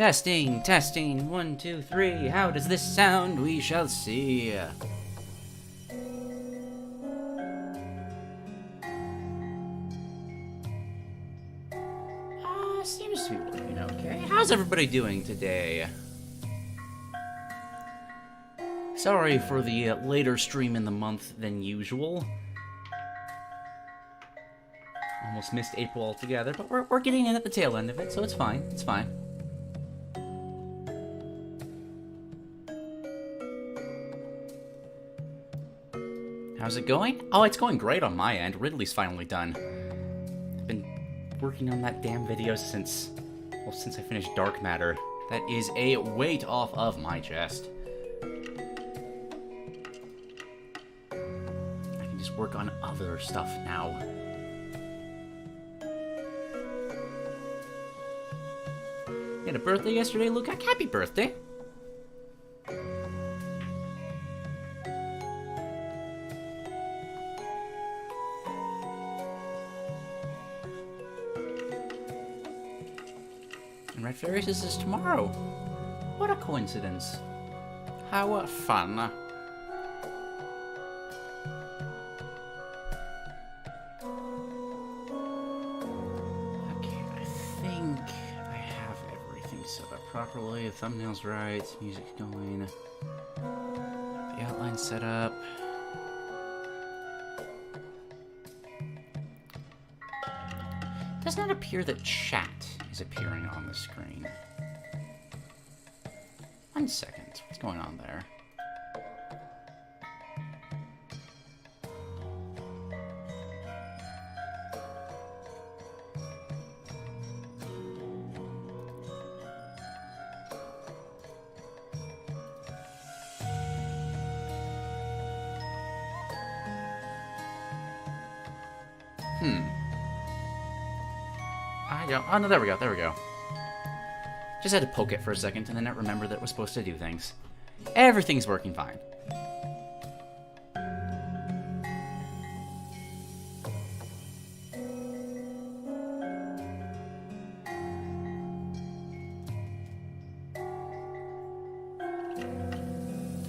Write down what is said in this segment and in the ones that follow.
Testing, testing, 1, 2, 3. How does this sound? We shall see. Seems to be working okay. How's everybody doing today? Sorry for the later stream in the month than usual. Almost missed April altogether, but we're getting in at the tail end of it, so it's fine. It's fine. How's it going? Oh, it's going great on my end. Ridley's finally done. I've been working on that damn video since I finished Dark Matter. That is a weight off of my chest. I can just work on other stuff now. You had a birthday yesterday, Luca? Happy birthday! And Red Fairies is tomorrow. What a coincidence. How fun. Okay, I think I have everything set up properly. The thumbnail's right, music's going. The outline's set up. It does not appear that chat is appearing on the screen. 1 second. What's going on there? Oh, no, there we go. Just had to poke it for a second and then I remembered that it was supposed to do things. Everything's working fine.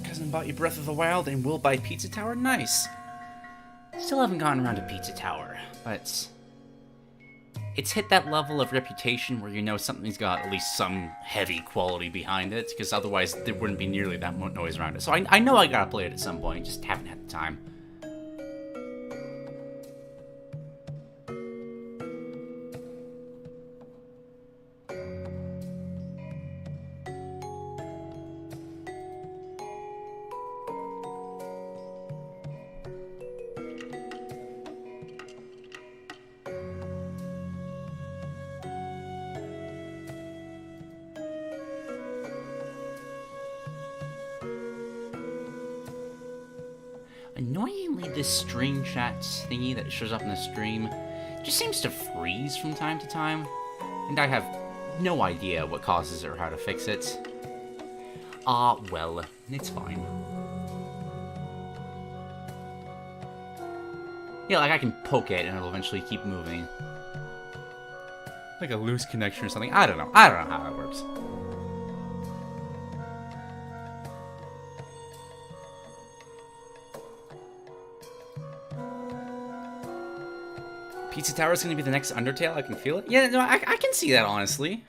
Cousin bought you Breath of the Wild and will buy Pizza Tower? Nice. Still haven't gotten around to Pizza Tower, but it's hit that level of reputation where you know something's got at least some heavy quality behind it, because otherwise there wouldn't be nearly that much noise around it. So I know I gotta play it at some point, just haven't had the time. Annoyingly, this stream chat thingy that shows up in the stream just seems to freeze from time to time, and I have no idea what causes it or how to fix it. Well, it's fine. Yeah, like I can poke it and it'll eventually keep moving. Like a loose connection or something. I don't know how that works. Pizza Tower is going to be the next Undertale, I can feel it. Yeah, no, I can see that, honestly.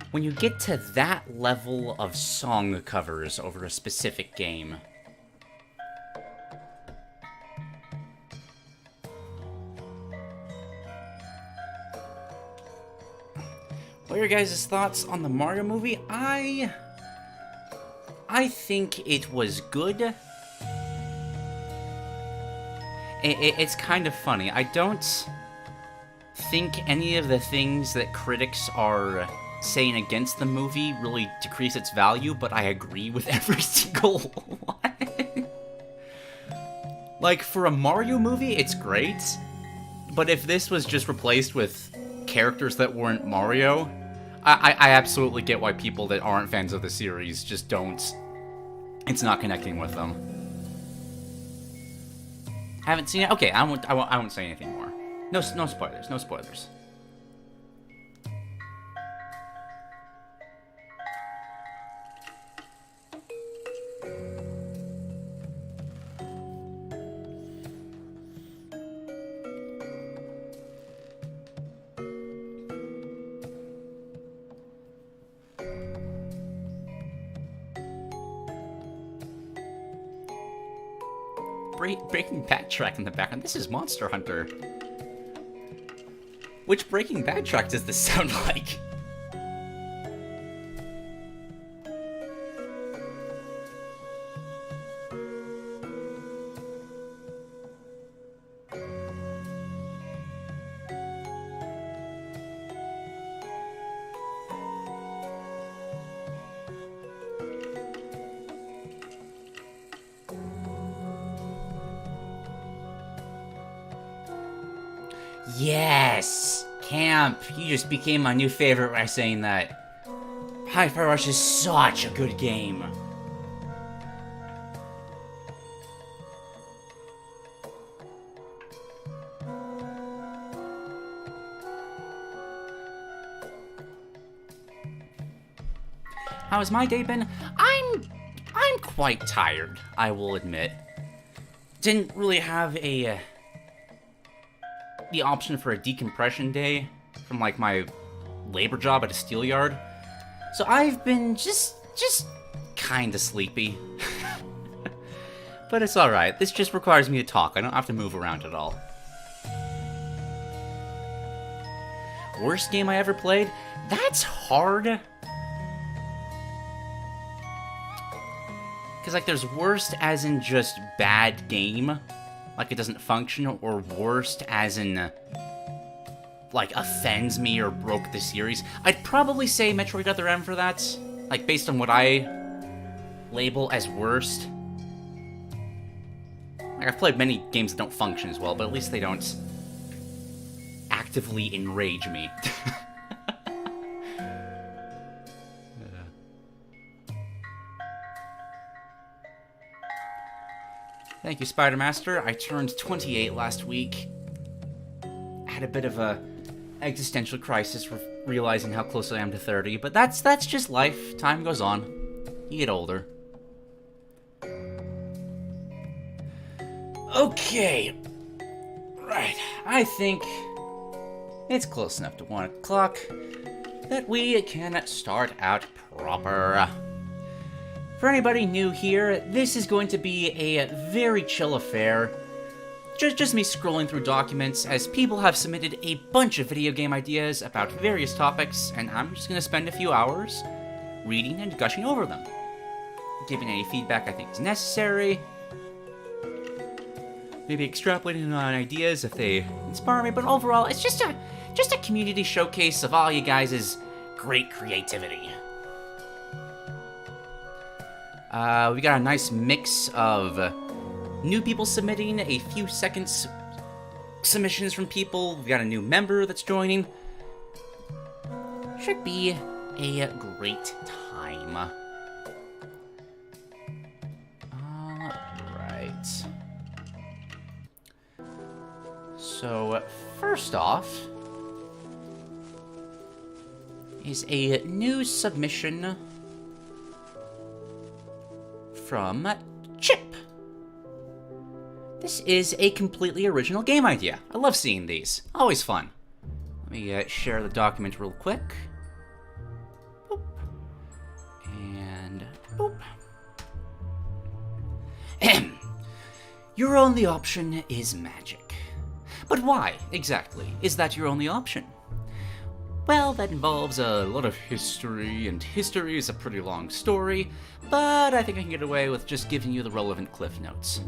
When you get to that level of song covers over a specific game. What are your guys' thoughts on the Mario movie? I think it was good. It's kind of funny. I don't think any of the things that critics are saying against the movie really decrease its value, but I agree with every single one. Like, for a Mario movie, it's great, but if this was just replaced with characters that weren't Mario, I absolutely get why people that aren't fans of the series just don't... It's not connecting with them. Haven't seen it? Okay, I won't say anything more. No spoilers, no spoilers. Breaking Bad track in the background? This is Monster Hunter. Which Breaking Bad track does this sound like? Yes! Camp, you just became my new favorite by saying that. Hi-Fi Rush is such a good game. How has my day been? I'm quite tired, I will admit. Didn't really have the option for a decompression day from like my labor job at a steel yard. So I've been just kinda sleepy. But it's alright, this just requires me to talk, I don't have to move around at all. Worst game I ever played? That's hard. Cause like there's worst as in just bad game, like it doesn't function, or worst as in like offends me or broke the series. I'd probably say Metroid Other M for that, like based on what I label as worst. Like I've played many games that don't function as well, but at least they don't actively enrage me. Thank you, Spidermaster. I turned 28 last week. Had a bit of a existential crisis realizing how close I am to 30, but that's just life. Time goes on. You get older. Okay. Right. I think it's close enough to 1 o'clock that we can start out proper. For anybody new here, this is going to be a very chill affair. Just me scrolling through documents, as people have submitted a bunch of video game ideas about various topics, and I'm just going to spend a few hours reading and gushing over them. Giving any feedback I think is necessary. Maybe extrapolating on ideas if they inspire me, but overall, it's just a community showcase of all you guys' great creativity. We got a nice mix of new people submitting, a few seconds submissions from people. We got a new member that's joining. Should be a great time. Alright. So, first off is a new submission from Chip. This is a completely original game idea. I love seeing these. Always fun. Let me share the document real quick. Boop. And boop. Your only option is magic. But why, exactly, is that your only option? Well, that involves a lot of history, and history is a pretty long story, but I think I can get away with just giving you the relevant cliff notes.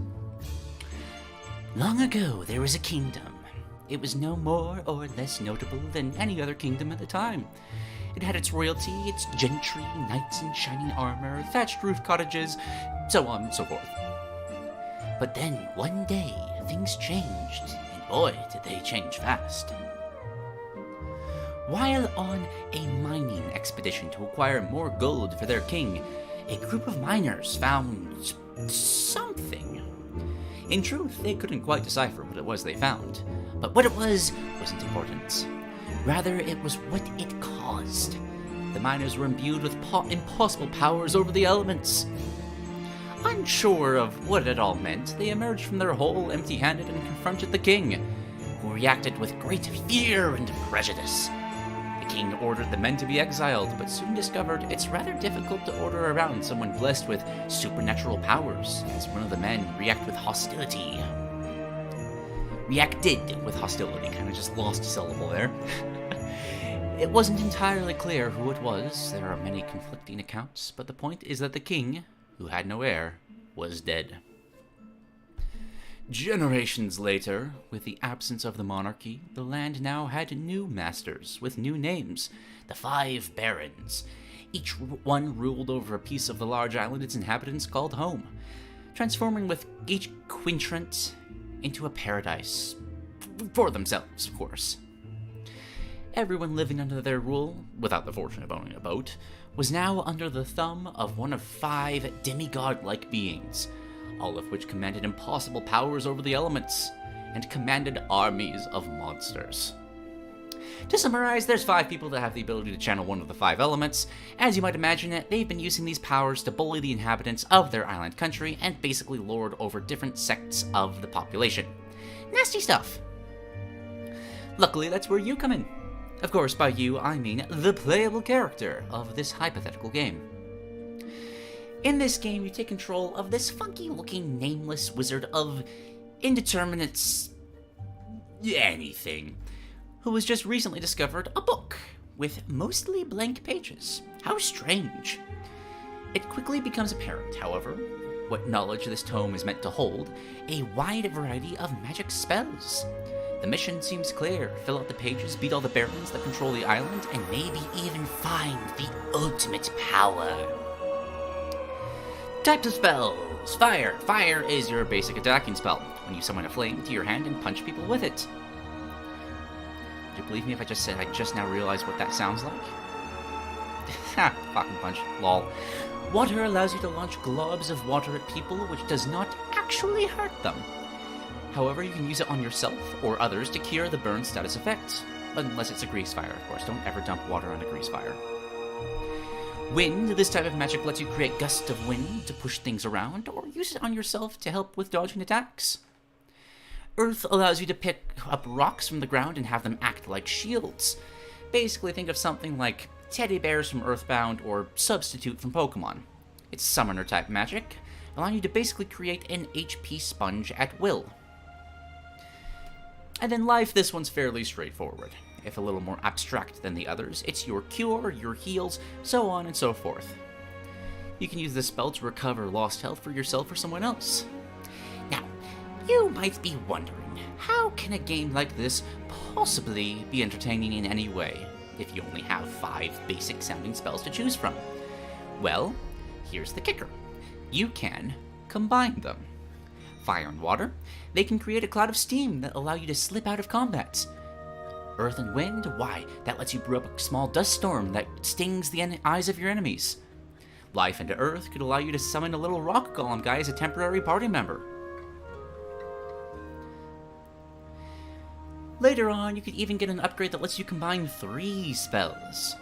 Long ago, there was a kingdom. It was no more or less notable than any other kingdom at the time. It had its royalty, its gentry, knights in shining armor, thatched roof cottages, so on and so forth. But then, one day, things changed, and boy, did they change fast. While on a mining expedition to acquire more gold for their king, a group of miners found something. In truth, they couldn't quite decipher what it was they found, but what it wasn't important. Rather, it was what it caused. The miners were imbued with impossible powers over the elements. Unsure of what it all meant, they emerged from their hole empty-handed and confronted the king, who reacted with great fear and prejudice. The king ordered the men to be exiled, but soon discovered it's rather difficult to order around someone blessed with supernatural powers, as one of the men reacted with hostility, kind of just lost a syllable there. It wasn't entirely clear who it was. There are many conflicting accounts, but the point is that the king, who had no heir, was dead. Generations later, with the absence of the monarchy, the land now had new masters with new names, the 5 barons. Each one ruled over a piece of the large island its inhabitants called home, transforming with each quintrant into a paradise. For themselves, of course. Everyone living under their rule, without the fortune of owning a boat, was now under the thumb of one of 5 demigod-like beings, all of which commanded impossible powers over the elements, and commanded armies of monsters. To summarize, there's 5 people that have the ability to channel one of the 5 elements. As you might imagine, they've been using these powers to bully the inhabitants of their island country and basically lord over different sects of the population. Nasty stuff. Luckily, that's where you come in. Of course, by you, I mean the playable character of this hypothetical game. In this game, you take control of this funky-looking, nameless wizard of indeterminate anything, who has just recently discovered a book with mostly blank pages. How strange. It quickly becomes apparent, however, what knowledge this tome is meant to hold: a wide variety of magic spells. The mission seems clear: fill out the pages, beat all the barons that control the island, and maybe even find the ultimate power. Types of spells. Fire. Fire is your basic attacking spell, when you summon a flame to your hand and punch people with it. Would you believe me if I just said I just now realized what that sounds like? Ha! Fucking punch. Lol. Water allows you to launch globs of water at people, which does not actually hurt them. However, you can use it on yourself or others to cure the burn status effect. Unless it's a grease fire, of course. Don't ever dump water on a grease fire. Wind. This type of magic lets you create gusts of wind to push things around, or use it on yourself to help with dodging attacks. Earth allows you to pick up rocks from the ground and have them act like shields. Basically, think of something like teddy bears from Earthbound or Substitute from Pokemon. It's summoner type magic, allowing you to basically create an HP sponge at will. And then life, this one's fairly straightforward. If a little more abstract than the others, it's your cure, your heals, so on and so forth. You can use this spell to recover lost health for yourself or someone else. Now, you might be wondering, how can a game like this possibly be entertaining in any way, if you only have 5 basic sounding spells to choose from? Well, here's the kicker. You can combine them. Fire and water, they can create a cloud of steam that allow you to slip out of combat. Earth and wind, why, that lets you brew up a small dust storm that stings the eyes of your enemies. Life and earth could allow you to summon a little rock golem guy as a temporary party member. Later on, you could even get an upgrade that lets you combine 3 spells.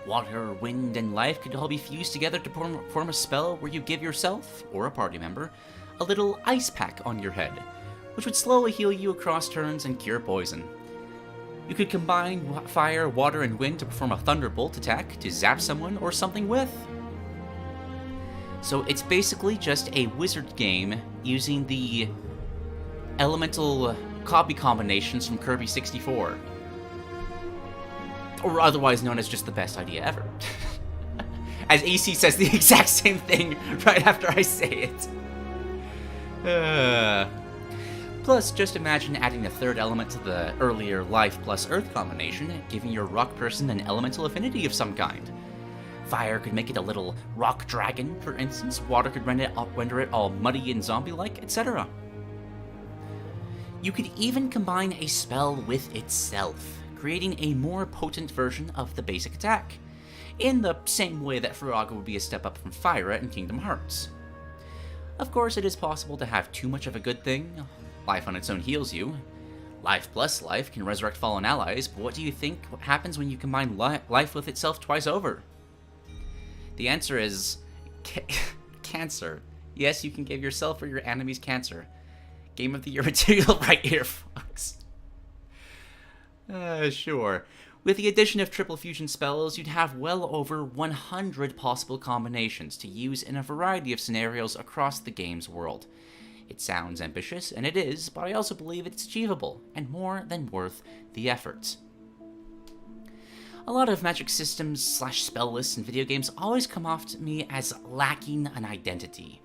Water, wind, and life could all be fused together to form a spell where you give yourself, or a party member, a little ice pack on your head, which would slowly heal you across turns and cure poison. You could combine fire, water, and wind to perform a thunderbolt attack to zap someone or something with. So it's basically just a wizard game using the elemental copy combinations from Kirby 64. Or otherwise known as just the best idea ever. As AC says the exact same thing right after I say it. Plus, just imagine adding a 3rd element to the earlier life plus earth combination, giving your rock person an elemental affinity of some kind. Fire could make it a little rock dragon, for instance. Water could render it all muddy and zombie-like, etc. You could even combine a spell with itself, creating a more potent version of the basic attack, in the same way that Firaga would be a step up from Fyra in Kingdom Hearts. Of course, it is possible to have too much of a good thing. Life on its own heals you. Life plus life can resurrect fallen allies, but what do you think happens when you combine life with itself twice over? The answer is cancer. Yes, you can give yourself or your enemies cancer. Game of the Year material right here, folks. Sure. With the addition of triple fusion spells, you'd have well over 100 possible combinations to use in a variety of scenarios across the game's world. It sounds ambitious, and it is, but I also believe it's achievable, and more than worth the effort. A lot of magic systems / spell lists in video games always come off to me as lacking an identity.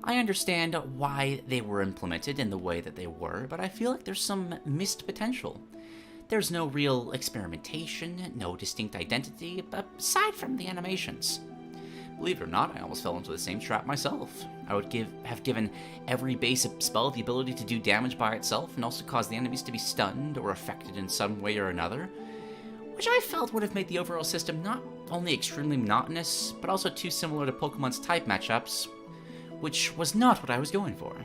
I understand why they were implemented in the way that they were, but I feel like there's some missed potential. There's no real experimentation, no distinct identity, aside from the animations. Believe it or not, I almost fell into the same trap myself. I would have given every base spell the ability to do damage by itself and also cause the enemies to be stunned or affected in some way or another, which I felt would have made the overall system not only extremely monotonous, but also too similar to Pokemon's type matchups, which was not what I was going for.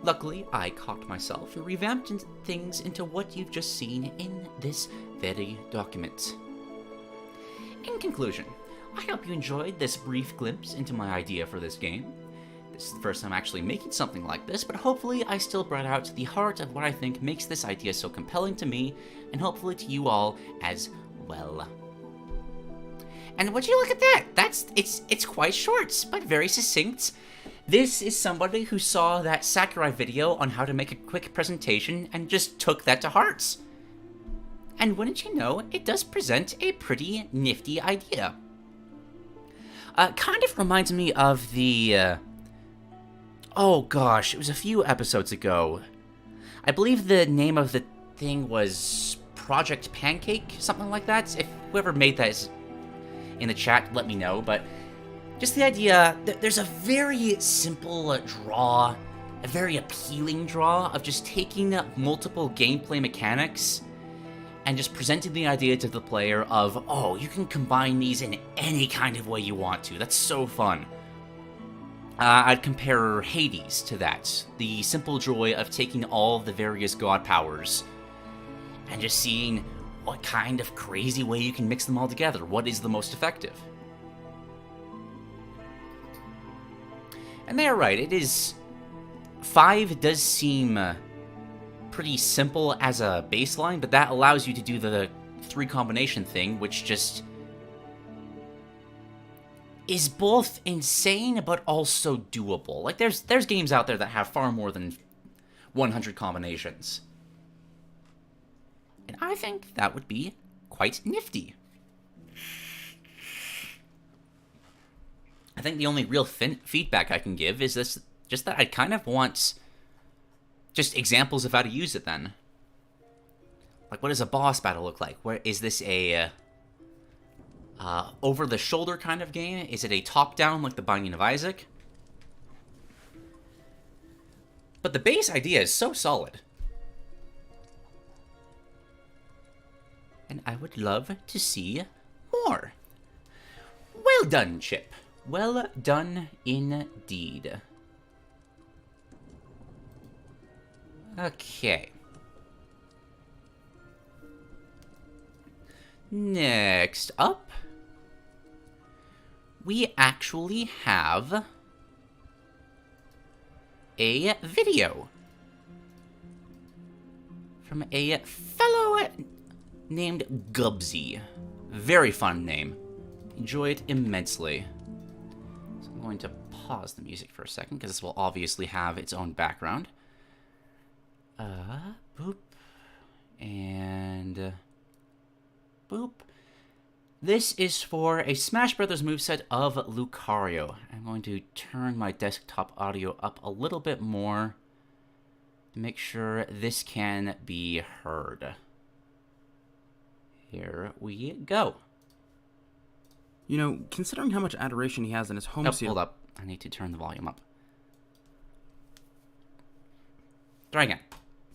Luckily, I caught myself and revamped things into what you've just seen in this very document. In conclusion, I hope you enjoyed this brief glimpse into my idea for this game. This is the first time actually making something like this, but hopefully I still brought out the heart of what I think makes this idea so compelling to me, and hopefully to you all as well. And would you look at that? It's quite short, but very succinct. This is somebody who saw that Sakurai video on how to make a quick presentation and just took that to heart. And wouldn't you know, it does present a pretty nifty idea. Kind of reminds me of the, oh gosh, it was a few episodes ago. I believe the name of the thing was Project Pancake, something like that. If whoever made that is in the chat, let me know, but just the idea that there's a very simple draw, a very appealing draw of just taking multiple gameplay mechanics and just presenting the idea to the player of, oh, you can combine these in any kind of way you want to. That's so fun. I'd compare Hades to that. The simple joy of taking all the various god powers and just seeing what kind of crazy way you can mix them all together. What is the most effective? And they are right, it is... 5 does seem pretty simple as a baseline, but that allows you to do the 3 combination thing, which just is both insane but also doable. Like, there's games out there that have far more than 100 combinations. And I think that would be quite nifty. I think the only real feedback I can give is this, just that I kind of want just examples of how to use it then. Like, what does a boss battle look like? Where is this a over-the-shoulder kind of game? Is it a top-down like The Binding of Isaac? But the base idea is so solid. And I would love to see more. Well done, Chip. Well done indeed. Okay. Next up, we actually have a video from a fellow named Gubsy. Very fun name. Enjoy it immensely. So I'm going to pause the music for a second, because this will obviously have its own background. Boop. And... boop. This is for a Smash Brothers moveset of Lucario. I'm going to turn my desktop audio up a little bit more to make sure this can be heard. Here we go. You know, considering how much adoration he has in his home series... Hold up. I need to turn the volume up. Try again.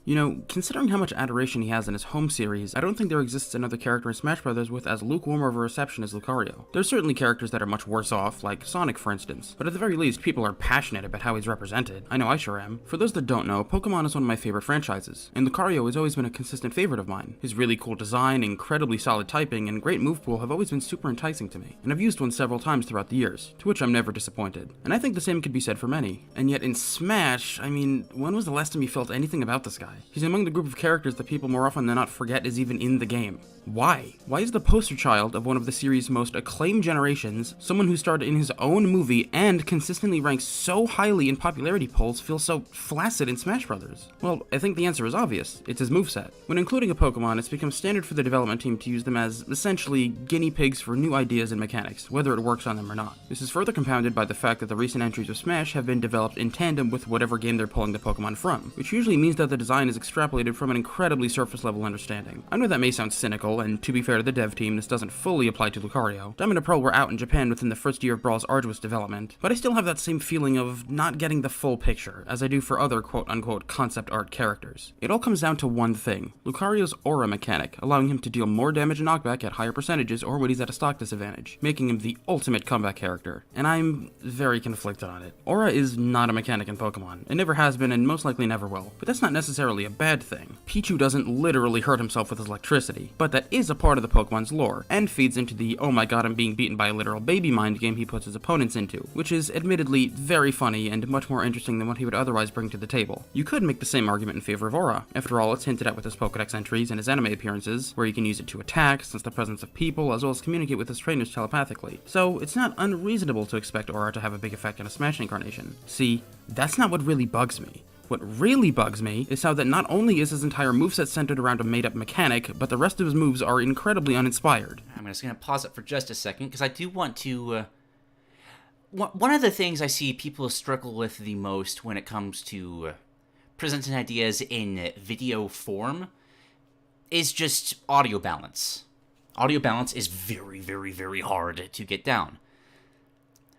You know, considering how much adoration he has in his home series, I don't think there exists another character in Smash Bros. With as lukewarm of a reception as Lucario. There's certainly characters that are much worse off, like Sonic for instance, but at the very least, people are passionate about how he's represented. I know I sure am. For those that don't know, Pokemon is one of my favorite franchises, and Lucario has always been a consistent favorite of mine. His really cool design, incredibly solid typing, and great move pool have always been super enticing to me, and I've used one several times throughout the years, to which I'm never disappointed. And I think the same could be said for many. And yet in Smash, I mean, when was the last time you felt anything about this guy? guy. He's among the group of characters that people more often than not forget is even in the game. Why? Why is the poster child of one of the series' most acclaimed generations, someone who starred in his own movie and consistently ranks so highly in popularity polls, feel so flaccid in Smash Bros? Well, I think the answer is obvious. It's his moveset. When including a Pokemon, it's become standard for the development team to use them as, essentially, guinea pigs for new ideas and mechanics, whether it works on them or not. This is further compounded by the fact that the recent entries of Smash have been developed in tandem with whatever game they're pulling the Pokemon from, which usually means that the design is extrapolated from an incredibly surface-level understanding. I know that may sound cynical, and to be fair to the dev team, this doesn't fully apply to Lucario. Diamond and Pearl were out in Japan within the first year of Brawl's arduous development, but I still have that same feeling of not getting the full picture, as I do for other quote-unquote concept art characters. It all comes down to one thing: Lucario's aura mechanic, allowing him to deal more damage and knockback at higher percentages or when he's at a stock disadvantage, making him the ultimate comeback character, and I'm very conflicted on it. Aura is not a mechanic in Pokemon. It never has been and most likely never will, but that's not necessarily a bad thing. Pichu doesn't literally hurt himself with his electricity, but that is a part of the Pokemon's lore, and feeds into the "oh my god, I'm being beaten by a literal baby" mind game he puts his opponents into, which is admittedly very funny and much more interesting than what he would otherwise bring to the table. You could make the same argument in favor of Aura. After all, it's hinted at with his Pokedex entries and his anime appearances, where you can use it to attack, sense the presence of people, as well as communicate with his trainers telepathically. So it's not unreasonable to expect Aura to have a big effect on a Smash incarnation. See, that's not what really bugs me. What really bugs me is how that not only is his entire moveset centered around a made-up mechanic, but the rest of his moves are incredibly uninspired. I'm just going to pause it for just a second, because I do want to... One of the things I see people struggle with the most when it comes to presenting ideas in video form is just audio balance. Audio balance is very, very, very hard to get down.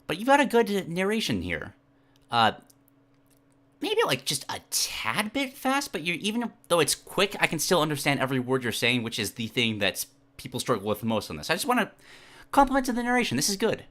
But you've got a good narration here. Maybe like just a tad bit fast, but even though it's quick, I can still understand every word you're saying, which is the thing that people struggle with most on this. I just want to compliment to the narration. This is good.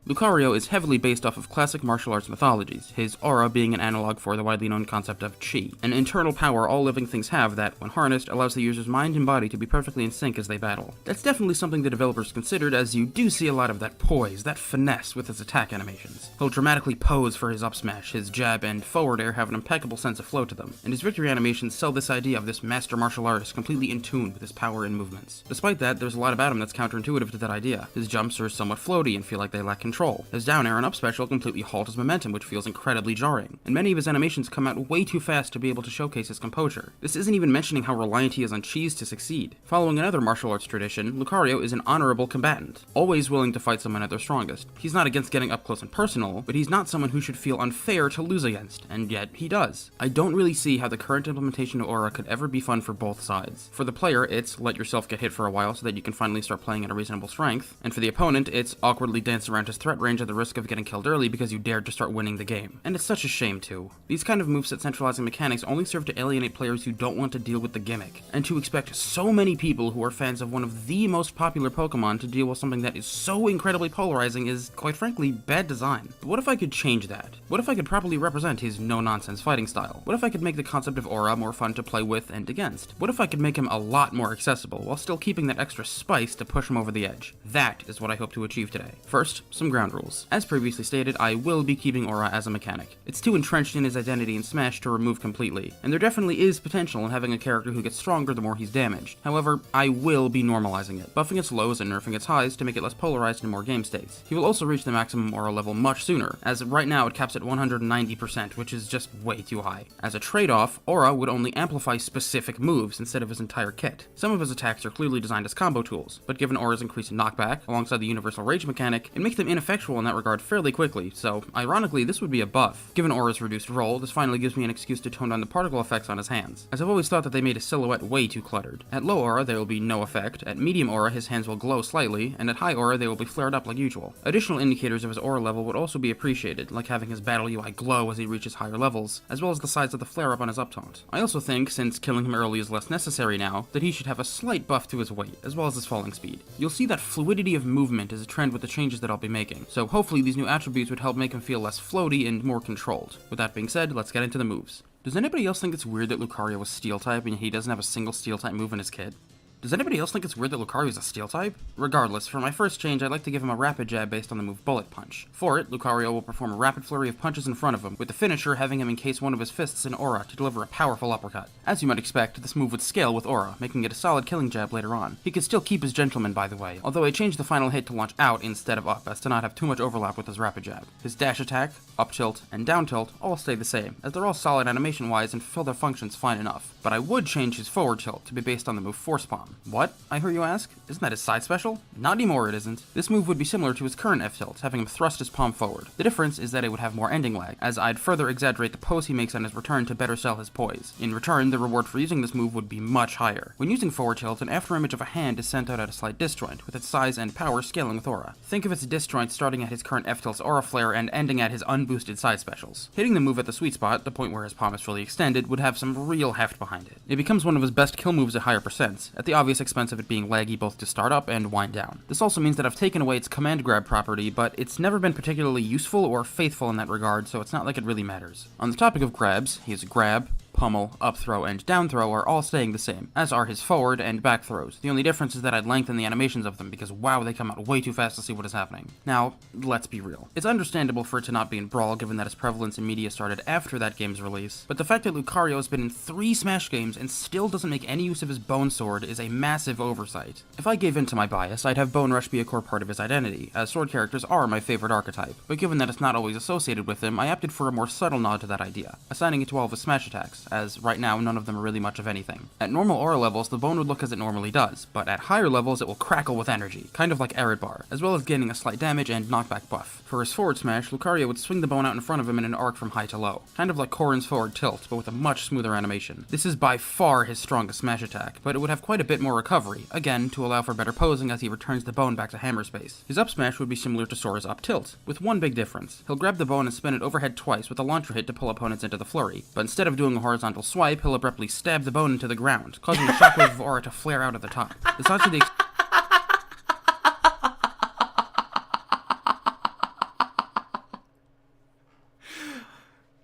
Lucario is heavily based off of classic martial arts mythologies, his aura being an analog for the widely known concept of chi, an internal power all living things have that, when harnessed, allows the user's mind and body to be perfectly in sync as they battle. That's definitely something the developers considered, as you do see a lot of that poise, that finesse with his attack animations. He'll dramatically pose for his up smash, his jab and forward air have an impeccable sense of flow to them, and his victory animations sell this idea of this master martial artist completely in tune with his power and movements. Despite that, there's a lot about him that's counterintuitive to that idea. His jumps are somewhat floaty and feel like they lack control. His down air and up special completely halt his momentum, which feels incredibly jarring, and many of his animations come out way too fast to be able to showcase his composure. This isn't even mentioning how reliant he is on cheese to succeed. Following another martial arts tradition, Lucario is an honorable combatant, always willing to fight someone at their strongest. He's not against getting up close and personal, but he's not someone who should feel unfair to lose against, and yet he does. I don't really see how the current implementation of Aura could ever be fun for both sides. For the player, it's let yourself get hit for a while so that you can finally start playing at a reasonable strength, and for the opponent, it's awkwardly dance around his threat range at the risk of getting killed early because you dared to start winning the game. And it's such a shame too. These kind of moveset centralizing mechanics only serve to alienate players who don't want to deal with the gimmick, and to expect so many people who are fans of one of the most popular Pokemon to deal with something that is so incredibly polarizing is, quite frankly, bad design. But what if I could change that? What if I could properly represent his no-nonsense fighting style? What if I could make the concept of Aura more fun to play with and against? What if I could make him a lot more accessible, while still keeping that extra spice to push him over the edge? That is what I hope to achieve today. First, some ground rules. As previously stated, I will be keeping Aura as a mechanic. It's too entrenched in his identity in Smash to remove completely, and there definitely is potential in having a character who gets stronger the more he's damaged. However, I will be normalizing it, buffing its lows and nerfing its highs to make it less polarized in more game states. He will also reach the maximum Aura level much sooner, as right now it caps at 190%, which is just way too high. As a trade-off, Aura would only amplify specific moves instead of his entire kit. Some of his attacks are clearly designed as combo tools, but given Aura's increased knockback, alongside the universal rage mechanic, it makes them ineffectual in that regard fairly quickly, so ironically this would be a buff. Given Aura's reduced roll, this finally gives me an excuse to tone down the particle effects on his hands, as I've always thought that they made his silhouette way too cluttered. At low Aura there will be no effect, at medium Aura his hands will glow slightly, and at high Aura they will be flared up like usual. Additional indicators of his Aura level would also be appreciated, like having his battle UI glow as he reaches higher levels, as well as the size of the flare-up on his up taunt. I also think, since killing him early is less necessary now, that he should have a slight buff to his weight, as well as his falling speed. You'll see that fluidity of movement is a trend with the changes that I'll be making, so hopefully these new attributes would help make him feel less floaty and more controlled. With that being said, let's get into the moves. Does anybody else think it's weird that Lucario is Steel-type and he doesn't have a single Steel-type move in his kit? Does anybody else think it's weird that Lucario is a Steel type? Regardless, for my first change, I'd like to give him a Rapid Jab based on the move Bullet Punch. For it, Lucario will perform a rapid flurry of punches in front of him, with the finisher having him encase one of his fists in Aura to deliver a powerful uppercut. As you might expect, this move would scale with Aura, making it a solid killing jab later on. He could still keep his Gentleman, by the way, although I changed the final hit to launch out instead of up, as to not have too much overlap with his Rapid Jab. His dash attack, up tilt, and down tilt all stay the same, as they're all solid animation-wise and fulfill their functions fine enough. But I would change his forward tilt to be based on the move Force Palm. What? I hear you ask? Isn't that his side special? Not anymore, it isn't. This move would be similar to his current F-tilt, having him thrust his palm forward. The difference is that it would have more ending lag, as I'd further exaggerate the pose he makes on his return to better sell his poise. In return, the reward for using this move would be much higher. When using forward tilt, an afterimage of a hand is sent out at a slight disjoint, with its size and power scaling with Aura. Think of its disjoint starting at his current F-tilt's Aura Flare and ending at his unboosted side specials. Hitting the move at the sweet spot, the point where his palm is fully extended, would have some real heft behind it. It becomes one of his best kill moves at higher percents, at the obvious expense of it being laggy both to start up and wind down. This also means that I've taken away its command grab property, but it's never been particularly useful or faithful in that regard, so it's not like it really matters. On the topic of grabs, his grab, pummel, up throw, and down throw are all staying the same, as are his forward and back throws. The only difference is that I'd lengthen the animations of them because wow, they come out way too fast to see what is happening. Now, let's be real. It's understandable for it to not be in Brawl given that its prevalence in media started after that game's release, but the fact that Lucario has been in 3 Smash games and still doesn't make any use of his Bone Sword is a massive oversight. If I gave in to my bias, I'd have Bone Rush be a core part of his identity, as sword characters are my favorite archetype, but given that it's not always associated with him, I opted for a more subtle nod to that idea, assigning it to all of his Smash attacks, as right now none of them are really much of anything. At normal aura levels, the bone would look as it normally does, but at higher levels it will crackle with energy, kind of like Arid Bar, as well as gaining a slight damage and knockback buff. For his forward smash, Lucario would swing the bone out in front of him in an arc from high to low, kind of like Corrin's forward tilt, but with a much smoother animation. This is by far his strongest smash attack, but it would have quite a bit more recovery, again, to allow for better posing as he returns the bone back to hammer space. His up smash would be similar to Sora's up tilt, with one big difference. He'll grab the bone and spin it overhead twice with a launcher hit to pull opponents into the flurry, but instead of doing a horizontal swipe, he'll abruptly stab the bone into the ground, causing the shockwave of aura to flare out at the top. This adds to the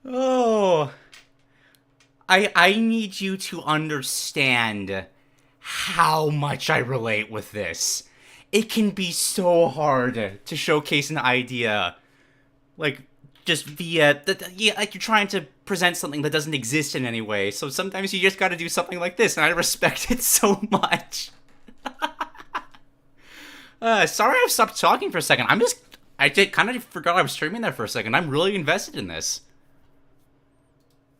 Oh, I need you to understand how much I relate with this. It can be so hard to showcase an idea, like, just via, like you're trying to present something that doesn't exist in any way, so sometimes you just gotta do something like this, and I respect it so much. Sorry I've stopped talking for a second. I kind of forgot I was streaming there for a second. I'm really invested in this.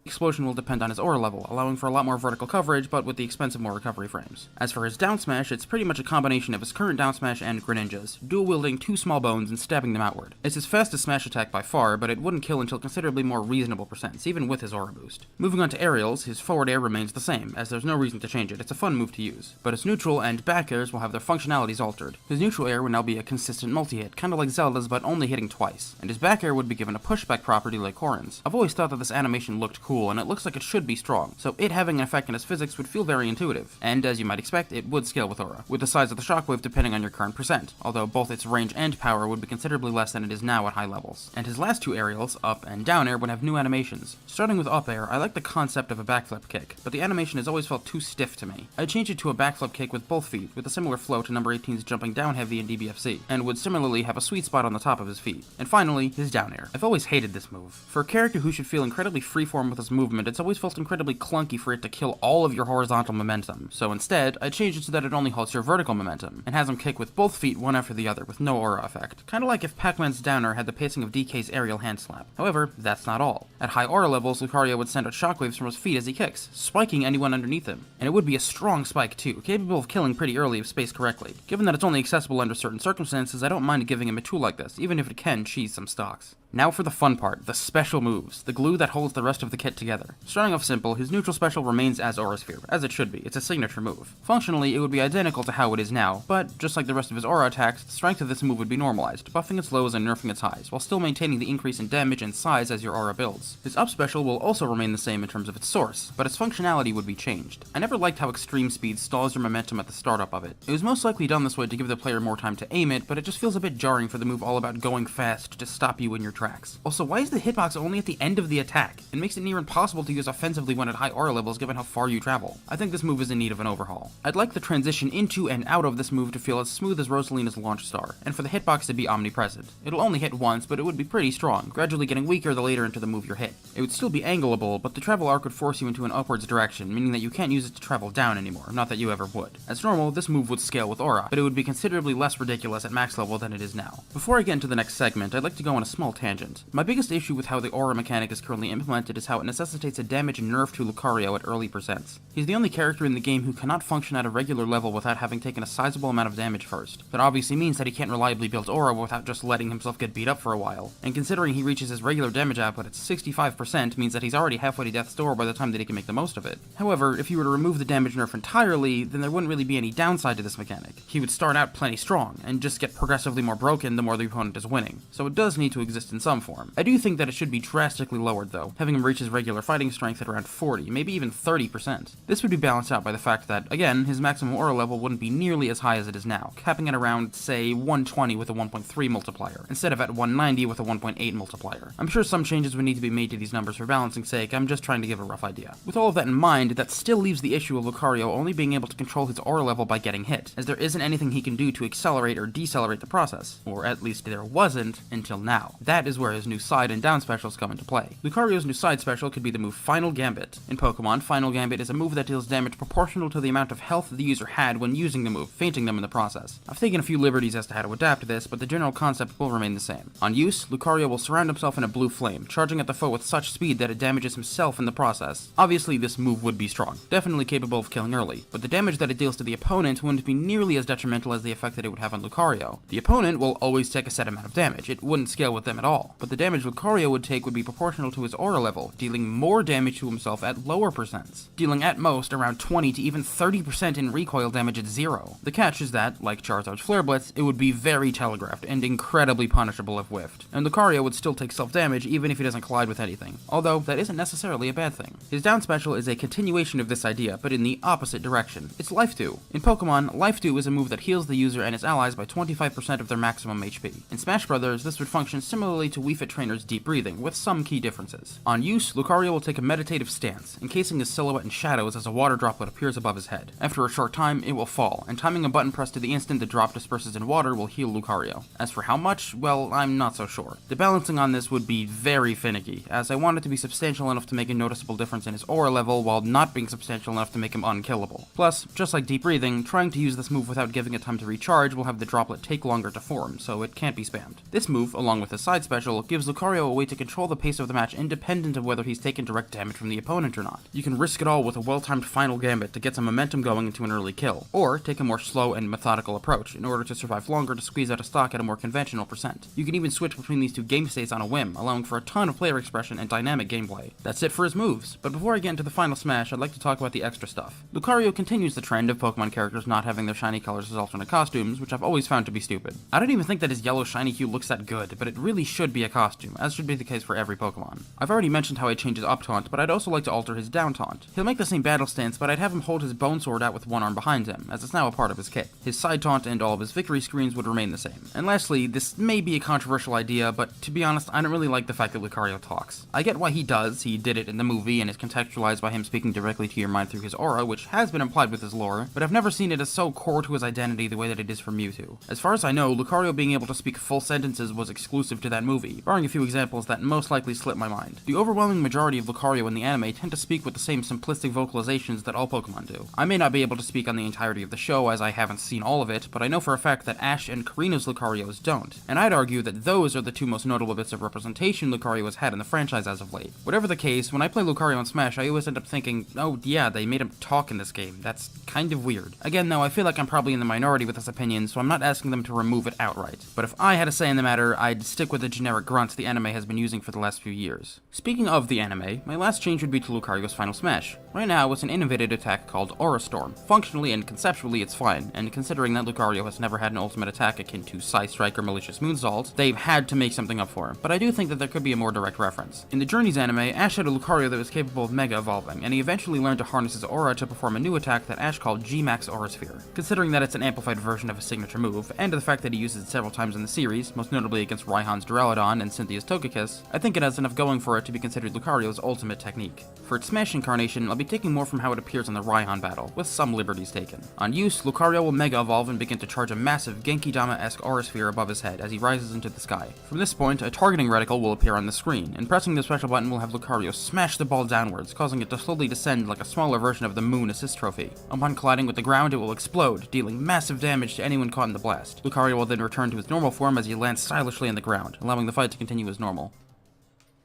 explosion will depend on his aura level, allowing for a lot more vertical coverage, but with the expense of more recovery frames. As for his down smash, it's pretty much a combination of his current down smash and Greninja's, dual-wielding 2 small bones and stabbing them outward. It's his fastest smash attack by far, but it wouldn't kill until considerably more reasonable percents, even with his aura boost. Moving on to aerials, his forward air remains the same, as there's no reason to change it. It's a fun move to use. But his neutral and back airs will have their functionalities altered. His neutral air would now be a consistent multi-hit, kinda like Zelda's, but only hitting twice, and his back air would be given a pushback property like Corrin's. I've always thought that this animation looked cool, and it looks like it should be strong, so it having an effect on his physics would feel very intuitive, and as you might expect, it would scale with aura, with the size of the shockwave depending on your current percent, although both its range and power would be considerably less than it is now at high levels. And his last 2 aerials, up and down air, would have new animations. Starting with up air, I like the concept of a backflip kick, but the animation has always felt too stiff to me. I'd change it to a backflip kick with both feet, with a similar flow to number 18's jumping down heavy in DBFC, and would similarly have a sweet spot on the top of his feet. And finally, his down air. I've always hated this move. For a character who should feel incredibly freeform with his movement, it's always felt incredibly clunky for it to kill all of your horizontal momentum, so instead, I changed it so that it only halts your vertical momentum, and has him kick with both feet one after the other with no aura effect. Kinda like if Pac-Man's downer had the pacing of DK's aerial hand slap. However, that's not all. At high aura levels, Lucario would send out shockwaves from his feet as he kicks, spiking anyone underneath him. And it would be a strong spike too, capable of killing pretty early if spaced correctly. Given that it's only accessible under certain circumstances, I don't mind giving him a tool like this, even if it can cheese some stocks. Now for the fun part, the special moves, the glue that holds the rest of the kit together. Starting off simple, his neutral special remains as Aura Sphere, as it should be. It's a signature move. Functionally, it would be identical to how it is now, but just like the rest of his aura attacks, the strength of this move would be normalized, buffing its lows and nerfing its highs, while still maintaining the increase in damage and size as your aura builds. His up special will also remain the same in terms of its source, but its functionality would be changed. I never liked how extreme speed stalls your momentum at the startup of it. It was most likely done this way to give the player more time to aim it, but it just feels a bit jarring for the move all about going fast to stop you in your tracks. tracks. Also, why is the hitbox only at the end of the attack? It makes it near impossible to use offensively when at high aura levels given how far you travel. I think this move is in need of an overhaul. I'd like the transition into and out of this move to feel as smooth as Rosalina's launch star, and for the hitbox to be omnipresent. It'll only hit once, but it would be pretty strong, gradually getting weaker the later into the move you're hit. It would still be angleable, but the travel arc would force you into an upwards direction, meaning that you can't use it to travel down anymore, not that you ever would. As normal, this move would scale with aura, but it would be considerably less ridiculous at max level than it is now. Before I get into the next segment, I'd like to go on a small tangent. My biggest issue with how the aura mechanic is currently implemented is how it necessitates a damage nerf to Lucario at early percents. He's the only character in the game who cannot function at a regular level without having taken a sizable amount of damage first. That obviously means that he can't reliably build aura without just letting himself get beat up for a while, and considering he reaches his regular damage output at 65% means that he's already halfway to death's door by the time that he can make the most of it. However, if you were to remove the damage nerf entirely, then there wouldn't really be any downside to this mechanic. He would start out plenty strong, and just get progressively more broken the more the opponent is winning, so it does need to exist in some form. I do think that it should be drastically lowered though, having him reach his regular fighting strength at around 40, maybe even 30%. This would be balanced out by the fact that, again, his maximum aura level wouldn't be nearly as high as it is now, capping at around, say, 120 with a 1.3 multiplier, instead of at 190 with a 1.8 multiplier. I'm sure some changes would need to be made to these numbers for balancing sake, I'm just trying to give a rough idea. With all of that in mind, that still leaves the issue of Lucario only being able to control his aura level by getting hit, as there isn't anything he can do to accelerate or decelerate the process, or at least there wasn't until now. That is where his new side and down specials come into play. Lucario's new side special could be the move Final Gambit. In Pokemon, Final Gambit is a move that deals damage proportional to the amount of health the user had when using the move, fainting them in the process. I've taken a few liberties as to how to adapt this, but the general concept will remain the same. On use, Lucario will surround himself in a blue flame, charging at the foe with such speed that it damages himself in the process. Obviously, this move would be strong, definitely capable of killing early, but the damage that it deals to the opponent wouldn't be nearly as detrimental as the effect that it would have on Lucario. The opponent will always take a set amount of damage, it wouldn't scale with them at all, but the damage Lucario would take would be proportional to his aura level, dealing more damage to himself at lower percents, dealing at most around 20 to even 30% in recoil damage at 0. The catch is that, like Charizard's Flare Blitz, it would be very telegraphed and incredibly punishable if whiffed, and Lucario would still take self-damage even if he doesn't collide with anything, although that isn't necessarily a bad thing. His down special is a continuation of this idea, but in the opposite direction. It's Life Dew. In Pokemon, Life Dew is a move that heals the user and his allies by 25% of their maximum HP. In Smash Bros., this would function similarly to Wii Fit Trainer's Deep Breathing, with some key differences. On use, Lucario will take a meditative stance, encasing his silhouette in shadows as a water droplet appears above his head. After a short time, it will fall, and timing a button press to the instant the drop disperses in water will heal Lucario. As for how much, well, I'm not so sure. The balancing on this would be very finicky, as I want it to be substantial enough to make a noticeable difference in his aura level while not being substantial enough to make him unkillable. Plus, just like Deep Breathing, trying to use this move without giving it time to recharge will have the droplet take longer to form, so it can't be spammed. This move, along with his side special, gives Lucario a way to control the pace of the match independent of whether he's taken direct damage from the opponent or not. You can risk it all with a well-timed Final Gambit to get some momentum going into an early kill, or take a more slow and methodical approach in order to survive longer to squeeze out a stock at a more conventional percent. You can even switch between these two game states on a whim, allowing for a ton of player expression and dynamic gameplay. That's it for his moves, but before I get into the final smash, I'd like to talk about the extra stuff. Lucario continues the trend of Pokemon characters not having their shiny colors as alternate costumes, which I've always found to be stupid. I don't even think that his yellow shiny hue looks that good, but it really should be a costume, as should be the case for every Pokemon. I've already mentioned how I change his up taunt, but I'd also like to alter his down taunt. He'll make the same battle stance, but I'd have him hold his bone sword out with one arm behind him, as it's now a part of his kit. His side taunt and all of his victory screens would remain the same. And lastly, this may be a controversial idea, but to be honest, I don't really like the fact that Lucario talks. I get why he does, he did it in the movie and is contextualized by him speaking directly to your mind through his aura, which has been implied with his lore, but I've never seen it as so core to his identity the way that it is for Mewtwo. As far as I know, Lucario being able to speak full sentences was exclusive to that movie, barring a few examples that most likely slip my mind. The overwhelming majority of Lucario in the anime tend to speak with the same simplistic vocalizations that all Pokemon do. I may not be able to speak on the entirety of the show as I haven't seen all of it, but I know for a fact that Ash and Karina's Lucarios don't, and I'd argue that those are the two most notable bits of representation Lucario has had in the franchise as of late. Whatever the case, when I play Lucario in Smash, I always end up thinking, oh yeah, they made him talk in this game. That's kind of weird. Again though, I feel like I'm probably in the minority with this opinion, so I'm not asking them to remove it outright. But if I had a say in the matter, I'd stick with the generic grunts the anime has been using for the last few years. Speaking of the anime, my last change would be to Lucario's final smash. Right now, it's an innovative attack called Aura Storm. Functionally and conceptually, it's fine, and considering that Lucario has never had an ultimate attack akin to Psy Strike or Malicious Moonsault, they've had to make something up for him, but I do think that there could be a more direct reference. In the Journeys anime, Ash had a Lucario that was capable of Mega Evolving, and he eventually learned to harness his aura to perform a new attack that Ash called G-Max Aura Sphere. Considering that it's an amplified version of his signature move, and the fact that he uses it several times in the series, most notably against Raihan's Duraludon Groudon and Cynthia's Togekiss, I think it has enough going for it to be considered Lucario's ultimate technique. For its Smash incarnation, I'll be taking more from how it appears in the Raihan battle, with some liberties taken. On use, Lucario will Mega Evolve and begin to charge a massive Genki-Dama-esque Aura Sphere above his head as he rises into the sky. From this point, a targeting reticle will appear on the screen, and pressing the special button will have Lucario smash the ball downwards, causing it to slowly descend like a smaller version of the Moon Assist Trophy. Upon colliding with the ground, it will explode, dealing massive damage to anyone caught in the blast. Lucario will then return to his normal form as he lands stylishly on the ground, allowing the fight to continue as normal.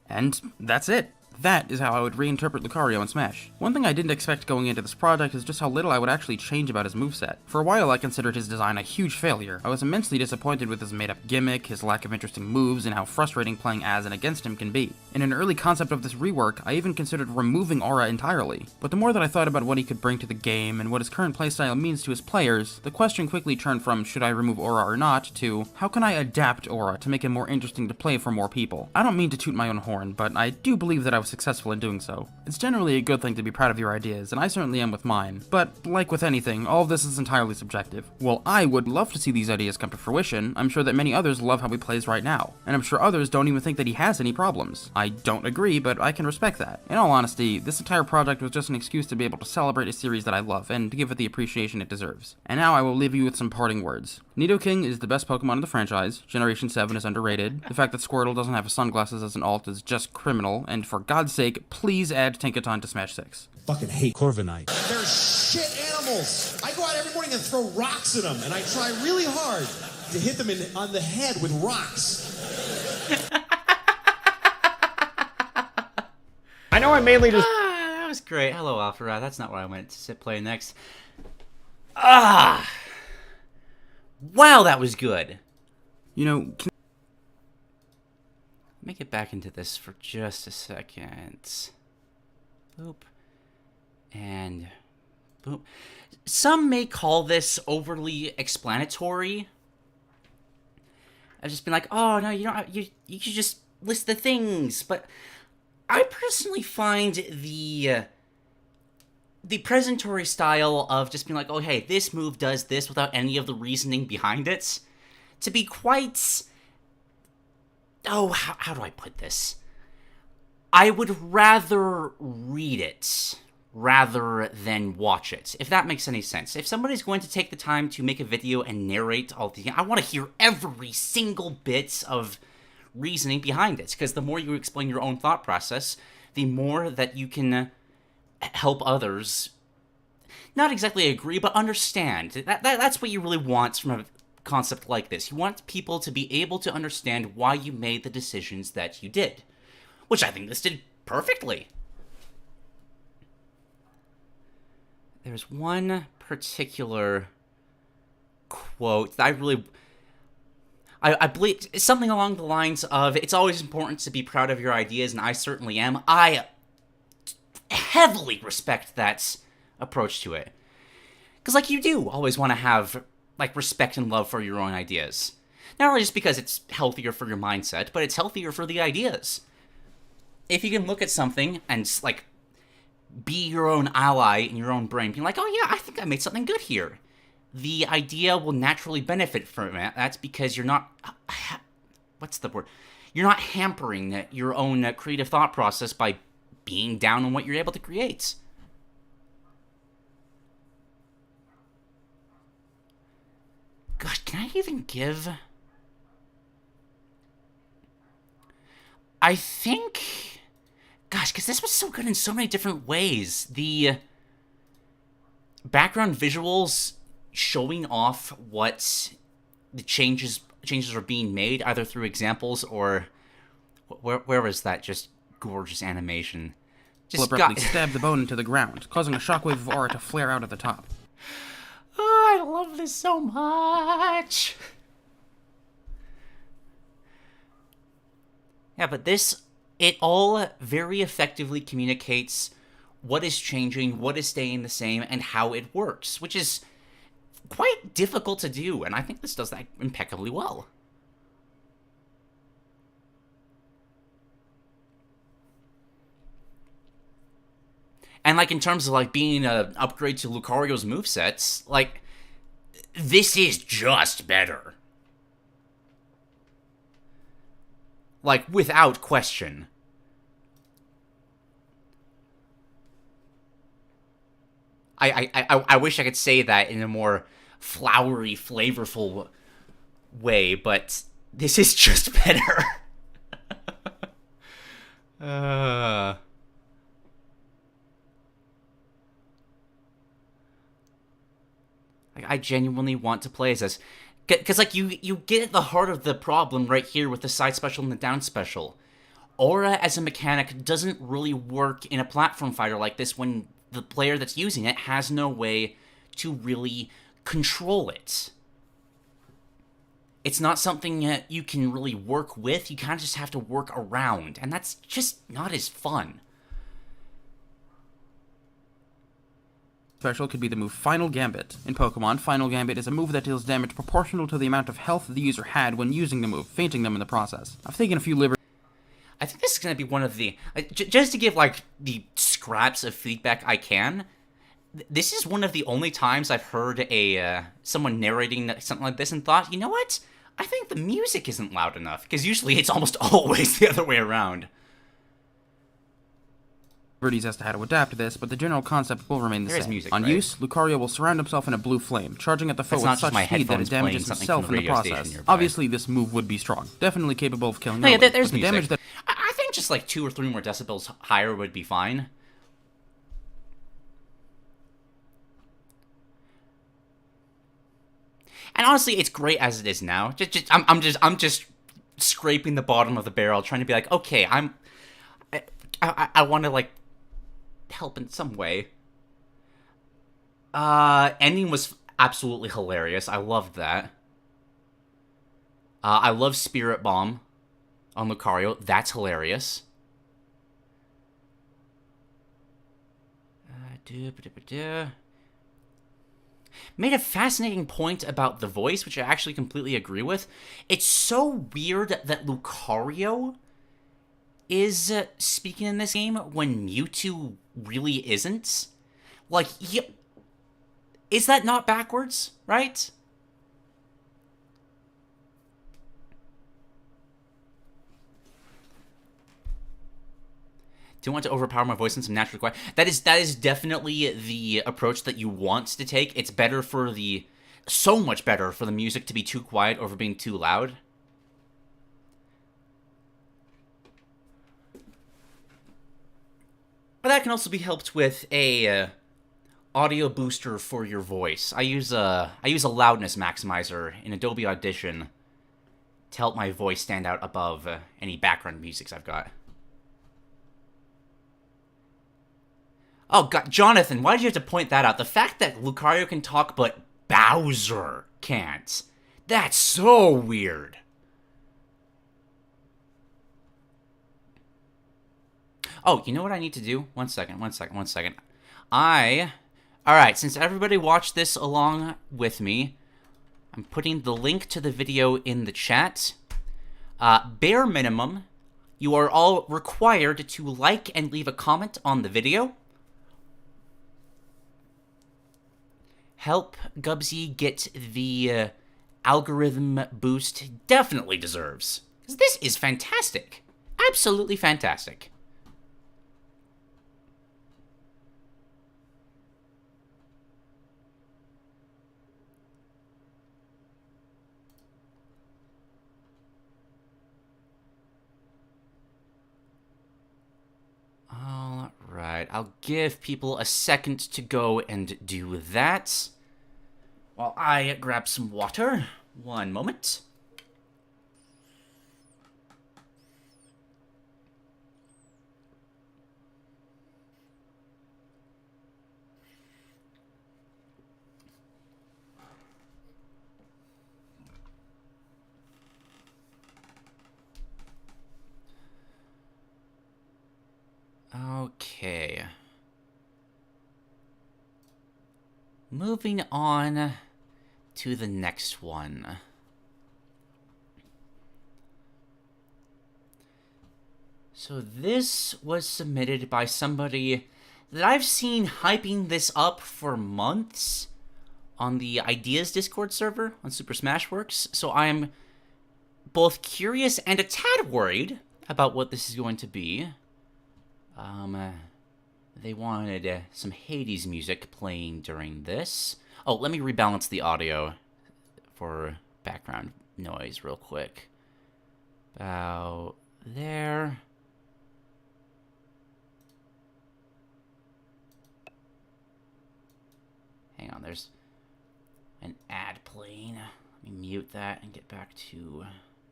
And that's it. That is how I would reinterpret Lucario in Smash. One thing I didn't expect going into this project is just how little I would actually change about his moveset. For a while I considered his design a huge failure. I was immensely disappointed with his made-up gimmick, his lack of interesting moves, and how frustrating playing as and against him can be. In an early concept of this rework, I even considered removing Aura entirely. But the more that I thought about what he could bring to the game and what his current playstyle means to his players, the question quickly turned from should I remove Aura or not to how can I adapt Aura to make it more interesting to play for more people. I don't mean to toot my own horn, but I do believe that I was successful in doing so. It's generally a good thing to be proud of your ideas, and I certainly am with mine. But, like with anything, all of this is entirely subjective. While I would love to see these ideas come to fruition, I'm sure that many others love how he plays right now, and I'm sure others don't even think that he has any problems. I don't agree, but I can respect that. In all honesty, this entire project was just an excuse to be able to celebrate a series that I love, and to give it the appreciation it deserves. And now I will leave you with some parting words. Nidoking is the best Pokemon in the franchise, Generation 7 is underrated, the fact that Squirtle doesn't have sunglasses as an alt is just criminal, and for God's sake, please add Tinkaton to Smash 6. Fucking hate Corviknight. They're shit animals. I go out every morning and throw rocks at them, and I try really hard to hit them on the head with rocks. I know I mainly just... That was great. Hello, Alpharad. That's not where I went to play next. Wow, that was good. You know, Let me get back into this for just a second. Boop. And boop. Some may call this overly explanatory. I've just been like, oh, no, you don't. You should just list the things. But I personally find the presentory style of just being like, oh, hey, this move does this without any of the reasoning behind it, to be quite... Oh, how do I put this? I would rather read it rather than watch it, if that makes any sense. If somebody's going to take the time to make a video and narrate all the... I want to hear every single bit of reasoning behind it, because the more you explain your own thought process, the more that you can help others not exactly agree, but understand. That's what you really want from a concept like this. You want people to be able to understand why you made the decisions that you did, which I think this did perfectly. There's one particular quote that I believe something along the lines of, it's always important to be proud of your ideas, and I certainly am. I heavily respect that approach to it. Because, like, you do always want to have, like, respect and love for your own ideas. Not only just because it's healthier for your mindset, but it's healthier for the ideas. If you can look at something and, like, be your own ally in your own brain, being like, oh yeah, I think I made something good here, the idea will naturally benefit from it. That's because you're not... what's the word? You're not hampering your own creative thought process by being down on what you're able to create. Gosh, can I even give... I think... Gosh, because this was so good in so many different ways. The background visuals showing off what the changes are being made, either through examples or... Where was that just gorgeous animation? Just abruptly stab the bone into the ground, causing a shockwave of aura to flare out at the top. Oh, I love this so much. Yeah, but this, it all very effectively communicates what is changing, what is staying the same, and how it works, which is quite difficult to do, and I think this does that impeccably well. And, like, in terms of, like, being an upgrade to Lucario's movesets, like, this is just better. Like, without question. I wish I could say that in a more flowery, flavorful way, but this is just better. I genuinely want to play as this. Because, like, you get at the heart of the problem right here with the side special and the down special. Aura as a mechanic doesn't really work in a platform fighter like this when the player that's using it has no way to really control it. It's not something you can really work with, you kind of just have to work around, and that's just not as fun. Special could be the move Final Gambit. In Pokemon, Final Gambit is a move that deals damage proportional to the amount of health the user had when using the move, fainting them in the process. I've taken a few liberties. I think this is going to be one of the... just to give, like, the scraps of feedback I can, this is one of the only times I've heard someone narrating something like this and thought, you know what? I think the music isn't loud enough, because usually it's almost always the other way around. As to how to adapt to this, but the general concept will remain the same. Music, on right? Use, Lucario will surround himself in a blue flame, charging at the foe with such speed that it damages himself in the process. Obviously, this move would be strong, definitely capable of killing. No, yeah, there's music. Damage that I think just like 2 or 3 more decibels higher would be fine. And honestly, it's great as it is now. I'm just scraping the bottom of the barrel, trying to be like, okay, I want to like help in some way. Ending was absolutely hilarious. I loved that. I love Spirit Bomb on Lucario. That's hilarious. Made a fascinating point about the voice, which I actually completely agree with. It's so weird that Lucario is speaking in this game when Mewtwo really isn't. Like, is that not backwards, right? Do you want to overpower my voice in some natural quiet? That is definitely the approach that you want to take. It's better for so much better for the music to be too quiet over being too loud. But that can also be helped with a audio booster for your voice. I use a loudness maximizer in Adobe Audition to help my voice stand out above any background musics I've got. Oh god, Jonathan, why did you have to point that out? The fact that Lucario can talk but Bowser can't. That's so weird. Oh, you know what I need to do? One second. Alright, since everybody watched this along with me, I'm putting the link to the video in the chat. Bare minimum, you are all required to like and leave a comment on the video. Help Gubsy get the algorithm boost he definitely deserves. Because this is fantastic. Absolutely fantastic. Alright, I'll give people a second to go and do that. While I grab some water. One moment. Okay. Moving on to the next one. So this was submitted by somebody that I've seen hyping this up for months on the Ideas Discord server on Super Smash Works. So I'm both curious and a tad worried about what this is going to be. They wanted some Hades music playing during this. Oh, let me rebalance the audio for background noise real quick. About there. Hang on, there's an ad playing. Let me mute that and get back to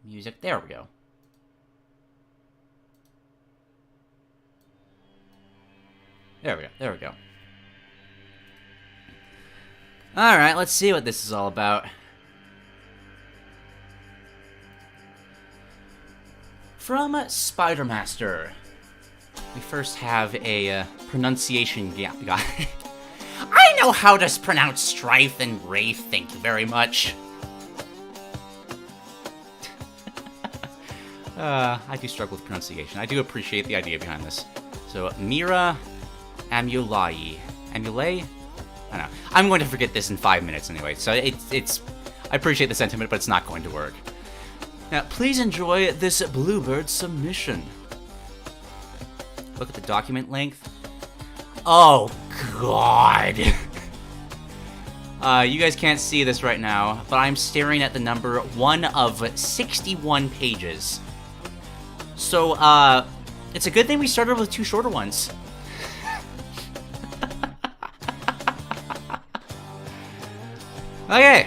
music. There we go. There we go, there we go. Alright, let's see what this is all about. From Spidermaster, we first have a pronunciation guy. I know how to pronounce Strife and Wraith, thank you very much. I do struggle with pronunciation. I do appreciate the idea behind this. So, Mira Amulai. Amulay? I don't know. I'm going to forget this in 5 minutes anyway, so it's... I appreciate the sentiment, but it's not going to work. Now, please enjoy this Bluebird submission. Look at the document length. Oh, God. You guys can't see this right now, but I'm staring at the number 1 of 61 pages. So, it's a good thing we started with 2 shorter ones. Okay.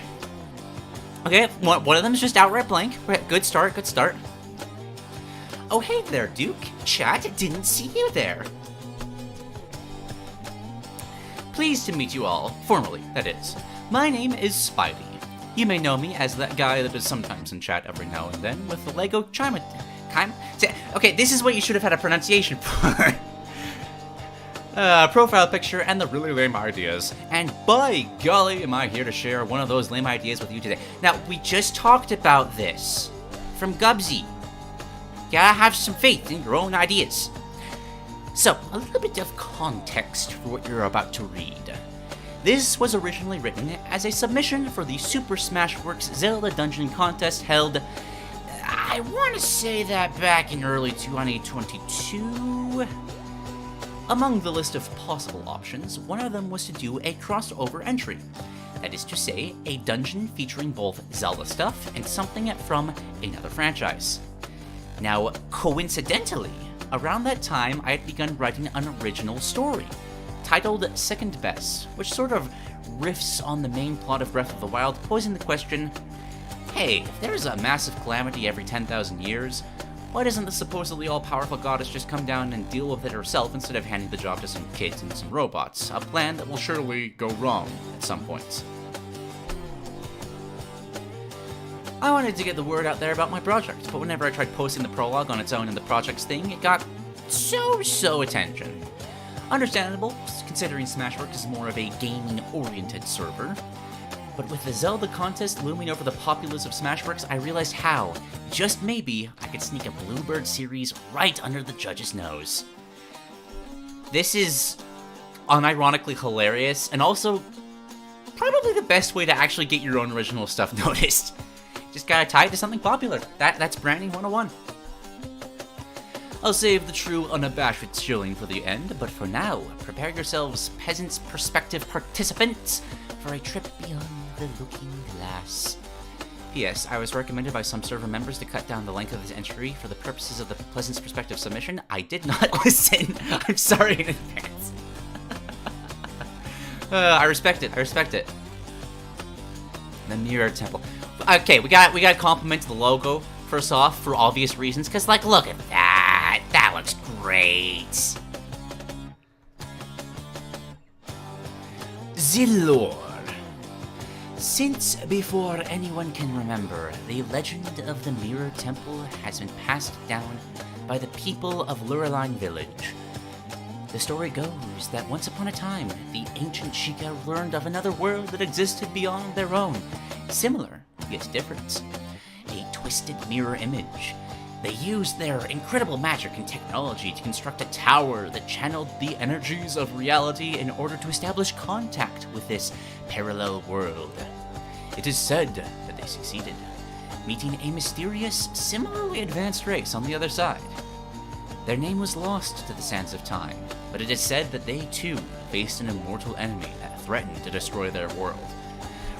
Okay, one of them is just outright blank. Good start, good start. Oh, hey there, Duke. Chat, didn't see you there. Pleased to meet you all, formally, that is. My name is Spidey. You may know me as that guy that is sometimes in chat every now and then with the Lego Chima... Okay, this is what you should have had a pronunciation for. Profile picture and the really lame ideas. And by golly, am I here to share one of those lame ideas with you today. Now, we just talked about this from Gubsy. Gotta have some faith in your own ideas. So, a little bit of context for what you're about to read. This was originally written as a submission for the Super Smash Bros. Zelda Dungeon Contest held, I want to say that back in early 2022. Among the list of possible options, one of them was to do a crossover entry. That is to say, a dungeon featuring both Zelda stuff and something from another franchise. Now, coincidentally, around that time I had begun writing an original story, titled Second Best, which sort of riffs on the main plot of Breath of the Wild, posing the question, hey, if there's a massive calamity every 10,000 years, why doesn't the supposedly all-powerful goddess just come down and deal with it herself instead of handing the job to some kids and some robots? A plan that will surely go wrong at some points. I wanted to get the word out there about my project, but whenever I tried posting the prologue on its own in the projects thing, it got so attention. Understandable, considering Smashworks is more of a gaming-oriented server. But with the Zelda contest looming over the populace of Smashworks, I realized how, just maybe, I could sneak a Bluebird series right under the judge's nose. This is unironically hilarious, and also probably the best way to actually get your own original stuff noticed. Just gotta tie it to something popular. That's branding 101. I'll save the true unabashed chilling for the end, but for now, prepare yourselves, Peasant's Perspective participants, for a trip beyond the looking glass. P.S. I was recommended by some server members to cut down the length of this entry for the purposes of the Peasant's Perspective submission. I did not listen. I'm sorry in advance. I respect it. The Mirror Temple. Okay, we got to compliment the logo first off for obvious reasons, because like, look at that. That looks great. The lore. Since before anyone can remember, the legend of the Mirror Temple has been passed down by the people of Lurline Village. The story goes that once upon a time, the ancient Sheikah learned of another world that existed beyond their own, similar, yet different. A twisted mirror image. They used their incredible magic and technology to construct a tower that channeled the energies of reality in order to establish contact with this parallel world. It is said that they succeeded. meeting a mysterious, similarly advanced race on the other side. Their name was lost to the sands of time, but it is said that they too faced an immortal enemy that threatened to destroy their world.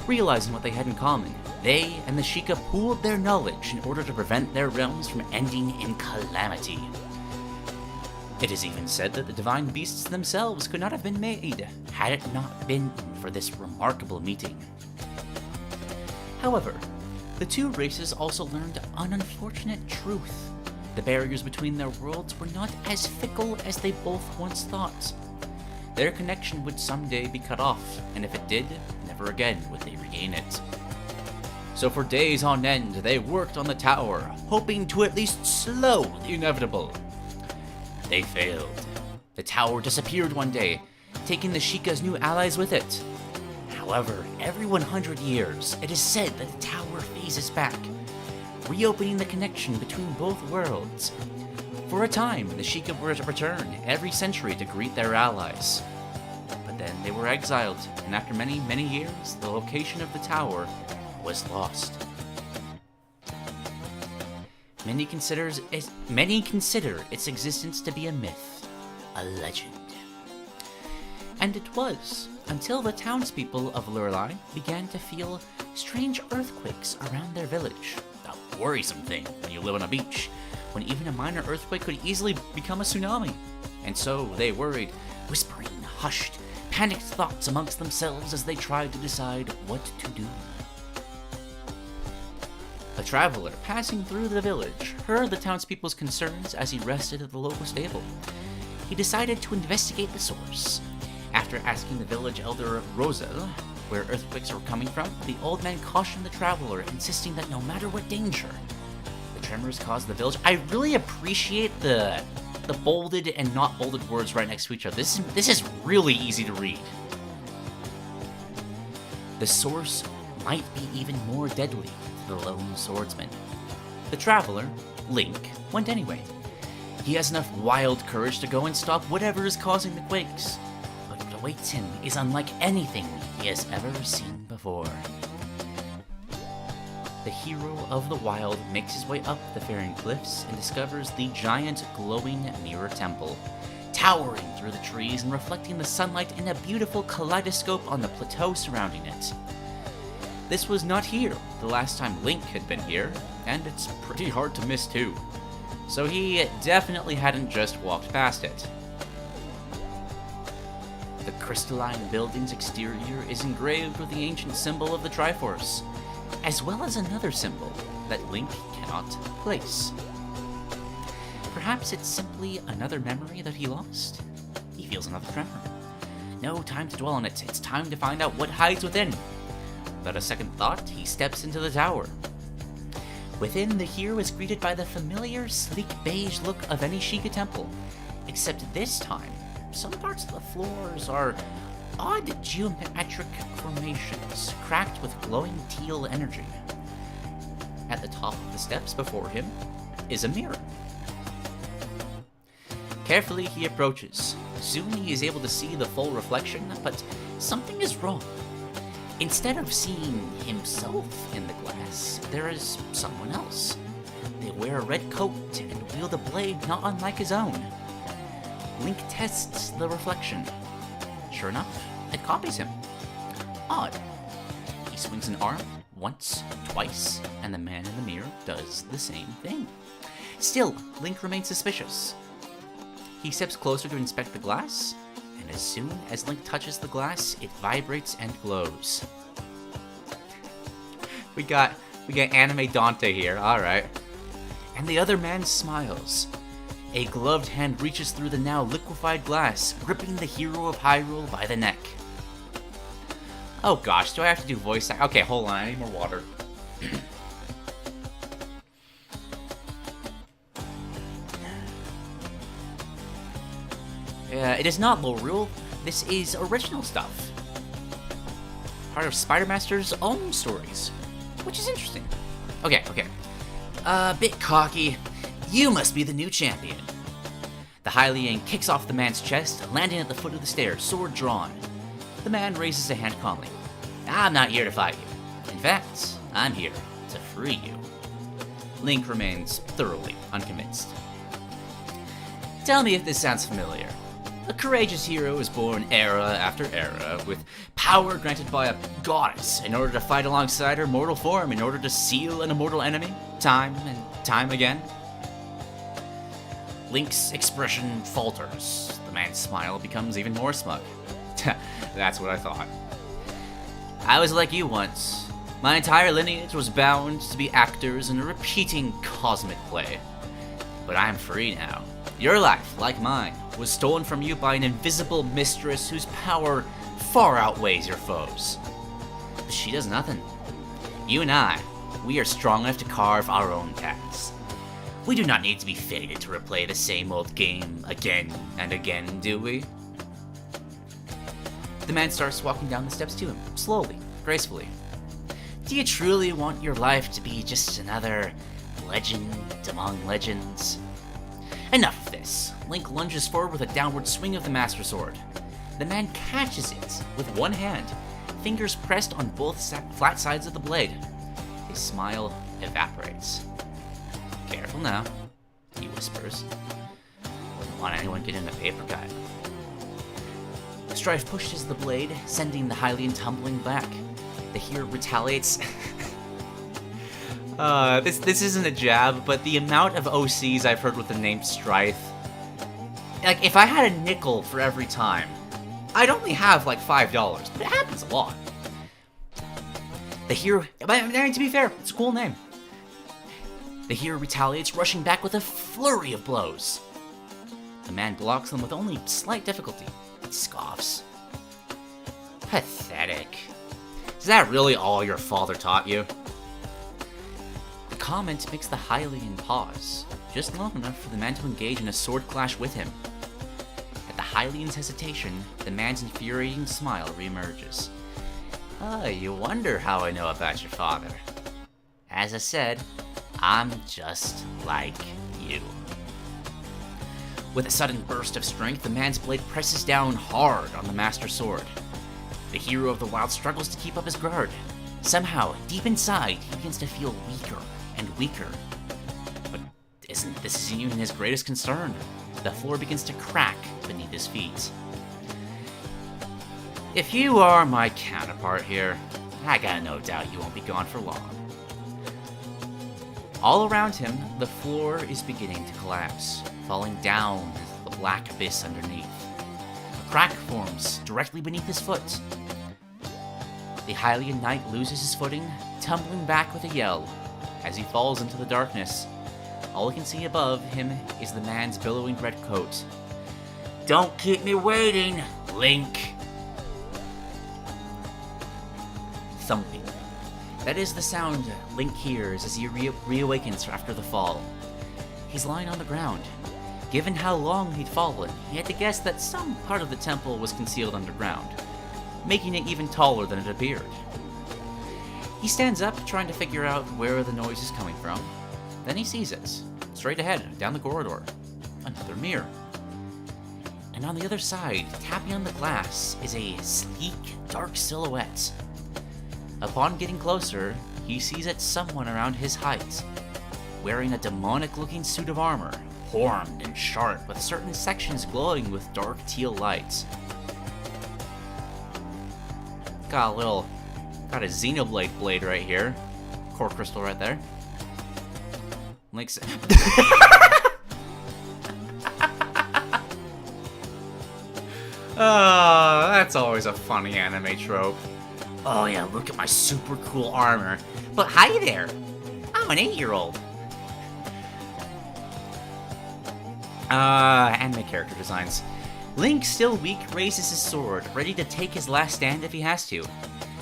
Realizing what they had in common, they and the Sheikah pooled their knowledge in order to prevent their realms from ending in calamity. It is even said that the divine beasts themselves could not have been made had it not been for this remarkable meeting. However, the two races also learned an unfortunate truth. The barriers between their worlds were not as fickle as they both once thought. Their connection would someday be cut off, and if it did, never again would they regain it. So for days on end, they worked on the tower, hoping to at least slow the inevitable. They failed. The tower disappeared one day, taking the Sheikah's new allies with it. However, every 100 years, it is said that the tower phases back, reopening the connection between both worlds. For a time, the Sheikah were to return every century to greet their allies. But then they were exiled, and after many, many years, the location of the tower was lost. Many consider its existence to be a myth, a legend. And it was, until the townspeople of Lurelei began to feel strange earthquakes around their village. A worrisome thing when you live on a beach, when even a minor earthquake could easily become a tsunami. And so they worried, whispering hushed, panicked thoughts amongst themselves as they tried to decide what to do. A traveler passing through the village heard the townspeople's concerns as he rested at the local stable. He decided to investigate the source. After asking the village elder Rosel where earthquakes were coming from, the old man cautioned the traveler, insisting that no matter what danger, the tremors caused the village. I really appreciate the bolded and not bolded words right next to each other. This is really easy to read. The source might be even more deadly to the lone swordsman. The traveler, Link, went anyway. He has enough wild courage to go and stop whatever is causing the quakes. But what awaits him is unlike anything he has ever seen before. The hero of the wild makes his way up the Faring Cliffs and discovers the giant glowing mirror temple, towering through the trees and reflecting the sunlight in a beautiful kaleidoscope on the plateau surrounding it. This was not here the last time Link had been here, and it's pretty hard to miss too. So he definitely hadn't just walked past it. The crystalline building's exterior is engraved with the ancient symbol of the Triforce, as well as another symbol that Link cannot place. Perhaps it's simply another memory that he lost? He feels another tremor. No time to dwell on it, it's time to find out what hides within. Without a second thought, he steps into the tower. Within, the hero is greeted by the familiar, sleek beige look of any Sheikah temple, except this time, some parts of the floors are odd geometric formations, cracked with glowing teal energy. At the top of the steps before him is a mirror. Carefully he approaches. Soon he is able to see the full reflection, but something is wrong. Instead of seeing himself in the glass, there is someone else. They wear a red coat and wield a blade not unlike his own. Link tests the reflection. Sure enough, it copies him. Odd. He swings an arm once, twice, and the man in the mirror does the same thing. Still, Link remains suspicious. He steps closer to inspect the glass, and as soon as Link touches the glass, it vibrates and glows. We got anime Dante here, alright. And the other man smiles. A gloved hand reaches through the now liquefied glass, gripping the hero of Hyrule by the neck. Oh gosh, do I have to do voice act? Okay, hold on, I need more water. It is not Lorule, this is original stuff. Part of Spidermaster's own stories, which is interesting. Okay. A bit cocky. You must be the new champion. The Hylian kicks off the man's chest, landing at the foot of the stairs, sword drawn. The man raises a hand calmly. I'm not here to fight you. In fact, I'm here to free you. Link remains thoroughly unconvinced. Tell me if this sounds familiar. A courageous hero is born era after era, with power granted by a goddess in order to fight alongside her mortal form in order to seal an immortal enemy, time and time again. Link's expression falters. The man's smile becomes even more smug. That's what I thought. I was like you once. My entire lineage was bound to be actors in a repeating cosmic play. But I'm free now. Your life, like mine, was stolen from you by an invisible mistress whose power far outweighs your foes. But she does nothing. You and I, we are strong enough to carve our own paths. We do not need to be fated to replay the same old game again and again, do we? The man starts walking down the steps to him, slowly, gracefully. Do you truly want your life to be just another legend among legends? Enough of this. Link lunges forward with a downward swing of the Master Sword. The man catches it with one hand, fingers pressed on both flat sides of the blade. His smile evaporates. Careful now, he whispers. Wouldn't want anyone getting a paper cut. Strife pushes the blade, sending the Hylian tumbling back. The hero retaliates. This isn't a jab, but the amount of OCs I've heard with the name Strife. Like, if I had a nickel for every time, I'd only have like $5, but it happens a lot. The hero, to be fair, it's a cool name. The hero retaliates, rushing back with a flurry of blows. The man blocks them with only slight difficulty. He scoffs. Pathetic. Is that really all your father taught you? The comment makes the Hylian pause, just long enough for the man to engage in a sword clash with him. At the Hylian's hesitation, the man's infuriating smile reemerges. You wonder how I know about your father. As I said, I'm just like you. With a sudden burst of strength, the man's blade presses down hard on the Master Sword. The hero of the wild struggles to keep up his guard. Somehow, deep inside, he begins to feel weaker and weaker. But isn't this even his greatest concern? The floor begins to crack beneath his feet. If you are my counterpart here, I got no doubt you won't be gone for long. All around him, the floor is beginning to collapse, falling down into the black abyss underneath. A crack forms directly beneath his foot. The Hylian knight loses his footing, tumbling back with a yell. As he falls into the darkness, all he can see above him is the man's billowing red coat. Don't keep me waiting, Link! Thumping. That is the sound Link hears as he reawakens after the fall. He's lying on the ground. Given how long he'd fallen, he had to guess that some part of the temple was concealed underground, making it even taller than it appeared. He stands up, trying to figure out where the noise is coming from. Then he sees it, straight ahead, down the corridor. Another mirror. And on the other side, tapping on the glass, is a sleek, dark silhouette. Upon getting closer, he sees it's someone around his height, wearing a demonic-looking suit of armor, horned and sharp, with certain sections glowing with dark teal lights. Got a Xenoblade blade right here. Core crystal right there. Link's... That's always a funny anime trope. Oh yeah, look at my super cool armor. But hi there! I'm an 8-year-old. Anime character designs. Link, still weak, raises his sword, ready to take his last stand if he has to.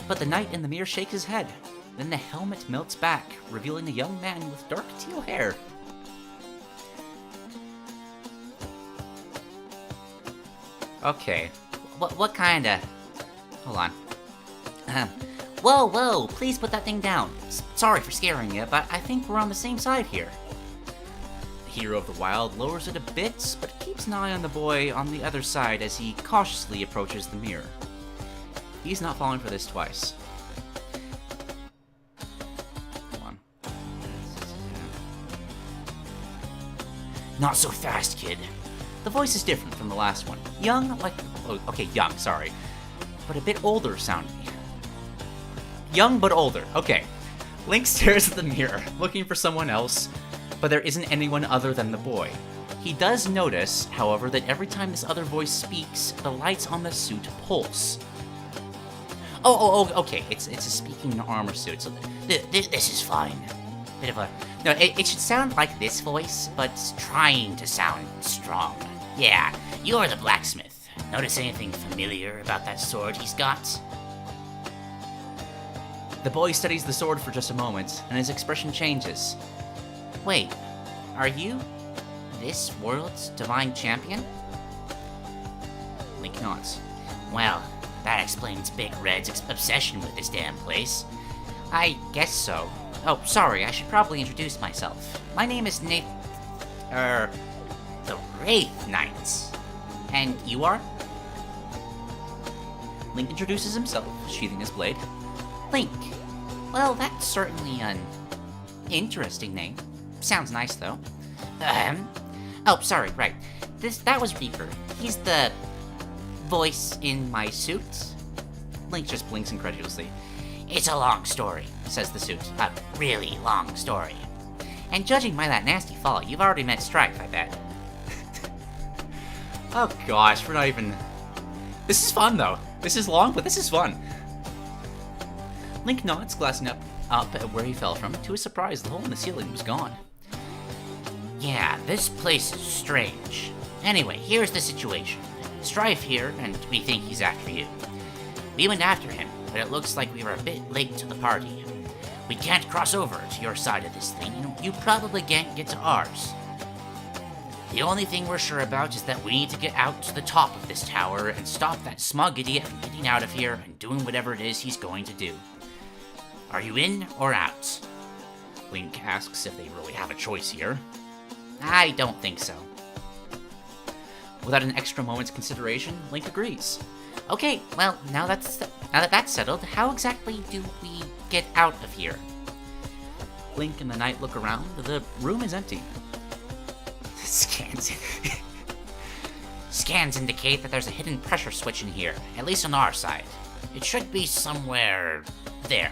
But the knight in the mirror shakes his head. Then the helmet melts back, revealing a young man with dark teal hair. Okay, what kinda... Hold on. Whoa, please put that thing down. Sorry for scaring you, but I think we're on the same side here. The hero of the wild lowers it a bit, but keeps an eye on the boy on the other side as he cautiously approaches the mirror. He's not falling for this twice. Hold on. Not so fast, kid. The voice is different from the last one. Young, like... Oh, okay, young, sorry. But a bit older sounding. Young, but older. Okay. Link stares at the mirror, looking for someone else, but there isn't anyone other than the boy. He does notice, however, that every time this other voice speaks, the lights on the suit pulse. Oh, okay, it's a speaking armor suit, so this is fine. Bit of a... No, it should sound like this voice, but trying to sound strong. Yeah, you're the blacksmith. Notice anything familiar about that sword he's got? The boy studies the sword for just a moment, and his expression changes. Wait, are you this world's divine champion? Link nods. Well, that explains Big Red's obsession with this damn place. I guess so. Oh, sorry, I should probably introduce myself. My name is the Wraith Knight. And you are? Link introduces himself, sheathing his blade. Link. Well, that's certainly an interesting name. Sounds nice, though. Oh, sorry, right. That was Reaper. He's the voice in my suit. Link just blinks incredulously. It's a long story, says the suit. A really long story. And judging by that nasty fall, you've already met Strife, I bet. Oh gosh, we're not even... This is fun, though. This is long, but this is fun. Link nods, glancing up at where he fell from. To his surprise, the hole in the ceiling was gone. Yeah, this place is strange. Anyway, here's the situation. Strife here, and we think he's after you. We went after him, but it looks like we were a bit late to the party. We can't cross over to your side of this thing, and you probably can't get to ours. The only thing we're sure about is that we need to get out to the top of this tower and stop that smug idiot from getting out of here and doing whatever it is he's going to do. Are you in or out? Link asks if they really have a choice here. I don't think so. Without an extra moment's consideration, Link agrees. Okay, well, now that that's settled, how exactly do we get out of here? Link and the Knight look around. The room is empty. Scans indicate that there's a hidden pressure switch in here, at least on our side. It should be somewhere there.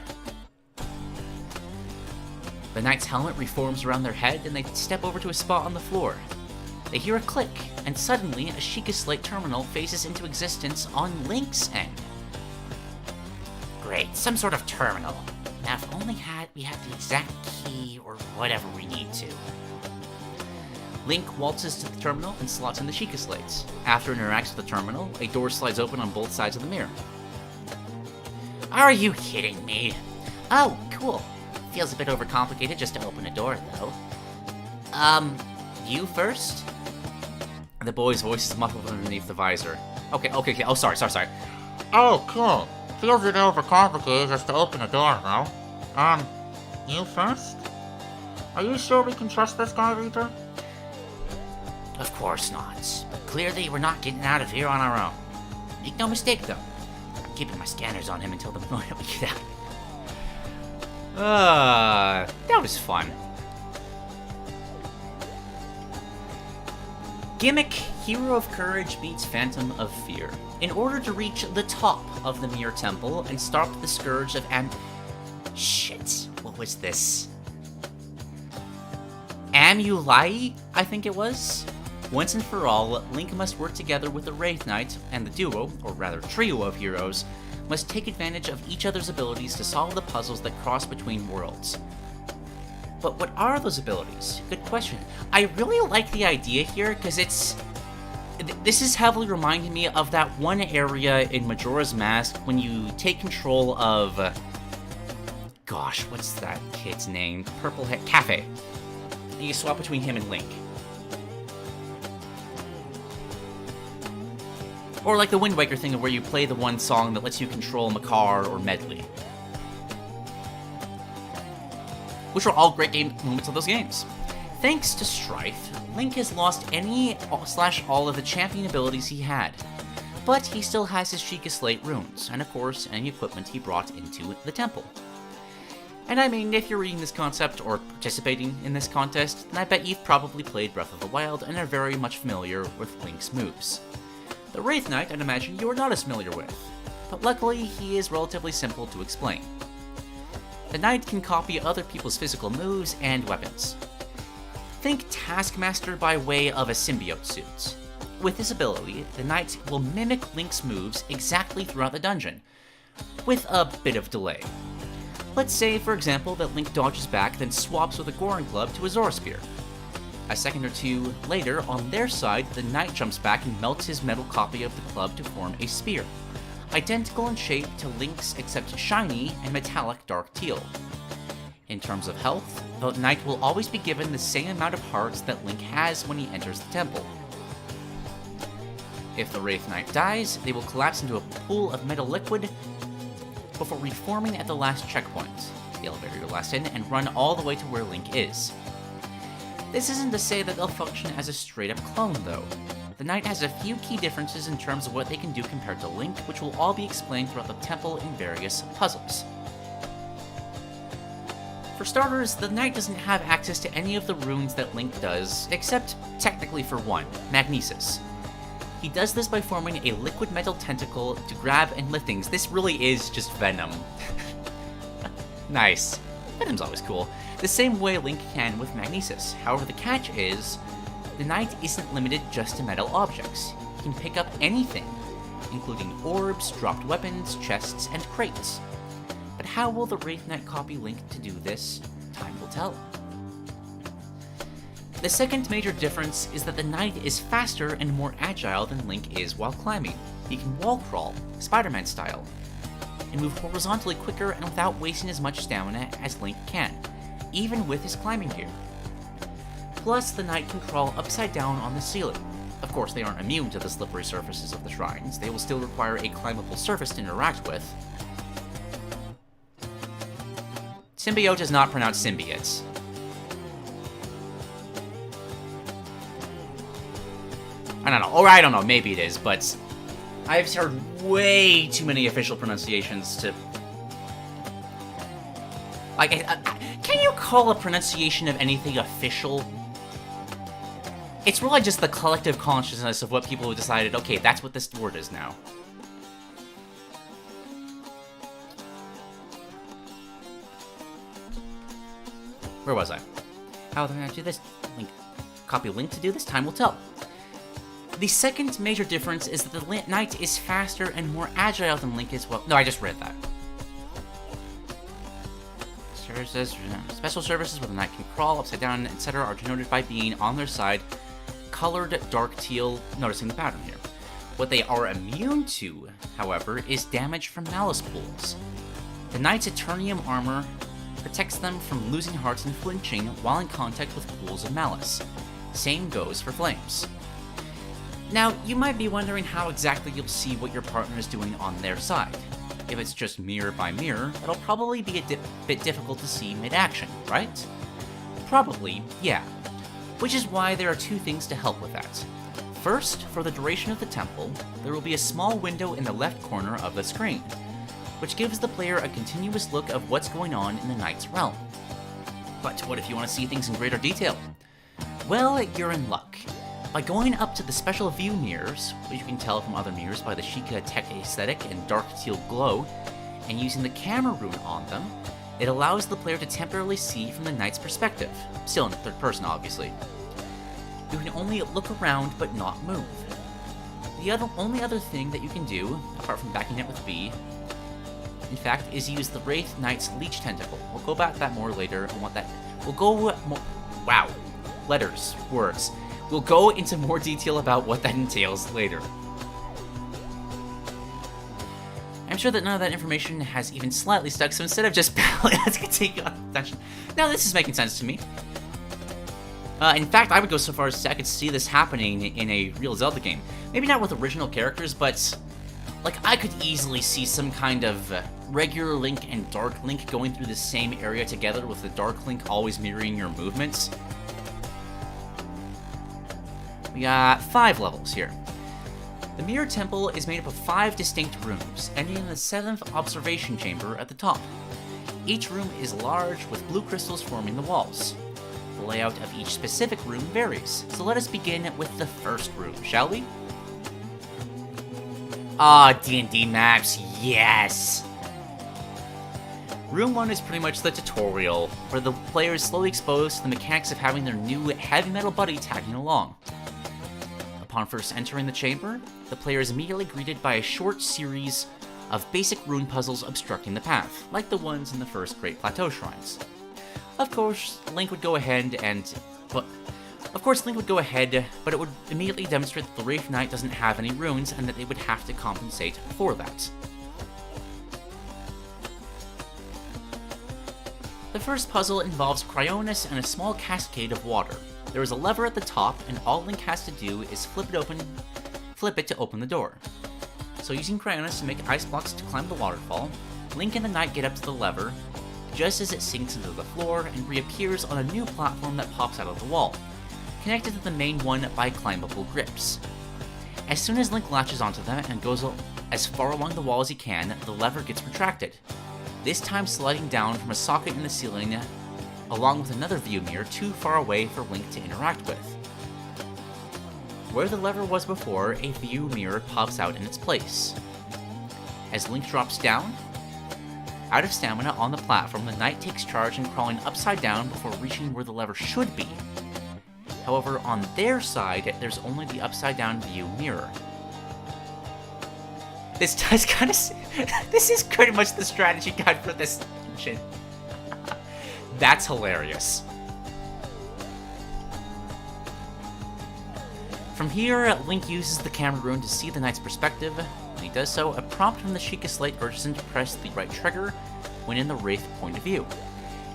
The Knight's helmet reforms around their head, and they step over to a spot on the floor. They hear a click, and suddenly a Sheikah Slate terminal phases into existence on Link's end. Great, some sort of terminal. Now if only we had the exact key or whatever we need to. Link waltzes to the terminal and slots in the Sheikah Slates. After it interacts with the terminal, a door slides open on both sides of the mirror. Are you kidding me? Oh, cool. Feels a bit overcomplicated just to open a door, though. You first? The boy's voice is muffled underneath the visor. Okay. Oh, sorry. Oh, cool. Feels a bit overcomplicated just to open a door, though. You first? Are you sure we can trust this guy, Reaper? Of course not. But clearly we're not getting out of here on our own. Make no mistake, though. I'm keeping my scanners on him until the moment we get out. That was fun. Gimmick, Hero of Courage meets Phantom of Fear. In order to reach the top of the Mirror Temple and stop the scourge of Shit, what was this? Amulai, I think it was? Once and for all, Link must work together with the Wraith Knight, and the duo, or rather trio of heroes, must take advantage of each other's abilities to solve the puzzles that cross between worlds. But what are those abilities? Good question. I really like the idea here, because this is heavily reminding me of that one area in Majora's Mask when you take control of... gosh, what's that kid's name? Purple Head... Cafe. And you swap between him and Link. Or like the Wind Waker thing where you play the one song that lets you control Makar or Medley. Which are all great moments of those games. Thanks to Strife, Link has lost any/all of the champion abilities he had. But he still has his Sheikah Slate runes, and of course, any equipment he brought into the temple. And I mean, if you're reading this concept or participating in this contest, then I bet you've probably played Breath of the Wild and are very much familiar with Link's moves. The Wraith Knight, I'd imagine you are not as familiar with, but luckily he is relatively simple to explain. The Knight can copy other people's physical moves and weapons. Think Taskmaster by way of a symbiote suit. With this ability, the Knight will mimic Link's moves exactly throughout the dungeon, with a bit of delay. Let's say, for example, that Link dodges back, then swaps with a Goron Club to a Zora Spear. A second or two later, on their side, the Knight jumps back and melts his metal copy of the club to form a spear, identical in shape to Link's except shiny and metallic dark teal. In terms of health, the Knight will always be given the same amount of hearts that Link has when he enters the temple. If the Wraith Knight dies, they will collapse into a pool of metal liquid before reforming at the last checkpoint, the elevator you're last in, and run all the way to where Link is. This isn't to say that they'll function as a straight-up clone, though. The Knight has a few key differences in terms of what they can do compared to Link, which will all be explained throughout the temple in various puzzles. For starters, the Knight doesn't have access to any of the runes that Link does, except technically for one, Magnesis. He does this by forming a liquid metal tentacle to grab and lift things. This really is just Venom. Nice. Venom's always cool. The same way Link can with Magnesis. However, the catch is, the Knight isn't limited just to metal objects. He can pick up anything, including orbs, dropped weapons, chests, and crates. But how will the Wraith Knight copy Link to do this? Time will tell. The second major difference is that the Knight is faster and more agile than Link is while climbing. He can wall crawl, Spider-Man style, and move horizontally quicker and without wasting as much stamina as Link can, even with his climbing gear. Plus, the Knight can crawl upside down on the ceiling. Of course, they aren't immune to the slippery surfaces of the shrines. They will still require a climbable surface to interact with. Symbiote is not pronounced symbiote. I don't know, or I don't know, maybe it is, but I've heard way too many official pronunciations to... Like, can you call a pronunciation of anything official? It's really just the collective consciousness of what people have decided, okay, that's what this word is now. Where was I? How am I going to do this? Link. Copy Link to do this? Time will tell. The second major difference is that the Knight is faster and more agile than Link is. Well, no, I just read that. Special services where the Knight can crawl upside down, etc. are denoted by being on their side, colored dark teal, noticing the pattern here. What they are immune to, however, is damage from malice pools. The Knight's Eternium armor protects them from losing hearts and flinching while in contact with pools of malice. Same goes for flames. Now, you might be wondering how exactly you'll see what your partner is doing on their side. If it's just mirror by mirror, it'll probably be a bit difficult to see mid-action, right? Probably, yeah. Which is why there are two things to help with that. First, for the duration of the temple, there will be a small window in the left corner of the screen, which gives the player a continuous look of what's going on in the Knight's realm. But what if you want to see things in greater detail? Well, you're in luck. By going up to the special view mirrors, which you can tell from other mirrors by the Sheikah tech aesthetic and dark teal glow, and using the camera rune on them, it allows the player to temporarily see from the Knight's perspective, still in the third person obviously. You can only look around but not move. The only other thing that you can do, apart from backing it with B, in fact, is use the Wraith Knight's Leech Tentacle. We'll go about that more later on what that... We'll go more... Wow. Letters. Words. We'll go into more detail about what that entails later. I'm sure that none of that information has even slightly stuck, so instead of just battling, let's continue on attention. Now this is making sense to me. In fact, I would go so far as to say I could see this happening in a real Zelda game. Maybe not with original characters, but... like, I could easily see some kind of regular Link and Dark Link going through the same area together, with the Dark Link always mirroring your movements. We got 5 levels here. The Mirror Temple is made up of 5 distinct rooms, ending in the 7th observation chamber at the top. Each room is large, with blue crystals forming the walls. The layout of each specific room varies, so let us begin with the first room, shall we? D&D maps, yes! Room 1 is pretty much the tutorial, where the player is slowly exposed to the mechanics of having their new heavy metal buddy tagging along. Upon first entering the chamber, the player is immediately greeted by a short series of basic rune puzzles obstructing the path, like the ones in the first Great Plateau Shrines. Of course, Link would go ahead, but it would immediately demonstrate that the Wraith Knight doesn't have any runes and that they would have to compensate for that. The first puzzle involves Cryonis and a small cascade of water. There is a lever at the top, and all Link has to do is flip it to open the door. So using Cryonis to make ice blocks to climb the waterfall, Link and the Knight get up to the lever, just as it sinks into the floor and reappears on a new platform that pops out of the wall, connected to the main one by climbable grips. As soon as Link latches onto them and goes as far along the wall as he can, the lever gets retracted, this time sliding down from a socket in the ceiling along with another view mirror too far away for Link to interact with. Where the lever was before, a view mirror pops out in its place. As Link drops down, out of stamina on the platform, the Knight takes charge and crawling upside down before reaching where the lever should be. However, on their side, there's only the upside down view mirror. This is pretty much the strategy guide for this dungeon. That's hilarious. From here, Link uses the camera rune to see the Knight's perspective. When he does so, a prompt from the Sheikah Slate urges him to press the right trigger when in the Wraith point of view.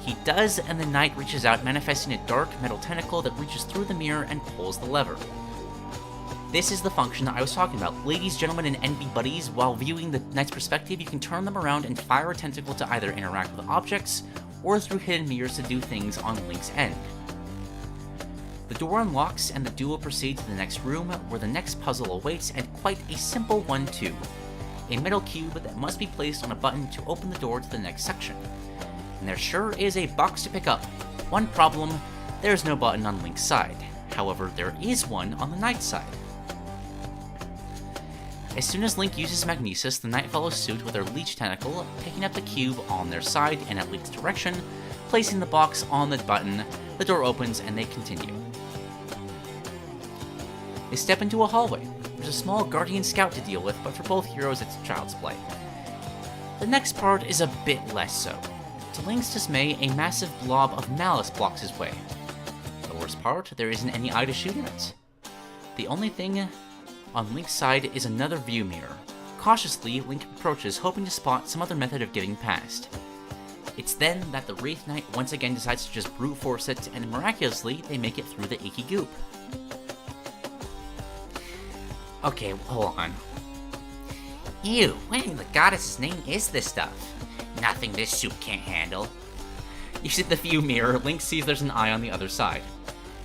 He does, and the Knight reaches out, manifesting a dark metal tentacle that reaches through the mirror and pulls the lever. This is the function that I was talking about. Ladies, gentlemen, and NB buddies, while viewing the Knight's perspective, you can turn them around and fire a tentacle to either interact with objects, or through hidden mirrors to do things on Link's end. The door unlocks and the duo proceed to the next room, where the next puzzle awaits, and quite a simple one too. A metal cube that must be placed on a button to open the door to the next section. And there sure is a box to pick up. One problem, there's no button on Link's side. However, there is one on the Knight's side. As soon as Link uses Magnesis, the Knight follows suit with their Leech Tentacle, picking up the cube on their side and at Link's direction, placing the box on the button, the door opens and they continue. They step into a hallway. There's a small Guardian Scout to deal with, but for both heroes it's child's play. The next part is a bit less so. To Link's dismay, a massive blob of malice blocks his way. The worst part, there isn't any eye to shoot in it. The only thing on Link's side is another view mirror. Cautiously, Link approaches, hoping to spot some other method of getting past. It's then that the Wraith Knight once again decides to just brute force it, and miraculously, they make it through the icky goop. Okay, hold on. Ew, what in the goddess's name is this stuff? Nothing this soup can't handle. Using the view mirror, Link sees there's an eye on the other side.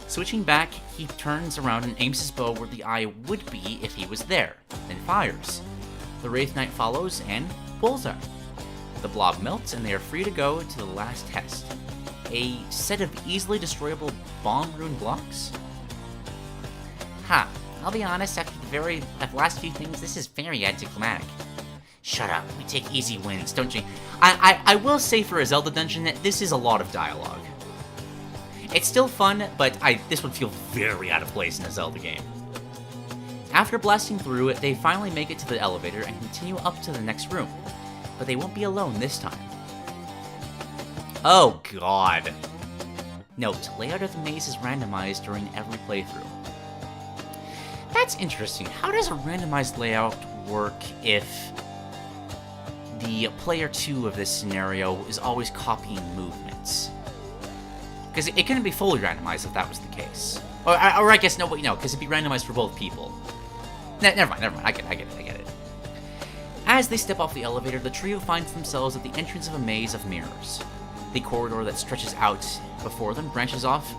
Switching back, he turns around and aims his bow where the eye would be if he was there, then fires. The Wraith Knight follows, and bullseye. The blob melts, and they are free to go to the last test. A set of easily destroyable bomb rune blocks? I'll be honest, after the last few things, this is very anticlimactic. Shut up, we take easy wins, don't you? I will say for a Zelda dungeon, this is a lot of dialogue. It's still fun, but this would feel very out of place in a Zelda game. After blasting through it, they finally make it to the elevator and continue up to the next room. But they won't be alone this time. Oh god. Note, layout of the maze is randomized during every playthrough. That's interesting. How does a randomized layout work if the player 2 of this scenario is always copying movements? Because it couldn't be fully randomized if that was the case. Or I guess, no, because it'd be randomized for both people. Never mind, I get it. As they step off the elevator, the trio finds themselves at the entrance of a maze of mirrors. The corridor that stretches out before them branches off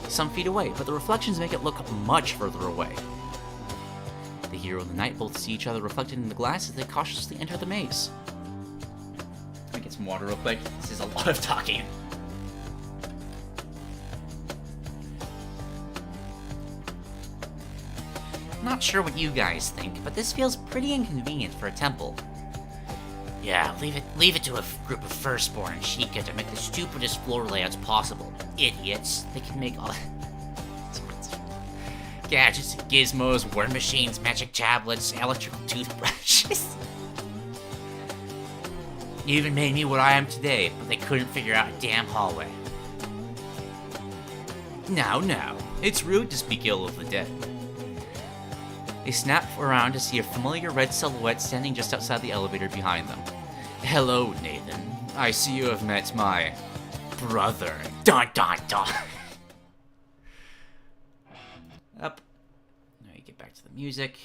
some feet away, but the reflections make it look much further away. The hero and the Knight both see each other reflected in the glass as they cautiously enter the maze. Let me some water real quick. This is a lot of talking. Not sure what you guys think, but this feels pretty inconvenient for a temple. Yeah, leave it to a group of firstborn and Sheikah to make the stupidest floor layouts possible. Idiots. They can make all gadgets, gizmos, war machines, magic tablets, electrical toothbrushes. You even made me what I am today, but they couldn't figure out a damn hallway. Now, it's rude to speak ill of the dead. They snap around to see a familiar red silhouette standing just outside the elevator behind them. Hello, Nathan. I see you have met my brother. Dun dun dun. Up. Now you get back to the music.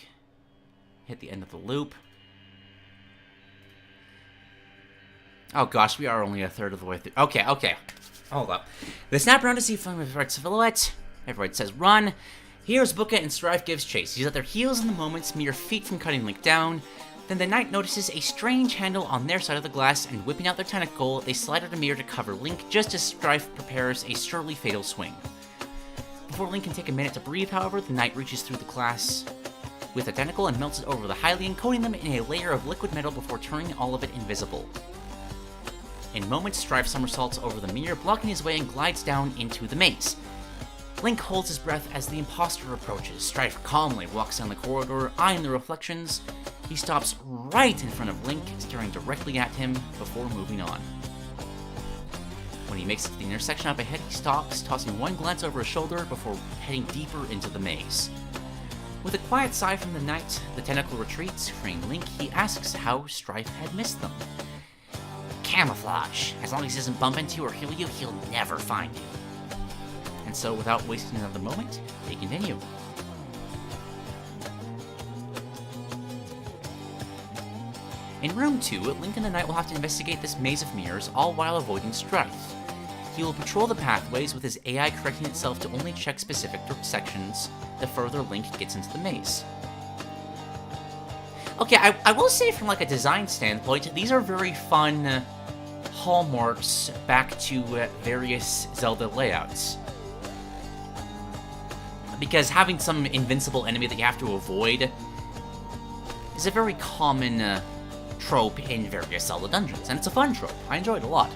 Hit the end of the loop. Oh gosh, we are only a third of the way through. Okay. Hold up. They snap around to see a familiar red silhouette. Everyone says run. Here's Booka and Strife gives chase. He's at their heels in the moments, mere feet from cutting Link down. Then the knight notices a strange handle on their side of the glass, and whipping out their tentacle, they slide out a mirror to cover Link just as Strife prepares a surely fatal swing. Before Link can take a minute to breathe, however, the knight reaches through the glass with a tentacle and melts it over the Hylian, coating them in a layer of liquid metal before turning all of it invisible. In moments, Strife somersaults over the mirror, blocking his way and glides down into the maze. Link holds his breath as the imposter approaches. Strife calmly walks down the corridor, eyeing the reflections. He stops right in front of Link, staring directly at him before moving on. When he makes it to the intersection up ahead, he stops, tossing one glance over his shoulder before heading deeper into the maze. With a quiet sigh from the knight, the tentacle retreats, freeing Link. He asks how Strife had missed them. Camouflage. As long as he doesn't bump into you or heal you, he'll never find you. And so, without wasting another moment, they continue. In Room 2, Link and the Knight will have to investigate this maze of mirrors, all while avoiding Strife. He will patrol the pathways with his AI correcting itself to only check specific sections the further Link gets into the maze. Okay, I will say from like a design standpoint, these are very fun hallmarks back to various Zelda layouts. Because having some invincible enemy that you have to avoid is a very common trope in various Zelda dungeons, and it's a fun trope. I enjoy it a lot.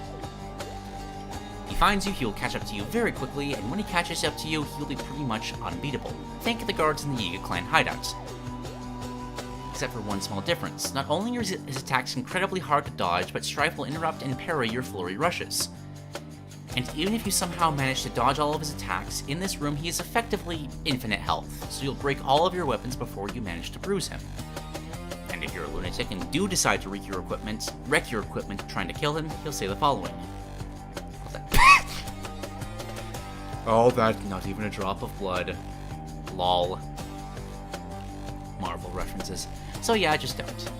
If he finds you, he will catch up to you very quickly, and when he catches up to you, he'll be pretty much unbeatable. Think the guards in the Yiga clan hideouts. Except for one small difference. Not only are his attacks incredibly hard to dodge, but Strife will interrupt and parry your flurry rushes. And even if you somehow manage to dodge all of his attacks, in this room he is effectively infinite health, so you'll break all of your weapons before you manage to bruise him. And if you're a lunatic and do decide to wreck your equipment trying to kill him, he'll say the following. All that, not even a drop of blood. Lol. Marvel references. So yeah, just don't.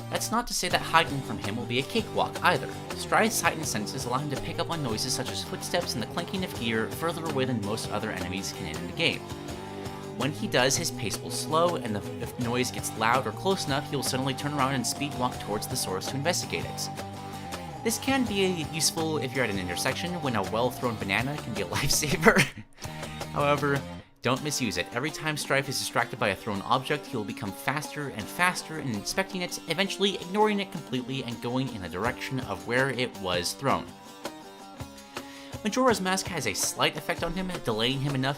That's not to say that hiding from him will be a cakewalk either. Strife's heightened senses allow him to pick up on noises such as footsteps and the clanking of gear further away than most other enemies can in the game. When he does, his pace will slow, and if noise gets loud or close enough, he will suddenly turn around and speed walk towards the source to investigate it. This can be useful if you're at an intersection when a well-thrown banana can be a lifesaver. However, don't misuse it. Every time Strife is distracted by a thrown object, he will become faster and faster in inspecting it, eventually ignoring it completely and going in the direction of where it was thrown. Majora's Mask has a slight effect on him, delaying him enough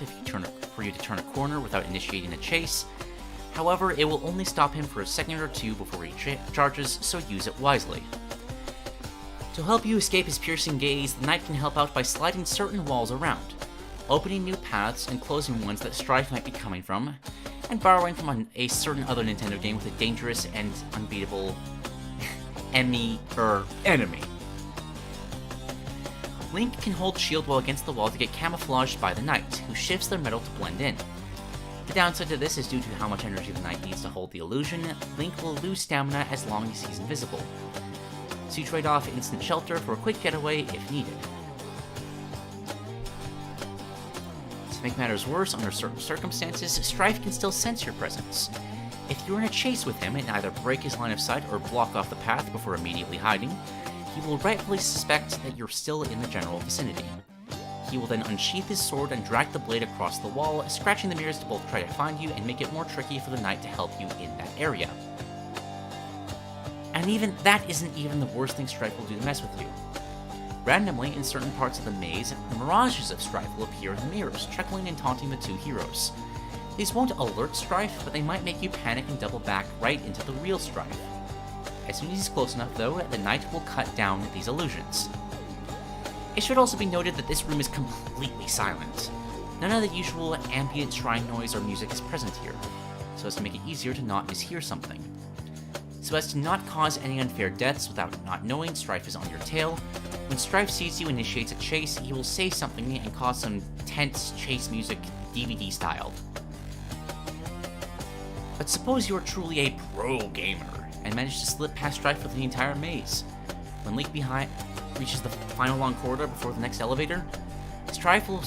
for you to turn a corner without initiating a chase. However, it will only stop him for a second or two before he charges, so use it wisely. To help you escape his piercing gaze, the knight can help out by sliding certain walls around, opening new paths and closing ones that Strife might be coming from, and borrowing from a certain other Nintendo game with a dangerous and unbeatable enemy. Link can hold shield wall against the wall to get camouflaged by the knight, who shifts their metal to blend in. The downside to this is due to how much energy the knight needs to hold the illusion. Link will lose stamina as long as he's invisible, so you trade off instant shelter for a quick getaway if needed. To make matters worse, under certain circumstances, Strife can still sense your presence. If you're in a chase with him and either break his line of sight or block off the path before immediately hiding, he will rightfully suspect that you're still in the general vicinity. He will then unsheath his sword and drag the blade across the wall, scratching the mirrors to both try to find you and make it more tricky for the knight to help you in that area. And even that isn't even the worst thing Strife will do to mess with you. Randomly, in certain parts of the maze, mirages of Strife will appear in the mirrors, chuckling and taunting the two heroes. These won't alert Strife, but they might make you panic and double back right into the real Strife. As soon as he's close enough, though, the knight will cut down these illusions. It should also be noted that this room is completely silent. None of the usual ambient shrine noise or music is present here, so as to make it easier to not mishear something. So as to not cause any unfair deaths without not knowing Strife is on your tail, when Strife sees you initiates a chase, he will say something and cause some tense chase music DVD style. But suppose you are truly a pro gamer and manage to slip past Strife with the entire maze. When Link behind reaches the final long corridor before the next elevator, Strife will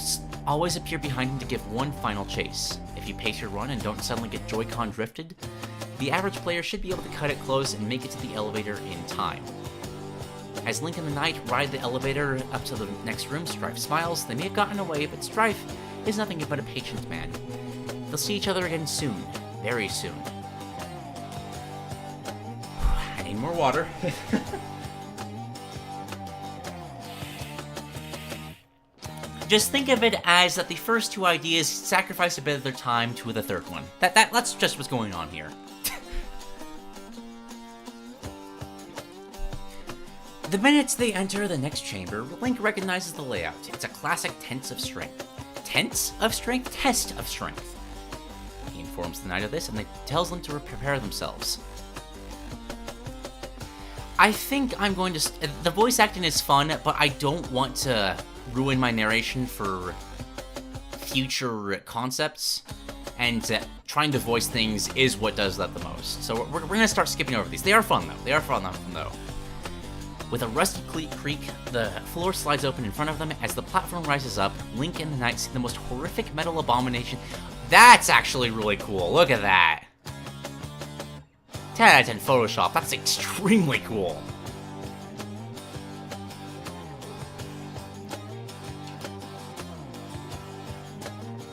always appear behind him to give one final chase. If you pace your run and don't suddenly get Joy-Con drifted, the average player should be able to cut it close and make it to the elevator in time. As Link and the Knight ride the elevator up to the next room, Strife smiles. They may have gotten away, but Strife is nothing but a patient man. They'll see each other again soon. Very soon. I need more water. Just think of it as that the first two ideas sacrificed a bit of their time to the third one. That's just what's going on here. The minute they enter the next chamber, Link recognizes the layout. It's a classic Tents of Strength. Tents of Strength? Test of Strength. He informs the knight of this and tells them to prepare themselves. I think I'm going to... The voice acting is fun, but I don't want to ruin my narration for future concepts, and trying to voice things is what does that the most. So we're going to start skipping over these. They are fun, though. They are fun, though. With a rusty creak, the floor slides open in front of them. As the platform rises up, Link and the Knight see the most horrific metal abomination. That's actually really cool. Look at that. 10 out of 10 Photoshop. That's extremely cool.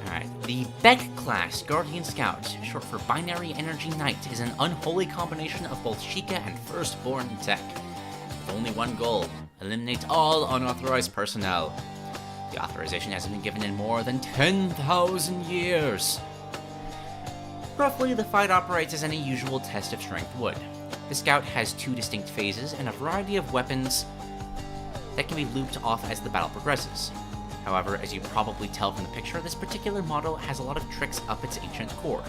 Alright, the Beck class Guardian Scout, short for Binary Energy Knight, is an unholy combination of both Sheikah and Firstborn tech. Only one goal: eliminate all unauthorized personnel. The authorization hasn't been given in more than 10,000 years. Roughly, the fight operates as any usual test of strength would. The Scout has two distinct phases and a variety of weapons that can be looped off as the battle progresses. However, as you probably tell from the picture, this particular model has a lot of tricks up its ancient core.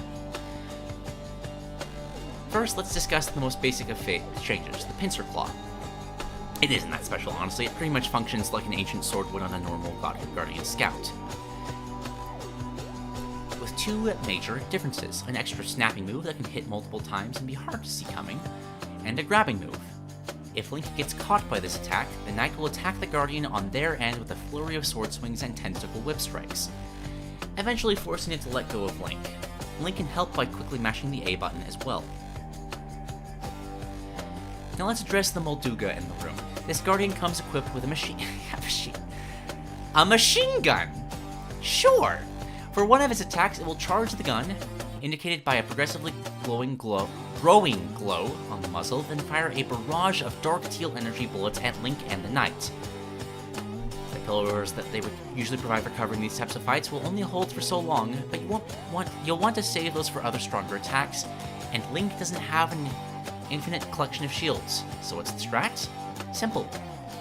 First, let's discuss the most basic of changes, the pincer claw. It isn't that special, honestly. It pretty much functions like an ancient sword would on a normal Guardian Scout. With two major differences: an extra snapping move that can hit multiple times and be hard to see coming, and a grabbing move. If Link gets caught by this attack, the Knight will attack the Guardian on their end with a flurry of sword swings and tentacle whip strikes, eventually forcing it to let go of Link. Link can help by quickly mashing the A button as well. Now let's address the Molduga in the room. This Guardian comes equipped with a machine gun! Sure! For one of its attacks, it will charge the gun, indicated by a progressively growing glow on the muzzle, then fire a barrage of dark teal energy bullets at Link and the Knight. The pillars that they would usually provide for covering these types of fights will only hold for so long, but you'll want to save those for other stronger attacks, and Link doesn't have an infinite collection of shields. So what's the strat? Simple.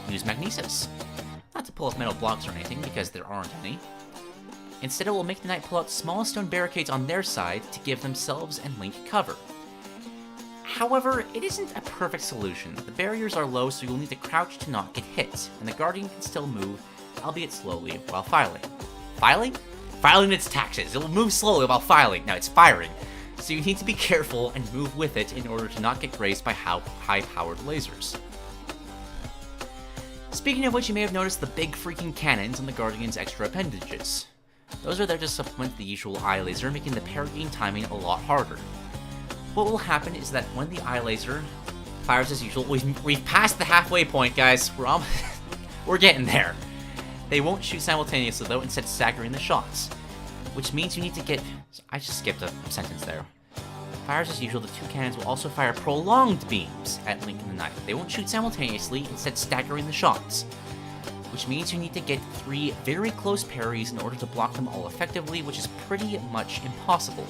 Use Magnesis. Not to pull off metal blocks or anything, because there aren't any. Instead, it will make the Knight pull out small stone barricades on their side to give themselves and Link cover. However, it isn't a perfect solution. The barriers are low, so you'll need to crouch to not get hit, and the Guardian can still move, albeit slowly, while filing. Filing? Filing its taxes. It will move slowly while filing. Now, it's firing. So you need to be careful and move with it in order to not get grazed by high-powered lasers. Speaking of which, you may have noticed the big freaking cannons on the Guardian's extra appendages. Those are there to supplement the usual eye laser, making the parrying timing a lot harder. What will happen is that when the eye laser fires as usual, we've passed the halfway point, guys. We're getting there. They won't shoot simultaneously though, instead staggering the shots. Which means you need to get... I just skipped a sentence there. Fires as usual, the two cannons will also fire prolonged beams at Link and the Knight. They won't shoot simultaneously, instead staggering the shots. Which means you need to get 3 very close parries in order to block them all effectively, which is pretty much impossible.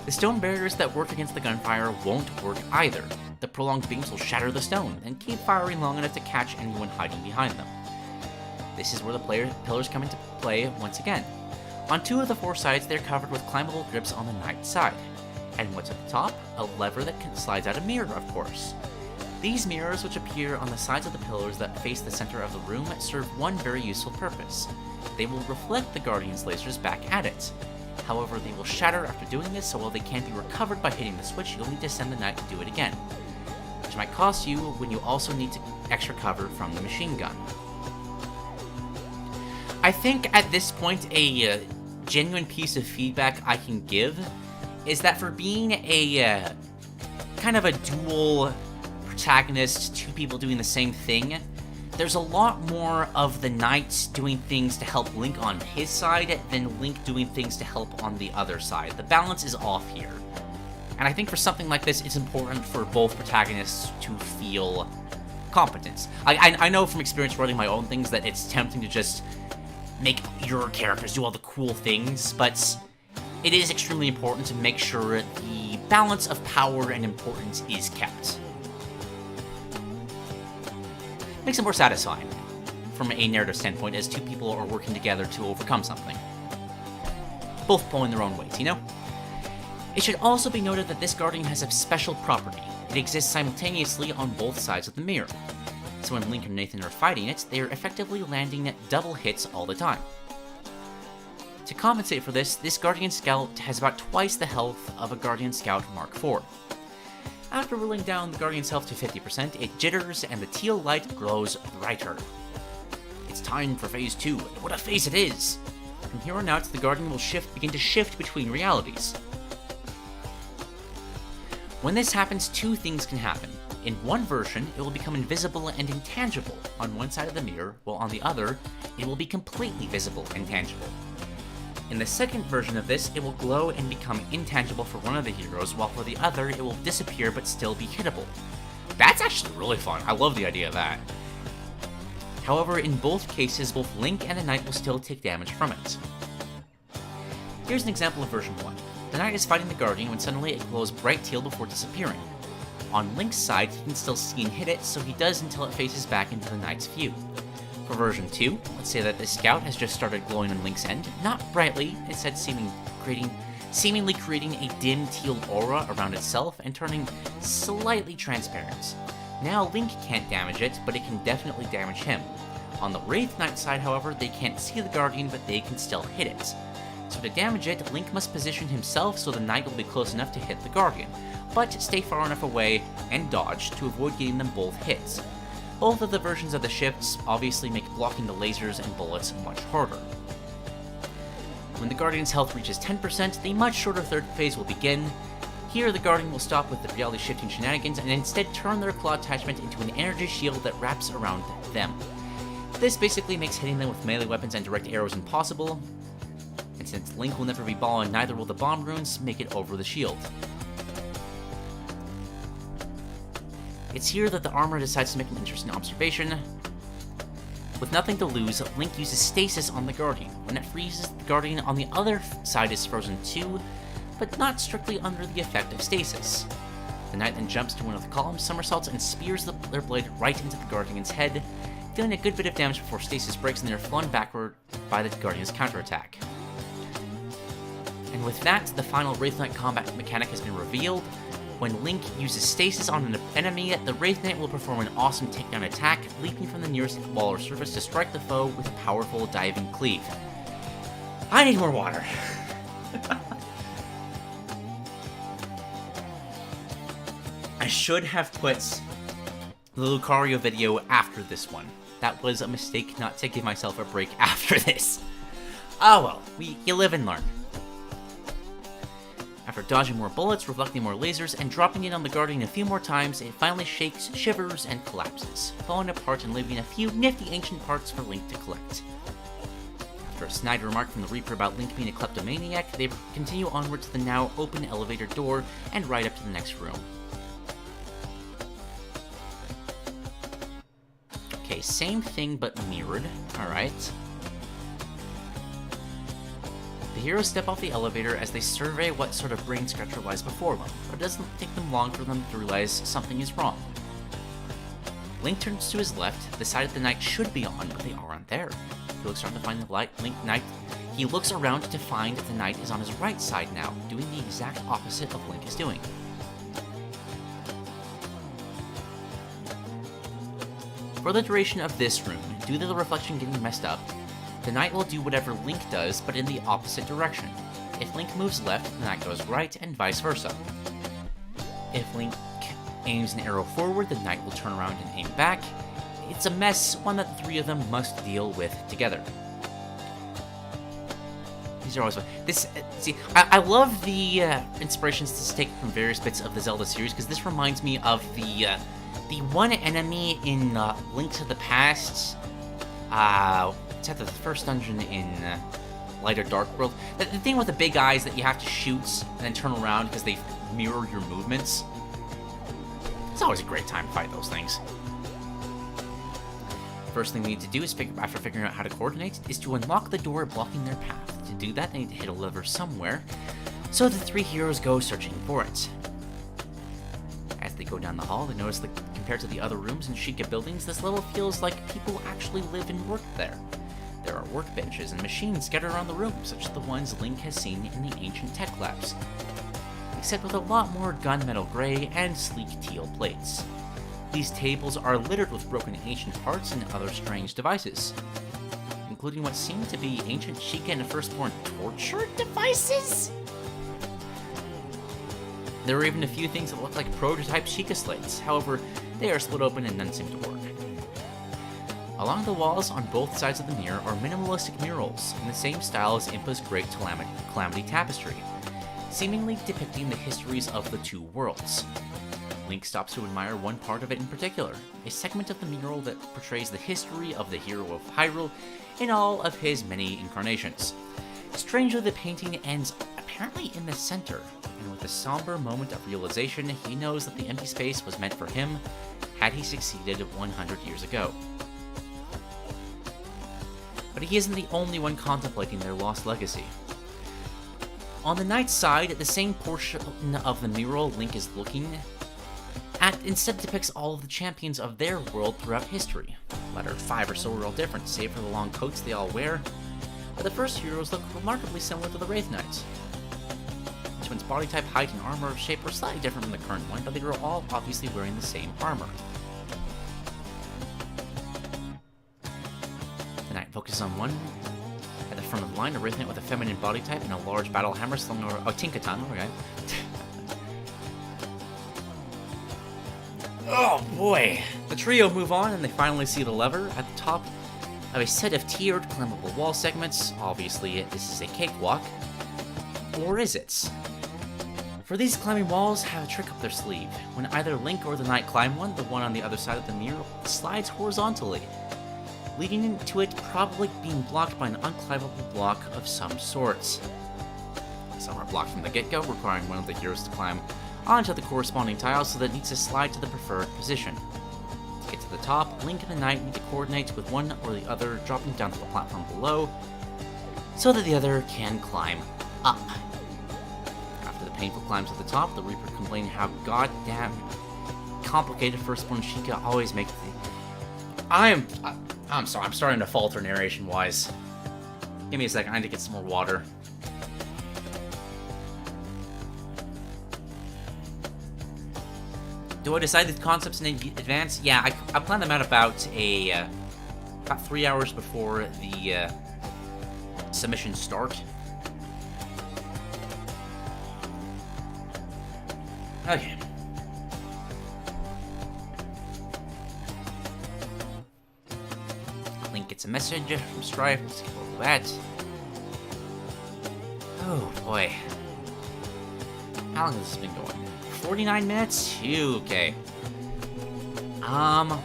The stone barriers that work against the gunfire won't work either. The prolonged beams will shatter the stone, and keep firing long enough to catch anyone hiding behind them. This is where the pillars come into play once again. On 2 of the 4 sides, they're covered with climbable grips on the Knight's side. And what's at the top? A lever that slides out a mirror, of course. These mirrors, which appear on the sides of the pillars that face the center of the room, serve one very useful purpose. They will reflect the Guardian's lasers back at it. However, they will shatter after doing this, so while they can't be recovered by hitting the switch, you'll need to send the Knight to do it again. Which might cost you when you also need extra cover from the machine gun. I think at this point a genuine piece of feedback I can give is that for being a kind of a dual protagonist, 2 people doing the same thing, there's a lot more of the Knight doing things to help Link on his side than Link doing things to help on the other side. The balance is off here. And I think for something like this, it's important for both protagonists to feel competence. I know from experience running my own things that it's tempting to just make your characters do all the cool things, but it is extremely important to make sure the balance of power and importance is kept. Makes it more satisfying from a narrative standpoint as 2 people are working together to overcome something. Both pulling their own weight, you know? It should also be noted that this Guardian has a special property. It exists simultaneously on both sides of the mirror. So when Link and Nathan are fighting it, they are effectively landing double hits all the time. To compensate for this, this Guardian Scout has about twice the health of a Guardian Scout Mark IV. After rolling down the Guardian's health to 50%, it jitters and the teal light glows brighter. It's time for Phase 2, and what a phase it is! From here on out, the Guardian will begin to shift between realities. When this happens, 2 things can happen. In one version, it will become invisible and intangible on one side of the mirror, while on the other, it will be completely visible and tangible. In the second version of this, it will glow and become intangible for one of the heroes, while for the other, it will disappear but still be hittable. That's actually really fun. I love the idea of that. However, in both cases, both Link and the Knight will still take damage from it. Here's an example of version 1. The Knight is fighting the Guardian when suddenly it glows bright teal before disappearing. On Link's side, he can still see and hit it, so he does until it faces back into the Knight's view. For version 2, let's say that the Scout has just started glowing on Link's end, not brightly, instead seemingly creating a dim teal aura around itself and turning slightly transparent. Now Link can't damage it, but it can definitely damage him. On the Wraith Knight side, however, they can't see the Guardian, but they can still hit it. So to damage it, Link must position himself so the Knight will be close enough to hit the Guardian, but stay far enough away and dodge to avoid getting them both hits. Both of the versions of the shifts obviously make blocking the lasers and bullets much harder. When the Guardian's health reaches 10%, the much shorter third phase will begin. Here, the Guardian will stop with the reality-shifting shenanigans and instead turn their claw attachment into an energy shield that wraps around them. This basically makes hitting them with melee weapons and direct arrows impossible, and since Link will never be Ball and neither will the bomb runes, make it over the shield. It's here that the armor decides to make an interesting observation. With nothing to lose, Link uses stasis on the Guardian. When it freezes, the Guardian on the other side is frozen too, but not strictly under the effect of stasis. The Knight then jumps to one of the columns, somersaults, and spears their blade right into the Guardian's head, dealing a good bit of damage before stasis breaks and they are flung backward by the Guardian's counterattack. And with that, the final Wraith Knight combat mechanic has been revealed. When Link uses stasis on an enemy, the Wraith Knight will perform an awesome takedown attack, leaping from the nearest wall or surface to strike the foe with a powerful diving cleave. I need more water. I should have put the Lucario video after this one. That was a mistake not to give myself a break after this. Oh well, you live and learn. After dodging more bullets, reflecting more lasers, and dropping in on the Guardian a few more times, it finally shakes, shivers, and collapses, falling apart and leaving a few nifty ancient parts for Link to collect. After a snide remark from the Reaper about Link being a kleptomaniac, they continue onward to the now open elevator door and right up to the next room. Okay, same thing but mirrored. Alright. The heroes step off the elevator as they survey what sort of brain scratcher lies before them, but it doesn't take them long for them to realize something is wrong. Link turns to his left, the side of the knight should be on, but they aren't there. He looks around to find He looks around to find that the knight is on his right side now, doing the exact opposite of Link is doing. For the duration of this room, due to the reflection getting messed up, the knight will do whatever Link does, but in the opposite direction. If Link moves left, the knight goes right, and vice versa. If Link aims an arrow forward, the knight will turn around and aim back. It's a mess, one that the three of them must deal with together. These are always fun. I love the inspirations to take from various bits of the Zelda series, because this reminds me of the one enemy in Link to the Past. It's at the first dungeon in Light or Dark World. The thing with the big eyes that you have to shoot and then turn around because they mirror your movements. It's always a great time to fight those things. First thing we need to do is, after figuring out how to coordinate, is to unlock the door blocking their path. To do that, they need to hit a lever somewhere, so the three heroes go searching for it. As they go down the hall, they notice that compared to the other rooms in Sheikah buildings, this level feels like people actually live and work there. There are workbenches and machines scattered around the room, such as the ones Link has seen in the ancient tech labs, except with a lot more gunmetal gray and sleek teal plates. These tables are littered with broken ancient parts and other strange devices, including what seem to be ancient Sheikah and Firstborn torture devices? There are even a few things that look like prototype Sheikah slates, however, they are split open and none seem to work. Along the walls on both sides of the mirror are minimalistic murals in the same style as Impa's Great Calamity Tapestry, seemingly depicting the histories of the two worlds. Link stops to admire one part of it in particular, a segment of the mural that portrays the history of the hero of Hyrule in all of his many incarnations. Strangely, the painting ends apparently in the center, and with a somber moment of realization, he knows that the empty space was meant for him had he succeeded 100 years ago. But he isn't the only one contemplating their lost legacy. On the knight's side, the same portion of the mural Link is looking at instead depicts all of the champions of their world throughout history. The latter 5 or so are all different, save for the long coats they all wear, but the first heroes look remarkably similar to the Wraith Knights. The twins' body type, height, and armor shape were slightly different from the current one, but they were all obviously wearing the same armor. The knight focuses on one at the front of the line, a Wraith Knight with a feminine body type and a large battle hammer slung over. Oh, Tinkatan, okay. Oh boy! The trio move on and they finally see the lever at the top of a set of tiered climbable wall segments. Obviously, this is a cakewalk. Or is it? For these climbing walls have a trick up their sleeve. When either Link or the knight climb one, the one on the other side of the mirror slides horizontally, leading into it probably being blocked by an unclimbable block of some sorts. Some are blocked from the get-go, requiring one of the heroes to climb onto the corresponding tile so that it needs to slide to the preferred position. To get to the top, Link and the knight need to coordinate with one or the other dropping down to the platform below so that the other can climb up. After the painful climbs to the top, the Reaper complains how goddamn complicated Firstborn Sheikah always makes the... I'm sorry, I'm starting to falter narration-wise. Give me a second, I need to get some more water. Do I decide the concepts in advance? Yeah, I plan them out about 3 hours before the submissions start. Okay. Link gets a message from Strife. Let's skip over that. Oh boy. How long has this been going? 49 minutes? Okay. How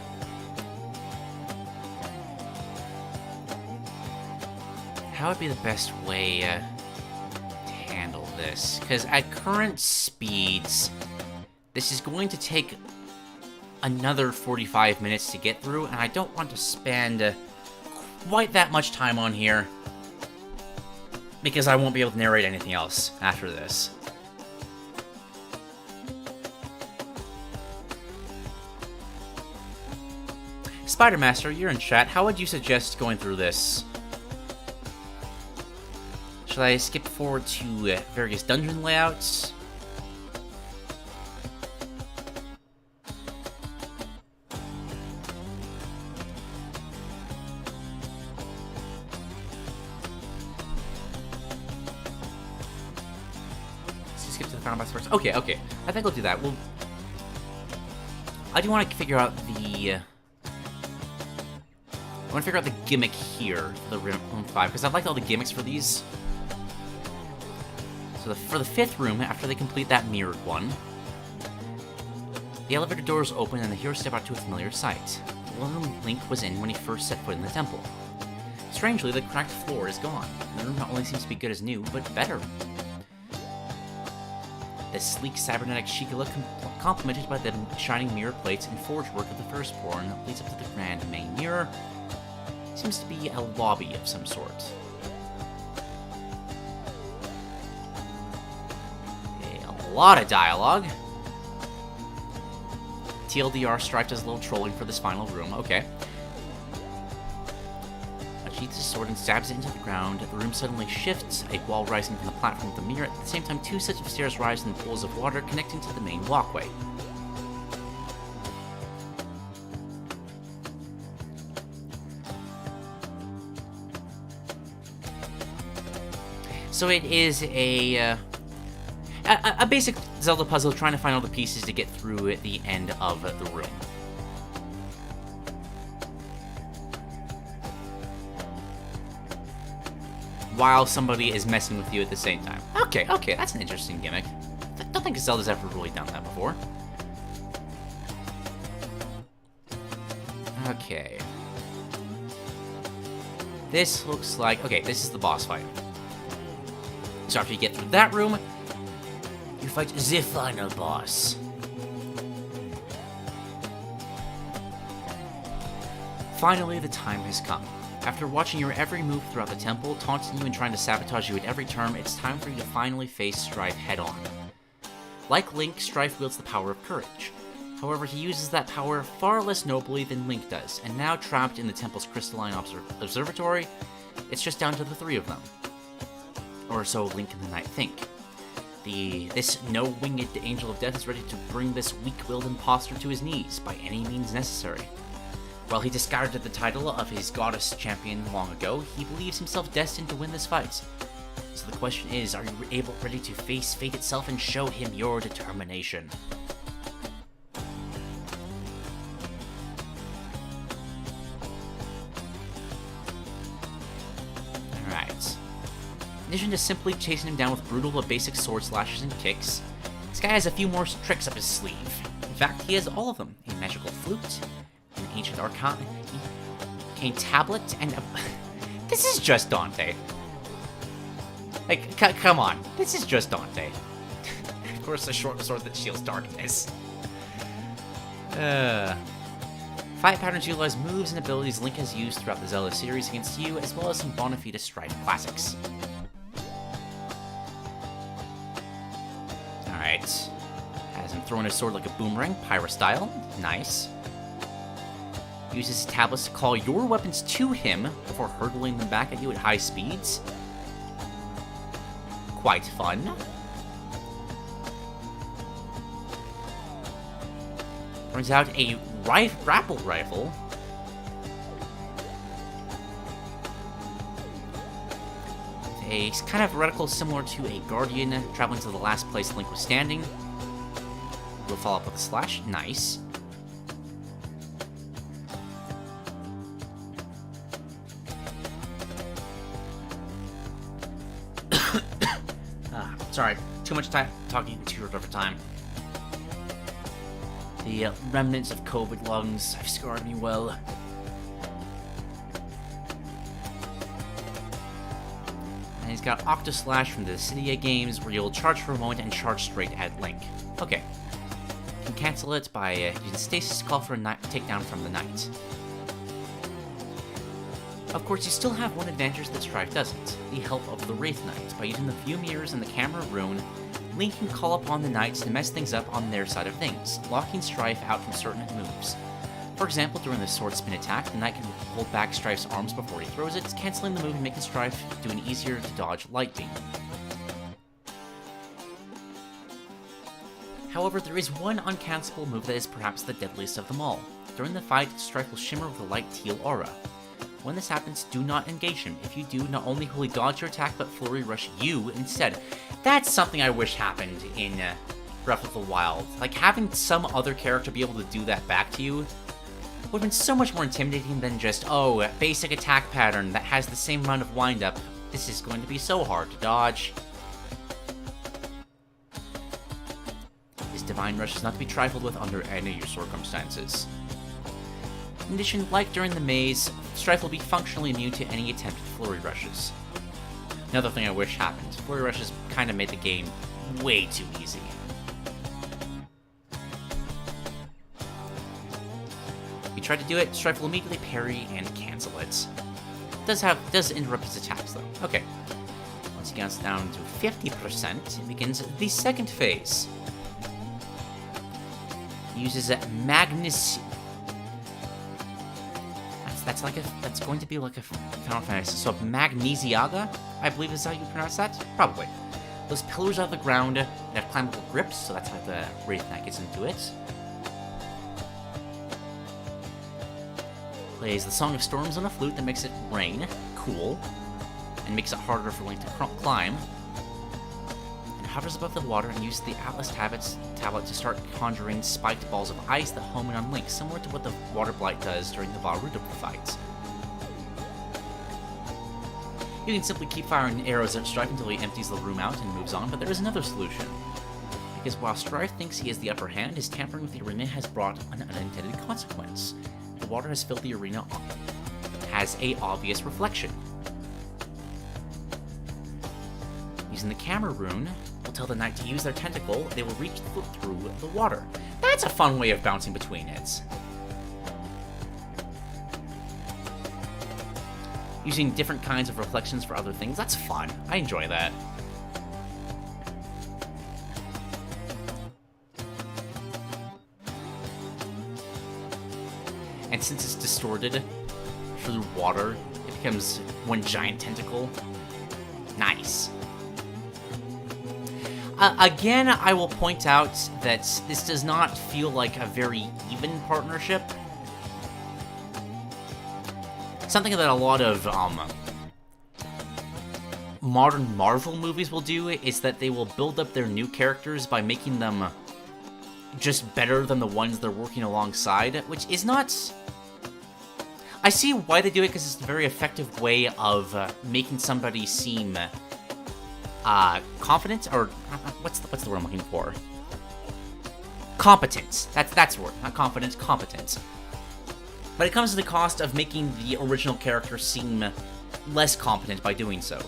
would be the best way to handle this? Because at current speeds, this is going to take another 45 minutes to get through, and I don't want to spend quite that much time on here, because I won't be able to narrate anything else after this. Spidermaster, you're in chat. How would you suggest going through this? Should I skip forward to various dungeon layouts? Skip to the final boss first. Okay. I think I'll do that. Well, I do want to figure out the... I want to figure out the gimmick here for the room 5, because I've liked all the gimmicks for these. So for the 5th room, after they complete that mirrored one, the elevator doors open and the heroes step out to a familiar sight. The one Link was in when he first set foot in the temple. Strangely, the cracked floor is gone. The room not only seems to be good as new, but better. The sleek cybernetic Shigula, complemented by the shining mirror plates and forge work of the Firstborn, leads up to the grand main mirror. Seems to be a lobby of some sort. Okay, a lot of dialogue. TLDR, Strife does a little trolling for this final room. Okay. Sheaths his sword and stabs it into the ground. The room suddenly shifts, a wall rising from the platform of the mirror. At the same time, 2 sets of stairs rise in pools of water connecting to the main walkway. So it is a basic Zelda puzzle, trying to find all the pieces to get through at the end of the room. While somebody is messing with you at the same time. Okay, that's an interesting gimmick. I don't think Zelda's ever really done that before. Okay. This looks like... Okay, this is the boss fight. So after you get through that room, you fight the final boss. Finally, the time has come. After watching your every move throughout the temple, taunting you and trying to sabotage you at every turn, it's time for you to finally face Strife head-on. Like Link, Strife wields the power of courage. However, he uses that power far less nobly than Link does, and now trapped in the temple's crystalline observatory, it's just down to the 3 of them. Or so Link and the Knight think. This no-winged Angel of Death is ready to bring this weak-willed imposter to his knees by any means necessary. While he discarded the title of his goddess champion long ago, he believes himself destined to win this fight. So the question is, are you ready to face fate itself and show him your determination? Alright. In addition to simply chasing him down with brutal but basic sword slashes and kicks, this guy has a few more tricks up his sleeve. In fact, he has all of them. A magical flute, an ancient arcane tablet, and a... This is just Dante. Like, come on. This is just Dante. Of course, a short sword that shields darkness. Fight patterns utilize moves and abilities Link has used throughout the Zelda series against you, as well as some bona fide Strife classics. Alright. Has him throwing his sword like a boomerang, Pyra style. Nice. Uses his tablets to call your weapons to him before hurtling them back at you at high speeds. Quite fun. Brings out a grapple rifle. A kind of reticle similar to a guardian traveling to the last place Link was standing. We'll follow up with a slash. Nice. Sorry, too much time talking too short of a time. The remnants of COVID lungs have scarred me well. And he's got Octoslash from the Cydia games, where you'll charge for a moment and charge straight at Link. Okay. You can cancel it by using Stasis to call for a takedown from the Knight. Of course, you still have one advantage that Strife doesn't, the help of the Wraith Knight. By using the few mirrors in the camera rune, Link can call upon the Knights to mess things up on their side of things, locking Strife out from certain moves. For example, during the sword spin attack, the Knight can hold back Strife's arms before he throws it, cancelling the move and making Strife do an easier to dodge light beam. However, there is one uncancelable move that is perhaps the deadliest of them all. During the fight, Strife will shimmer with a light teal aura. When this happens, do not engage him. If you do, not only will he dodge your attack, but flurry rush you instead. That's something I wish happened in Breath of the Wild. Like, having some other character be able to do that back to you would have been so much more intimidating than just, oh, a basic attack pattern that has the same amount of wind-up. This is going to be so hard to dodge. His Divine Rush is not to be trifled with under any circumstances. In addition, like during the maze, Strife will be functionally immune to any attempted flurry rushes. Another thing I wish happened, flurry rushes kind of made the game way too easy. If you try to do it, Strife will immediately parry and cancel it. Does interrupt his attacks though. Okay. Once he gets down to 50%, it begins the second phase. He uses Magnus. That's going to be like a Final Fantasy. So Magnesiaga, I believe is how you pronounce that? Probably. Those pillars out of the ground that have climbable grips, so that's how the Wraith Knight gets into it. Plays the Song of Storms on a flute that makes it rain. Cool. And makes it harder for Link to climb. And hovers above the water and uses the Atlas tablet to start conjuring spiked balls of ice that home in on Link, similar to what the Water Blight does during the Varuda fight. You can simply keep firing arrows at Strife until he empties the room out and moves on, but there is another solution. Because while Strife thinks he has the upper hand, his tampering with the arena has brought an unintended consequence. The water has filled the arena has a obvious reflection. Using the camera rune will tell the Knight to use their tentacle, they will reach through the water. That's a fun way of bouncing between it. Using different kinds of reflections for other things, that's fun. I enjoy that. And since it's distorted through water, it becomes one giant tentacle. Nice. Again, I will point out that this does not feel like a very even partnership. Something that a lot of modern Marvel movies will do is that they will build up their new characters by making them just better than the ones they're working alongside, which is not... I see why they do it, because it's a very effective way of making somebody seem confident, or what's the word I'm looking for? Competent. That's the word. Not confident, competent. But it comes at the cost of making the original character seem less competent by doing so.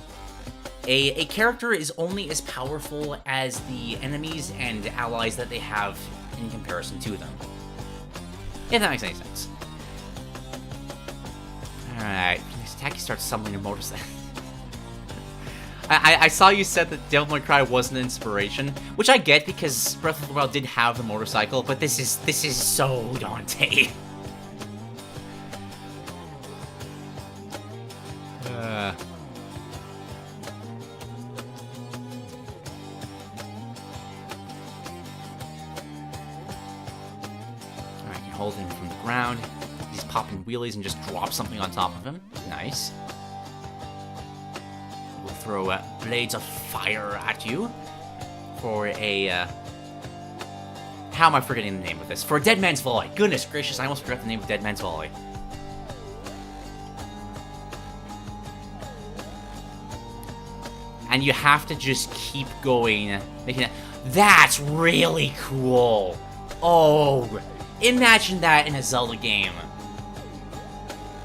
A character is only as powerful as the enemies and allies that they have in comparison to them. If that makes any sense. Alright, Taki starts summoning a motorcycle. I saw you said that Devil May Cry was an inspiration, which I get because Breath of the Wild did have the motorcycle, but this is so Dante. Alright, you hold him from the ground. He's popping wheelies and just drop something on top of him. Nice. We'll throw blades of fire at you for a... How am I forgetting the name of this? For a Dead Man's Volley. Goodness gracious, I almost forgot the name of Dead Man's Volley. And you have to just keep going, making it. That's really cool. Oh, imagine that in a Zelda game.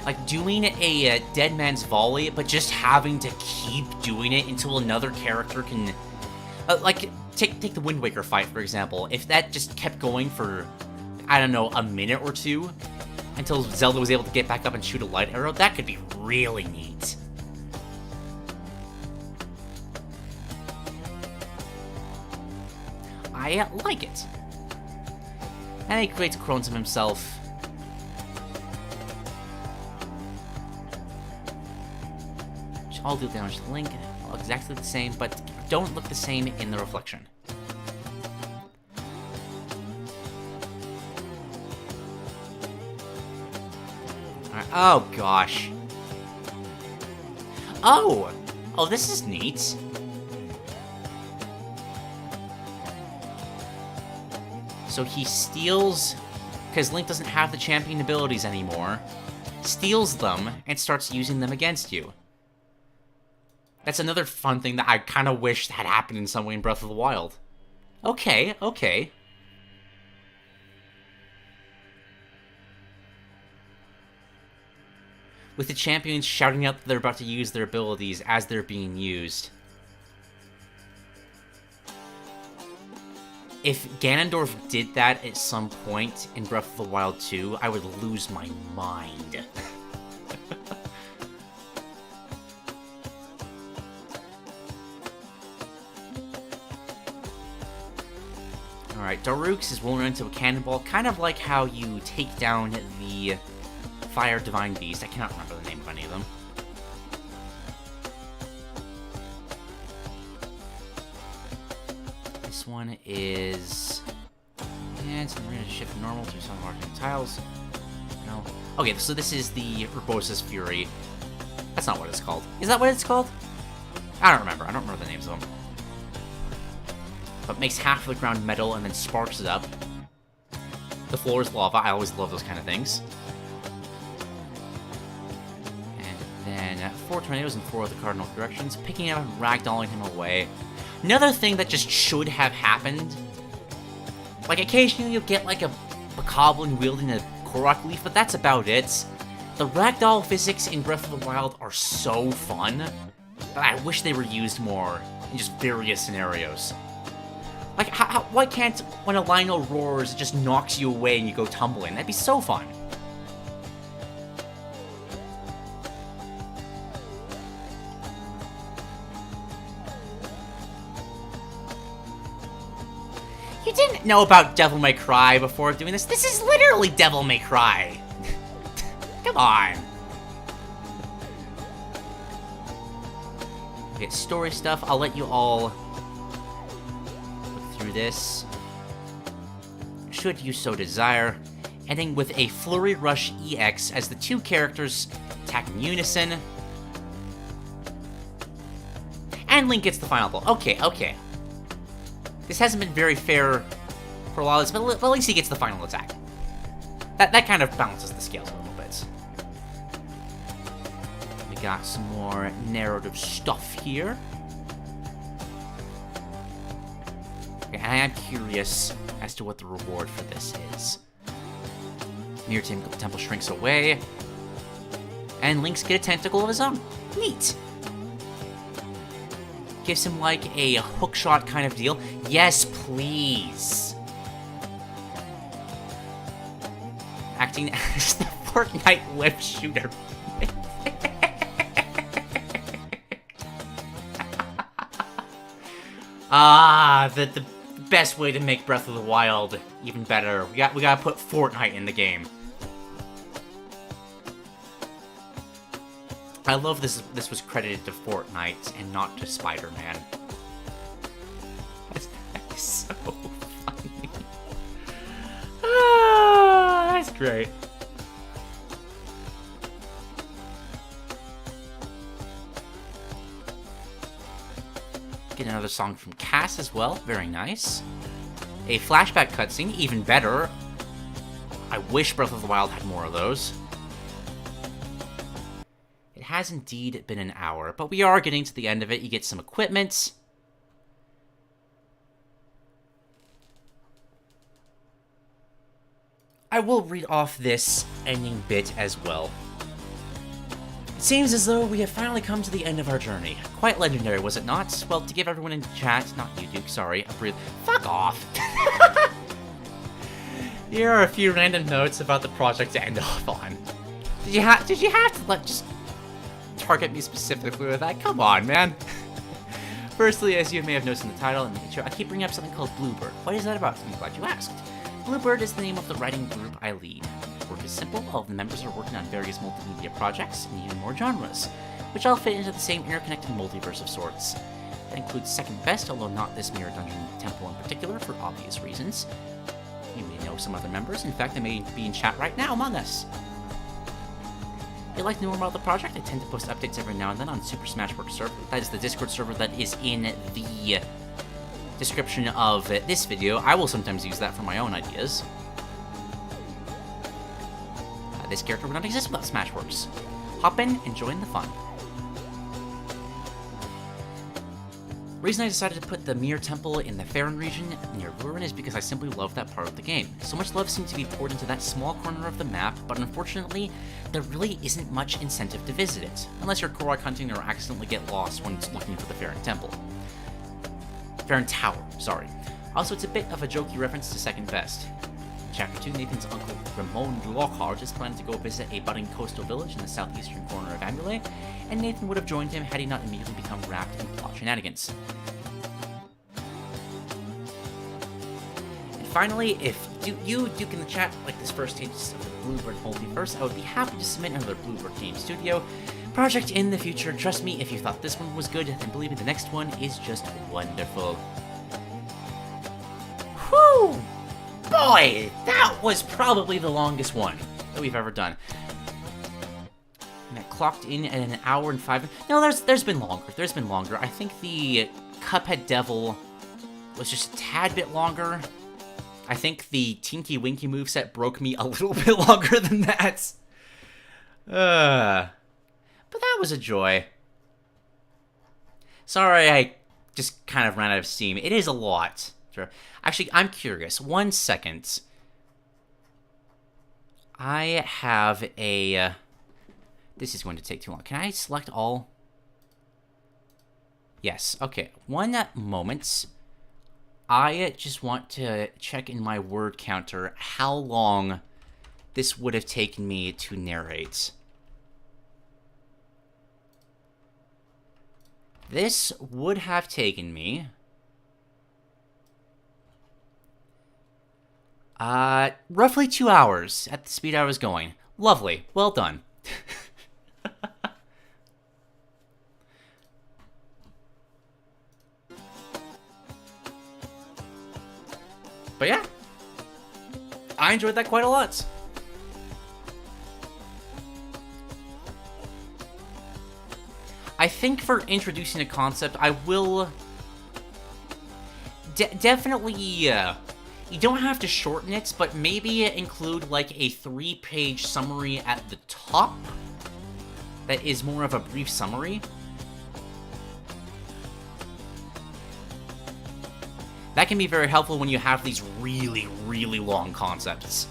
Like doing a dead man's volley, but just having to keep doing it until another character can... like, take the Wind Waker fight, for example. If that just kept going for, I don't know, a minute or two, until Zelda was able to get back up and shoot a light arrow, that could be really neat. I like it. And he creates clones of himself. Which all deal damage to Link. All exactly the same, but don't look the same in the reflection. Alright, oh gosh. Oh! Oh, this is neat. So he steals, because Link doesn't have the champion abilities anymore, steals them and starts using them against you. That's another fun thing that I kind of wish had happened in some way in Breath of the Wild. Okay, okay. With the champions shouting out that they're about to use their abilities as they're being used. If Ganondorf did that at some point in Breath of the Wild 2, I would lose my mind. Alright, Daruk's is rolling into a cannonball, kind of like how you take down the Fire Divine Beast. I cannot remember the name of any of them. This one is... yeah, it's going to shift normal to some marking tiles. No. Okay, so this is the Urbosa's Fury. That's not what it's called. Is that what it's called? I don't remember. I don't remember the names of them. But makes half of the ground metal and then sparks it up. The floor is lava. I always love those kind of things. And then 4 tornadoes in 4 of the cardinal directions, picking up and ragdolling him away. Another thing that just should have happened, like occasionally you'll get like a bokoblin wielding a Korok leaf, but that's about it. The ragdoll physics in Breath of the Wild are so fun, but I wish they were used more in just various scenarios. Like, why can't, when a Lino roars, it just knocks you away and you go tumbling? That'd be so fun. You didn't know about Devil May Cry before doing this? This is literally Devil May Cry. Come on. Okay, story stuff. I'll let you all look through this. Should you so desire. Ending with a Flurry Rush EX as the two characters attack in unison. And Link gets the final blow. Okay, okay. This hasn't been very fair for a lot of this, but at least he gets the final attack. That kind of balances the scales a little bit. We got some more narrative stuff here. Okay, and I am curious as to what the reward for this is. Mirror Temple shrinks away, and Link's get a tentacle of his own. Neat. Gives him like a hookshot kind of deal. Yes, please. Acting as the Fortnite whip shooter. The best way to make Breath of the Wild even better. We gotta put Fortnite in the game. I love this was credited to Fortnite and not to Spider-Man. That's so funny. Ah, that's great. Get another song from Cass as well, very nice. A flashback cutscene, even better. I wish Breath of the Wild had more of those. has indeed been an hour, but we are getting to the end of it. You get some equipment. I will read off this ending bit as well. It seems as though we have finally come to the end of our journey. Quite legendary, was it not? Well, to give everyone in chat, not you, Duke, sorry, fuck off! Here are a few random notes about the project to end off on. Did you have to just target me specifically with that? Come on, man. Firstly, as you may have noticed in the title and the intro, I keep bringing up something called Bluebird. What is that about? I'm glad you asked. Bluebird is the name of the writing group I lead. The work is simple. All of the members are working on various multimedia projects in even more genres, which all fit into the same interconnected multiverse of sorts. That includes Second Best, although not this Mirror Dungeon Temple in particular, for obvious reasons. You may know some other members. In fact, they may be in chat right now among us. If you'd like to know more about the project, I tend to post updates every now and then on Super Smash Bros. Server. That is the Discord server that is in the description of this video. I will sometimes use that for my own ideas. This character would not exist without Smashworks. Hop in and join the fun. The reason I decided to put the Mirror Temple in the Farron region near Ruin is because I simply love that part of the game. So much love seems to be poured into that small corner of the map, but unfortunately, there really isn't much incentive to visit it, unless you're Korok hunting or accidentally get lost when looking for the Farron Temple. Farron Tower, sorry. Also, it's a bit of a jokey reference to Second Best. In Chapter 2, Nathan's uncle Ramon Lockhart is planning to go visit a budding coastal village in the southeastern corner of Amulé, and Nathan would have joined him had he not immediately become wrapped in plot shenanigans. And finally, if you, Duke, in the chat like this first stage of the Bluebird multiverse, I would be happy to submit another Bluebird Game Studio project in the future. Trust me, if you thought this one was good, then believe me, the next one is just wonderful. Whew! Boy, that was probably the longest one that we've ever done. And that clocked in at an hour and 5 minutes. No, there's been longer. There's been longer. I think the Cuphead Devil was just a tad bit longer. I think the Tinky Winky moveset broke me a little bit longer than that. But that was a joy. Sorry, I just kind of ran out of steam. It is a lot. Actually, I'm curious. 1 second. I have a... this is going to take too long. Can I select all? Yes. Okay. 1 moment. I just want to check in my word counter how long this would have taken me to narrate. This would have taken me... roughly 2 hours at the speed I was going. Lovely. Well done. But yeah, I enjoyed that quite a lot. I think for introducing a concept, I will definitely, you don't have to shorten it, but maybe include like a 3-page summary at the top that is more of a brief summary. That can be very helpful when you have these really, really long concepts.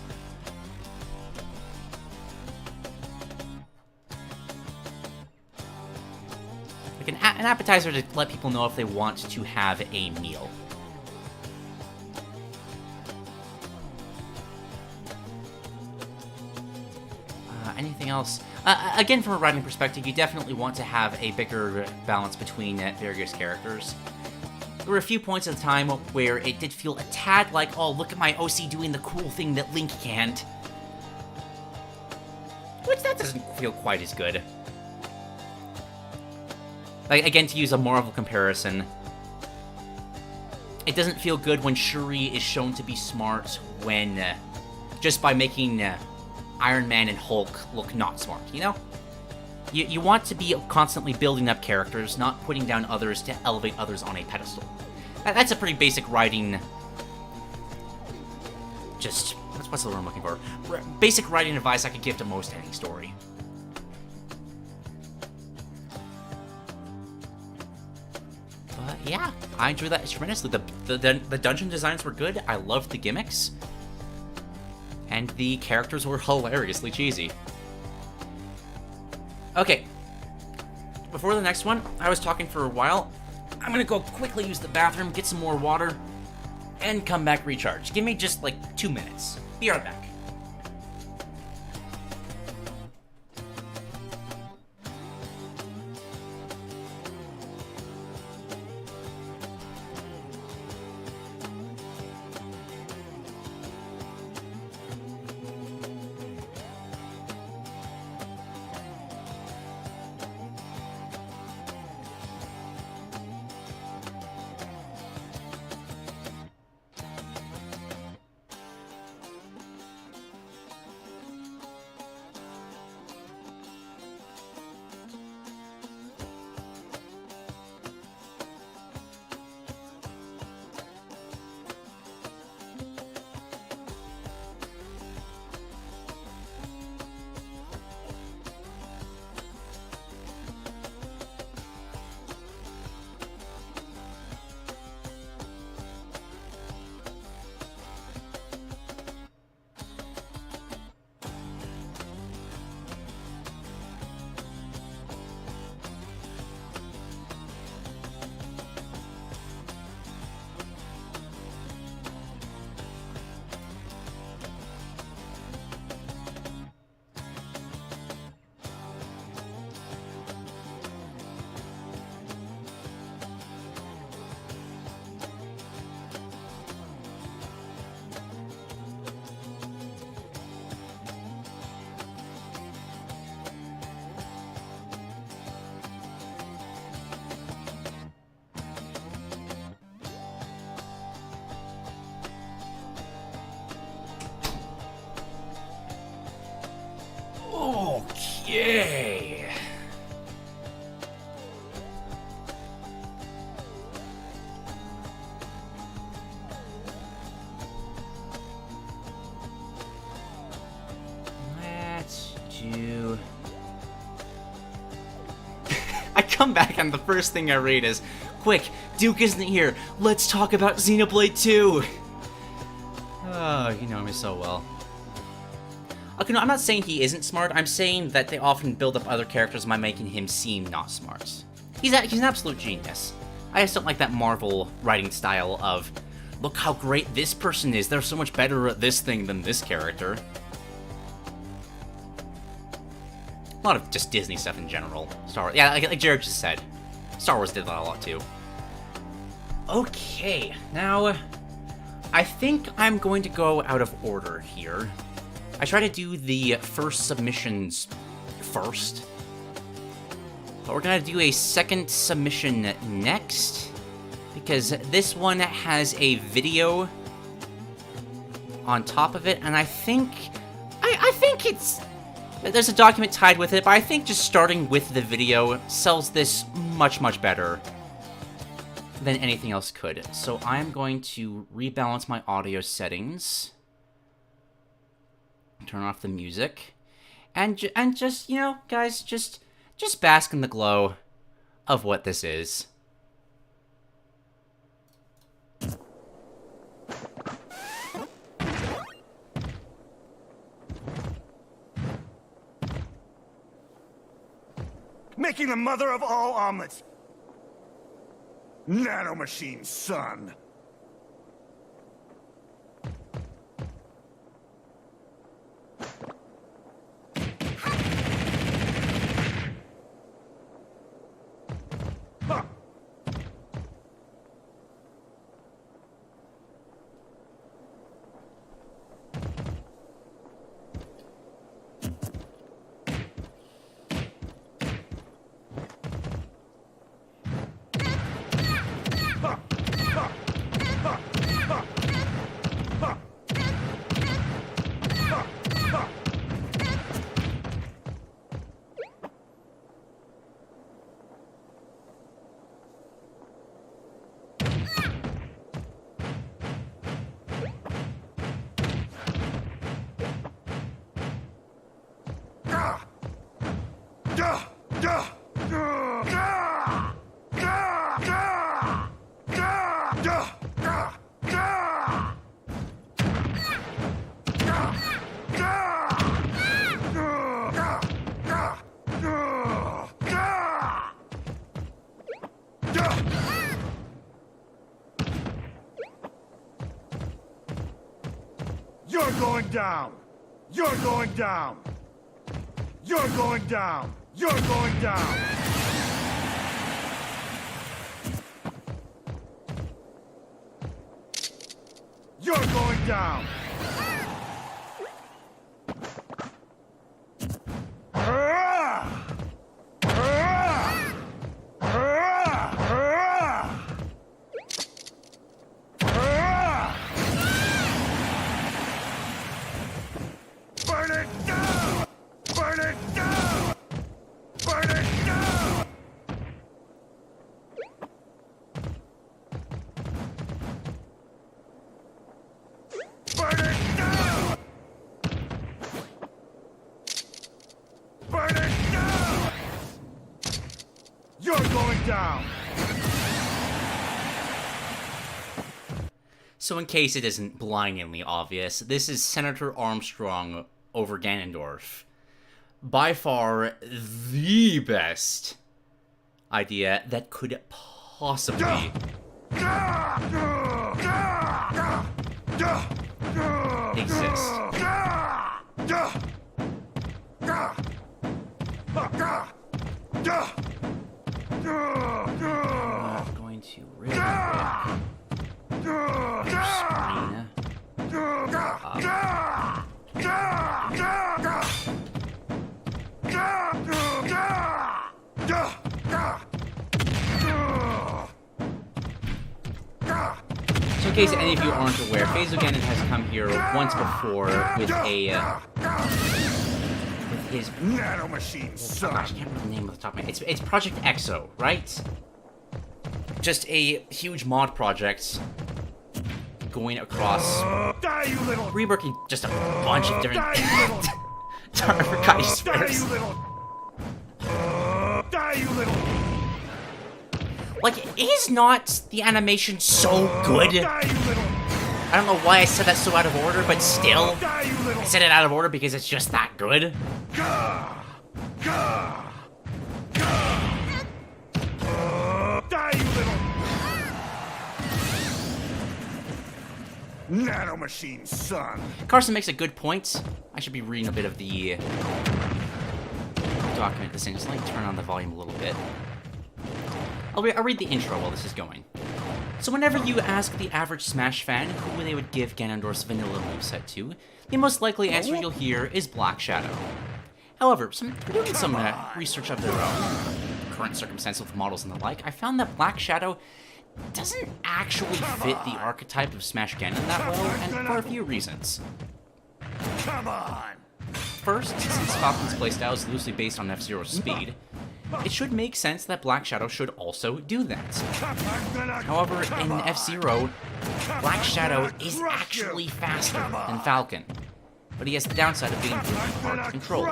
Like an appetizer to let people know if they want to have a meal. Anything else? Again, from a writing perspective, you definitely want to have a bigger balance between various characters. There were a few points at the time where it did feel a tad like, oh, look at my OC doing the cool thing that Link can't. Which, that doesn't feel quite as good. Like, again, to use a Marvel comparison, it doesn't feel good when Shuri is shown to be smart when, just by making Iron Man and Hulk look not smart, you know? You want to be constantly building up characters, not putting down others to elevate others on a pedestal. That's a pretty basic writing... what's the word I'm looking for? Basic writing advice I could give to most any story. yeah, I enjoyed that tremendously. The dungeon designs were good. I loved the gimmicks. And the characters were hilariously cheesy. Okay. Before the next one, I was talking for a while. I'm gonna go quickly use the bathroom, get some more water, and come back recharge. Give me just like 2 minutes. Be right back. Okay. Let's do... I come back and the first thing I read is, quick, Duke isn't here. Let's talk about Xenoblade 2. Oh, you know me so well. Okay, no, I'm not saying he isn't smart. I'm saying that they often build up other characters by making him seem not smart. He's an absolute genius. I just don't like that Marvel writing style of, look how great this person is. They're so much better at this thing than this character. A lot of just Disney stuff in general. Star Wars, yeah, like Jared just said. Star Wars did that a lot too. Okay, now I think I'm going to go out of order here. I try to do the first submissions first, but we're gonna do a second submission next, because this one has a video on top of it, and I think it's... There's a document tied with it, but I think just starting with the video sells this much, much better than anything else could. So I'm going to rebalance my audio settings. Turn off the music, and just, you know, guys, just bask in the glow of what this is. Making the mother of all omelets. Nanomachine, son. You're going down! You're going down! You're going down! You're going down! You're going down! Burn it down! Burn it down! Burn it down! Burn it down! Burn it down! You're going down! So in case it isn't blindingly obvious, this is Senator Armstrong over Ganondorf. By far the best idea that could possibly exist. I'm going to really screen. So in case any of you aren't aware, PhazoGanon has come here once before with his Nanomachine, oh son! gosh, I can't remember the name of the top of my head. It's Project EXO, right? Just a huge mod project going across Die, you little... reworking just a bunch of different Die, you little... Dark Die, Spheres. you little... Die, you little... Like, is not the animation so good? Die, you little... I don't know why I said that so out of order, but still, Die, you little... I said it out of order because it's just that good. Die, you little... Nanomachine, son! Carson makes a good point. I should be reading a bit of the document this thing. Just let me turn on the volume a little bit. I'll read the intro while this is going. So whenever you ask the average Smash fan who they would give Ganondorf's vanilla moveset to, the most likely answer you'll hear is Black Shadow. However, doing some research of their own, current circumstance with models and the like, I found that Black Shadow doesn't actually fit the archetype of Smash Ganon that well, and for a few reasons. Come on! First, since Falcon's playstyle is loosely based on F-Zero's speed, it should make sense that Black Shadow should also do that. However, in F-Zero, Black Shadow is actually faster than Falcon, but he has the downside of being really hard to control.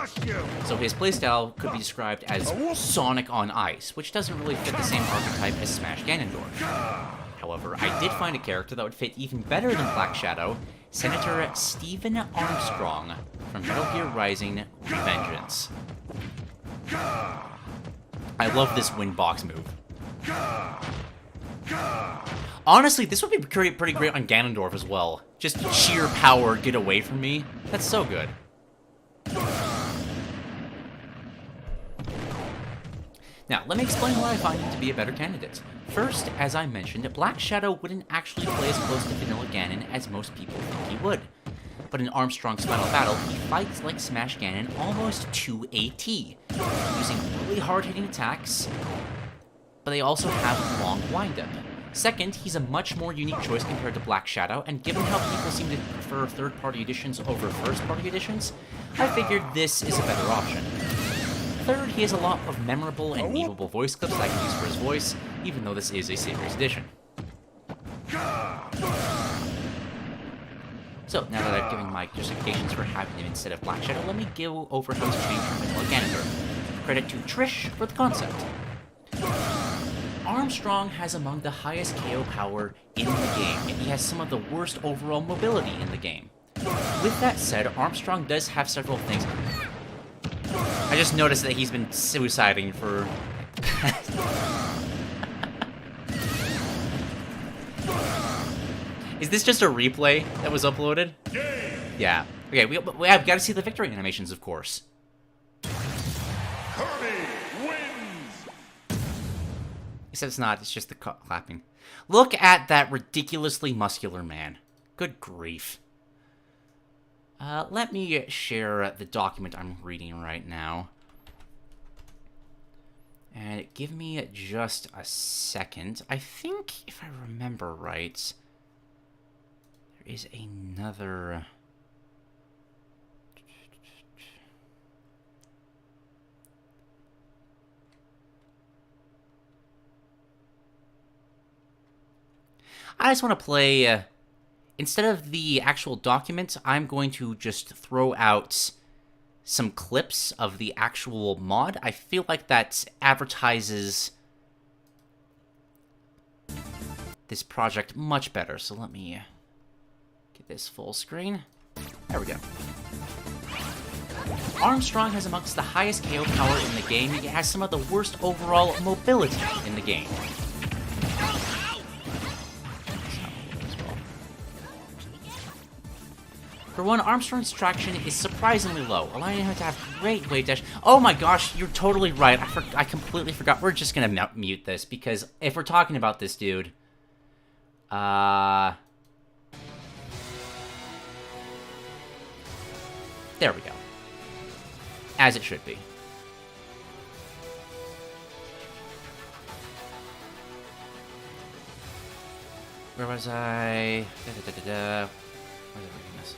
So his playstyle could be described as Sonic on Ice, which doesn't really fit the same archetype as Smash Ganondorf. However, I did find a character that would fit even better than Black Shadow, Senator Stephen Armstrong from Metal Gear Rising: Revengeance. I love this wind box move. Honestly, this would be pretty great on Ganondorf as well. Just sheer power, get away from me. That's so good. Now, let me explain why I find him to be a better candidate. First, as I mentioned, Black Shadow wouldn't actually play as close to vanilla Ganon as most people think he would. But in Armstrong's final battle, he fights like Smash Ganon almost to a T, using really hard-hitting attacks, but they also have a long wind-up. Second, he's a much more unique choice compared to Black Shadow, and given how people seem to prefer third-party editions over first-party editions, I figured this is a better option. Third, he has a lot of memorable and memeable voice clips that I can use for his voice, even though this is a series edition. So, now that I've given my justifications for having him instead of Black Shadow, let me go over how he's changed from vanilla Ganondorf. Credit to Trish for the concept. Armstrong has among the highest KO power in the game, and he has some of the worst overall mobility in the game. With that said, Armstrong does have several things. I just noticed that he's been suiciding for... Is this just a replay that was uploaded? Yeah. Okay, we have got to see the victory animations, of course. Kirby wins. Except it's not, it's just the clapping. Look at that ridiculously muscular man. Good grief. Let me share the document I'm reading right now. And give me just a second. I think, if I remember right, there is another... I just want to play... instead of the actual document, I'm going to just throw out some clips of the actual mod. I feel like that advertises this project much better. So let me get this full screen. There we go. Armstrong has amongst the highest KO power in the game, yet has some of the worst overall mobility in the game. For one, Armstrong's traction is surprisingly low, allowing him to have great wave dash. Oh my gosh, you're totally right. I completely forgot. We're just gonna mute this, because if we're talking about this dude... There we go. As it should be. Where was I? Where was I reading this?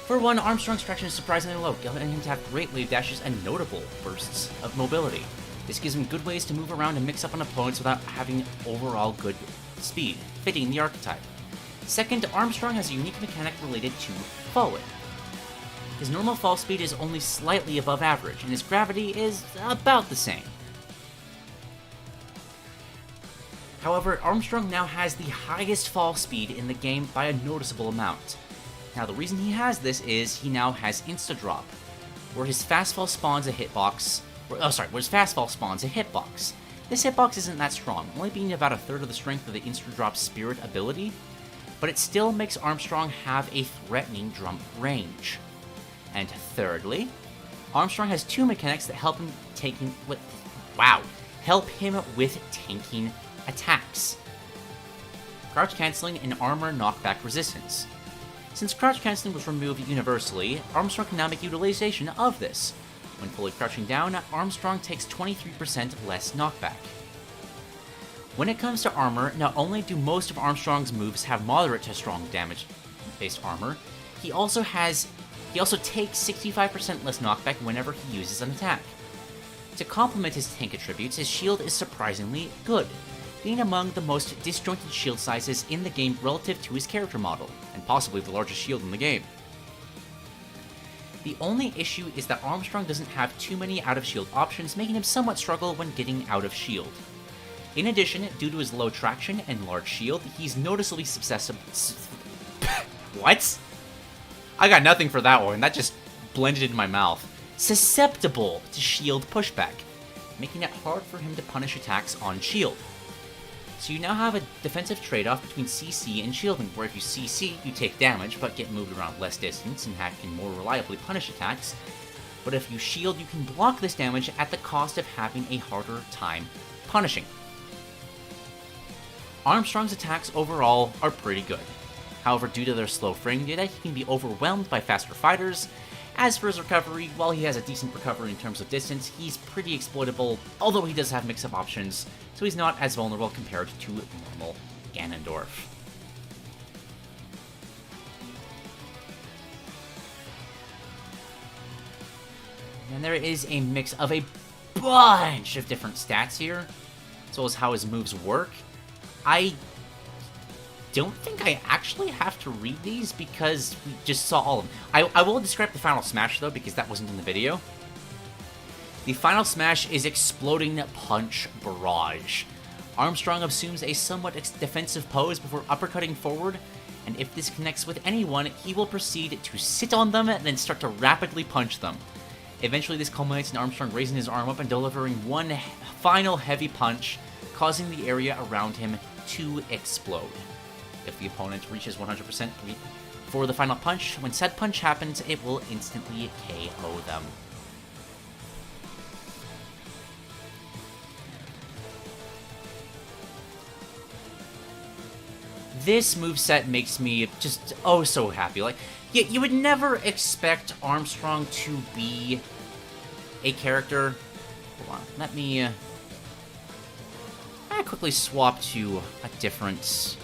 For one, Armstrong's traction is surprisingly low, allowing him to have great wave dashes and notable bursts of mobility. This gives him good ways to move around and mix up on opponents without having overall good speed, fitting the archetype. Second, Armstrong has a unique mechanic related to falling. His normal fall speed is only slightly above average, and his gravity is about the same. However, Armstrong now has the highest fall speed in the game by a noticeable amount. Now, the reason he has this is he now has Insta-Drop, where his fast fall spawns a hitbox. Where his fast fall spawns a hitbox. This hitbox isn't that strong, only being about a third of the strength of the Insta-Drop Spirit ability, but it still makes Armstrong have a threatening jump range. And thirdly, Armstrong has two mechanics that help him with tanking attacks: crouch canceling and armor knockback resistance. Since crouch canceling was removed universally, Armstrong can now make utilization of this. When fully crouching down, Armstrong takes 23% less knockback. When it comes to armor, not only do most of Armstrong's moves have moderate to strong damage-based armor, he also takes 65% less knockback whenever he uses an attack. To complement his tank attributes, his shield is surprisingly good, being among the most disjointed shield sizes in the game relative to his character model, and possibly the largest shield in the game. The only issue is that Armstrong doesn't have too many out-of-shield options, making him somewhat struggle when getting out of shield. In addition, due to his low traction and large shield, he's noticeably What? I got nothing for that one, that just blended in my mouth. Susceptible to shield pushback, making it hard for him to punish attacks on shield. So you now have a defensive trade-off between CC and shielding, where if you CC, you take damage, but get moved around less distance and can more reliably punish attacks. But if you shield, you can block this damage at the cost of having a harder time punishing. Armstrong's attacks overall are pretty good. However, due to their slow frame data, he can be overwhelmed by faster fighters. As for his recovery, while he has a decent recovery in terms of distance, he's pretty exploitable, although he does have mix-up options, so he's not as vulnerable compared to normal Ganondorf. And there is a mix of a bunch of different stats here, as well as how his moves work. I don't think I actually have to read these because we just saw all of them. I will describe the final smash though, because that wasn't in the video. The final smash is Exploding Punch Barrage. Armstrong assumes a somewhat defensive pose before uppercutting forward, and if this connects with anyone, he will proceed to sit on them and then start to rapidly punch them. Eventually this culminates in Armstrong raising his arm up and delivering one final heavy punch, causing the area around him to explode. If the opponent reaches 100% for the final punch. When said punch happens, it will instantly KO them. This moveset makes me just oh so happy. Like, you would never expect Armstrong to be a character. Hold on, let me quickly swap to a different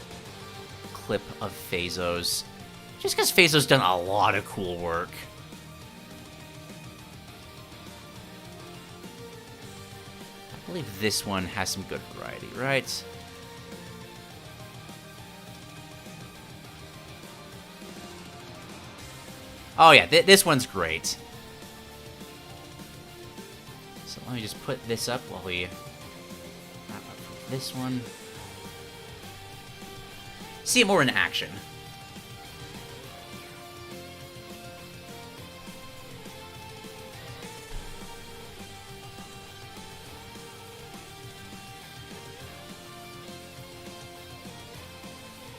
clip of Phazo's. Just because Phazo's done a lot of cool work. I believe this one has some good variety, right? Oh yeah, this one's great. So let me just put this up while we wrap up for this one. See it more in action.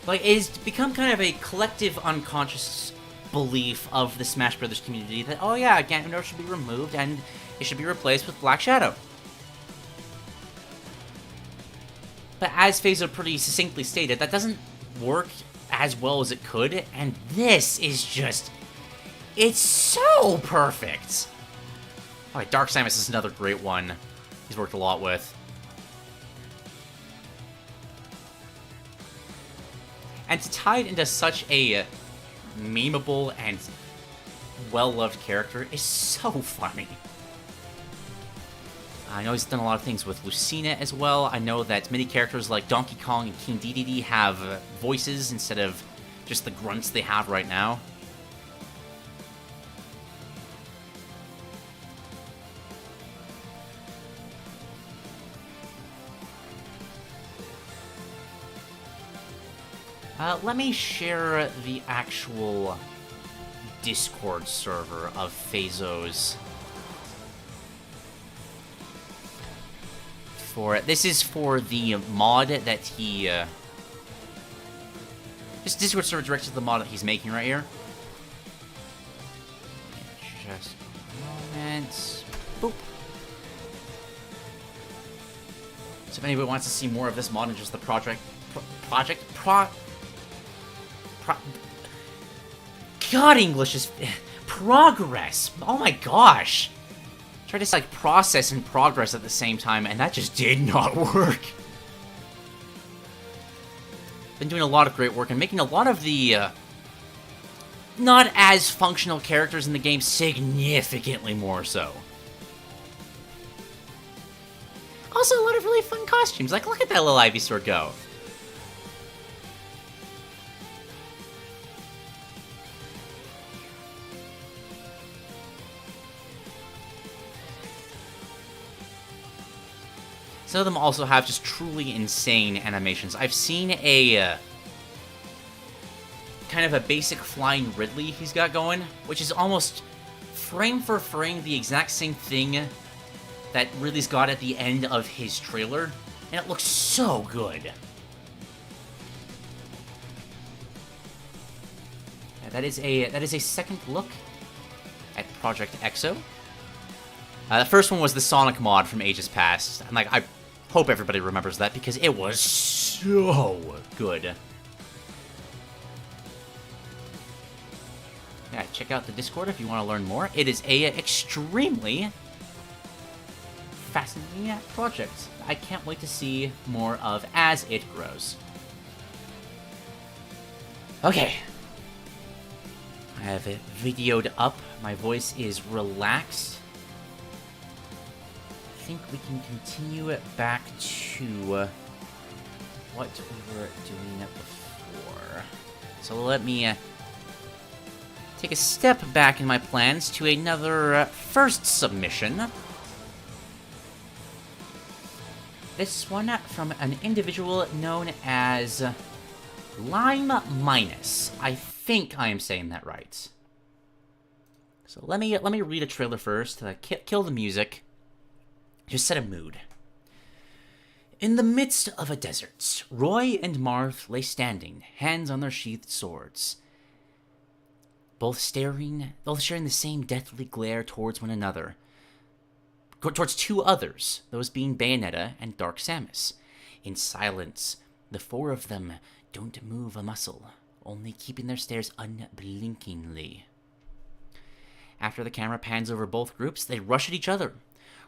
Like, it's become kind of a collective unconscious belief of the Smash Brothers community that, oh yeah, Ganondorf should be removed and it should be replaced with Black Shadow. But as Phazo pretty succinctly stated, that doesn't work as well as it could, and this is just... it's so perfect! Alright, Dark Samus is another great one he's worked a lot with. And to tie it into such a memeable and well-loved character is so funny. I know he's done a lot of things with Lucina as well. I know that many characters like Donkey Kong and King Dedede have voices instead of just the grunts they have right now. Let me share the actual Discord server of Phazo's. This is for the mod that he... this Discord server directed to the mod that he's making right here. Just a moment. Boop. So if anybody wants to see more of this mod and just the God, English is... progress! Oh my gosh! Tried to say, like, process and progress at the same time, and that just did not work. Been doing a lot of great work and making a lot of the, not as functional characters in the game significantly more so. Also, a lot of really fun costumes. Like, look at that little Ivysaur go. Some of them also have just truly insane animations. I've seen a kind of a basic flying Ridley he's got going, which is almost frame for frame the exact same thing that Ridley's got at the end of his trailer, and it looks so good. Yeah, that is a second look at Project EXO. The first one was the Sonic mod from ages past, and like I hope everybody remembers that because it was so good. Yeah, check out the Discord if you want to learn more. It is a extremely fascinating project. I can't wait to see more of as it grows. Okay. I have it videoed up. My voice is relaxed. I think we can continue it back to what we were doing before. So let me take a step back in my plans to another first submission. This one from an individual known as Limeminus. I think I am saying that right. So let me read a trailer first to kill the music. Just set a mood. In the midst of a desert, Roy and Marth lay standing, hands on their sheathed swords. both sharing the same deathly glare towards one another. Towards two others, those being Bayonetta and Dark Samus. In silence, the four of them don't move a muscle, only keeping their stares unblinkingly. After the camera pans over both groups, they rush at each other.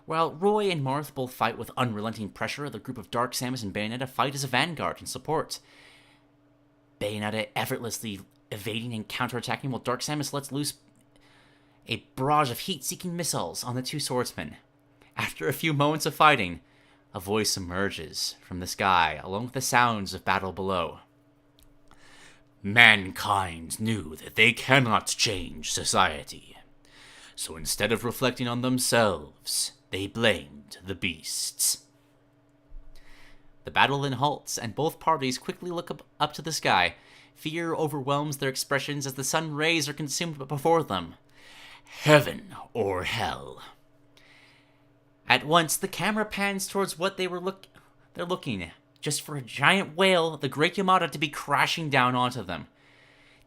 While Roy and Marth both fight with unrelenting pressure, the group of Dark Samus and Bayonetta fight as a vanguard and support. Bayonetta effortlessly evading and counterattacking while Dark Samus lets loose a barrage of heat-seeking missiles on the two swordsmen. After a few moments of fighting, a voice emerges from the sky, along with the sounds of battle below. Mankind knew that they cannot change society. So instead of reflecting on themselves, they blamed the beasts. The battle then halts, and both parties quickly look up to the sky. Fear overwhelms their expressions as the sun rays are consumed before them. Heaven or hell. At once, the camera pans towards what they're looking, just for a giant whale, the Great Yamada, to be crashing down onto them.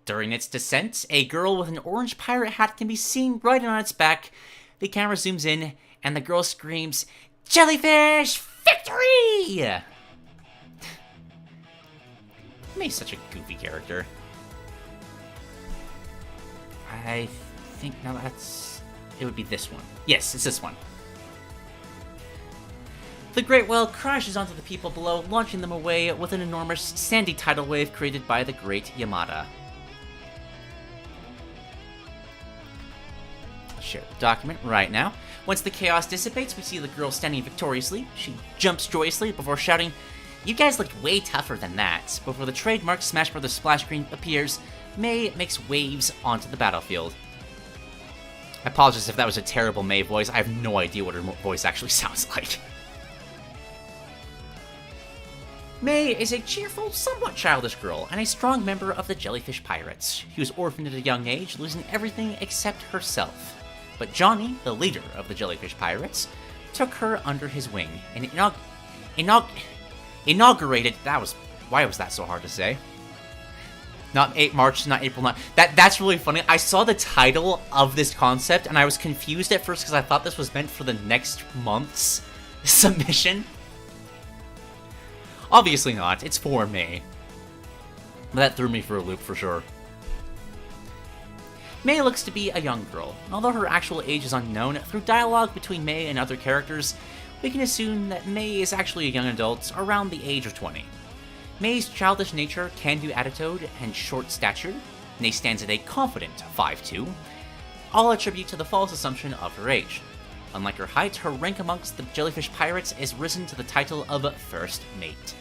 During its descent, a girl with an orange pirate hat can be seen right on its back. The camera zooms in, and the girl screams, "Jellyfish victory!" May's such a goofy character. I think now it would be this one. Yes, it's this one. The Great Whale crashes onto the people below, launching them away with an enormous sandy tidal wave created by the Great Yamada. I'll share the document right now. Once the chaos dissipates, we see the girl standing victoriously. She jumps joyously before shouting, "You guys looked way tougher than that." Before the trademark Smash Bros. Splash screen appears, May makes waves onto the battlefield. I apologize if that was a terrible May voice. I have no idea what her voice actually sounds like. May is a cheerful, somewhat childish girl, and a strong member of the Jellyfish Pirates. She was orphaned at a young age, losing everything except herself. But Johnny, the leader of the Jellyfish Pirates, took her under his wing and inaugurated... Why was that so hard to say? Not March, not April 9th. That's really funny. I saw the title of this concept, and I was confused at first because I thought this was meant for the next month's submission. Obviously not, it's for May. But that threw me for a loop for sure. May looks to be a young girl. Although her actual age is unknown, through dialogue between May and other characters, we can assume that May is actually a young adult around the age of 20. May's childish nature, can-do attitude, and short stature, May stands at a confident 5'2", all attribute to the false assumption of her age. Unlike her height, her rank amongst the Jellyfish Pirates is risen to the title of First Mate.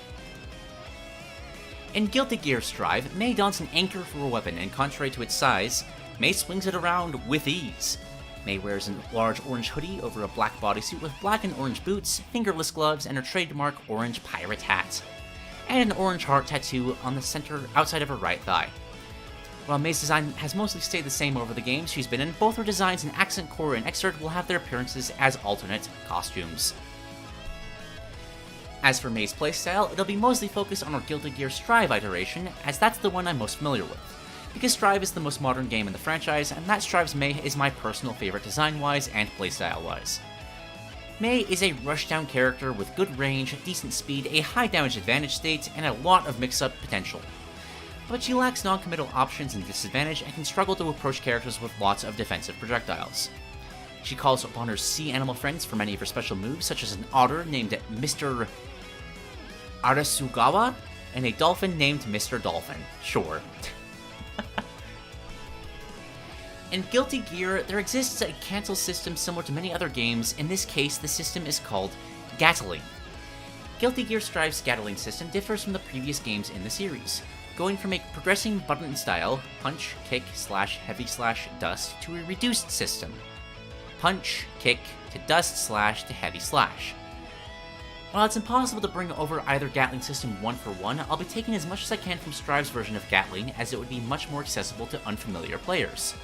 In Guilty Gear Strive, May dons an anchor for a weapon, and contrary to its size, May swings it around with ease. May wears a large orange hoodie over a black bodysuit with black and orange boots, fingerless gloves, and her trademark orange pirate hat, and an orange heart tattoo on the center outside of her right thigh. While May's design has mostly stayed the same over the games she's been in, both her designs in Accent Core and Excerpt will have their appearances as alternate costumes. As for May's playstyle, it'll be mostly focused on her Guilty Gear Strive iteration, as that's the one I'm most familiar with, because Strive is the most modern game in the franchise, and that Strive's May is my personal favorite design-wise and playstyle-wise. May is a rushdown character with good range, decent speed, a high damage advantage state, and a lot of mix-up potential. But she lacks non-committal options and disadvantage and can struggle to approach characters with lots of defensive projectiles. She calls upon her sea animal friends for many of her special moves, such as an otter named Mr. Arasugawa, and a dolphin named Mr. Dolphin. Sure. In Guilty Gear, there exists a cancel system similar to many other games. In this case, the system is called Gatling. Guilty Gear Strive's Gatling system differs from the previous games in the series, going from a progressing button style, punch, kick, slash, heavy slash, dust, to a reduced system, punch, kick, to dust slash, to heavy slash. While it's impossible to bring over either Gatling system one for one, I'll be taking as much as I can from Strive's version of Gatling, as it would be much more accessible to unfamiliar players.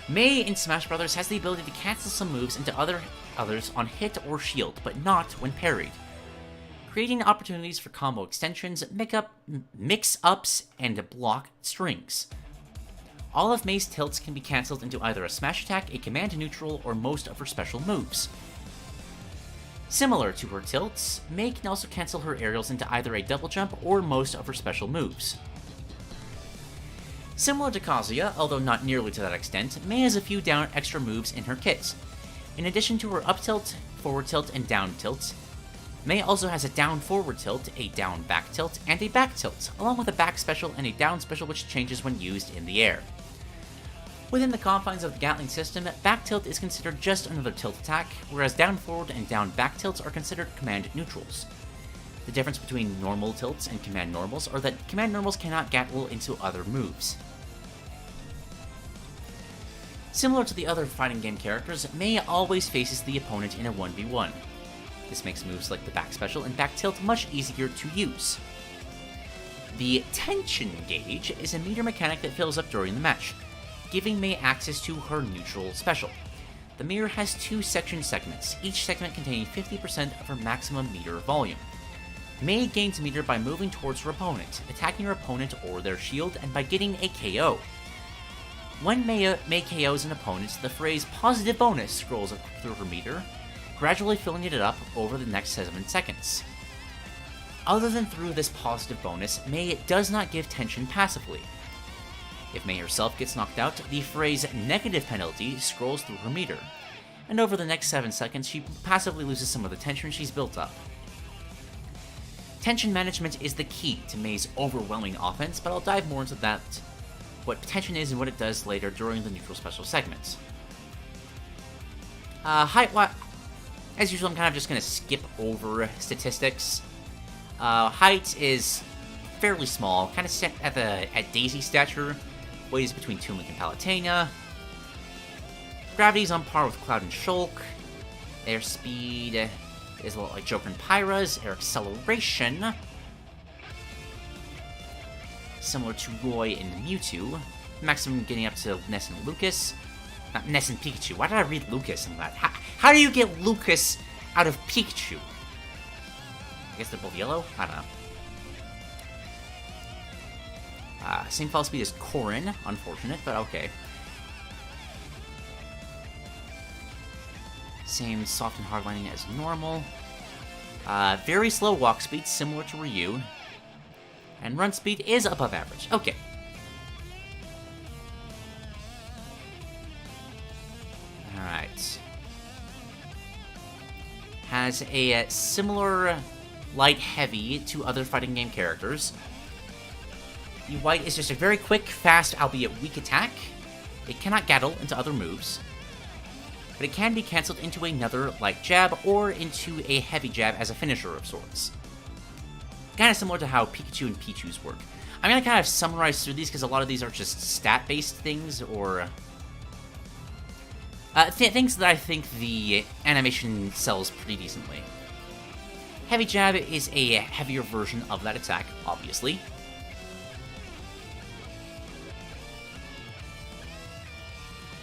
May in Smash Bros. Has the ability to cancel some moves into others on hit or shield, but not when parried, creating opportunities for combo extensions, mix-ups, and block strings. all of May's tilts can be cancelled into either a smash attack, a command neutral, or most of her special moves. Similar to her tilts, May can also cancel her aerials into either a double jump or most of her special moves. Similar to Kazuya, although not nearly to that extent, May has a few down extra moves in her kit. In addition to her up tilt, forward tilt, and down tilt, May also has a down forward tilt, a down back tilt, and a back tilt, along with a back special and a down special which changes when used in the air. Within the confines of the Gatling system, back tilt is considered just another tilt attack, whereas down forward and down back tilts are considered command neutrals. The difference between normal tilts and command normals are that command normals cannot gattle into other moves. Similar to the other fighting game characters, May always faces the opponent in a 1v1. This makes moves like the back special and back tilt much easier to use. The tension gauge is a meter mechanic that fills up during the match, giving May access to her neutral special. The mirror has two section segments, each segment containing 50% of her maximum meter volume. May gains meter by moving towards her opponent, attacking her opponent or their shield, and by getting a KO. When May KOs an opponent, the phrase positive bonus scrolls up through her meter, gradually filling it up over the next 7 seconds. Other than through this positive bonus, May does not give tension passively. If May herself gets knocked out, the phrase negative penalty scrolls through her meter, and over the next 7 seconds she passively loses some of the tension she's built up. Tension management is the key to May's overwhelming offense, but I'll dive more into that, what tension is and what it does later during the neutral special segments. As usual, I'm kind of just going to skip over statistics. Height is fairly small, kind of set at Daisy stature, weighs between Toon and Palutena. Gravity's on par with Cloud and Shulk. Airspeed is a lot like Joker and Pyra's. Air acceleration, similar to Roy and Mewtwo. Maximum getting up to Ness and Lucas. Not Ness and Pikachu. Why did I read Lucas in that? How do you get Lucas out of Pikachu? I guess they're both yellow? I don't know. Same fall speed as Corrin. Unfortunate, but okay. Same soft and hard landing as normal. Very slow walk speed, similar to Ryu. And run speed is above average. Okay. Alright. Has a similar light-heavy to other fighting game characters. The white is just a very quick, fast, albeit weak attack. It cannot gattle into other moves, but it can be cancelled into another light jab or into a heavy jab as a finisher of sorts. Kind of similar to how Pikachu and Pichu's work. I'm going to kind of summarize through these because a lot of these are just stat-based things or things that I think the animation sells pretty decently. Heavy jab is a heavier version of that attack, obviously.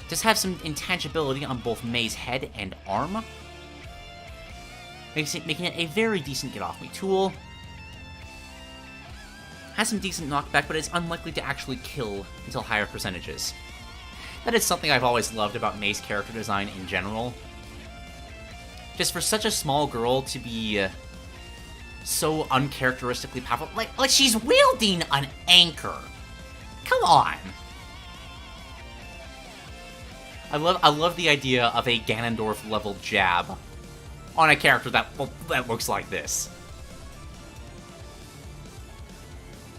Does have some intangibility on both May's head and arm, making it a very decent get-off-me tool. Has some decent knockback, but it's unlikely to actually kill until higher percentages. That is something I've always loved about May's character design in general. Just for such a small girl to be so uncharacteristically powerful. Like she's wielding an anchor. Come on! I love the idea of a Ganondorf-level jab on a character that looks like this.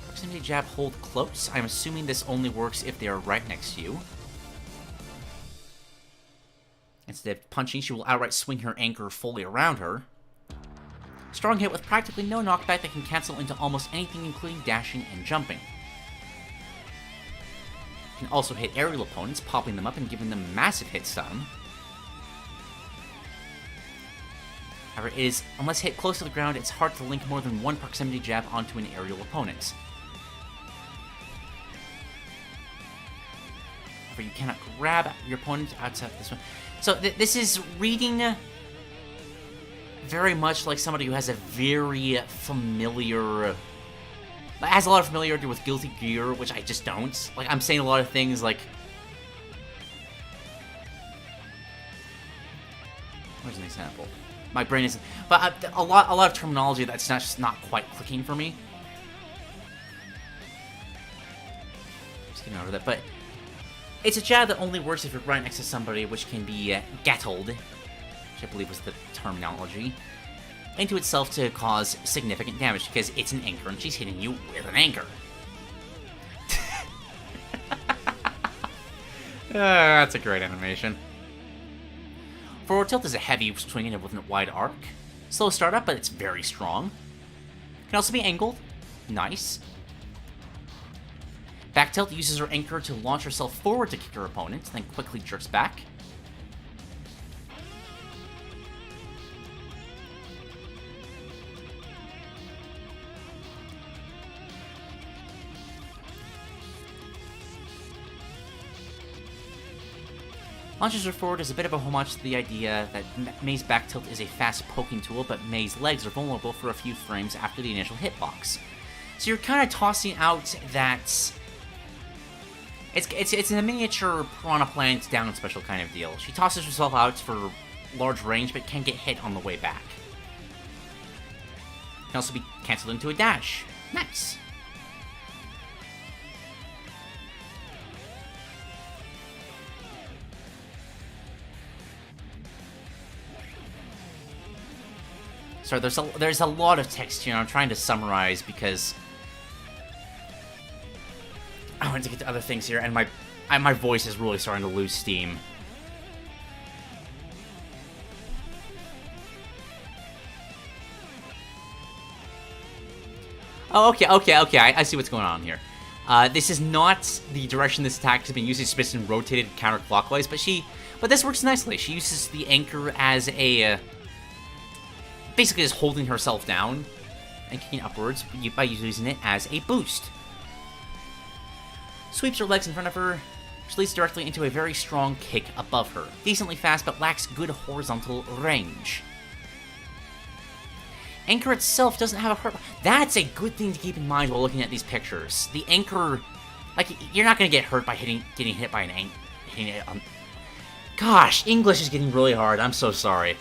Proximity jab, hold close. I'm assuming this only works if they are right next to you. Instead of punching, she will outright swing her anchor fully around her. Strong hit with practically no knockback that can cancel into almost anything, including dashing and jumping. Can also hit aerial opponents, popping them up and giving them massive hit stun. However, it is, unless hit close to the ground, it's hard to link more than one proximity jab onto an aerial opponent. However, you cannot grab your opponent outside this one. So this is reading very much like somebody who has a very familiar, It has a lot of familiarity with Guilty Gear, which I just don't. Like, I'm saying a lot of things like... Where's an example? My brain isn't... But a lot of terminology that's just not quite clicking for me. Just getting over that, but... It's a jab that only works if you're right next to somebody, which can be gattled, which I believe was the terminology, into itself to cause significant damage, because it's an anchor and she's hitting you with an anchor. That's a great animation. Forward tilt is a heavy swing with a wide arc. Slow startup, but it's very strong. Can also be angled. Nice. Back tilt uses her anchor to launch herself forward to kick her opponent, then quickly jerks back. Launches her forward is a bit of a homage to the idea that Mei's back tilt is a fast poking tool, but Mei's legs are vulnerable for a few frames after the initial hitbox. So you're kind of tossing out that... It's a miniature Piranha Plant down special kind of deal. She tosses herself out for large range, but can get hit on the way back. Can also be cancelled into a dash. Nice. Sorry, there's a lot of text here. I'm trying to summarize because I want to get to other things here, and my voice is really starting to lose steam. Oh, okay, I see what's going on here. This is not the direction this attack has been used. It's been rotated counterclockwise, but this works nicely. She uses the anchor as a basically just holding herself down and kicking upwards by using it as a boost. Sweeps her legs in front of her, which leads directly into a very strong kick above her. Decently fast, but lacks good horizontal range. Anchor itself doesn't have a hurt. That's a good thing to keep in mind while looking at these pictures. The anchor, like, you're not going to get hurt by getting hit by an anchor. Gosh, English is getting really hard. I'm so sorry.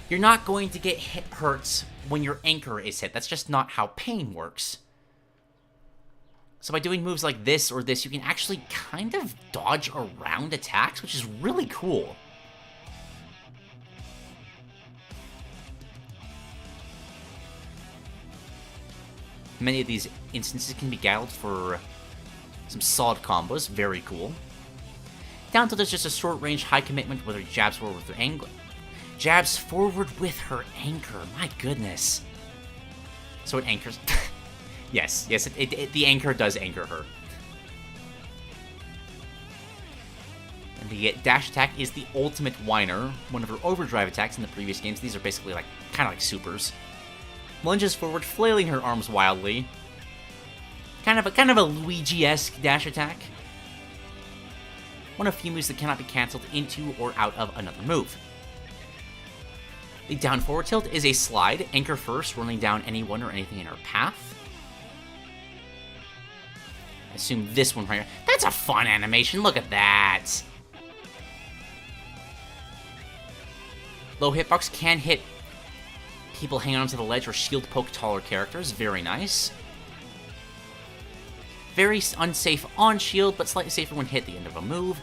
You're not going to get hurt when your anchor is hit. That's just not how pain works. So by doing moves like this or this, you can actually kind of dodge around attacks, which is really cool. Many of these instances can be gattled for some solid combos. Very cool. Down tilt is just a short-range, high-commitment with her jabs forward with her angle. Jabs forward with her anchor. My goodness. So it anchors... yes, the anchor does anchor her. And the dash attack is the ultimate whiner. One of her overdrive attacks in the previous games. These are basically like kind of like supers. Lunges forward, flailing her arms wildly. Kind of a Luigi-esque dash attack. One of few moves that cannot be cancelled into or out of another move. The down forward tilt is a slide, anchor first, running down anyone or anything in her path. I assume this one right here. That's a fun animation, look at that! Low hitbox can hit people hanging onto the ledge or shield poke taller characters, very nice. Very unsafe on shield, but slightly safer when hit at the end of a move.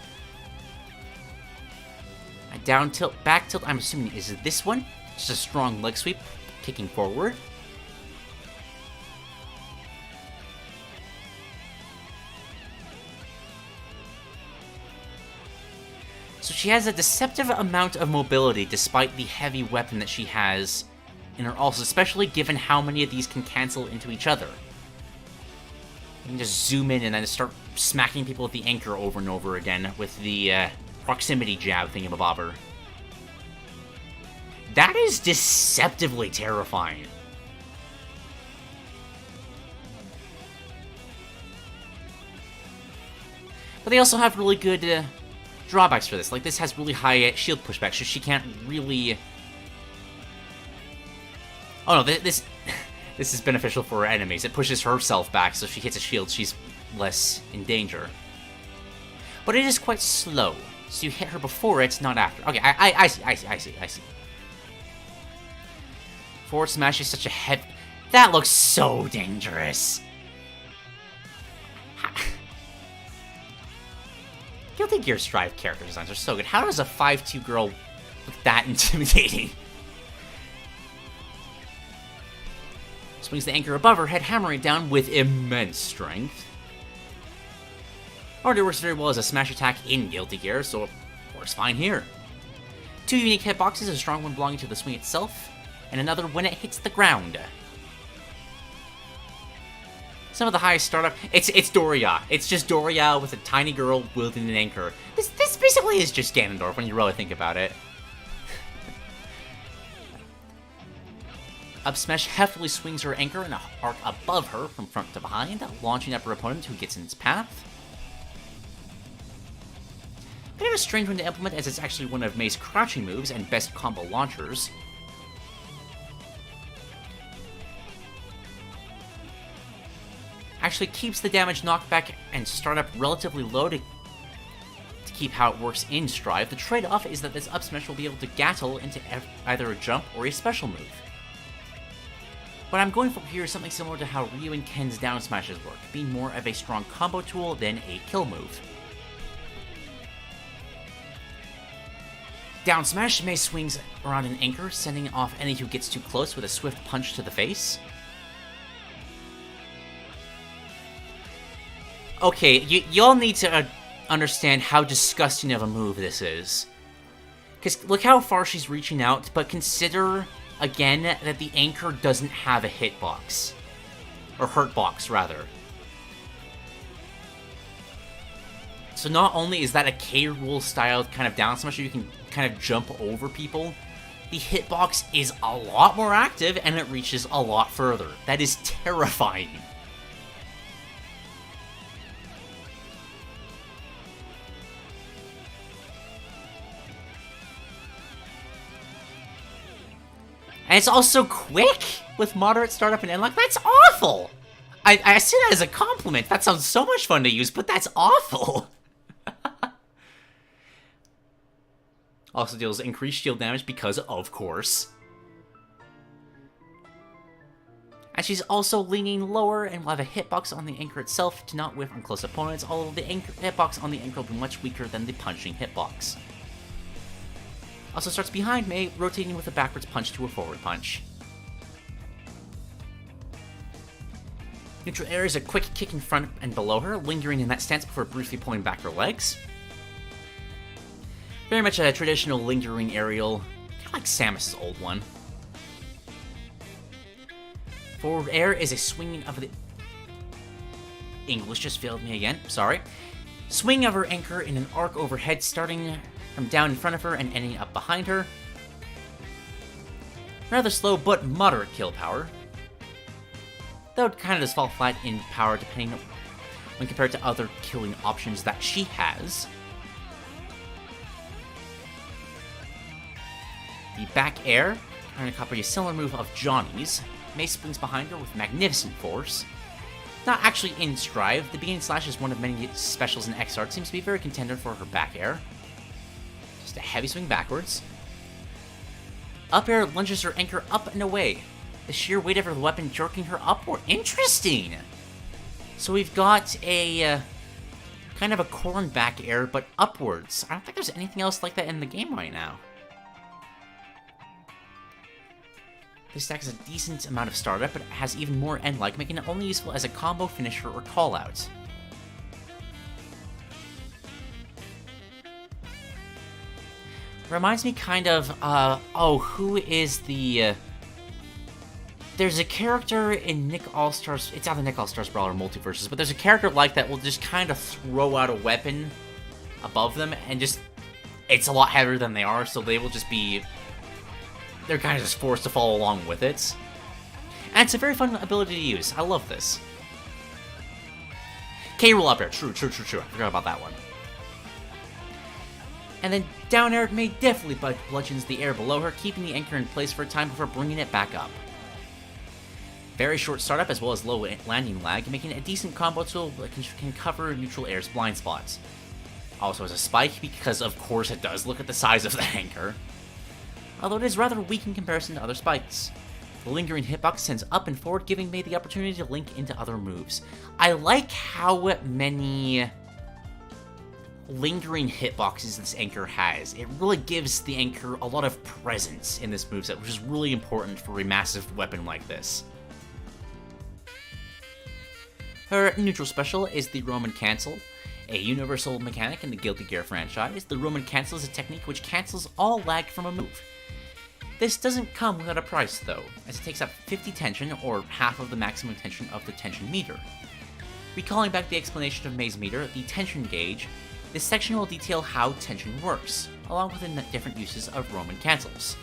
A down tilt, back tilt, I'm assuming is this one. Just a strong leg sweep, kicking forward. So she has a deceptive amount of mobility despite the heavy weapon that she has in her ults, especially given how many of these can cancel into each other. You can just zoom in and then start smacking people with the anchor over and over again with the proximity jab thingamabobber. That is deceptively terrifying. But they also have really good drawbacks for this. Like, this has really high shield pushback, so she can't really... Oh no, this This is beneficial for her enemies. It pushes herself back, so if she hits a shield, she's less in danger. But it is quite slow, so you hit her before it, not after. Okay, I see. Forward smash is such a heavy... That looks so dangerous. Guilty Gear Strive character designs are so good. How does a 5'2" girl look that intimidating? Swings the anchor above her head, hammering it down with immense strength. Already works very well as a smash attack in Guilty Gear, so it works fine here. 2 unique hitboxes, a strong one belonging to the swing itself, and another when it hits the ground. Some of the highest startup... It's Doria. It's just Doria with a tiny girl wielding an anchor. This basically is just Ganondorf when you really think about it. Up smash heftily swings her anchor in an arc above her from front to behind, launching up her opponent who gets in its path. Kind of a strange one to implement as it's actually one of May's crouching moves and best combo launchers. Actually keeps the damage knockback and startup relatively low to keep how it works in Strive. The trade-off is that this up smash will be able to gattle into either a jump or a special move. What I'm going for here is something similar to how Ryu and Ken's down smashes work, being more of a strong combo tool than a kill move. Down smash, May swings around an anchor, sending off any who gets too close with a swift punch to the face. Okay, y'all need to understand how disgusting of a move this is. Because look how far she's reaching out, but consider, again, that the anchor doesn't have a hitbox. Or hurtbox, rather. So not only is that a K-Rool style kind of down smash where you can kind of jump over people, the hitbox is a lot more active and it reaches a lot further. That is terrifying. And it's also quick with moderate startup and end. Like, that's awful! I say that as a compliment. That sounds so much fun to use, but that's awful! Also deals increased shield damage because, of course. And she's also leaning lower and will have a hitbox on the anchor itself to not whiff on close opponents, although the hitbox on the anchor will be much weaker than the punching hitbox. Also starts behind May, rotating with a backwards punch to a forward punch. Neutral air is a quick kick in front and below her, lingering in that stance before briefly pulling back her legs. Very much a traditional lingering aerial, kind of like Samus's old one. Forward air is a swinging of the... English just failed me again, sorry. Swing of her anchor in an arc overhead, starting from down in front of her and ending up behind her. Rather slow, but moderate kill power. Though it kind of does fall flat in power depending on when compared to other killing options that she has. The back air, trying to copy a similar move of Johnny's. May swings behind her with magnificent force. Not actually in Strive, the beginning slash is one of many specials in X-Art, seems to be very contender for her back air. Just a heavy swing backwards. Up air lunges her anchor up and away. The sheer weight of her weapon jerking her upward. Interesting! So we've got a kind of a corn back air, but upwards. I don't think there's anything else like that in the game right now. This stack has a decent amount of startup, but it has even more end-like, making it only useful as a combo finisher or call-out. Reminds me kind of, who is the... There's a character in Nick All-Stars, it's either Nick All-Stars Brawl or Multiverses, but there's a character like that will just kind of throw out a weapon above them, and just, it's a lot heavier than they are, so they will just be... They're kind of just forced to follow along with it. And it's a very fun ability to use. I love this. K-Rool up air. True. I forgot about that one. And then down air May definitely bludgeons the air below her, keeping the anchor in place for a time before bringing it back up. Very short startup as well as low landing lag, making it a decent combo tool that can cover neutral air's blind spots. Also has a spike because of course it does, look at the size of the anchor. Although it is rather weak in comparison to other spikes. The lingering hitbox sends up and forward, giving Mei the opportunity to link into other moves. I like how many lingering hitboxes this anchor has. It really gives the anchor a lot of presence in this moveset, which is really important for a massive weapon like this. Her neutral special is the Roman Cancel. A universal mechanic in the Guilty Gear franchise, the Roman Cancel is a technique which cancels all lag from a move. This doesn't come without a price though, as it takes up 50 tension, or half of the maximum tension of the tension meter. Recalling back the explanation of Mei's meter, the tension gauge, this section will detail how tension works, along with the different uses of Roman Cancels.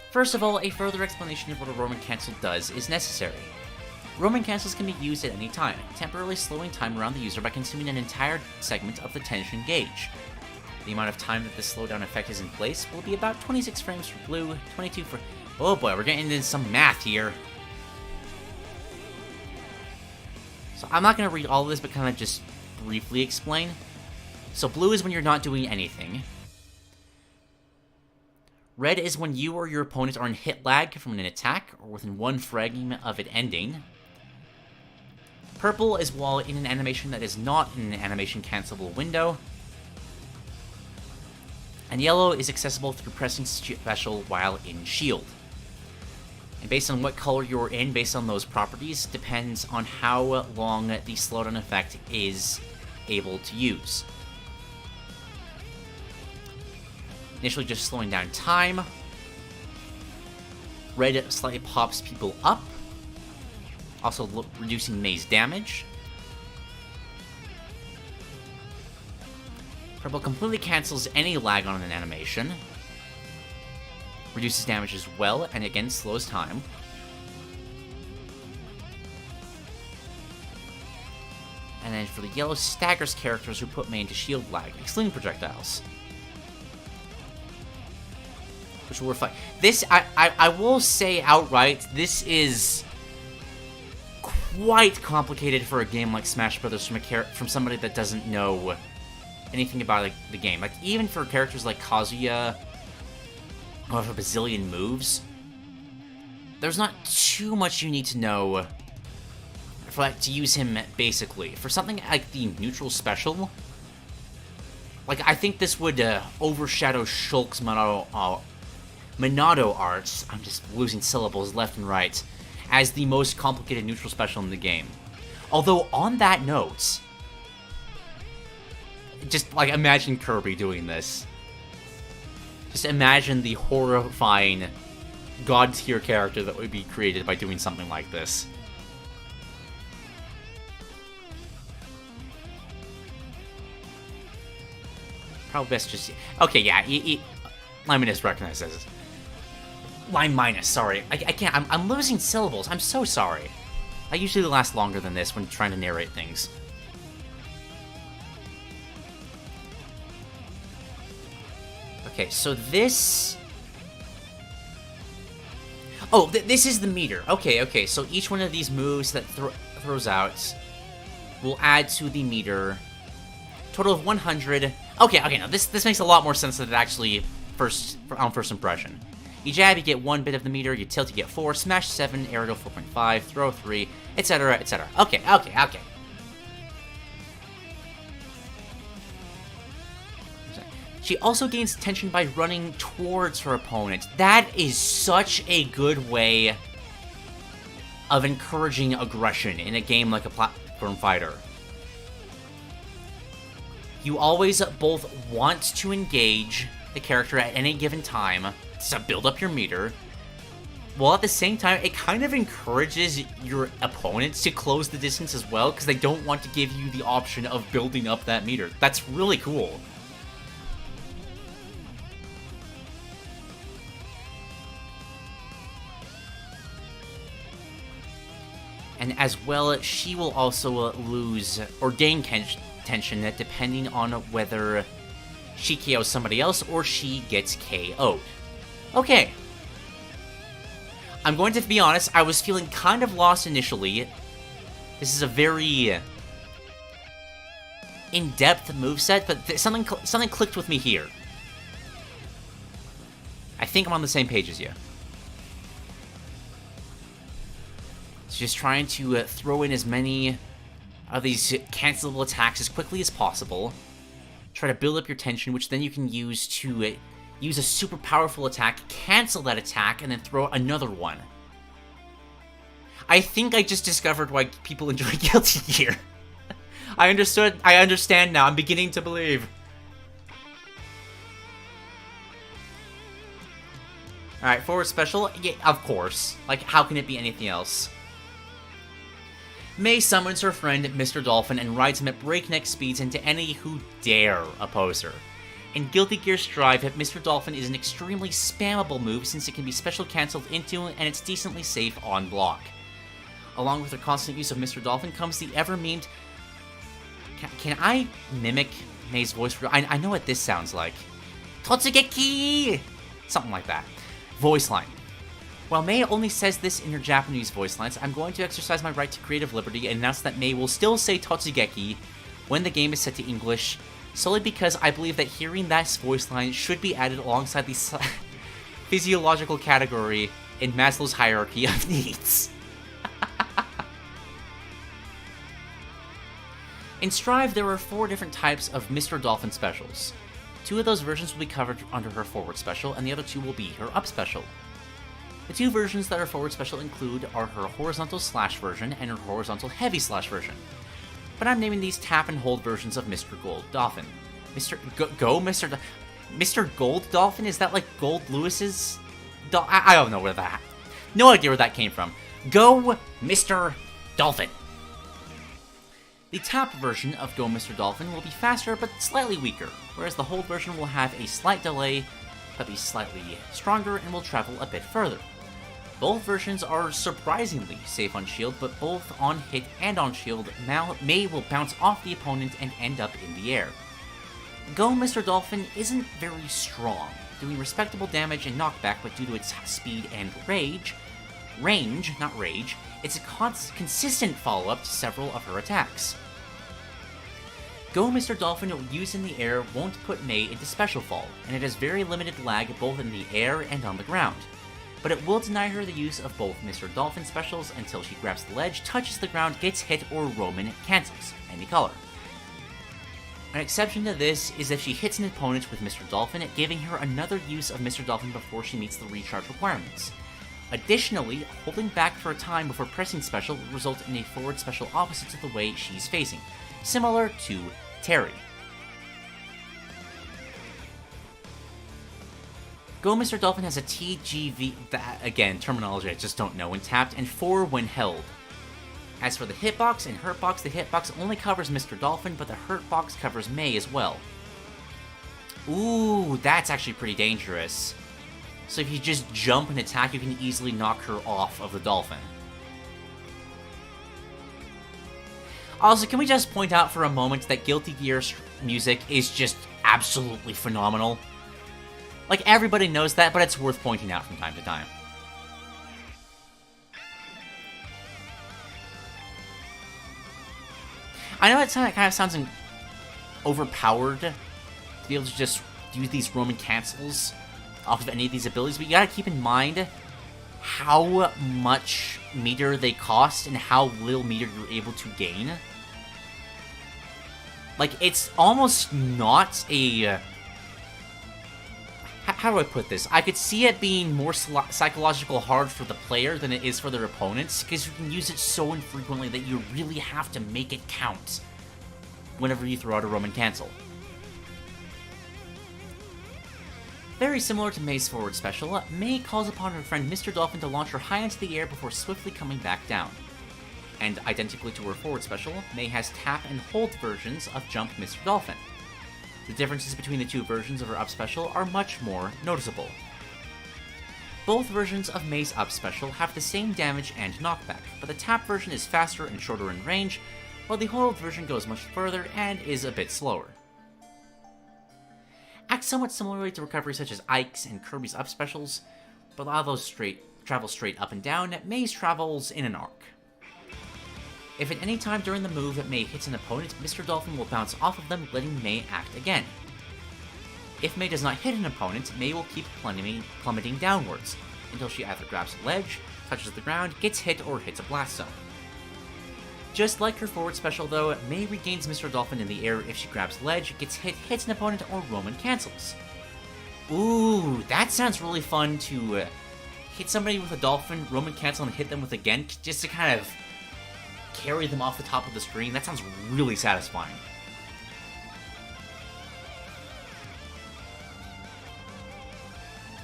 First of all, a further explanation of what a Roman Cancel does is necessary. Roman Cancels can be used at any time, temporarily slowing time around the user by consuming an entire segment of the tension gauge. The amount of time that this slowdown effect is in place will be about 26 frames for blue, 22 for... Oh boy, we're getting into some math here. So I'm not going to read all of this, but kind of just briefly explain. So blue is when you're not doing anything. Red is when you or your opponent are in hit lag from an attack, or within one frame of it ending. Purple is while in an animation that is not in an animation cancelable window. And yellow is accessible through pressing special while in shield. And based on what color you're in, based on those properties, depends on how long the slowdown effect is able to use. Initially just slowing down time. Red slightly pops people up, also reducing Mei's damage. Purple completely cancels any lag on an animation, reduces damage as well, and again slows time. And then for the yellow, staggers characters who put Mei into shield lag, excluding projectiles. Which will reflect. This, I will say outright, this is quite complicated for a game like Smash Brothers from somebody that doesn't know anything about the game. Like, even for characters like Kazuya, who have a bazillion moves, there's not too much you need to know for to use him, basically. For something like the neutral special, like, I think this would overshadow Shulk's Monado arts, I'm just losing syllables left and right, as the most complicated neutral special in the game. Although, on that note, just, like, imagine Kirby doing this. Just imagine the horrifying god-tier character that would be created by doing something like this. Probably best just... Okay, yeah, Limeminus recognizes this. Limeminus, sorry. I can't, I'm losing syllables, I'm so sorry. I usually last longer than this when trying to narrate things. Okay, so this... Oh, this is the meter. Okay, so each one of these moves that throws out will add to the meter. Total of 100. Okay, no, this makes a lot more sense than it actually on first impression. You jab, you get 1 bit of the meter, you tilt, you get 4, smash 7, aerial 4.5, throw 3, etc, etc. Okay. She also gains tension by running towards her opponent. That is such a good way of encouraging aggression in a game like a platform fighter. You always both want to engage the character at any given time to build up your meter, while at the same time, it kind of encourages your opponents to close the distance as well, because they don't want to give you the option of building up that meter. That's really cool. And as well, she will also lose or gain tension depending on whether she KOs somebody else or she gets KO'd. Okay. I'm going to be honest, I was feeling kind of lost initially. This is a very in-depth moveset, but something clicked with me here. I think I'm on the same page as you. It's just trying to throw in as many of these cancelable attacks as quickly as possible. Try to build up your tension, which then you can use to use a super powerful attack, cancel that attack, and then throw another one. I think I just discovered why people enjoy Guilty Gear. I understand now. I'm beginning to believe. Alright, forward special. Yeah, of course. Like, how can it be anything else? May summons her friend, Mr. Dolphin, and rides him at breakneck speeds into any who dare oppose her. In Guilty Gear Strive, Mr. Dolphin is an extremely spammable move since it can be special cancelled into and it's decently safe on block. Along with her constant use of Mr. Dolphin comes the ever-memed... Can I mimic May's voice? I know what this sounds like. Totsugeki! Something like that. Voice line. While May only says this in her Japanese voice lines, I'm going to exercise my right to creative liberty and announce that May will still say Totsugeki when the game is set to English, solely because I believe that hearing that voice line should be added alongside the physiological category in Maslow's hierarchy of needs. In Strive, there are 4 different types of Mr. Dolphin specials. 2 of those versions will be covered under her forward special, and the other 2 will be her up special. The 2 versions that are forward special include are her horizontal slash version and her horizontal heavy slash version. But I'm naming these tap and hold versions of Mr. Gold Dolphin. Mr. Gold Dolphin? Is that like Gold Lewis's? I don't know where that. No idea where that came from. Go, Mr. Dolphin. The tap version of Go Mr. Dolphin will be faster but slightly weaker, whereas the hold version will have a slight delay but be slightly stronger and will travel a bit further. Both versions are surprisingly safe on shield, but both on hit and on shield, May will bounce off the opponent and end up in the air. Go Mr. Dolphin isn't very strong, doing respectable damage and knockback, but due to its speed and range, it's a consistent follow-up to several of her attacks. Go Mr. Dolphin used in the air won't put May into special fall, and it has very limited lag both in the air and on the ground. But it will deny her the use of both Mr. Dolphin specials until she grabs the ledge, touches the ground, gets hit, or Roman cancels, any color. An exception to this is if she hits an opponent with Mr. Dolphin, giving her another use of Mr. Dolphin before she meets the recharge requirements. Additionally, holding back for a time before pressing special will result in a forward special opposite to the way she's facing, similar to Terry. Go Mr. Dolphin has a TGV, that, again, terminology I just don't know, when tapped, and 4 when held. As for the hitbox and hurtbox, the hitbox only covers Mr. Dolphin, but the hurtbox covers May as well. Ooh, that's actually pretty dangerous. So if you just jump and attack, you can easily knock her off of the Dolphin. Also, can we just point out for a moment that Guilty Gear's music is just absolutely phenomenal? Like, everybody knows that, but it's worth pointing out from time to time. I know it kind of sounds overpowered to be able to just use these Roman cancels off of any of these abilities, but you gotta keep in mind how much meter they cost and how little meter you're able to gain. Like, it's almost not a... How do I put this? I could see it being more psychological hard for the player than it is for their opponents, because you can use it so infrequently that you really have to make it count whenever you throw out a Roman cancel. Very similar to May's forward special, May calls upon her friend Mr. Dolphin to launch her high into the air before swiftly coming back down. And identically to her forward special, May has tap and hold versions of Jump Mr. Dolphin. The differences between the 2 versions of her up special are much more noticeable. Both versions of May's up special have the same damage and knockback, but the tap version is faster and shorter in range, while the hold version goes much further and is a bit slower. Acts somewhat similarly to recovery such as Ike's and Kirby's up specials, but a lot of those straight travels straight up and down, May's travels in an arc. If at any time during the move May hits an opponent, Mr. Dolphin will bounce off of them, letting May act again. If May does not hit an opponent, May will keep plummeting downwards, until she either grabs a ledge, touches the ground, gets hit, or hits a blast zone. Just like her forward special though, May regains Mr. Dolphin in the air if she grabs a ledge, gets hit, hits an opponent, or Roman cancels. Ooh, that sounds really fun to hit somebody with a dolphin, Roman cancel, and hit them with a Genk, just to kind of carry them off the top of the screen. That sounds really satisfying.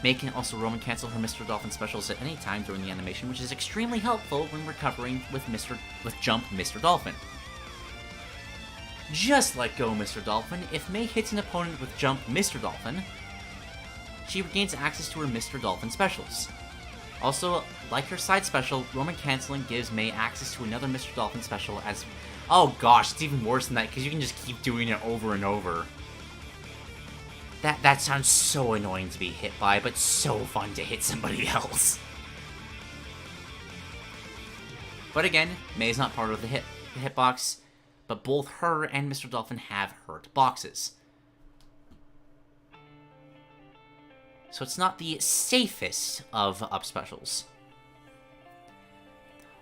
May can also Roman cancel her Mr. Dolphin specials at any time during the animation, which is extremely helpful when recovering with Jump Mr. Dolphin. Just like Go Mr. Dolphin, if May hits an opponent with Jump Mr. Dolphin, she regains access to her Mr. Dolphin specials. Also, like her side special, Roman canceling gives May access to another Mr. Dolphin special as... Oh gosh, it's even worse than that, because you can just keep doing it over and over. That sounds so annoying to be hit by, but so fun to hit somebody else. But again, May is not part of the hitbox, but both her and Mr. Dolphin have hurt boxes. So it's not the safest of up specials.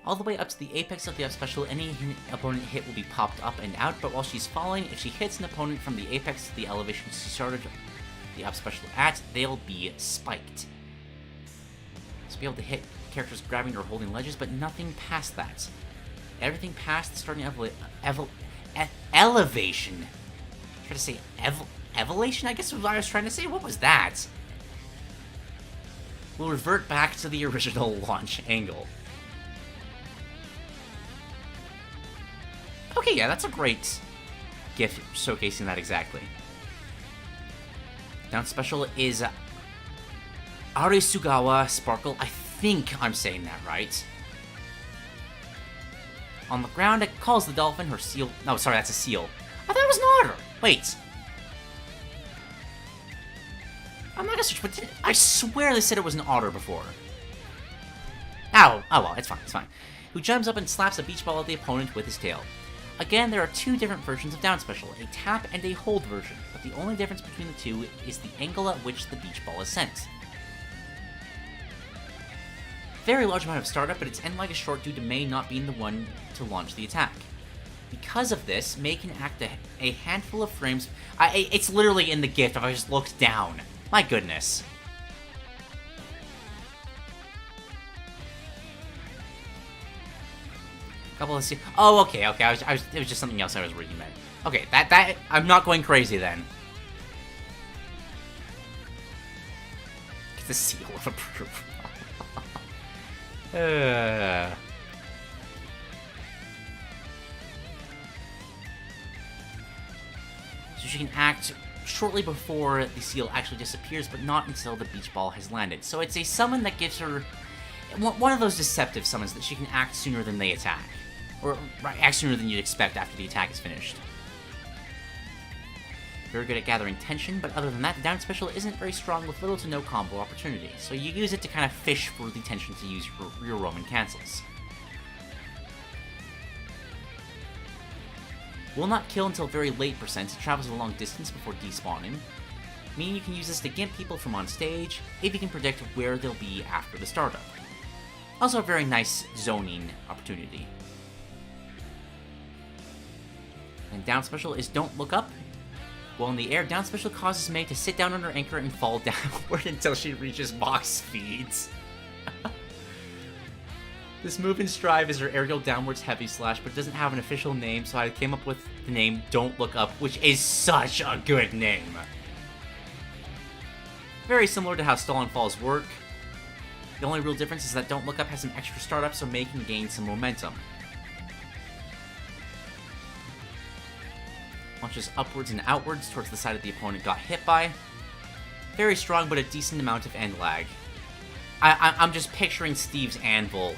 All the way up to the apex of the up special, any opponent hit will be popped up and out, but while she's falling, if she hits an opponent from the apex to the elevation she started the up special at, they'll be spiked. So be able to hit characters grabbing or holding ledges, but nothing past that. Everything past the starting elevation. I tried to say elevation, I guess was what I was trying to say. What was that? We'll revert back to the original launch angle. Okay, yeah, that's a great GIF showcasing that exactly. Down special is Arisugawa Sparkle. I think I'm saying that right. On the ground, it calls the dolphin her seal. No, sorry, that's a seal. I thought it was an otter. Wait. I'm not gonna search, but I swear they said it was an otter before. Oh well, it's fine. Who jumps up and slaps a beach ball at the opponent with his tail. Again, there are two different versions of down special, a tap and a hold version, but the only difference between the two is the angle at which the beach ball is sent. Very large amount of startup, but its end lag is short due to May not being the one to launch the attack. Because of this, May can act a handful of frames. It's literally in the GIF if I just looked down. My goodness. Couple of oh, okay. I was. It was just something else I was reading. There. Okay, that I'm not going crazy then. Get the seal of approval. So she can act shortly before the seal actually disappears, but not until the beach ball has landed. So it's a summon that gives her one of those deceptive summons that she can act sooner than they attack. Or act sooner than you'd expect after the attack is finished. Very good at gathering tension, but other than that, the down special isn't very strong with little to no combo opportunity, so you use it to kind of fish for the tension to use your Roman cancels. Will not kill until very late percent, it travels a long distance before despawning, meaning you can use this to gimp people from on stage, if you can predict where they'll be after the startup. Also a very nice zoning opportunity. And down special is Don't Look Up. While in the air, down special causes May to sit down on her anchor and fall downward until she reaches box speeds. This move in Strive is her aerial downwards heavy slash, but it doesn't have an official name, so I came up with the name Don't Look Up, which is such a good name. Very similar to how Stall and Falls work. The only real difference is that Don't Look Up has some extra startup, so May can gain some momentum. Launches upwards and outwards towards the side of the opponent got hit by. Very strong, but a decent amount of end lag. I'm just picturing Steve's anvil,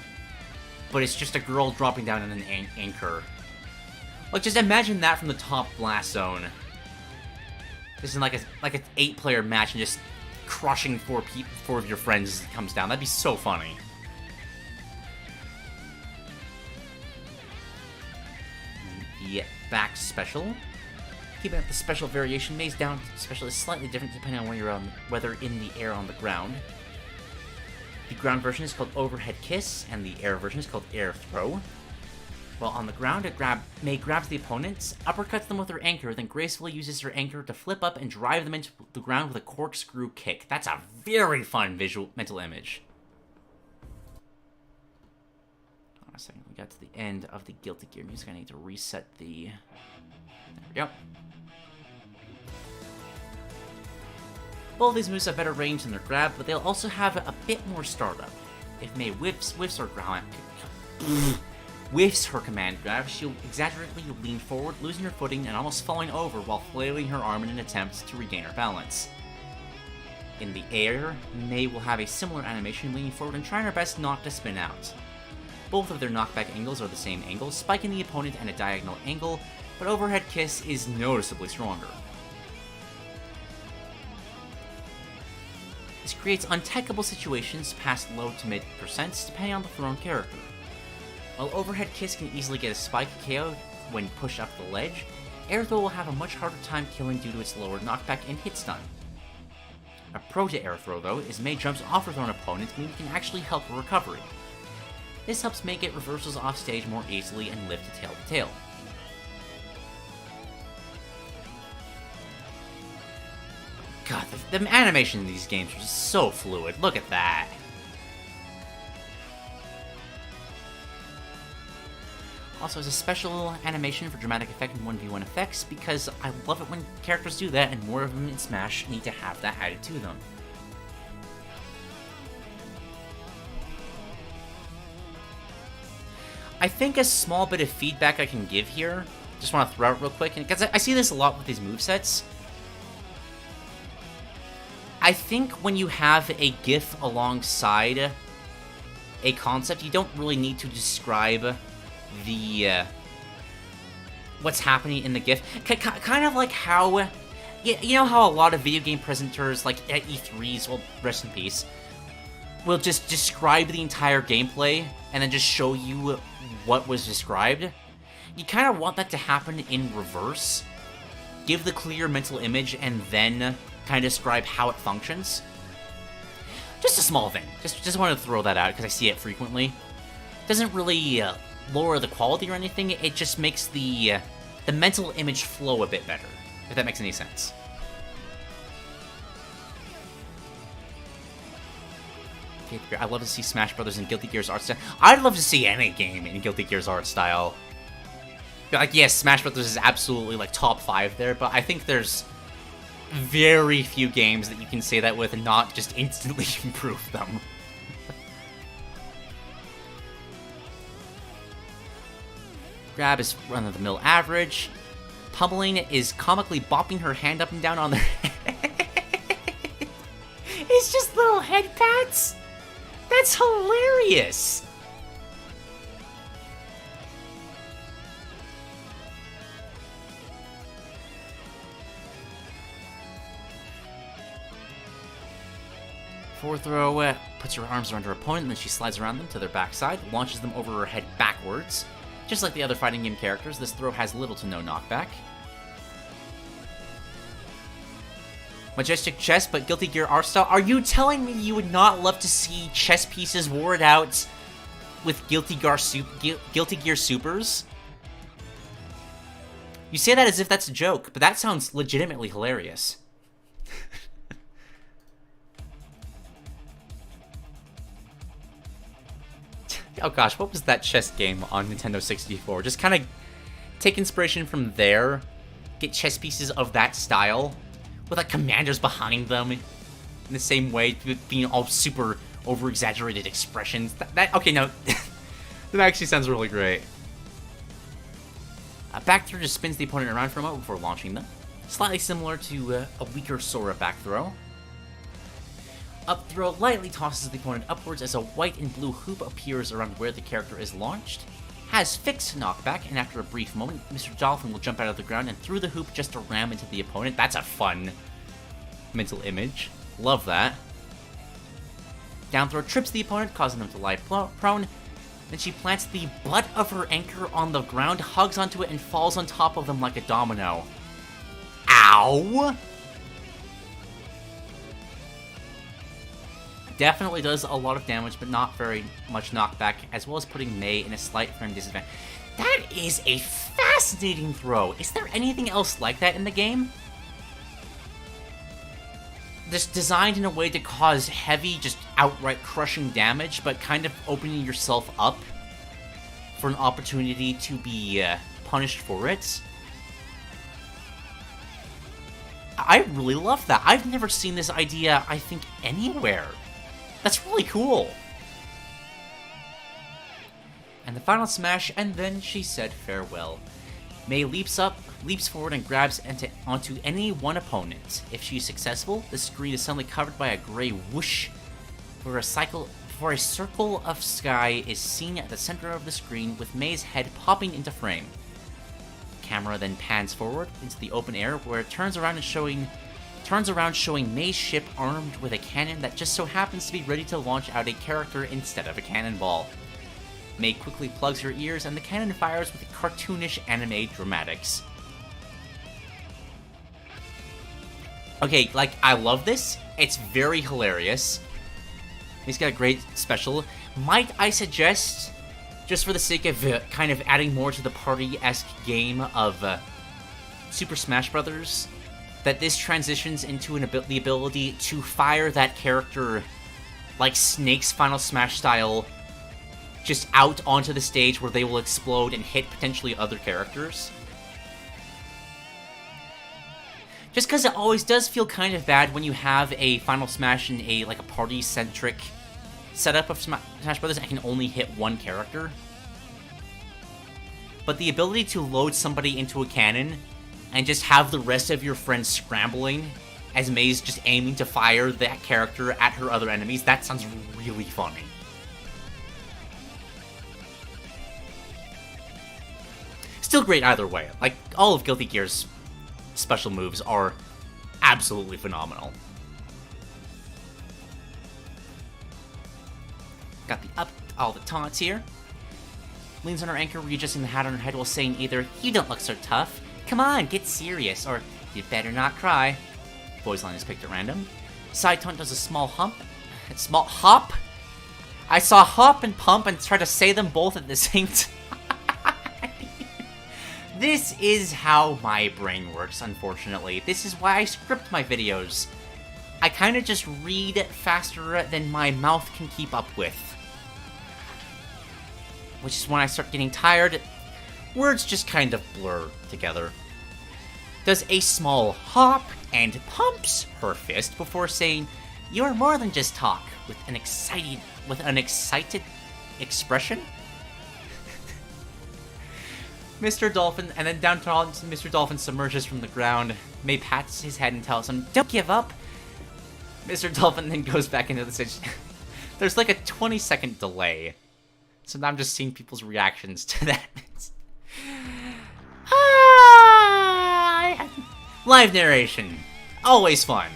but it's just a girl dropping down on an anchor. Like, just imagine that from the top blast zone. Just in like an 8-player match and just crushing four of your friends as it comes down. That'd be so funny. back special. Keeping up the special variation, May's down special is slightly different depending on where you're on, whether in the air or on the ground. The ground version is called Overhead Kiss, and the air version is called Air Throw. While on the ground, May grabs the opponents, uppercuts them with her anchor, then gracefully uses her anchor to flip up and drive them into the ground with a corkscrew kick. That's a very fun mental image. Hold on a second, we got to the end of the Guilty Gear music. I need to reset the... There we go. Both these moves have better range than their grab, but they'll also have a bit more startup. If May whiffs her command grab, she'll exaggerately lean forward, losing her footing and almost falling over while flailing her arm in an attempt to regain her balance. In the air, May will have a similar animation, leaning forward and trying her best not to spin out. Both of their knockback angles are the same angle, spiking the opponent at a diagonal angle, but Overhead Kiss is noticeably stronger. This creates untechable situations past low to mid percents depending on the thrown character. While Overhead Kiss can easily get a spike KO when pushed up the ledge, Air Throw will have a much harder time killing due to its lower knockback and hit stun. A pro to Air Throw, though, is May jumps off her thrown opponent, meaning it can actually help her recovery. This helps May get reversals off stage more easily and live to tail. God, the animation in these games are just so fluid. Look at that. Also, as a special animation for dramatic effect and 1v1 effects, because I love it when characters do that, and more of them in Smash need to have that added to them. I think a small bit of feedback I can give here, just want to throw out real quick, because I see this a lot with these movesets. I think when you have a GIF alongside a concept, you don't really need to describe the what's happening in the GIF. Kind of like how, you know how a lot of video game presenters, like at E3s, well, rest in peace, will just describe the entire gameplay and then just show you what was described? You kind of want that to happen in reverse. Give the clear mental image and then kind of describe how it functions. Just a small thing. Just wanted to throw that out because I see it frequently. Doesn't really lower the quality or anything. It just makes the mental image flow a bit better, if that makes any sense. I'd love to see Smash Brothers in Guilty Gear's art style. I'd love to see any game in Guilty Gear's art style. Like, yes, Smash Brothers is absolutely, like, top 5 there, but I think there's very few games that you can say that with and not just instantly improve them. Grab is run-of-the-mill average. Pummeling is comically bopping her hand up and down on their head. It's just little head pats? That's hilarious! Forward throw puts her arms around her opponent, and then she slides around them to their backside, launches them over her head backwards. Just like the other fighting game characters, this throw has little to no knockback. Majestic chess, but Guilty Gear art style. Are you telling me you would not love to see chess pieces worded out with Guilty Gear Supers? You say that as if that's a joke, but that sounds legitimately hilarious. Oh gosh, what was that chess game on Nintendo 64? Just kind of take inspiration from there, get chess pieces of that style, with like commanders behind them, in the same way, being all super over-exaggerated expressions. Okay, no, that actually sounds really great. Back throw just spins the opponent around for a moment before launching them. Slightly similar to a weaker Sora back throw. Up throw lightly tosses the opponent upwards as a white and blue hoop appears around where the character is launched. Has fixed knockback, and after a brief moment, Mr. Dolphin will jump out of the ground and through the hoop just to ram into the opponent. That's a fun mental image. Love that. Down throw trips the opponent, causing them to lie prone. Then she plants the butt of her anchor on the ground, hugs onto it, and falls on top of them like a domino. Ow! Definitely does a lot of damage, but not very much knockback, as well as putting Mei in a slight frame disadvantage. That is a fascinating throw. Is there anything else like that in the game? Just designed in a way to cause heavy, just outright crushing damage, but kind of opening yourself up for an opportunity to be punished for it. I really love that. I've never seen this idea, I think, anywhere. That's really cool. And the final smash, and then she said farewell. Mei leaps forward and grabs onto any one opponent. If she's successful, the screen is suddenly covered by a gray whoosh, where a circle of sky is seen at the center of the screen, with Mei's head popping into frame. The camera then pans forward into the open air, where it turns around showing Mei's ship armed with a cannon that just so happens to be ready to launch out a character instead of a cannonball. Mei quickly plugs her ears, and the cannon fires with cartoonish anime dramatics. Okay, like, I love this. It's very hilarious. He's got a great special. Might I suggest, just for the sake of kind of adding more to the party-esque game of Super Smash Bros., that this transitions into the ability to fire that character like Snake's Final Smash style, just out onto the stage where they will explode and hit potentially other characters. Just because it always does feel kind of bad when you have a Final Smash in a party-centric setup of Smash Brothers and can only hit one character. But the ability to load somebody into a cannon and just have the rest of your friends scrambling as Mei's just aiming to fire that character at her other enemies, that sounds really funny. Still great either way. Like, all of Guilty Gear's special moves are absolutely phenomenal. Got all the taunts here. Leans on her anchor, readjusting the hat on her head while saying either, "You don't look so tough. Come on, get serious," or "You better not cry." Boys line is picked at random. Side taunt does a small hop. I saw hop and pump and try to say them both at the same time. This is how my brain works, unfortunately. This is why I script my videos. I kind of just read faster than my mouth can keep up with. Which is when I start getting tired, words just kind of blur together. Does a small hop and pumps her fist before saying, "You're more than just talk," with an excited expression. Mr. Dolphin, and then down to Mr. Dolphin submerges from the ground. Mei pats his head and tells him, "Don't give up." Mr. Dolphin then goes back into the stage. There's like a 20-second delay. So now I'm just seeing people's reactions to that. Live narration. Always fun.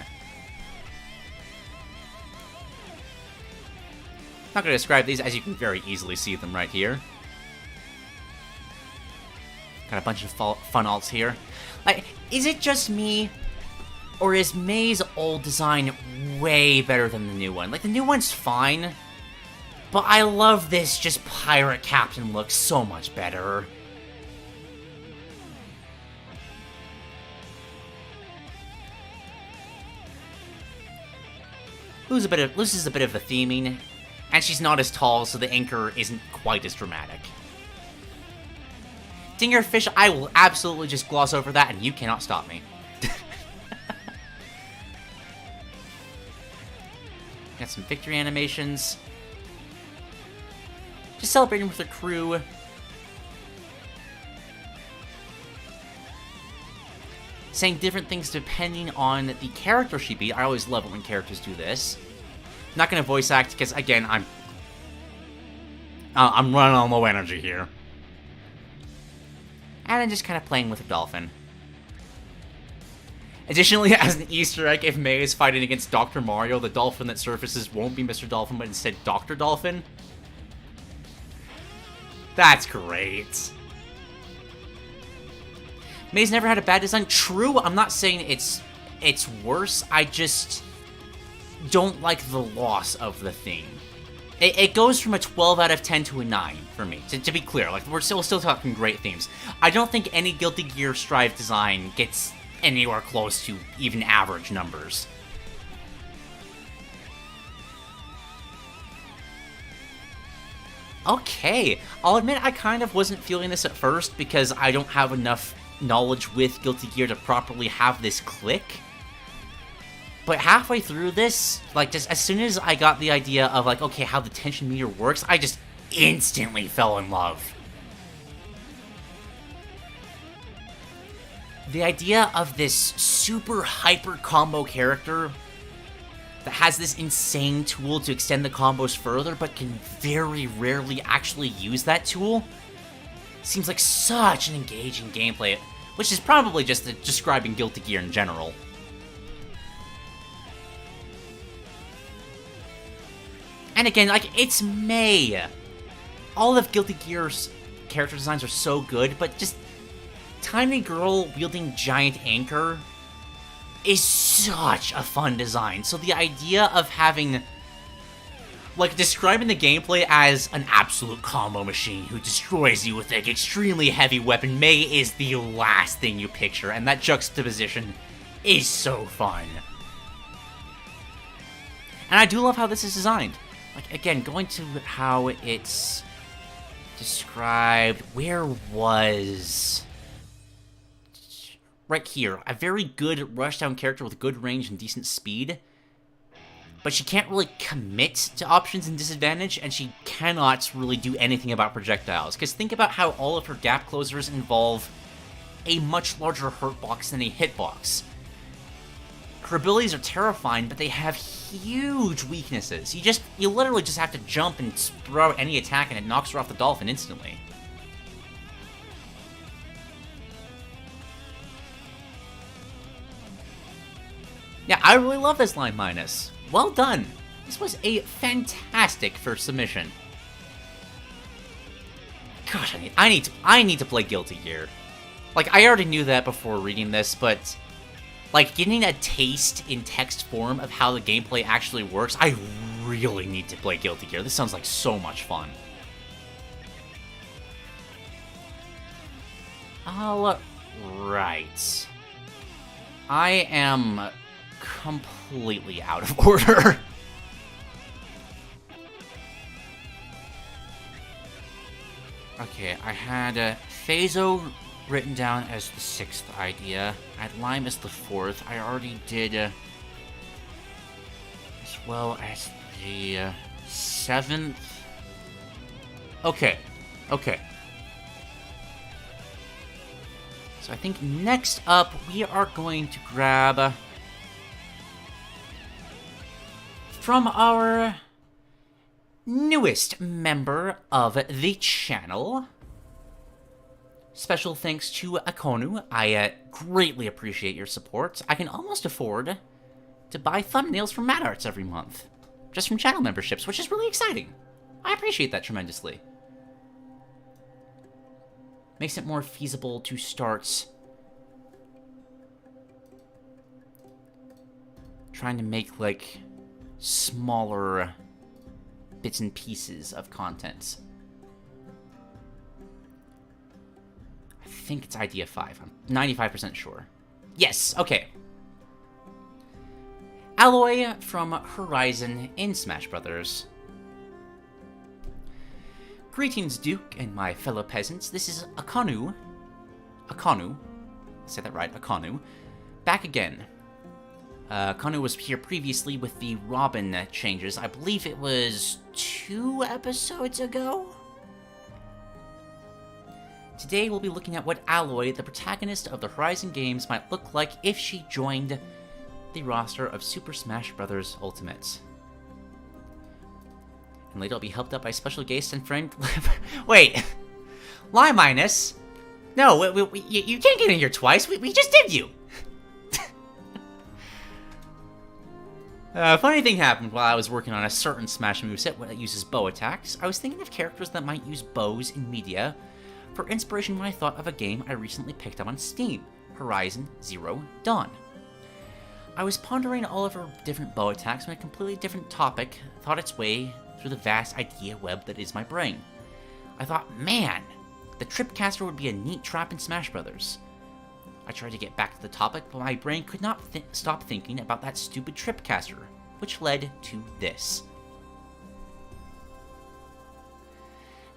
Not going to describe these, as you can very easily see them right here. Got a bunch of fun alts here. Like, is it just me, or is Mei's old design way better than the new one? Like, the new one's fine, but I love this just pirate captain look so much better. Loses a bit of the theming, and she's not as tall, so the anchor isn't quite as dramatic. Dingerfish, I will absolutely just gloss over that, and you cannot stop me. Got some victory animations. Just celebrating with her crew. Saying different things depending on the character she beat. I always love it when characters do this. Not gonna voice act, because again, I'm running on low energy here. And then just kind of playing with a dolphin. Additionally, as an Easter egg, if Mei is fighting against Dr. Mario, the dolphin that surfaces won't be Mr. Dolphin, but instead Dr. Dolphin. That's great. May's never had a bad design. True, I'm not saying it's worse. I just don't like the loss of the theme. It goes from a 12 out of 10 to a 9 for me. To be clear, like we're still talking great themes. I don't think any Guilty Gear Strive design gets anywhere close to even average numbers. Okay, I'll admit I kind of wasn't feeling this at first because I don't have enough knowledge with Guilty Gear to properly have this click. But halfway through this, like, just as soon as I got the idea of, like, okay, how the tension meter works, I just instantly fell in love. The idea of this super hyper combo character that has this insane tool to extend the combos further, but can very rarely actually use that tool, seems like such an engaging gameplay, which is probably just describing Guilty Gear in general. And again, like, it's May. All of Guilty Gear's character designs are so good, but just tiny girl wielding giant anchor is such a fun design. So the idea of having, like, describing the gameplay as an absolute combo machine who destroys you with an extremely heavy weapon, May is the last thing you picture, and that juxtaposition is so fun. And I do love how this is designed. Like, again, going to how it's described, where was... Right here, a very good rushdown character with good range and decent speed, but she can't really commit to options and disadvantage, and she cannot really do anything about projectiles, because think about how all of her gap closers involve a much larger hurt box than a hitbox. Her abilities are terrifying, but they have huge weaknesses. You literally just have to jump and throw out any attack and it knocks her off the dolphin instantly. Yeah, I really love this Limeminus. Well done. This was a fantastic first submission. Gosh, I need to play Guilty Gear. Like, I already knew that before reading this, but like, getting a taste in text form of how the gameplay actually works, I really need to play Guilty Gear. This sounds like so much fun. All right. I am completely out of order. Okay, I had Phazo written down as the 6th idea. I had Lime as the 4th. I already did as well as the 7th. Okay. So I think next up we are going to grab from our newest member of the channel. Special thanks to Akonu. I greatly appreciate your support. I can almost afford to buy thumbnails from Mad Arts every month, just from channel memberships, which is really exciting. I appreciate that tremendously. Makes it more feasible to start trying to make, like, smaller bits and pieces of content. I think it's idea 5. I'm 95% sure. Yes, okay. Aloy from Horizon in Smash Brothers. Greetings, Duke, and my fellow peasants. This is Akonu. Akonu. Say that right, Akonu. Back again. Akonu was here previously with the Robin changes. I believe it was 2 episodes ago? Today we'll be looking at what Aloy, the protagonist of the Horizon games, might look like if she joined the roster of Super Smash Bros. Ultimate. And later I'll be helped out by special guest and friend... Wait! Limeminus? No, you can't get in here twice. We just did you! Funny thing happened while I was working on a certain Smash moveset that uses bow attacks. I was thinking of characters that might use bows in media for inspiration when I thought of a game I recently picked up on Steam, Horizon Zero Dawn. I was pondering all of her different bow attacks when a completely different topic thought its way through the vast idea web that is my brain. I thought, man, the Tripcaster would be a neat trap in Smash Brothers. I tried to get back to the topic, but my brain could not stop thinking about that stupid Tripcaster, which led to this.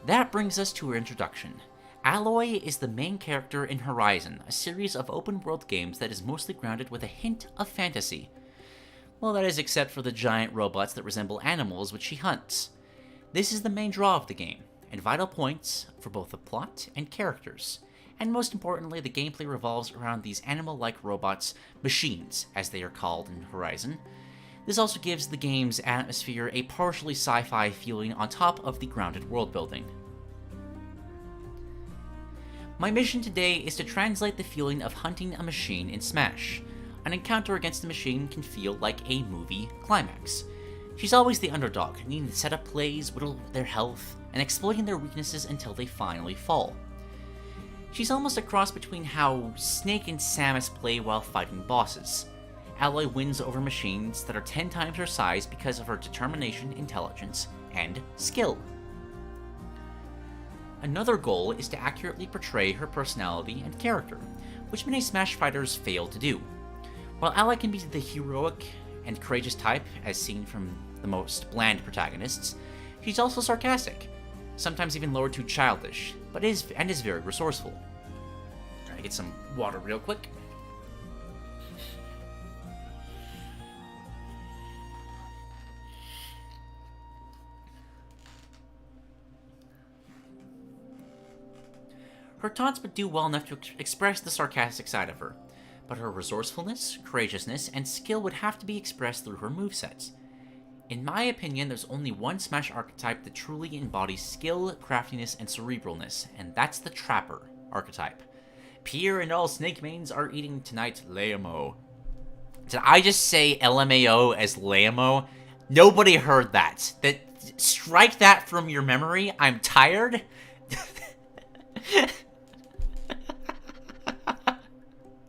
That brings us to her introduction. Aloy is the main character in Horizon, a series of open-world games that is mostly grounded with a hint of fantasy. Well, that is except for the giant robots that resemble animals which she hunts. This is the main draw of the game, and vital points for both the plot and characters. And most importantly, the gameplay revolves around these animal-like robots, machines, as they are called in Horizon. This also gives the game's atmosphere a partially sci-fi feeling on top of the grounded world building. My mission today is to translate the feeling of hunting a machine in Smash. An encounter against a machine can feel like a movie climax. She's always the underdog, needing to set up plays, whittle their health, and exploiting their weaknesses until they finally fall. She's almost a cross between how Snake and Samus play while fighting bosses. Aloy wins over machines that are 10 times her size because of her determination, intelligence, and skill. Another goal is to accurately portray her personality and character, which many Smash fighters fail to do. While Aloy can be the heroic and courageous type, as seen from the most bland protagonists, she's also sarcastic, sometimes even lowered to childish, but is very resourceful. Try to get some water real quick. Her taunts would do well enough to express the sarcastic side of her, but her resourcefulness, courageousness, and skill would have to be expressed through her movesets. In my opinion, there's only one Smash archetype that truly embodies skill, craftiness, and cerebralness, and that's the Trapper archetype. Pierre and all Snake mains are eating tonight LMAO. Did I just say LMAO as LMAO? Nobody heard that. Strike that from your memory. I'm tired.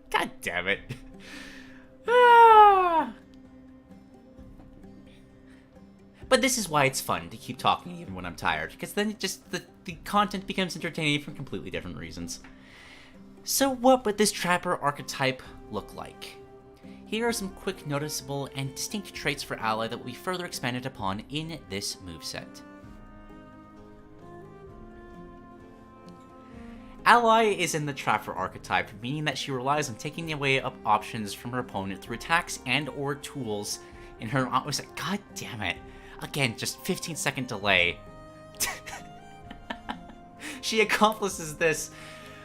God damn it. But this is why it's fun to keep talking even when I'm tired, because then the content becomes entertaining for completely different reasons. So what would this Trapper archetype look like? Here are some quick, noticeable, and distinct traits for Aloy that will be further expanded upon in this moveset. Aloy is in the Trapper archetype, meaning that she relies on taking away options from her opponent through attacks and or tools in her... God damn it. Again, just 15-second delay. She accomplishes this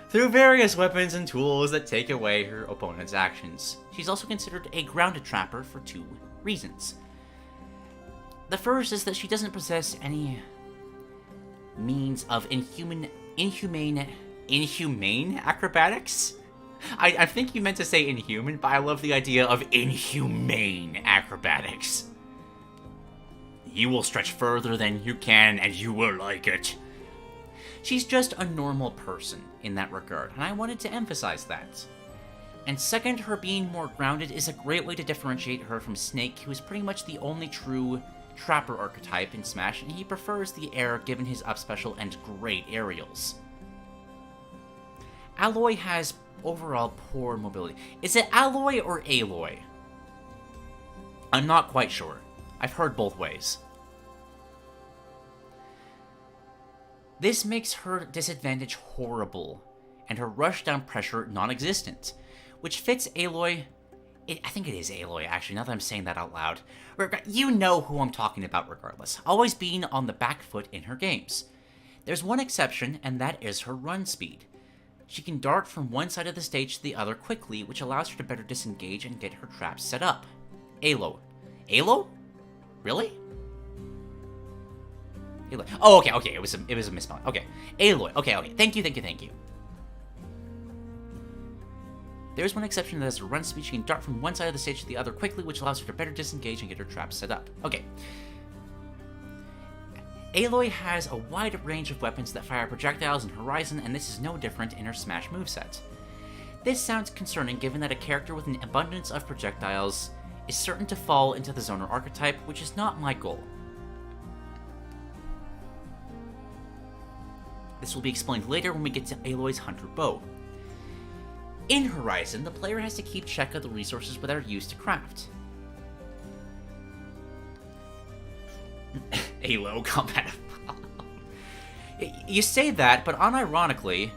through various weapons and tools that take away her opponent's actions. She's also considered a grounded Trapper for 2 reasons. The first is that she doesn't possess any means of inhumane acrobatics? I think you meant to say inhuman, but I love the idea of inhumane acrobatics. You will stretch further than you can, and you will like it. She's just a normal person in that regard, and I wanted to emphasize that. And second, her being more grounded is a great way to differentiate her from Snake, who is pretty much the only true Trapper archetype in Smash, and he prefers the air given his up special and great aerials. Aloy has overall poor mobility. Is it Aloy or Aloy? I'm not quite sure. I've heard both ways. This makes her disadvantage horrible, and her rushdown pressure non-existent, which fits Aloy... I think it is Aloy, actually, now that I'm saying that out loud. You know who I'm talking about regardless, always being on the back foot in her games. There's one exception, and that is her run speed. She can dart from one side of the stage to the other quickly, which allows her to better disengage and get her traps set up. Aloy. Aloy? Really? Aloy. Oh, okay, it was a misspelling. Okay. Aloy. Okay, thank you. There's one exception that has a run speed. She can dart from one side of the stage to the other quickly, which allows her to better disengage and get her traps set up. Okay. Aloy has a wide range of weapons that fire projectiles in Horizon, and this is no different in her Smash moveset. This sounds concerning given that a character with an abundance of projectiles is certain to fall into the Zoner archetype, which is not my goal. This will be explained later when we get to Aloy's Hunter Bow. In Horizon, the player has to keep check of the resources that are used to craft. Alo combat. You say that, but unironically,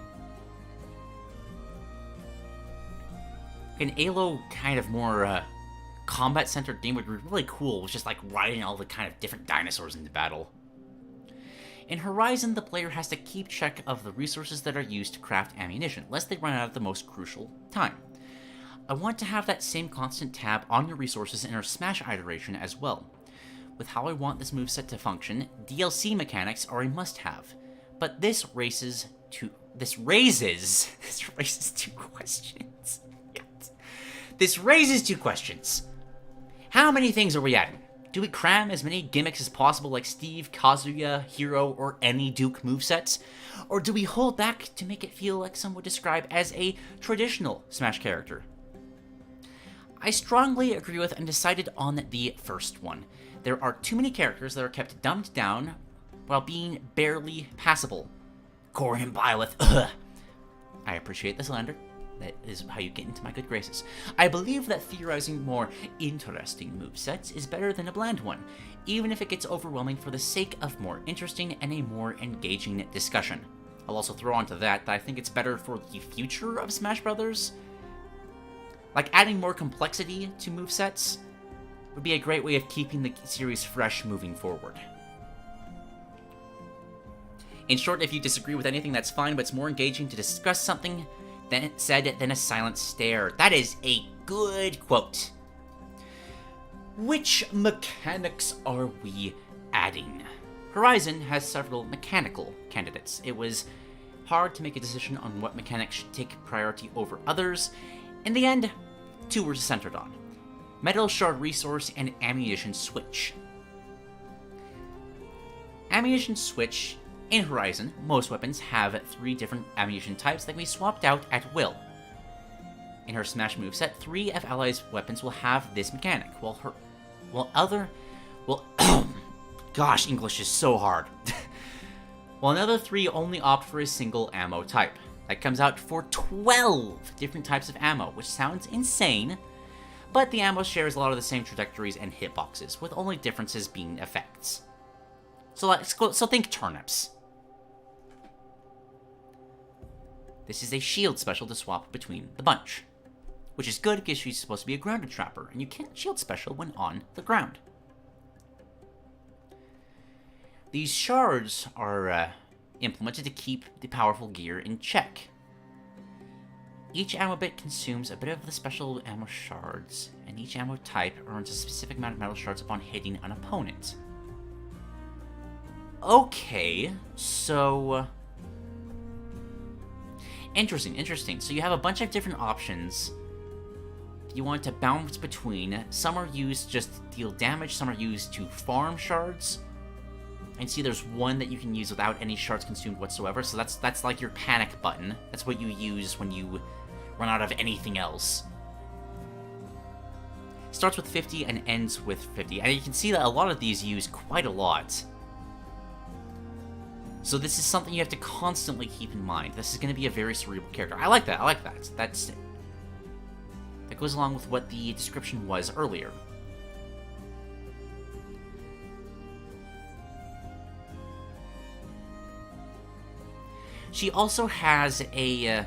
an Alo kind of more combat-centered game would be really cool, just like riding all the kind of different dinosaurs into battle. In Horizon, the player has to keep check of the resources that are used to craft ammunition, lest they run out at the most crucial time. I want to have that same constant tab on your resources in our Smash iteration as well. With how I want this moveset to function, DLC mechanics are a must-have. But this raises two questions. This raises two questions. How many things are we adding? Do we cram as many gimmicks as possible like Steve, Kazuya, Hero, or any Duke movesets? Or do we hold back to make it feel like some would describe as a traditional Smash character? I strongly agree with and decided on the first one. There are too many characters that are kept dumbed down while being barely passable. Corrin Byleth, ugh. I appreciate the slander. That is how you get into my good graces. I believe that theorizing more interesting movesets is better than a bland one, even if it gets overwhelming for the sake of more interesting and a more engaging discussion. I'll also throw onto that I think it's better for the future of Smash Bros. Like, adding more complexity to movesets would be a great way of keeping the series fresh moving forward. In short, if you disagree with anything, that's fine, but it's more engaging to discuss something said than a silent stare. That is a good quote. Which mechanics are we adding? Horizon has several mechanical candidates. It was hard to make a decision on what mechanics should take priority over others. In the end, two were centered on: Metal Shard Resource and Ammunition Switch. Ammunition Switch. In Horizon, most weapons have 3 different ammunition types that can be swapped out at will. In her Smash moveset, 3 of Ally's weapons will have this mechanic, gosh, English is so hard. While another 3 only opt for a single ammo type. That comes out for 12 different types of ammo, which sounds insane, but the ammo shares a lot of the same trajectories and hitboxes, with only differences being effects. So think turnips. This is a shield special to swap between the bunch, which is good because she's supposed to be a grounded trapper, and you can't shield special when on the ground. These shards are implemented to keep the powerful gear in check. Each ammo bit consumes a bit of the special ammo shards, and each ammo type earns a specific amount of metal shards upon hitting an opponent. Okay, so interesting. So you have a bunch of different options you want to bounce between. Some are used just to deal damage, some are used to farm shards. And see, there's one that you can use without any shards consumed whatsoever, so that's like your panic button. That's what you use when you run out of anything else. Starts with 50 and ends with 50, and you can see that a lot of these use quite a lot. So this is something you have to constantly keep in mind. This is going to be a very cerebral character. I like that. That goes along with what the description was earlier. She also has a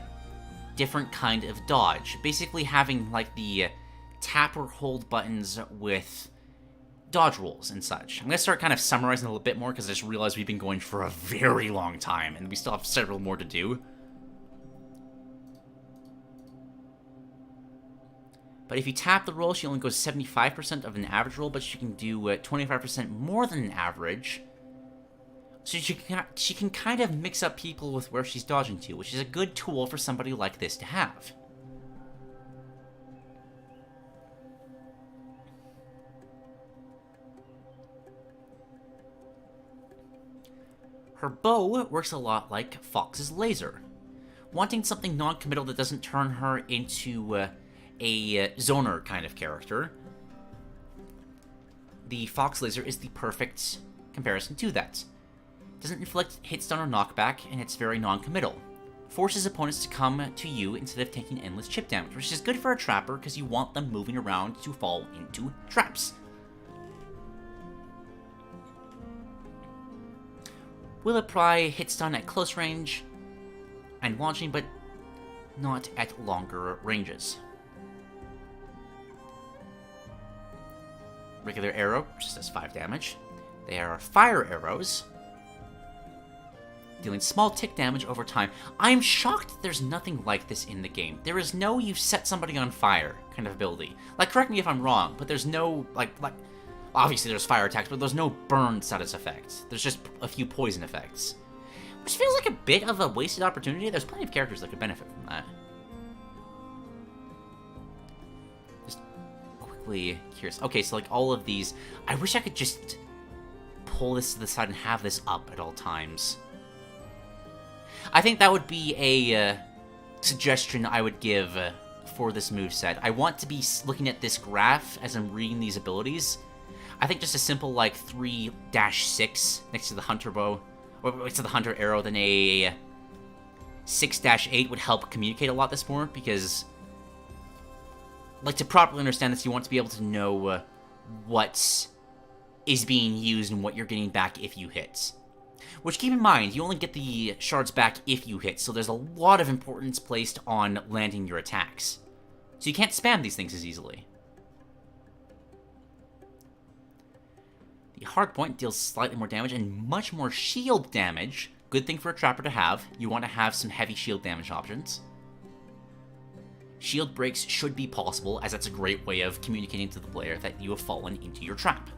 different kind of dodge, basically having like the tap or hold buttons with dodge rolls and such. I'm going to start kind of summarizing a little bit more because I just realized we've been going for a very long time and we still have several more to do. But if you tap the roll, she only goes 75% of an average roll, but she can do 25% more than an average. So she can kind of mix up people with where she's dodging to, which is a good tool for somebody like this to have. Her bow works a lot like Fox's laser. Wanting something non-committal that doesn't turn her into a zoner kind of character, the Fox laser is the perfect comparison to that. Doesn't inflict hit stun or knockback, and it's very non-committal. Forces opponents to come to you instead of taking endless chip damage, which is good for a trapper because you want them moving around to fall into traps. Will apply hit stun at close range and launching, but not at longer ranges. Regular arrow just does 5 damage. They are fire arrows, dealing small tick damage over time. I'm shocked that there's nothing like this in the game. There is no you set somebody on fire kind of ability. Like, correct me if I'm wrong, but there's no, like obviously there's fire attacks, but there's no burn status effect. There's just a few poison effects. Which feels like a bit of a wasted opportunity. There's plenty of characters that could benefit from that. Just quickly curious. Okay, so like all of these, I wish I could just pull this to the side and have this up at all times. I think that would be a suggestion I would give for this moveset. I want to be looking at this graph as I'm reading these abilities. I think just a simple like 3-6 next to the hunter bow, or next to the hunter arrow, than a 6-8 would help communicate a lot this more, because like to properly understand this, you want to be able to know what is being used and what you're getting back if you hit. Which, keep in mind, you only get the shards back if you hit, so there's a lot of importance placed on landing your attacks. So you can't spam these things as easily. The hardpoint deals slightly more damage and much more shield damage. Good thing for a trapper to have. You want to have some heavy shield damage options. Shield breaks should be possible, as that's a great way of communicating to the player that you have fallen into your trap.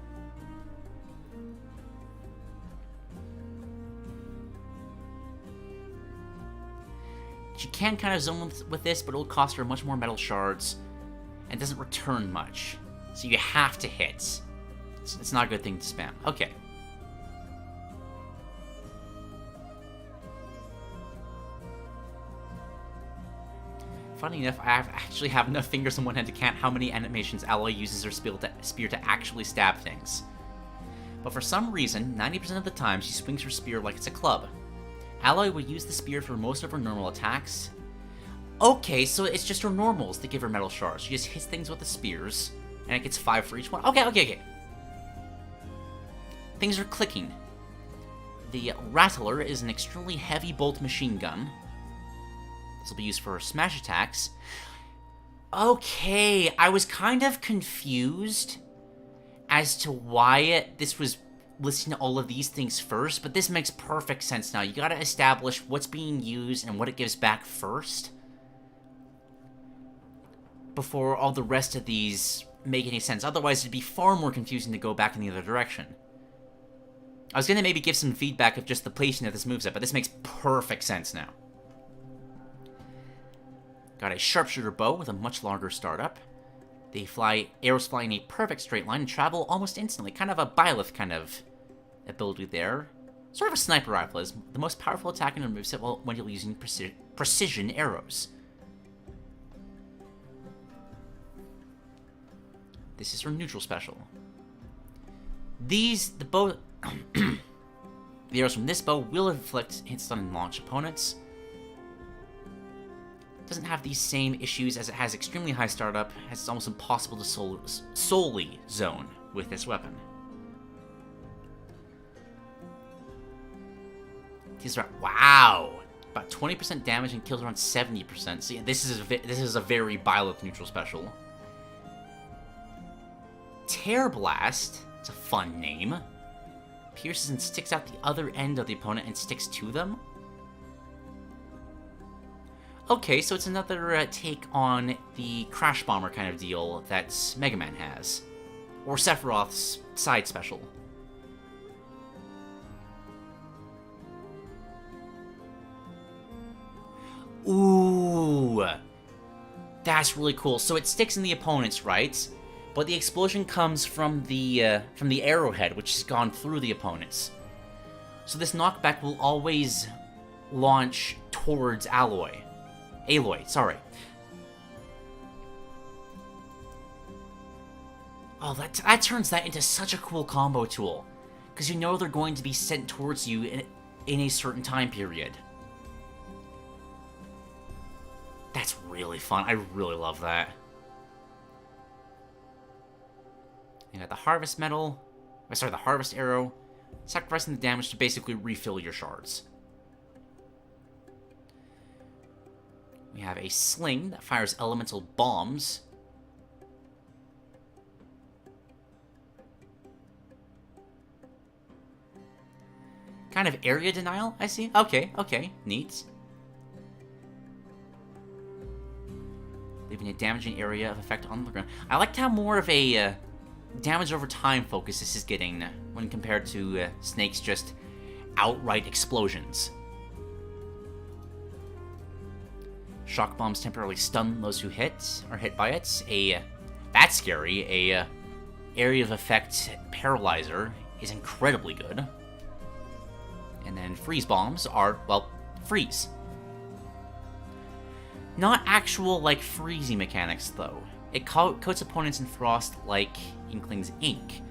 She can kind of zone with this, but it'll cost her much more metal shards, and doesn't return much. So you have to hit. It's not a good thing to spam. Okay. Funny enough, I actually have enough fingers on one hand to count how many animations Aloy uses her spear to actually stab things. But for some reason, 90% of the time, she swings her spear like it's a club. Aloy will use the spear for most of her normal attacks. Okay, so it's just her normals that give her metal shards. She just hits things with the spears, and it gets 5 for each one. Okay. Things are clicking. The Rattler is an extremely heavy bolt machine gun. This will be used for her smash attacks. Okay, I was kind of confused as to why this was listing all of these things first, but this makes perfect sense now. You gotta establish what's being used and what it gives back first before all the rest of these make any sense. Otherwise, it'd be far more confusing to go back in the other direction. I was gonna maybe give some feedback of just the placing of this moveset, but this makes perfect sense now. Got a sharpshooter bow with a much longer startup. Arrows fly in a perfect straight line and travel almost instantly. Kind of a Byleth kind of ability there. Sort of a sniper rifle is the most powerful attack in her moveset when you're using precision arrows. This is her neutral special. The arrows from this bow will inflict hit stun and launch opponents. Doesn't have these same issues as it has extremely high startup, as it's almost impossible to solely zone with this weapon. These are, wow, about 20% damage and kills around 70%. So yeah, this is a very Byleth neutral special. Tear Blast, it's a fun name. Pierces and sticks out the other end of the opponent and sticks to them. Okay, so it's another take on the Crash Bomber kind of deal that Mega Man has. Or Sephiroth's side special. Ooh! That's really cool. So it sticks in the opponents, right? But the explosion comes from the arrowhead, which has gone through the opponents. So this knockback will always launch towards Aloy. Aloy, sorry. Oh, that turns that into such a cool combo tool. Because you know they're going to be sent towards you in a certain time period. That's really fun. I really love that. You got the Harvest Metal. Sorry, the Harvest Arrow. Sacrificing the damage to basically refill your shards. We have a Sling that fires elemental bombs. Kind of area denial, I see. Okay, neat. Leaving a damaging area of effect on the ground. I liked how more of a damage over time focus this is getting when compared to Snake's just outright explosions. Shock bombs temporarily stun those who hit by it. That's scary. A area of effect paralyzer is incredibly good. And then freeze bombs are, well, freeze. Not actual, like, freezy mechanics, though. It coats opponents in frost like Inkling's ink.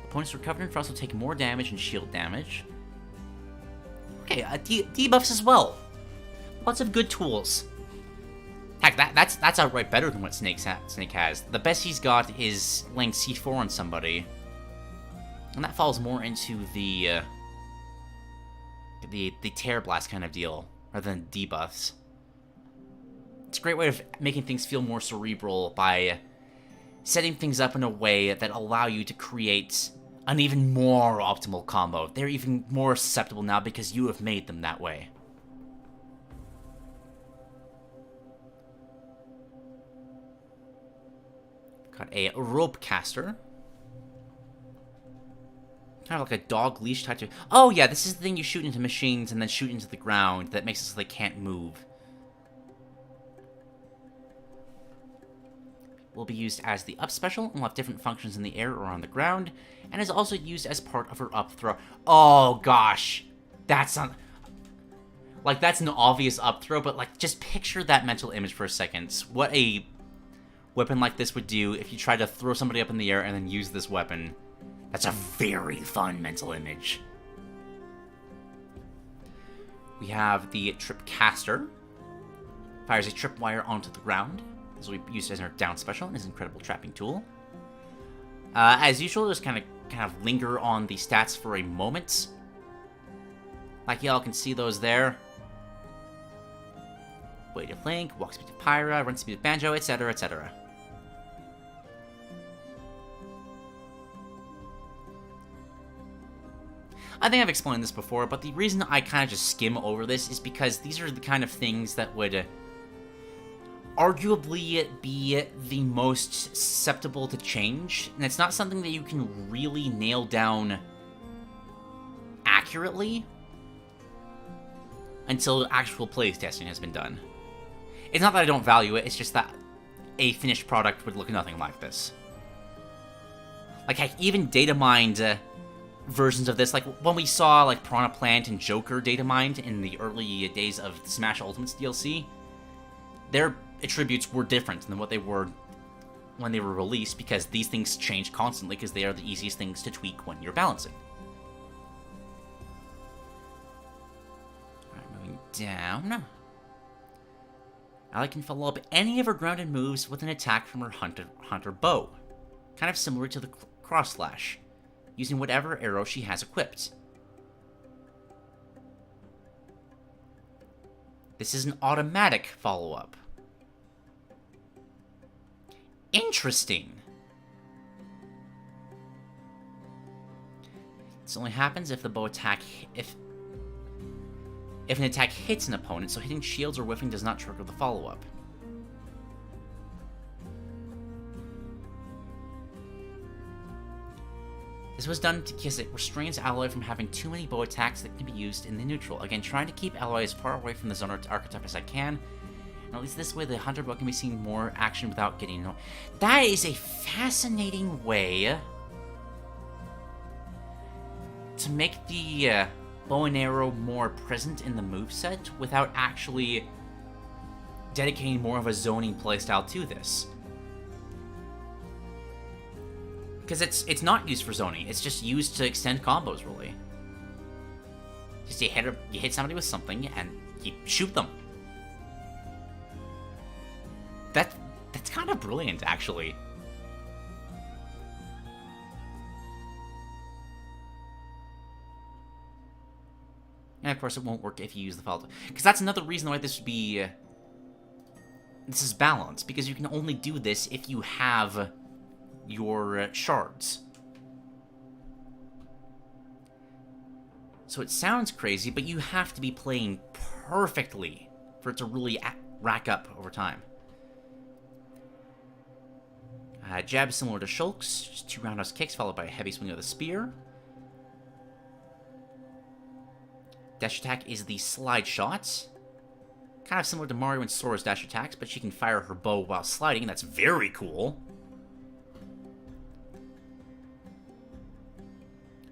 Opponents recovered in frost will take more damage and shield damage. Okay, debuffs as well. Lots of good tools. Heck, that's outright better than what Snake has. The best he's got is laying C4 on somebody. And that falls more into the Tear Blast kind of deal, rather than debuffs. It's a great way of making things feel more cerebral by setting things up in a way that allow you to create an even more optimal combo. They're even more susceptible now because you have made them that way. Got a rope caster. Kind of like a dog leash type of... Oh yeah, this is the thing you shoot into machines and then shoot into the ground that makes it so they can't move. Will be used as the up special and will have different functions in the air or on the ground, and is also used as part of her up throw. Oh gosh, that's not... Like, that's an obvious up throw, but like, just picture that mental image for a second. What a weapon like this would do if you tried to throw somebody up in the air and then use this weapon. That's a very fun mental image. We have the Trip Caster. Fires a tripwire onto the ground. This will be used as our down special and is an incredible trapping tool. As usual, just kind of linger on the stats for a moment. Like y'all can see those there. Weight of Link, walk speed of Pyra, run speed of Banjo, etc., etc. I think I've explained this before, but the reason I kind of just skim over this is because these are the kind of things that would arguably be the most susceptible to change, and it's not something that you can really nail down accurately until actual playtesting has been done. It's not that I don't value it, it's just that a finished product would look nothing like this. Like, heck, even data mined versions of this, like when we saw like Piranha Plant and Joker data mined in the early days of the Smash Ultimates DLC, their attributes were different than what they were when they were released, because these things change constantly because they are the easiest things to tweak when you're balancing. Alright, moving down. Aloy can follow up any of her grounded moves with an attack from her hunter bow, kind of similar to the cross slash, using whatever arrow she has equipped. This is an automatic follow-up. Interesting. This only happens if the bow attack... If an attack hits an opponent, so hitting shields or whiffing does not trigger the follow-up. This was done because it restrains Aloy from having too many bow attacks that can be used in the neutral. Again, trying to keep Aloy as far away from the zone archetype as I can. And at least this way, the Hunter bow can be seen more action without getting annoyed. That is a fascinating way to make the bow and arrow more present in the moveset without actually dedicating more of a zoning playstyle to this. Because it's not used for zoning, it's just used to extend combos, really. Just you hit somebody with something, and you shoot them. That's kind of brilliant, actually. And of course it won't work if you use the Phazo. Because that's another reason why this would be... this is balanced, because you can only do this if you have your shards. So it sounds crazy, but you have to be playing perfectly for it to really rack up over time. Jab similar to Shulk's, just 2 roundhouse kicks followed by a heavy swing of the spear. Dash attack is the slide shot. Kind of similar to Mario and Sora's dash attacks, but she can fire her bow while sliding, and that's very cool.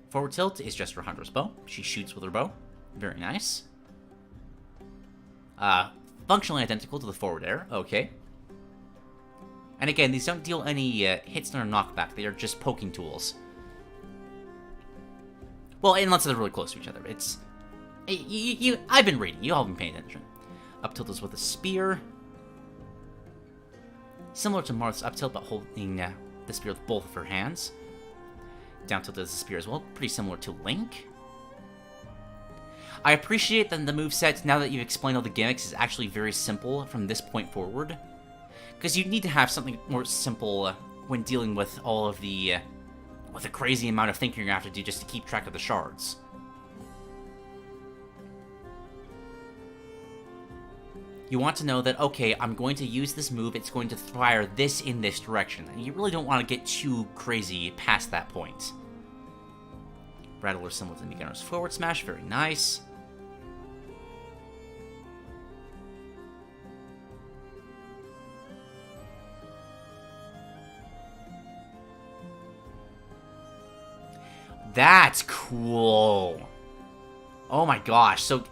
Forward tilt is just her hunter's bow. She shoots with her bow. Very nice. Functionally identical to the forward air. Okay. And again, these don't deal any hits nor knockback. They are just poking tools. Well, unless they're really close to each other. It's... I've been reading. You all have been paying attention. Up tilt is with a spear. Similar to Marth's up tilt, but holding the spear with both of her hands. Down tilt is the spear as well. Pretty similar to Link. I appreciate that the moveset, now that you've explained all the gimmicks, is actually very simple from this point forward. Because you need to have something more simple when dealing with all of the... with the crazy amount of thinking you have to do just to keep track of the shards. You want to know that, okay, I'm going to use this move, it's going to fire this in this direction. And you really don't want to get too crazy past that point. Rattler similar to the beginner's forward smash, very nice. That's cool. Oh my gosh, so...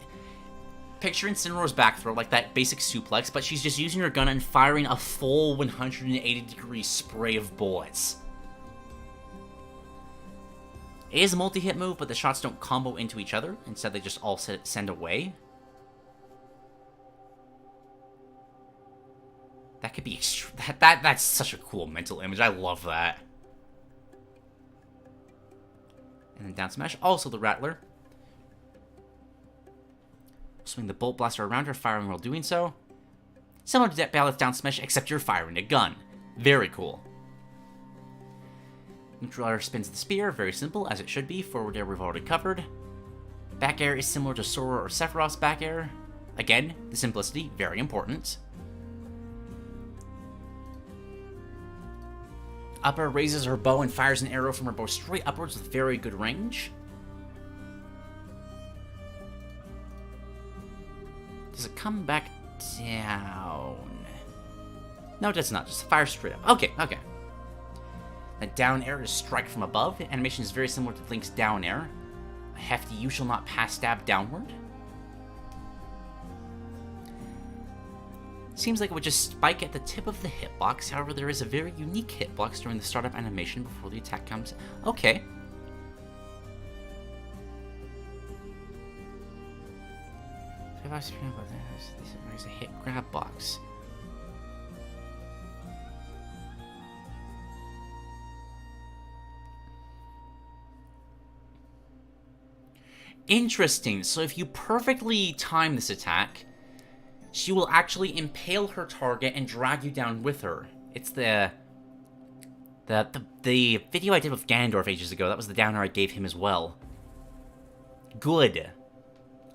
picture Incineroar's back throw, like that basic suplex, but she's just using her gun and firing a full 180-degree spray of bullets. It is a multi-hit move, but the shots don't combo into each other. Instead, they just all send away. That could be that's such a cool mental image. I love that. And then down smash, also the Rattler. Swing the Bolt Blaster around her, firing while doing so. Similar to Death Ballot's down smash, except you're firing a gun. Very cool. Neutral air spins the spear, very simple, as it should be. Forward air we've already covered. Back air is similar to Sora or Sephiroth's back air. Again, the simplicity, very important. Up air raises her bow and fires an arrow from her bow straight upwards with very good range. Does it come back down? No, it does not. Just fire straight up. Okay, okay. The down air is strike from above. The animation is very similar to Link's down air. A hefty you shall not pass stab downward. Seems like it would just spike at the tip of the hitbox. However, there is a very unique hitbox during the startup animation before the attack comes. Okay. There's a hit grab box. Interesting. So if you perfectly time this attack, she will actually impale her target and drag you down with her. It's the video I did with Ganondorf ages ago. That was the downer I gave him as well. Good.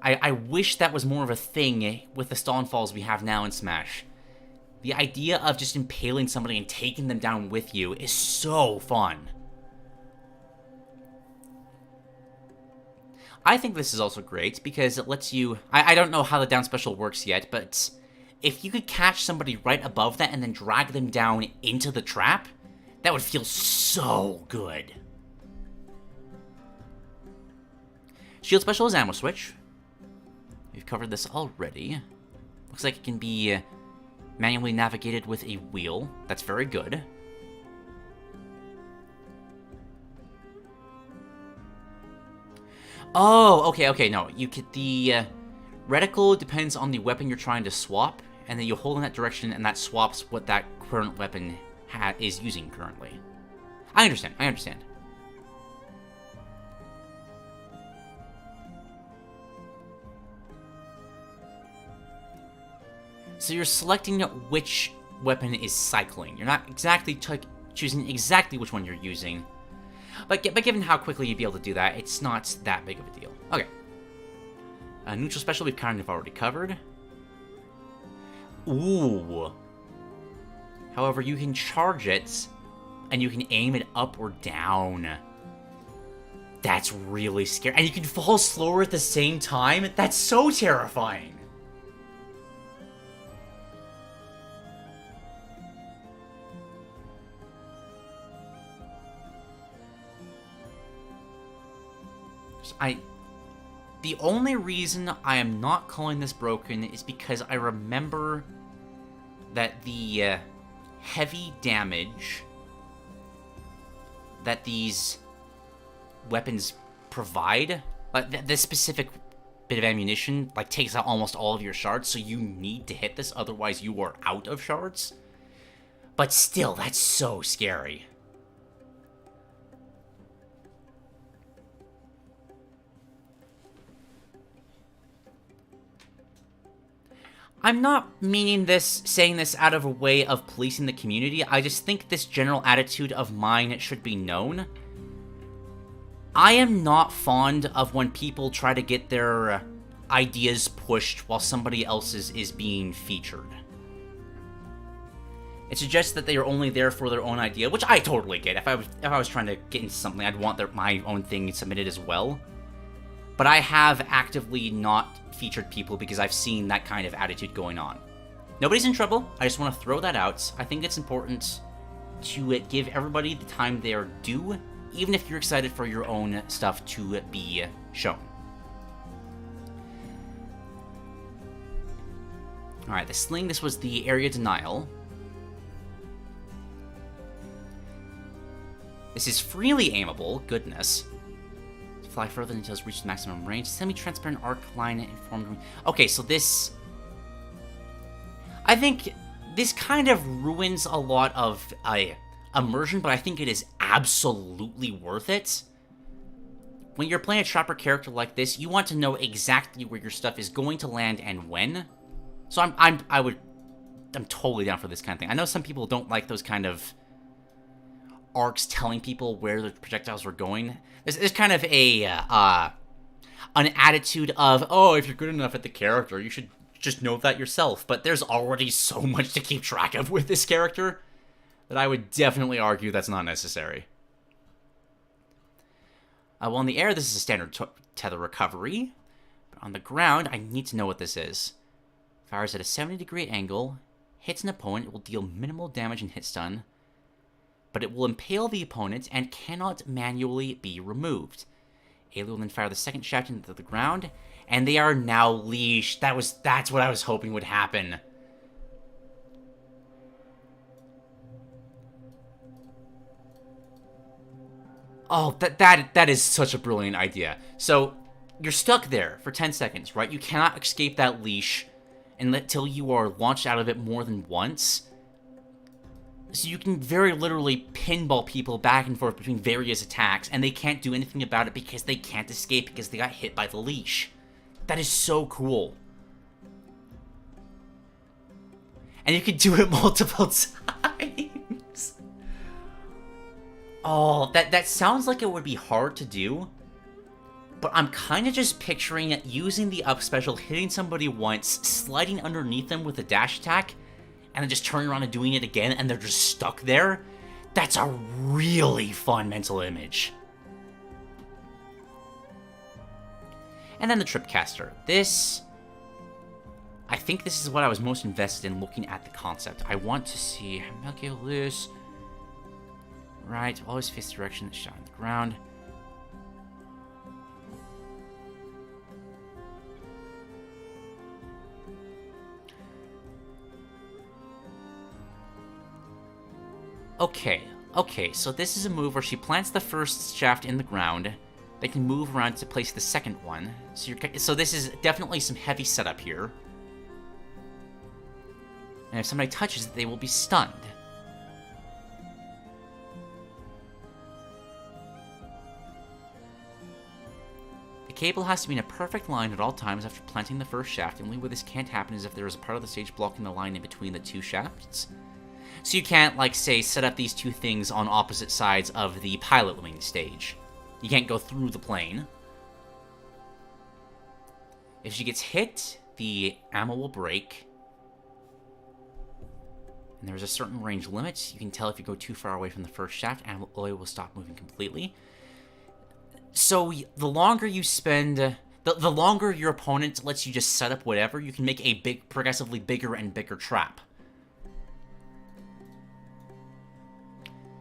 I wish that was more of a thing with the stall and falls we have now in Smash. The idea of just impaling somebody and taking them down with you is so fun. I think this is also great because it lets you... I don't know how the down special works yet, but if you could catch somebody right above that and then drag them down into the trap, that would feel so good. Shield special is ammo switch. We've covered this already. Looks like it can be manually navigated with a wheel. That's very good. Oh, okay, no. You get the reticle depends on the weapon you're trying to swap, and then you hold in that direction, and that swaps what that current weapon is using currently. I understand. So you're selecting which weapon is cycling. You're not exactly choosing exactly which one you're using. But given how quickly you'd be able to do that, it's not that big of a deal. Okay. Neutral special we've kind of already covered. Ooh. However, you can charge it, and you can aim it up or down. That's really scary. And you can fall slower at the same time? That's so terrifying. The only reason I am not calling this broken is because I remember that the heavy damage that these weapons provide, like this specific bit of ammunition, like takes out almost all of your shards, so you need to hit this, otherwise you are out of shards. But still, that's so scary. I'm not saying this out of a way of policing the community. I just think this general attitude of mine should be known. I am not fond of when people try to get their ideas pushed while somebody else's is being featured. It suggests that they are only there for their own idea, which I totally get. If I was trying to get into something, I'd want my own thing submitted as well. But I have actively not featured people because I've seen that kind of attitude going on. Nobody's in trouble. I just want to throw that out. I think it's important to give everybody the time they are due, even if you're excited for your own stuff to be shown. Alright, the sling, this was the area denial. This is freely aimable, goodness. Fly further until it's reached maximum range. Semi-transparent arc line informed. Okay, so this... I think this kind of ruins a lot of immersion, but I think it is absolutely worth it. When you're playing a chopper character like this, you want to know exactly where your stuff is going to land and when. So I'm totally down for this kind of thing. I know some people don't like those kind of arcs telling people where the projectiles were going. There's kind of an attitude of, oh, if you're good enough at the character, you should just know that yourself. But there's already so much to keep track of with this character that I would definitely argue that's not necessary. Well, in the air, this is a standard tether recovery. But on the ground, I need to know what this is. Fires at a 70-degree angle, hits an opponent, it will deal minimal damage and hit stun, but it will impale the opponent and cannot manually be removed. Aloy will then fire the second shaft into the ground, and they are now leashed. That's what I was hoping would happen. Oh, that is such a brilliant idea. So, you're stuck there for 10 seconds, right? You cannot escape that leash until you are launched out of it more than once. So you can very literally pinball people back and forth between various attacks, and they can't do anything about it because they can't escape because they got hit by the leash. That is so cool. And you can do it multiple times. Oh, that sounds like it would be hard to do, but I'm kind of just picturing it using the up special, hitting somebody once, sliding underneath them with a dash attack, and then just turning around and doing it again, and they're just stuck there. That's a really fun mental image. And then the Tripcaster. I think this is what I was most invested in looking at the concept. I want to see Melchior loose. Right, always face the direction that's shot on the ground. Okay, so this is a move where she plants the first shaft in the ground. They can move around to place the second one. So this is definitely some heavy setup here. And if somebody touches it, they will be stunned. The cable has to be in a perfect line at all times after planting the first shaft. The only way this can't happen is if there is a part of the stage blocking the line in between the two shafts. So you can't, like, say, set up these two things on opposite sides of the pilot wing stage. You can't go through the plane. If she gets hit, the ammo will break. And there's a certain range limit. You can tell if you go too far away from the first shaft, Aloy will stop moving completely. So the longer you spend... The longer your opponent lets you just set up whatever, you can make a progressively bigger and bigger trap.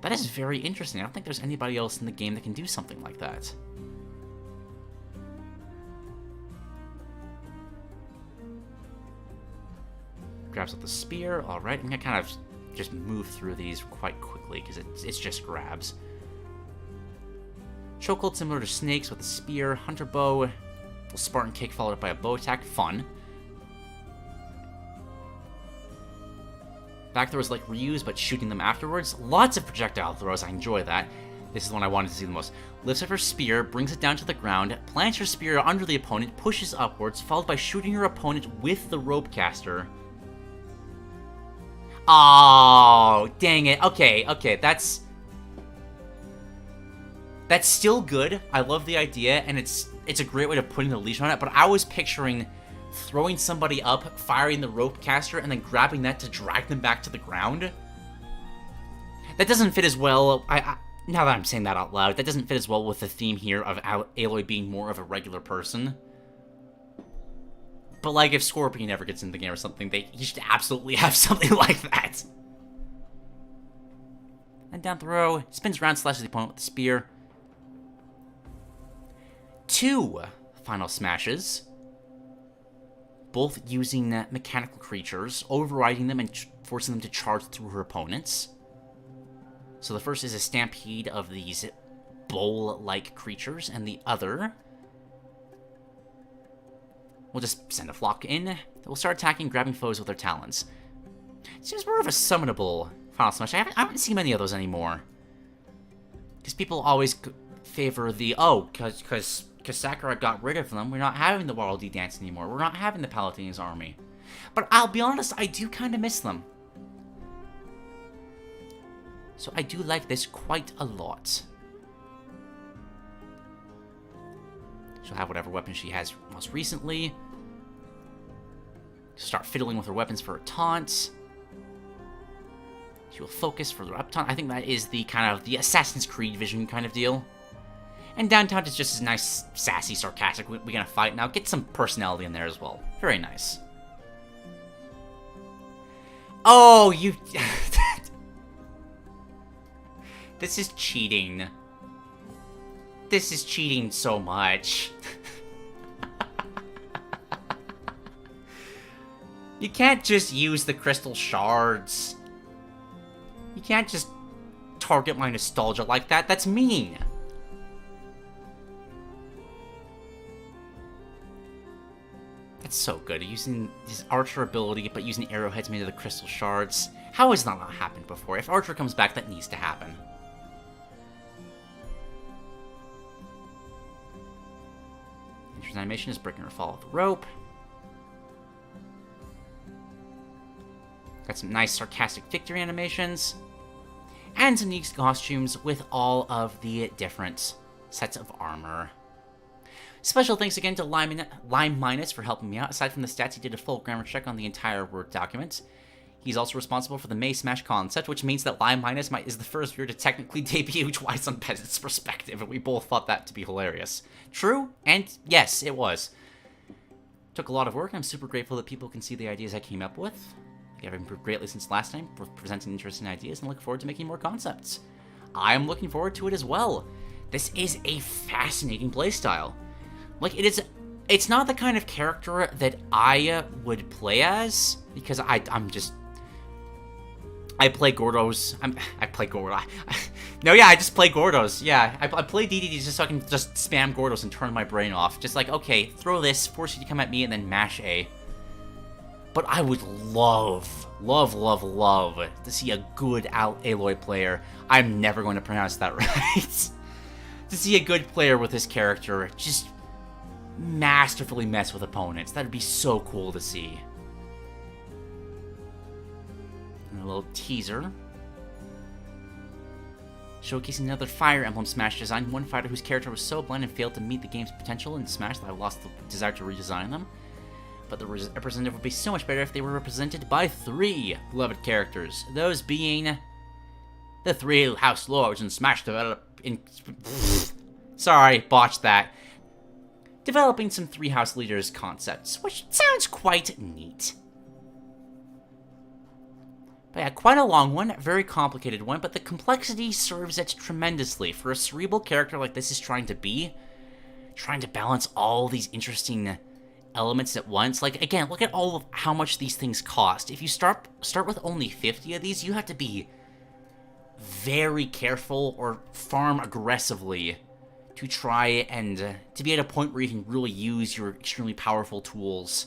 That is very interesting. I don't think there's anybody else in the game that can do something like that. Grabs with the spear. Alright, I'm going to kind of just move through these quite quickly because it's just grabs. Chokehold similar to snakes with a spear. Hunter bow. Little Spartan kick followed up by a bow attack. Fun. Back throws like reuse, but shooting them afterwards. Lots of projectile throws, I enjoy that. This is the one I wanted to see the most. Lifts up her spear, brings it down to the ground, plants her spear under the opponent, pushes upwards, followed by shooting her opponent with the rope caster. Oh, dang it. Okay, that's still good. I love the idea, and it's a great way of putting the leash on it, but I was picturing throwing somebody up, firing the rope caster, and then grabbing that to drag them back to the ground. That doesn't fit as well. Now that I'm saying that out loud, that doesn't fit as well with the theme here of Aloy being more of a regular person. But like, if Scorpion ever gets in the game or something, he should absolutely have something like that. And down throw, spins around, slashes the opponent with the spear. 2 final smashes. Both using mechanical creatures, overriding them and forcing them to charge through her opponents. So the first is a stampede of these bowl-like creatures, and the other... We'll just send a flock in. We'll start attacking, grabbing foes with their talons. Seems more of a summonable final smash. I haven't seen many of those anymore. Because people always favor the, because Sakura got rid of them, we're not having the Waddle Dance anymore. We're not having the Palatine's army. But I'll be honest, I do kind of miss them. So I do like this quite a lot. She'll have whatever weapon she has most recently. Start fiddling with her weapons for a taunt. She will focus for the up taunt. I think that is the kind of the Assassin's Creed vision kind of deal. And downtown is just as nice, sassy, sarcastic. We're gonna fight now. Get some personality in there as well. Very nice. Oh, you... This is cheating. This is cheating so much. You can't just use the crystal shards. You can't just target my nostalgia like that. That's mean. That's so good. Using his Archer ability, but using arrowheads made of the crystal shards. How has that not happened before? If Archer comes back, that needs to happen. Entrance animation is breaking her fall with the rope. Got some nice sarcastic victory animations. And some neat costumes with all of the different sets of armor. Special thanks again to Limeminus for helping me out. Aside from the stats, he did a full grammar check on the entire Word document. He's also responsible for the May Smash concept, which means that Limeminus is the first viewer to technically debut twice on Peasant's perspective, and we both thought that to be hilarious. True, and yes, it was. Took a lot of work, and I'm super grateful that people can see the ideas I came up with. I've improved greatly since last time, presenting interesting ideas, and look forward to making more concepts. I'm looking forward to it as well. This is a fascinating playstyle. Like, it's not the kind of character that I would play as, because I'm I play Gordos. I play Gordo. No, yeah, I just play Gordos. Yeah, I play DDDs just so I can just spam Gordos and turn my brain off. Just like, okay, throw this, force you to come at me, and then mash A. But I would love to see a good Aloy player. I'm never going to pronounce that right. To see a good player with this character just masterfully mess with opponents. That'd be so cool to see. And a little teaser. Showcasing another Fire Emblem Smash design. One fighter whose character was so bland and failed to meet the game's potential in Smash that I lost the desire to redesign them. But the representative would be so much better if they were represented by 3 beloved characters. Those being the 3 House Lords in Smash Sorry, botched that. Developing some 3 House Leaders concepts, which sounds quite neat. But yeah, quite a long one, very complicated one, but the complexity serves it tremendously for a cerebral character like this is trying to balance all these interesting elements at once. Like, again, look at all of how much these things cost. If you start with only 50 of these, you have to be very careful or farm aggressively to try and to be at a point where you can really use your extremely powerful tools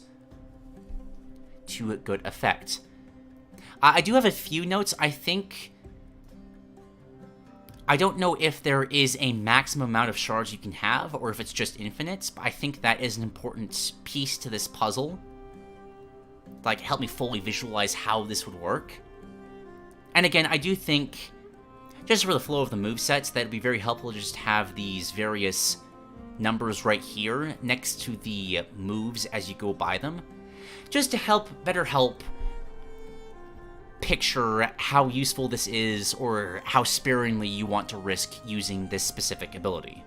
to good effect. I do have a few notes. I don't know if there is a maximum amount of shards you can have, or if it's just infinite, but I think that is an important piece to this puzzle. Like, help me fully visualize how this would work. And again, I do think, just for the flow of the movesets, that it'd be very helpful to just have these various numbers right here, next to the moves as you go by them. Just to better help picture how useful this is, or how sparingly you want to risk using this specific ability.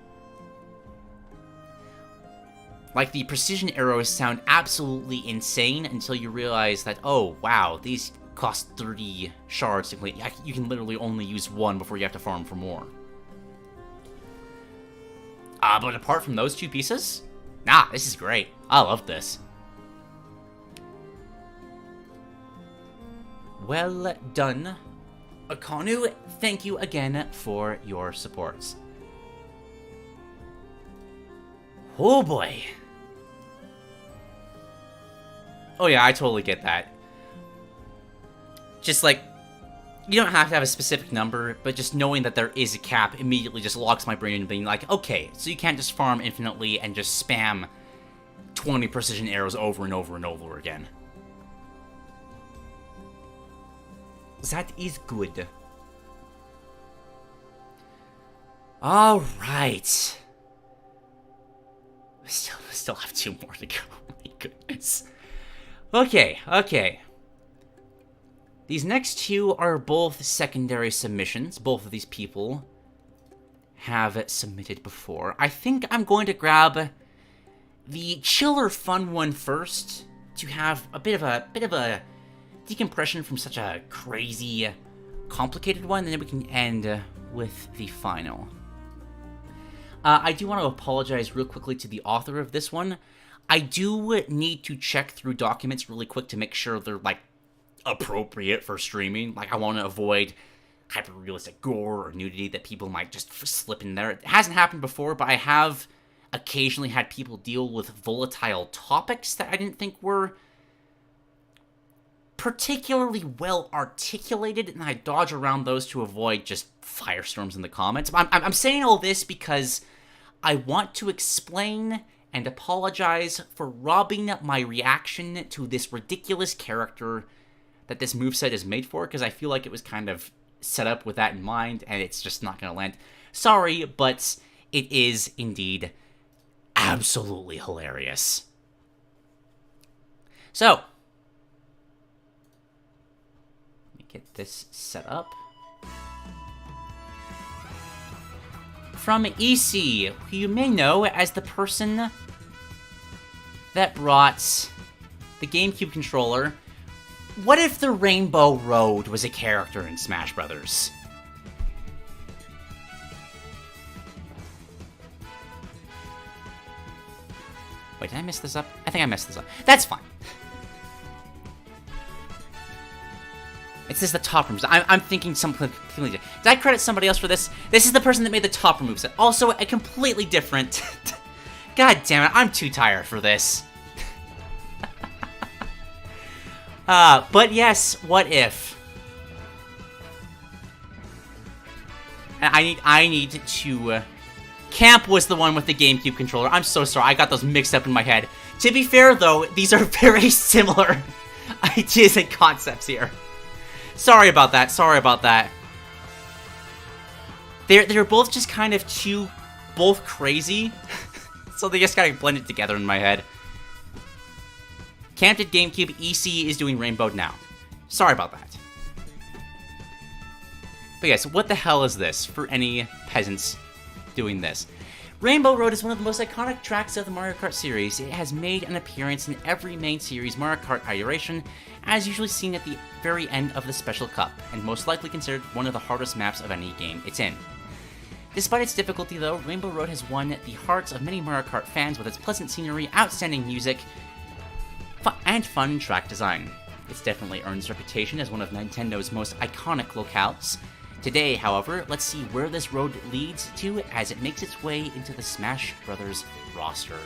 Like, the precision arrows sound absolutely insane until you realize that, oh wow, these cost 30 shards to complete. You can literally only use 1 before you have to farm for more. But apart from those 2 pieces, nah, this is great. I love this. Well done. Akonu, thank you again for your supports. Oh boy. Oh yeah, I totally get that. Just like, you don't have to have a specific number, but just knowing that there is a cap immediately just locks my brain into being like, okay, so you can't just farm infinitely and just spam 20 precision arrows over and over and over again. That is good. Alright. Still have 2 more to go. Oh my goodness. Okay. These next 2 are both secondary submissions. Both of these people have submitted before. I think I'm going to grab the chiller fun one first to have a bit of a decompression from such a crazy, complicated one, and then we can end with the final. I do want to apologize real quickly to the author of this one. I do need to check through documents really quick to make sure they're, like, appropriate for streaming. Like, I want to avoid hyper-realistic gore or nudity that people might just slip in there. It hasn't happened before, but I have occasionally had people deal with volatile topics that I didn't think were particularly well articulated, and I dodge around those to avoid just firestorms in the comments. I'm saying all this because I want to explain and apologize for robbing my reaction to this ridiculous character that this moveset is made for, because I feel like it was kind of set up with that in mind, and it's just not going to land. Sorry, but it is indeed absolutely hilarious. So, get this set up. From EC, who you may know as the person that brought the GameCube controller. What if the Rainbow Road was a character in Smash Brothers? Wait, did I mess this up? I think I messed this up. That's fine. It says the top moves. I'm thinking something completely different. Did I credit somebody else for this? This is the person that made the top moves. Also, a completely different... God damn it, I'm too tired for this. But yes, what if? I need to... Camp was the one with the GameCube controller. I'm so sorry, I got those mixed up in my head. To be fair, though, these are very similar ideas and concepts here. Sorry about that, sorry about that. They're both just kind of both crazy. So they just gotta blend it together in my head. Camp did GameCube, EC is doing Rainbow now. Sorry about that. But yes, what the hell is this for any peasants doing this? Rainbow Road is one of the most iconic tracks of the Mario Kart series. It has made an appearance in every main series Mario Kart iteration, as usually seen at the very end of the Special Cup, and most likely considered one of the hardest maps of any game it's in. Despite its difficulty though, Rainbow Road has won the hearts of many Mario Kart fans with its pleasant scenery, outstanding music, and fun track design. It's definitely earned its reputation as one of Nintendo's most iconic locales. Today, however, let's see where this road leads to as it makes its way into the Smash Bros. Roster.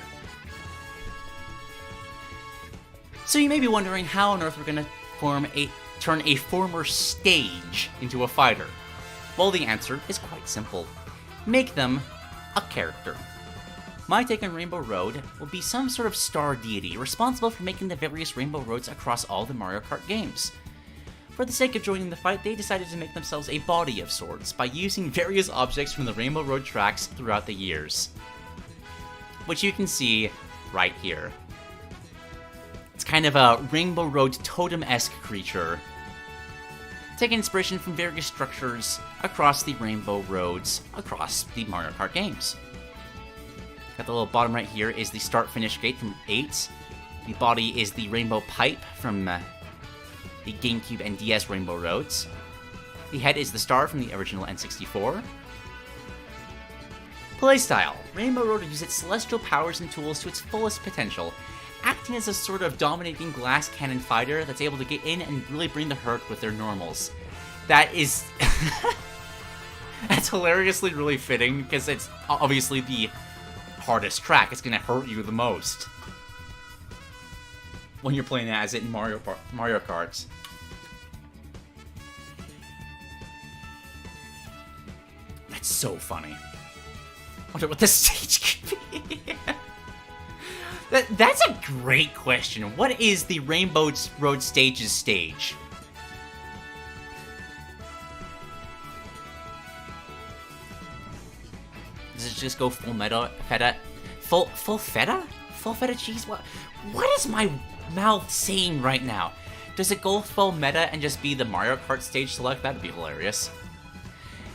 So you may be wondering how on earth we're going to turn a former stage into a fighter. Well, the answer is quite simple. Make them a character. My take on Rainbow Road will be some sort of star deity responsible for making the various Rainbow Roads across all the Mario Kart games. For the sake of joining the fight, they decided to make themselves a body of sorts by using various objects from the Rainbow Road tracks throughout the years. Which you can see right here. It's kind of a Rainbow Road totem-esque creature, taking inspiration from various structures across the Rainbow Roads across the Mario Kart games. Got the little bottom right here is the start-finish gate from 8. The body is the Rainbow Pipe from the GameCube and DS Rainbow Roads. The head is the star from the original N64. Playstyle. Rainbow Road uses its celestial powers and tools to its fullest potential, acting as a sort of dominating glass cannon fighter that's able to get in and really bring the hurt with their normals. That is... That's hilariously really fitting, because it's obviously the hardest track. It's gonna hurt you the most when you're playing as it in Mario Karts. That's so funny. I wonder what this stage could be. That's a great question. What is the Rainbow Road Stage's stage? Does it just go full meta, feta? Full feta? Full feta cheese? What is my mouth saying right now? Does it go full meta and just be the Mario Kart stage select? That'd be hilarious.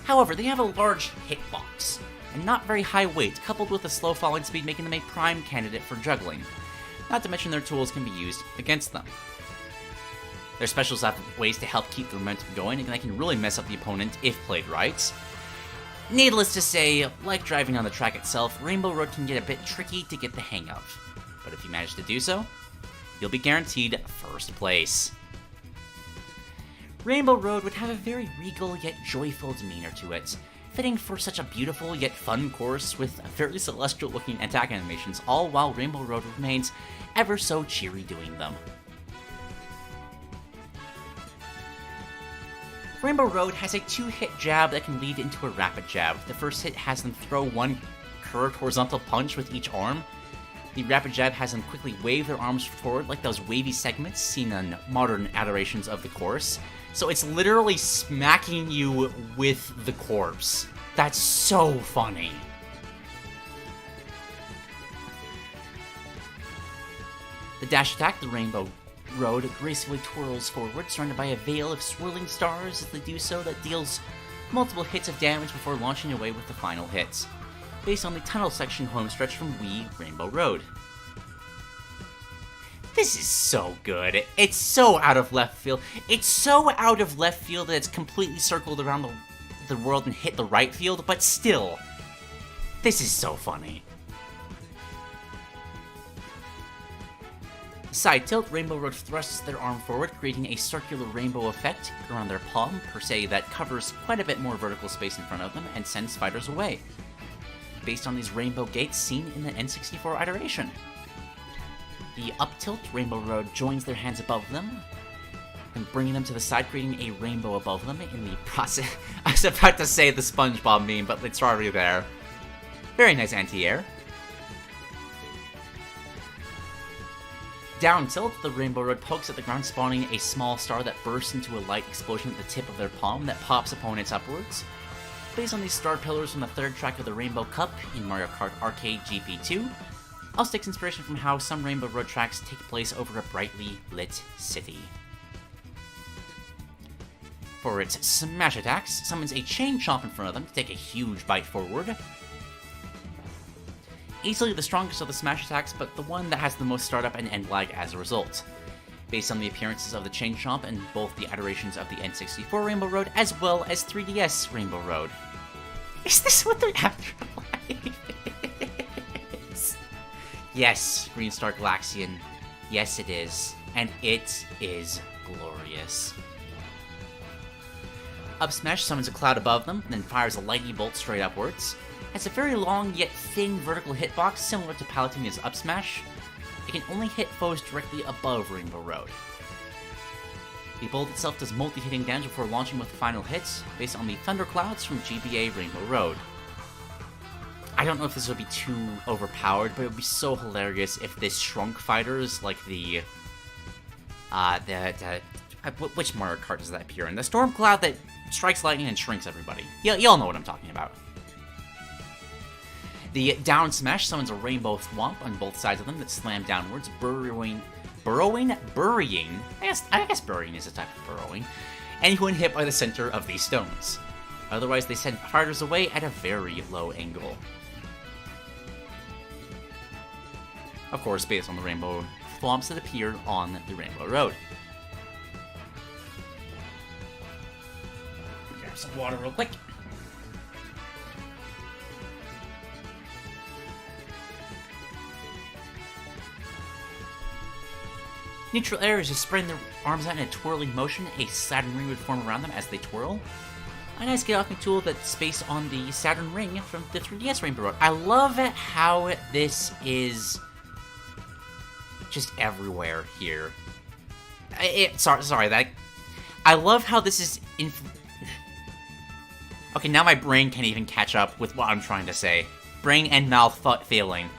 However, they have a large hitbox and not very high weight, coupled with a slow falling speed, making them a prime candidate for juggling. Not to mention their tools can be used against them. Their specials have ways to help keep the momentum going, and they can really mess up the opponent if played right. Needless to say, like driving on the track itself, Rainbow Road can get a bit tricky to get the hang of. But if you manage to do so, you'll be guaranteed first place. Rainbow Road would have a very regal yet joyful demeanor to it, fitting for such a beautiful yet fun course with very celestial looking attack animations, all while Rainbow Road remains ever so cheery doing them. Rainbow Road has a 2-hit jab that can lead into a rapid jab. The first hit has them throw one curved horizontal punch with each arm. The rapid jab has them quickly wave their arms forward like those wavy segments seen on modern iterations of the course. So it's literally smacking you with the corpse. That's so funny. The dash attack, the Rainbow Road gracefully twirls forward, surrounded by a veil of swirling stars as they do so that deals multiple hits of damage before launching away with the final hits, based on the tunnel section homestretch from Wii Rainbow Road. This is so good. It's so out of left field. It's so out of left field that it's completely circled around the world and hit the right field, but still, this is so funny. Side tilt, Rainbow Road thrusts their arm forward, creating a circular rainbow effect around their palm, per se, that covers quite a bit more vertical space in front of them and sends fighters away, based on these rainbow gates seen in the N64 iteration. The up tilt, Rainbow Road joins their hands above them, and bringing them to the side, creating a rainbow above them in the process. I was about to say the SpongeBob meme, but it's already there. Very nice anti-air. Down tilt, the Rainbow Road pokes at the ground, spawning a small star that bursts into a light explosion at the tip of their palm that pops opponents upwards. Based on these star pillars from the third track of the Rainbow Cup in Mario Kart Arcade GP2, I'll take inspiration from how some Rainbow Road tracks take place over a brightly lit city. For its smash attacks, summons a chain chomp in front of them to take a huge bite forward. Easily the strongest of the smash attacks, but the one that has the most startup and end lag as a result, based on the appearances of the chain chomp in both the iterations of the N64 Rainbow Road as well as 3DS Rainbow Road. Is this what the afterlife is? Yes, Green Star Galaxian. Yes, it is. And it is glorious. Up smash summons a cloud above them, then fires a lightning bolt straight upwards. Has a very long yet thin vertical hitbox similar to Palutena's up smash. It can only hit foes directly above Rainbow Road. The bolt itself does multi-hitting damage before launching with final hits, based on the thunderclouds from GBA Rainbow Road. I don't know if this would be too overpowered, but it would be so hilarious if this shrunk fighters, like the which Mario Kart does that appear in? The storm cloud that strikes lightning and shrinks everybody. Y'all know what I'm talking about. The down smash summons a rainbow thwomp on both sides of them that slam downwards, burying. I guess burying is a type of burrowing. Anyone hit by the center of these stones. Otherwise, they send fighters away at a very low angle. Of course, based on the rainbow thwomps that appear on the Rainbow Road. Grab some water real quick. Neutral air is just spreading their arms out in a twirling motion. A Saturn ring would form around them as they twirl. A nice get-off tool that's based on the Saturn ring from the 3DS Rainbow Road. I love how this is just everywhere here. I love how this is Okay, now my brain can't even catch up with what I'm trying to say. Brain and mouth failing.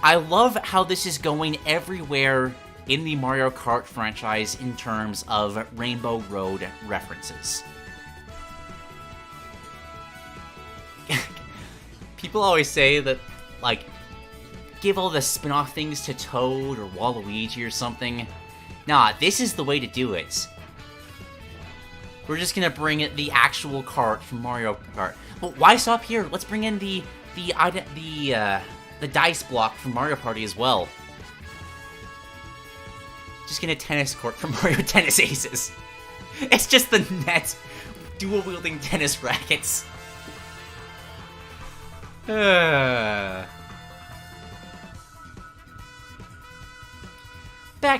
I love how this is going everywhere in the Mario Kart franchise in terms of Rainbow Road references. People always say that, like, give all the spin-off things to Toad or Waluigi or something. Nah, this is the way to do it. We're just gonna bring it the actual cart from Mario Kart. Well, why stop here? Let's bring in the dice block from Mario Party as well. Just get a tennis court from Mario Tennis Aces. It's just the net, dual-wielding tennis rackets. Back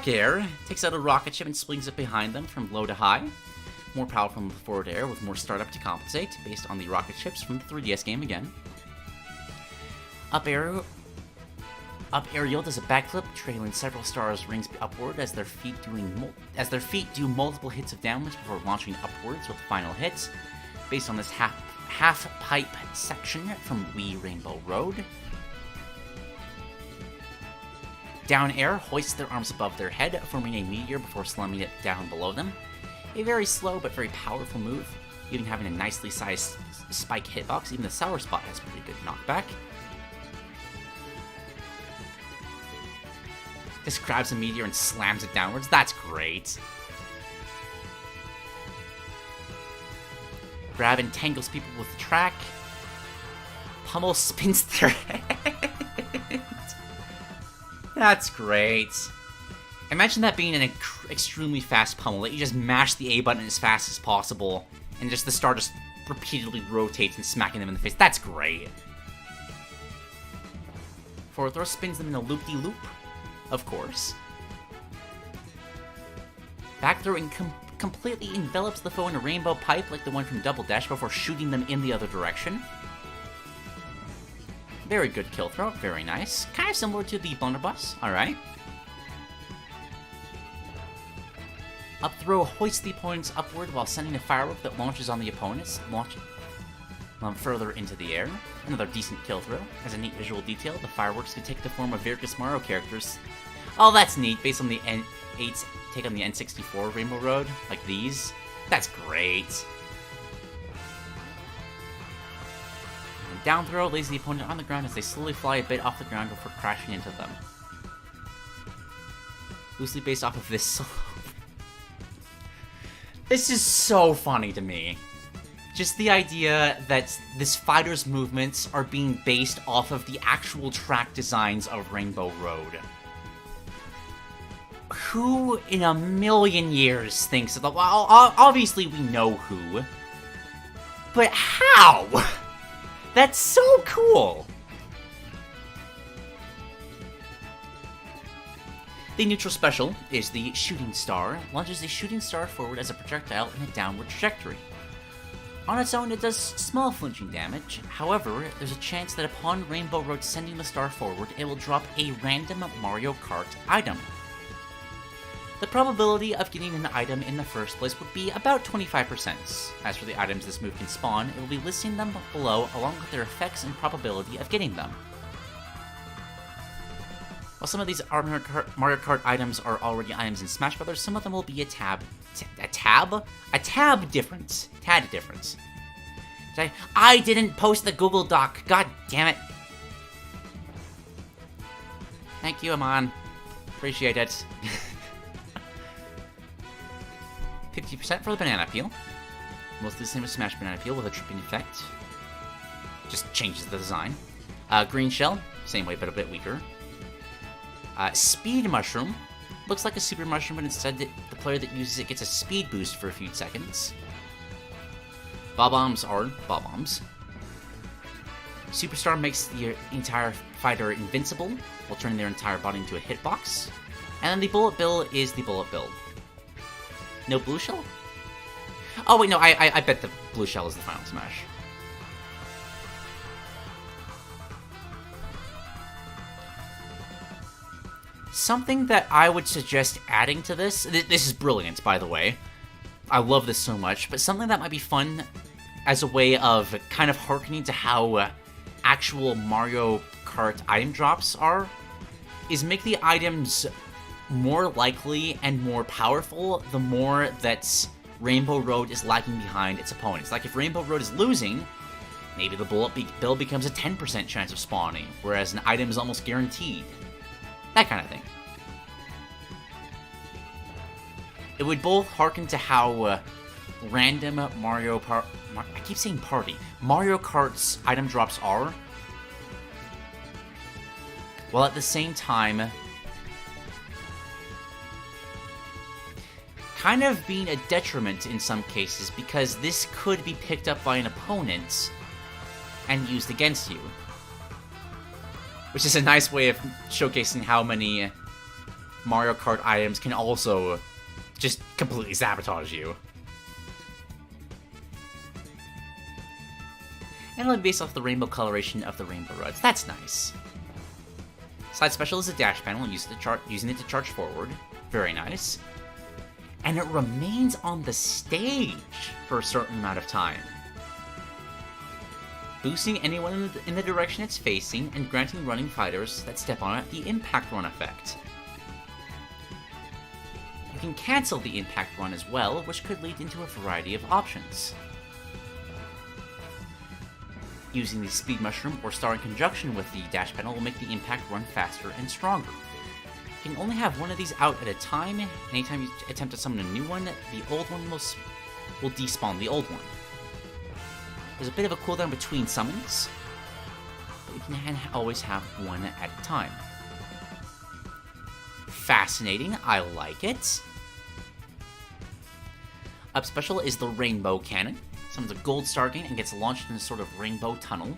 air takes out a rocket ship and swings it behind them from low to high. More powerful from the forward air with more startup to compensate, based on the rocket ships from the 3DS game again. Up aerial does a backflip, trailing several stars rings upward as their feet do multiple hits of damage before launching upwards with final hits, based on this half pipe section from Wii Rainbow Road. Down air hoists their arms above their head, forming a meteor before slamming it down below them. A very slow but very powerful move, even having a nicely sized spike hitbox. Even the Sour Spot has pretty good knockback. Just grabs a meteor and slams it downwards. That's great. Grab entangles people with the track. Pummel spins their head. That's great. Imagine that being an extremely fast pummel, that you just mash the A button as fast as possible, and just the star just repeatedly rotates and smacking them in the face. That's great. Forward throw spins them in a loop-de-loop, of course. Back throw and completely envelops the foe in a rainbow pipe like the one from Double Dash before shooting them in the other direction. Very good kill throw, very nice. Kind of similar to the blunderbuss, alright. Up throw hoists the opponents upward while sending a firework that launches on the opponents, launching them further into the air. Another decent kill throw. As a neat visual detail, the fireworks can take the form of various Mario characters. Oh, that's neat, based on the N8's take on the N64 Rainbow Road, like these. That's great. And down throw lays the opponent on the ground as they slowly fly a bit off the ground before crashing into them. Loosely based off of this solo. This is so funny to me. Just the idea that this fighter's movements are being based off of the actual track designs of Rainbow Road. Who in a million years thinks of the... Well, obviously we know who. But how? That's so cool! The neutral special is the Shooting Star. Launches a shooting star forward as a projectile in a downward trajectory. On its own, it does small flinching damage. However, there's a chance that upon Rainbow Road sending the star forward, it will drop a random Mario Kart item. The probability of getting an item in the first place would be about 25%. As for the items this move can spawn, it will be listing them below along with their effects and probability of getting them. While some of these Mario Kart items are already items in Smash Bros., some of them will be a tad different. I didn't post the Google Doc. God damn it. Thank you, Amon. Appreciate it. 50% for the Banana Peel. Mostly the same as Smash Banana Peel with a tripping effect. Just changes the design. Green Shell, same way but a bit weaker. Speed Mushroom. Looks like a Super Mushroom, but instead the player that uses it gets a speed boost for a few seconds. Bob-Bombs are Bob-Bombs. Superstar makes the entire fighter invincible, while turning their entire body into a hitbox. And then the Bullet Bill is the Bullet Bill. No Blue Shell? Oh wait, no, I bet the Blue Shell is the final smash. Something that I would suggest adding to this, this is brilliant, by the way. I love this so much, but something that might be fun as a way of kind of hearkening to how actual Mario Kart item drops are, is make the items more likely and more powerful the more that Rainbow Road is lagging behind its opponents. Like if Rainbow Road is losing, maybe the Bullet Bill becomes a 10% chance of spawning, whereas an item is almost guaranteed. That kind of thing. It would both harken to how random Mario Kart's item drops are, while at the same time kind of being a detriment in some cases, because this could be picked up by an opponent and used against you. Which is a nice way of showcasing how many Mario Kart items can also just completely sabotage you. And based off the rainbow coloration of the Rainbow Roads. That's nice. Side special is a dash panel, using it to charge forward. Very nice. And it remains on the stage for a certain amount of time, boosting anyone in the direction it's facing and granting running fighters that step on it the impact run effect. You can cancel the impact run as well, which could lead into a variety of options. Using the Speed Mushroom or Star in conjunction with the dash panel will make the impact run faster and stronger. You can only have one of these out at a time. Anytime you attempt to summon a new one, the old one will despawn the old one. There's a bit of a cooldown between summons, but you can always have one at a time. Fascinating, I like it. Up special is the Rainbow Cannon. Summons a gold star gain and gets launched in a sort of rainbow tunnel.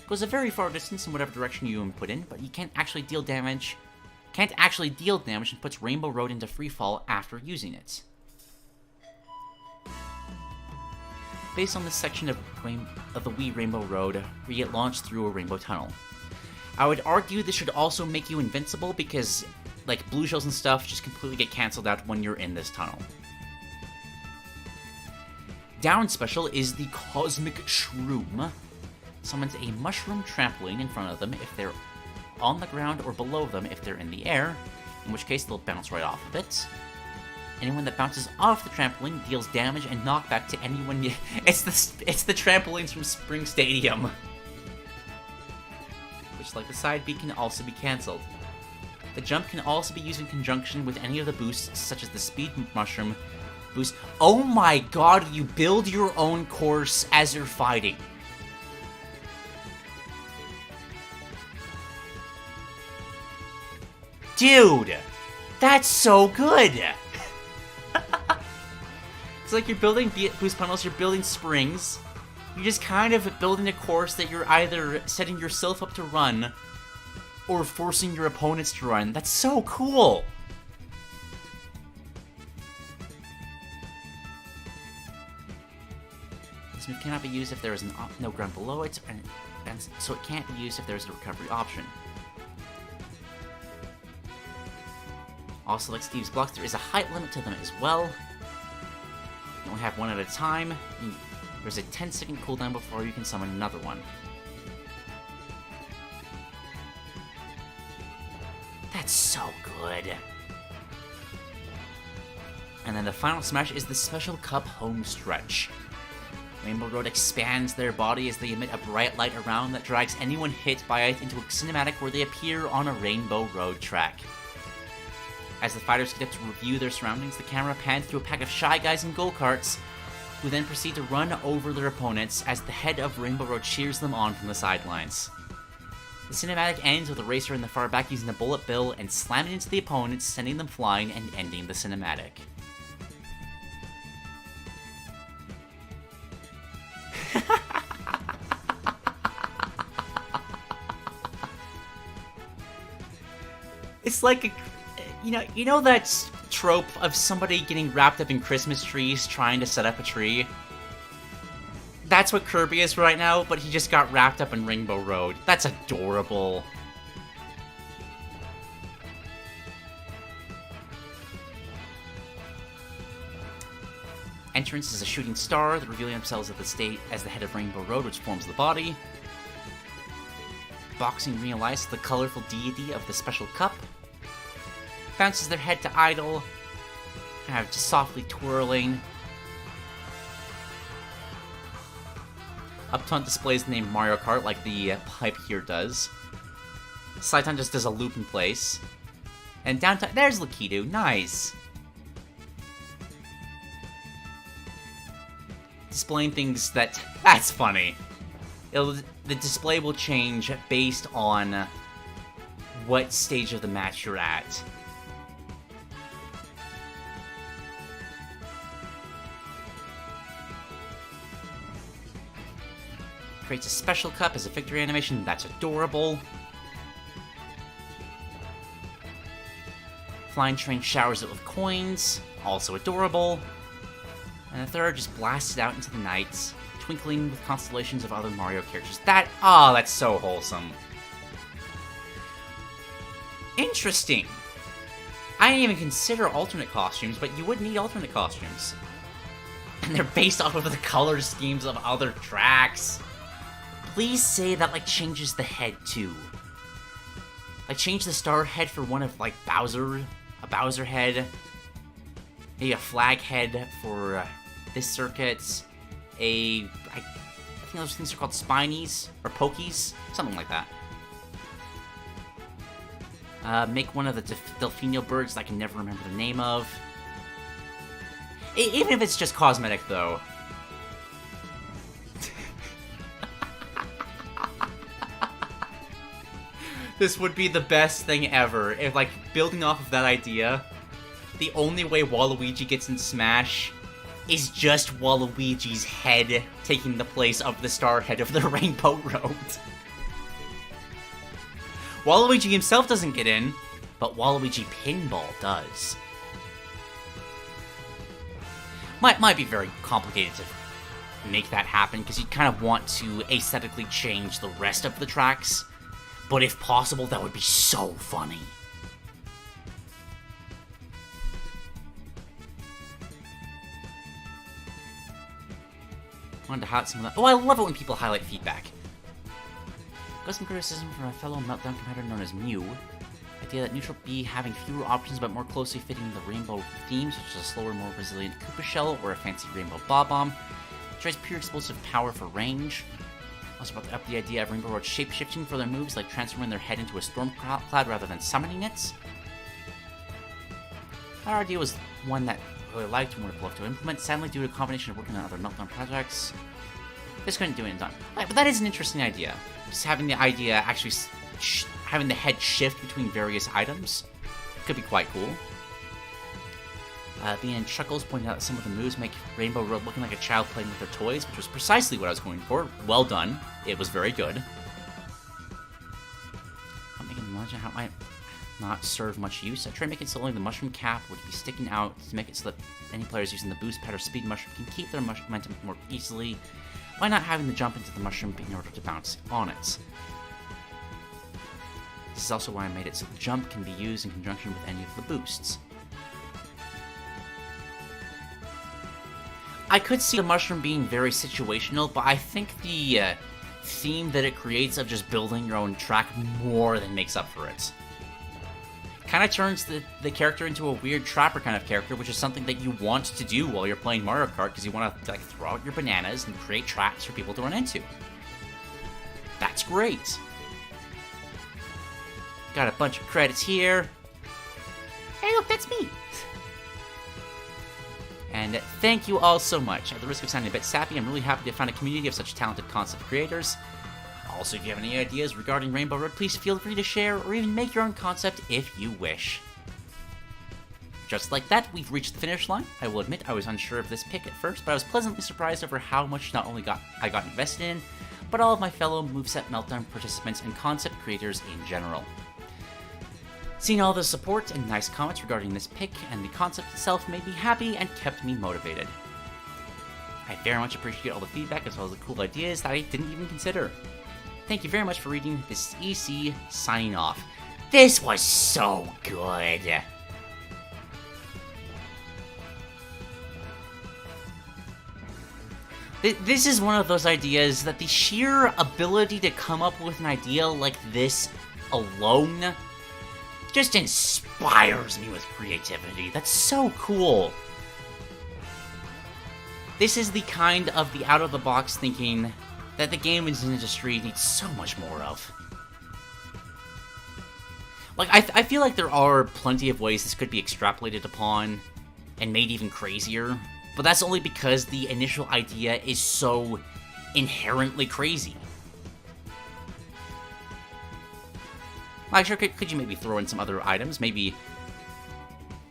Goes a very far distance in whatever direction you input in, but you can't actually deal damage can't actually deal damage and puts Rainbow Road into freefall after using it. Based on this section of the Wii Rainbow Road, we get launched through a rainbow tunnel. I would argue this should also make you invincible because, like, blue shells and stuff just completely get cancelled out when you're in this tunnel. Down special is the Cosmic Shroom. Summons a mushroom trampoline in front of them if they're on the ground or below them if they're in the air, in which case they'll bounce right off of it. Anyone that bounces off the trampoline deals damage and knockback to anyone. It's the trampolines from Spring Stadium, which, like the side B, can also be cancelled. The jump can also be used in conjunction with any of the boosts, such as the speed mushroom boost. Oh my god! You build your own course as you're fighting. Dude, that's so good! It's like you're building boost panels, you're building springs. You're just kind of building a course that you're either setting yourself up to run or forcing your opponents to run. That's so cool! This move cannot be used if there is no ground below it, and so it can't be used if there is a recovery option. Also, like Steve's blocks, there is a height limit to them as well. You only have one at a time. There's a 10-second cooldown before you can summon another one. That's so good. And then the final smash is the Special Cup home stretch. Rainbow Road expands their body as they emit a bright light around that drags anyone hit by it into a cinematic where they appear on a Rainbow Road track. As the fighters get up to review their surroundings, the camera pans through a pack of shy guys in go-karts, who then proceed to run over their opponents as the head of Rainbow Road cheers them on from the sidelines. The cinematic ends with the racer in the far back using a bullet bill and slamming into the opponents, sending them flying and ending the cinematic. It's like you know that trope of somebody getting wrapped up in Christmas trees trying to set up a tree? That's what Kirby is right now, but he just got wrapped up in Rainbow Road. That's adorable. Entrance is a shooting star, revealing themselves at the state as the head of Rainbow Road, which forms the body. Boxing realizes the colorful deity of the Special Cup. Bounces their head to idle, kind of just softly twirling. Uptown displays the name Mario Kart like the pipe here does. Sidetown just does a loop in place. And downtown, there's Lakitu, nice! Displaying things that's funny. The display will change based on what stage of the match you're at. Creates a special cup as a victory animation, that's adorable. Flying Train showers it with coins, also adorable. And the third just blasts it out into the night, twinkling with constellations of other Mario characters. That's so wholesome. Interesting. I didn't even consider alternate costumes, but you would need alternate costumes. And they're based off of the color schemes of other tracks. Please say that, changes the head, too. Change the star head for one of, Bowser, a Bowser head. Maybe a flag head for this circuit. I think those things are called Spinies, or Pokies, something like that. Make one of the Delfino birds that I can never remember the name of. Even if it's just cosmetic, though. This would be the best thing ever. If, building off of that idea, the only way Waluigi gets in Smash is just Waluigi's head taking the place of the star head of the Rainbow Road. Waluigi himself doesn't get in, but Waluigi Pinball does. Might be very complicated to make that happen, because you kind of want to aesthetically change the rest of the tracks, but if possible, that would be so funny. Wanted to highlight some of that. Oh, I love it when people highlight feedback. Got some criticism from a fellow Meltdown competitor known as Mew. The idea that Neutral B having fewer options but more closely fitting the rainbow theme, such as a slower, more resilient Koopa Shell or a fancy rainbow Bob Bomb. Tries pure explosive power for range. Also brought up the idea of Rainbow Road shape-shifting for their moves, like transforming their head into a storm cloud rather than summoning it. Our idea was one that I really liked and would have loved to implement. Sadly, due to a combination of working on other Meltdown projects, just couldn't do it in time. But that is an interesting idea. Just having the idea actually having the head shift between various items could be quite cool. Being Chuckles pointed out that some of the moves make Rainbow Road looking like a child playing with their toys, which was precisely what I was going for. Well done. It was very good. I'm making imagine how it might not serve much use. I tried making it so only the mushroom cap would be sticking out to make it so that any players using the boost pad or speed mushroom can keep their momentum more easily, by not having to jump into the mushroom in order to bounce on it. This is also why I made it so the jump can be used in conjunction with any of the boosts. I could see the mushroom being very situational, but I think the theme that it creates of just building your own track more than makes up for it. Kind of turns the character into a weird trapper kind of character, which is something that you want to do while you're playing Mario Kart, because you want to like throw out your bananas and create traps for people to run into. That's great. Got a bunch of credits here. Hey look, that's me! And thank you all so much. At the risk of sounding a bit sappy, I'm really happy to find a community of such talented concept creators. Also, if you have any ideas regarding Rainbow Road, please feel free to share or even make your own concept if you wish. Just like that, we've reached the finish line. I will admit I was unsure of this pick at first, but I was pleasantly surprised over how much not only I got invested in, but all of my fellow Moveset Meltdown participants and concept creators in general. Seeing all the support and nice comments regarding this pick and the concept itself made me happy and kept me motivated. I very much appreciate all the feedback as well as the cool ideas that I didn't even consider. Thank you very much for reading. This is EC, signing off. This was so good! This is one of those ideas that the sheer ability to come up with an idea like this alone just inspires me with creativity. That's so cool. This is the kind of the out-of-the-box thinking that the gaming industry needs so much more of. Like, I feel like there are plenty of ways this could be extrapolated upon and made even crazier, but that's only because the initial idea is so inherently crazy. Like, sure, could you maybe throw in some other items? Maybe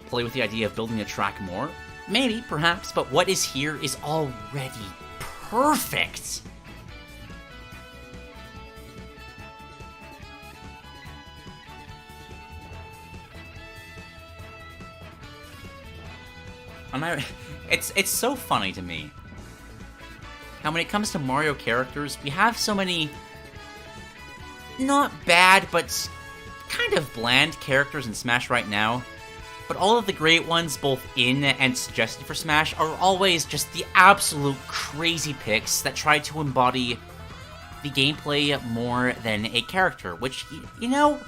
play with the idea of building a track more? Maybe, perhaps, but what is here is already perfect! It's so funny to me how when it comes to Mario characters, we have so many not bad, but kind of bland characters in Smash right now, but all of the great ones, both in and suggested for Smash, are always just the absolute crazy picks that try to embody the gameplay more than a character, which, you know,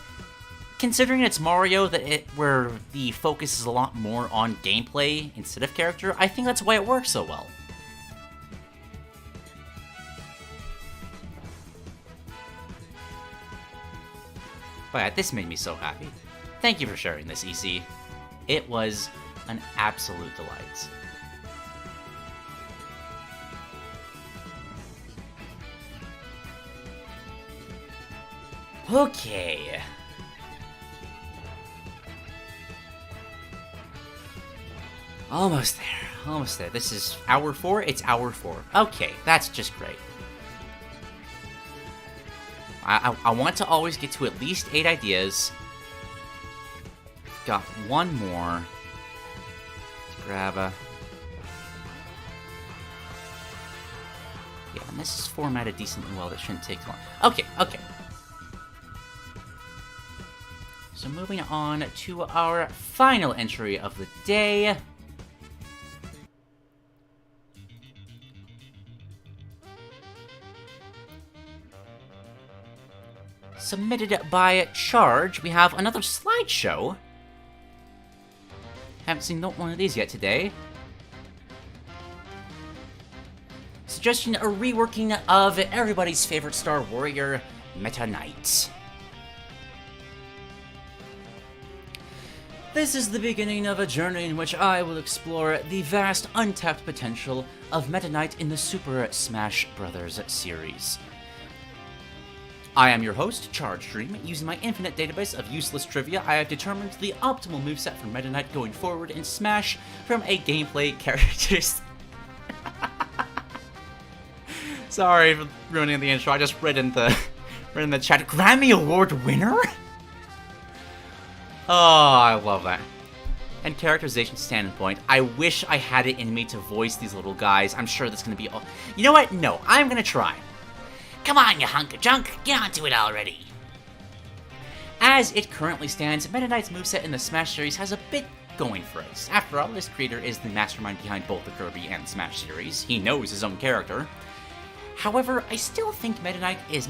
considering it's Mario, where the focus is a lot more on gameplay instead of character, I think that's why it works so well. But yeah, this made me so happy. Thank you for sharing this, EC. It was an absolute delight. Okay. Almost there. Almost there. This is hour 4? It's hour 4. Okay, that's just great. I want to always get to at least 8 ideas. got one more. Let's grab a... Yeah, and this is formatted decently well. That shouldn't take long. Okay. So moving on to our final entry of the day. Submitted by Charj, we have another slideshow. Haven't seen one of these yet today. Suggestion, a reworking of everybody's favorite Star Warrior, MetaKinght. This is the beginning of a journey in which I will explore the vast untapped potential of MetaKinght in the Super Smash Bros. Series. I am your host, Charj Dream. Using my infinite database of useless trivia, I have determined the optimal moveset for MetaKinght going forward in Smash from a gameplay characters. Sorry for ruining the intro. I just read in the chat, Grammy Award winner? Oh, I love that. And characterization standpoint, I wish I had it in me to voice these little guys. I'm sure that's gonna be all. You know what? No, I'm gonna try. Come on, you hunk of junk, get onto it already! As it currently stands, MetaKnight's moveset in the Smash series has a bit going for it. After all, this creator is the mastermind behind both the Kirby and Smash series. He knows his own character. However, I still think MetaKnight is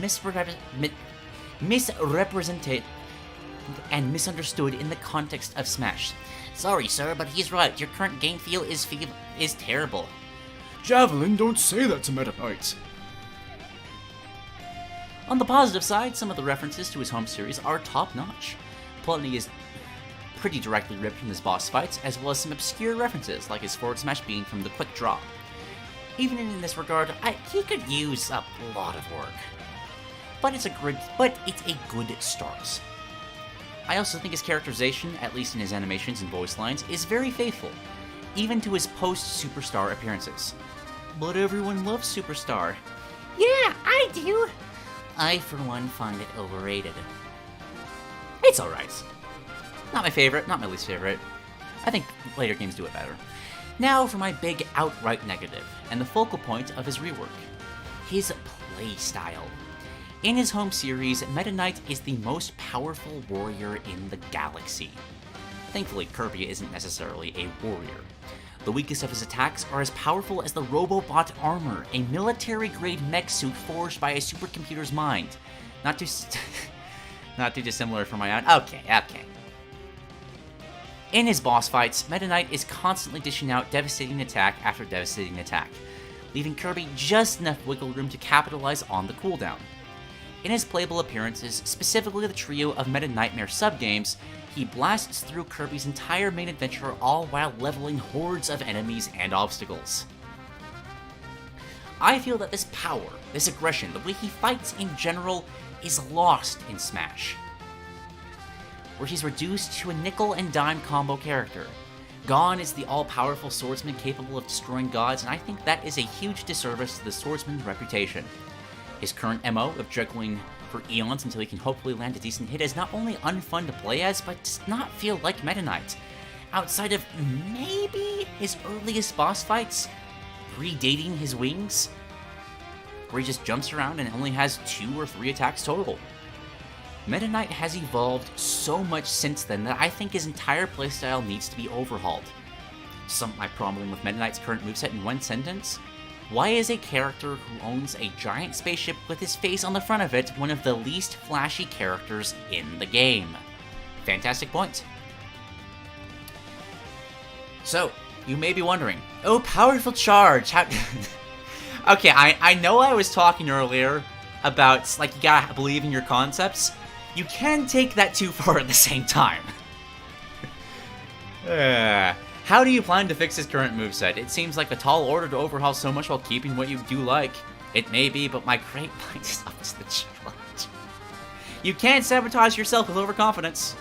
misrepresented and misunderstood in the context of Smash. Sorry, sir, but he's right. Your current game feel is terrible. Javelin, don't say that to MetaKnight. On the positive side, some of the references to his home series are top-notch. Plenty is pretty directly ripped from his boss fights, as well as some obscure references, like his forward smash being from the quick draw. Even in this regard, he could use a lot of work. But it's a good start. I also think his characterization, at least in his animations and voice lines, is very faithful, even to his post-Superstar appearances. But everyone loves Superstar. Yeah, I do! I, for one, find it overrated. It's alright. Not my favorite, not my least favorite. I think later games do it better. Now for my big outright negative, and the focal point of his rework. His playstyle. In his home series, MetaKnight is the most powerful warrior in the galaxy. Thankfully, Kirby isn't necessarily a warrior. The weakest of his attacks are as powerful as the Robobot armor, a military-grade mech suit forged by a supercomputer's mind. Not too dissimilar from my own. Okay. In his boss fights, MetaKnight is constantly dishing out devastating attack after devastating attack, leaving Kirby just enough wiggle room to capitalize on the cooldown. In his playable appearances, specifically the trio of Meta Nightmare subgames, he blasts through Kirby's entire main adventure all while leveling hordes of enemies and obstacles. I feel that this power, this aggression, the way he fights in general, is lost in Smash, where he's reduced to a nickel and dime combo character. Gone is the all-powerful swordsman capable of destroying gods, and I think that is a huge disservice to the swordsman's reputation. His current MO of juggling for eons until he can hopefully land a decent hit is not only unfun to play as, but does not feel like MetaKnight. Outside of maybe his earliest boss fights, predating his wings, where he just jumps around and only has 2 or 3 attacks total. MetaKnight has evolved so much since then that I think his entire playstyle needs to be overhauled. My problem with MetaKnight's current moveset in one sentence: why is a character who owns a giant spaceship with his face on the front of it one of the least flashy characters in the game? Fantastic point. So, you may be wondering, oh, powerful Charj, how... Okay, I know I was talking earlier about, like, you gotta believe in your concepts. You can take that too far at the same time. How do you plan to fix his current moveset? It seems like a tall order to overhaul so much while keeping what you do like. It may be, but my great mind is up to the challenge. You can't sabotage yourself with overconfidence.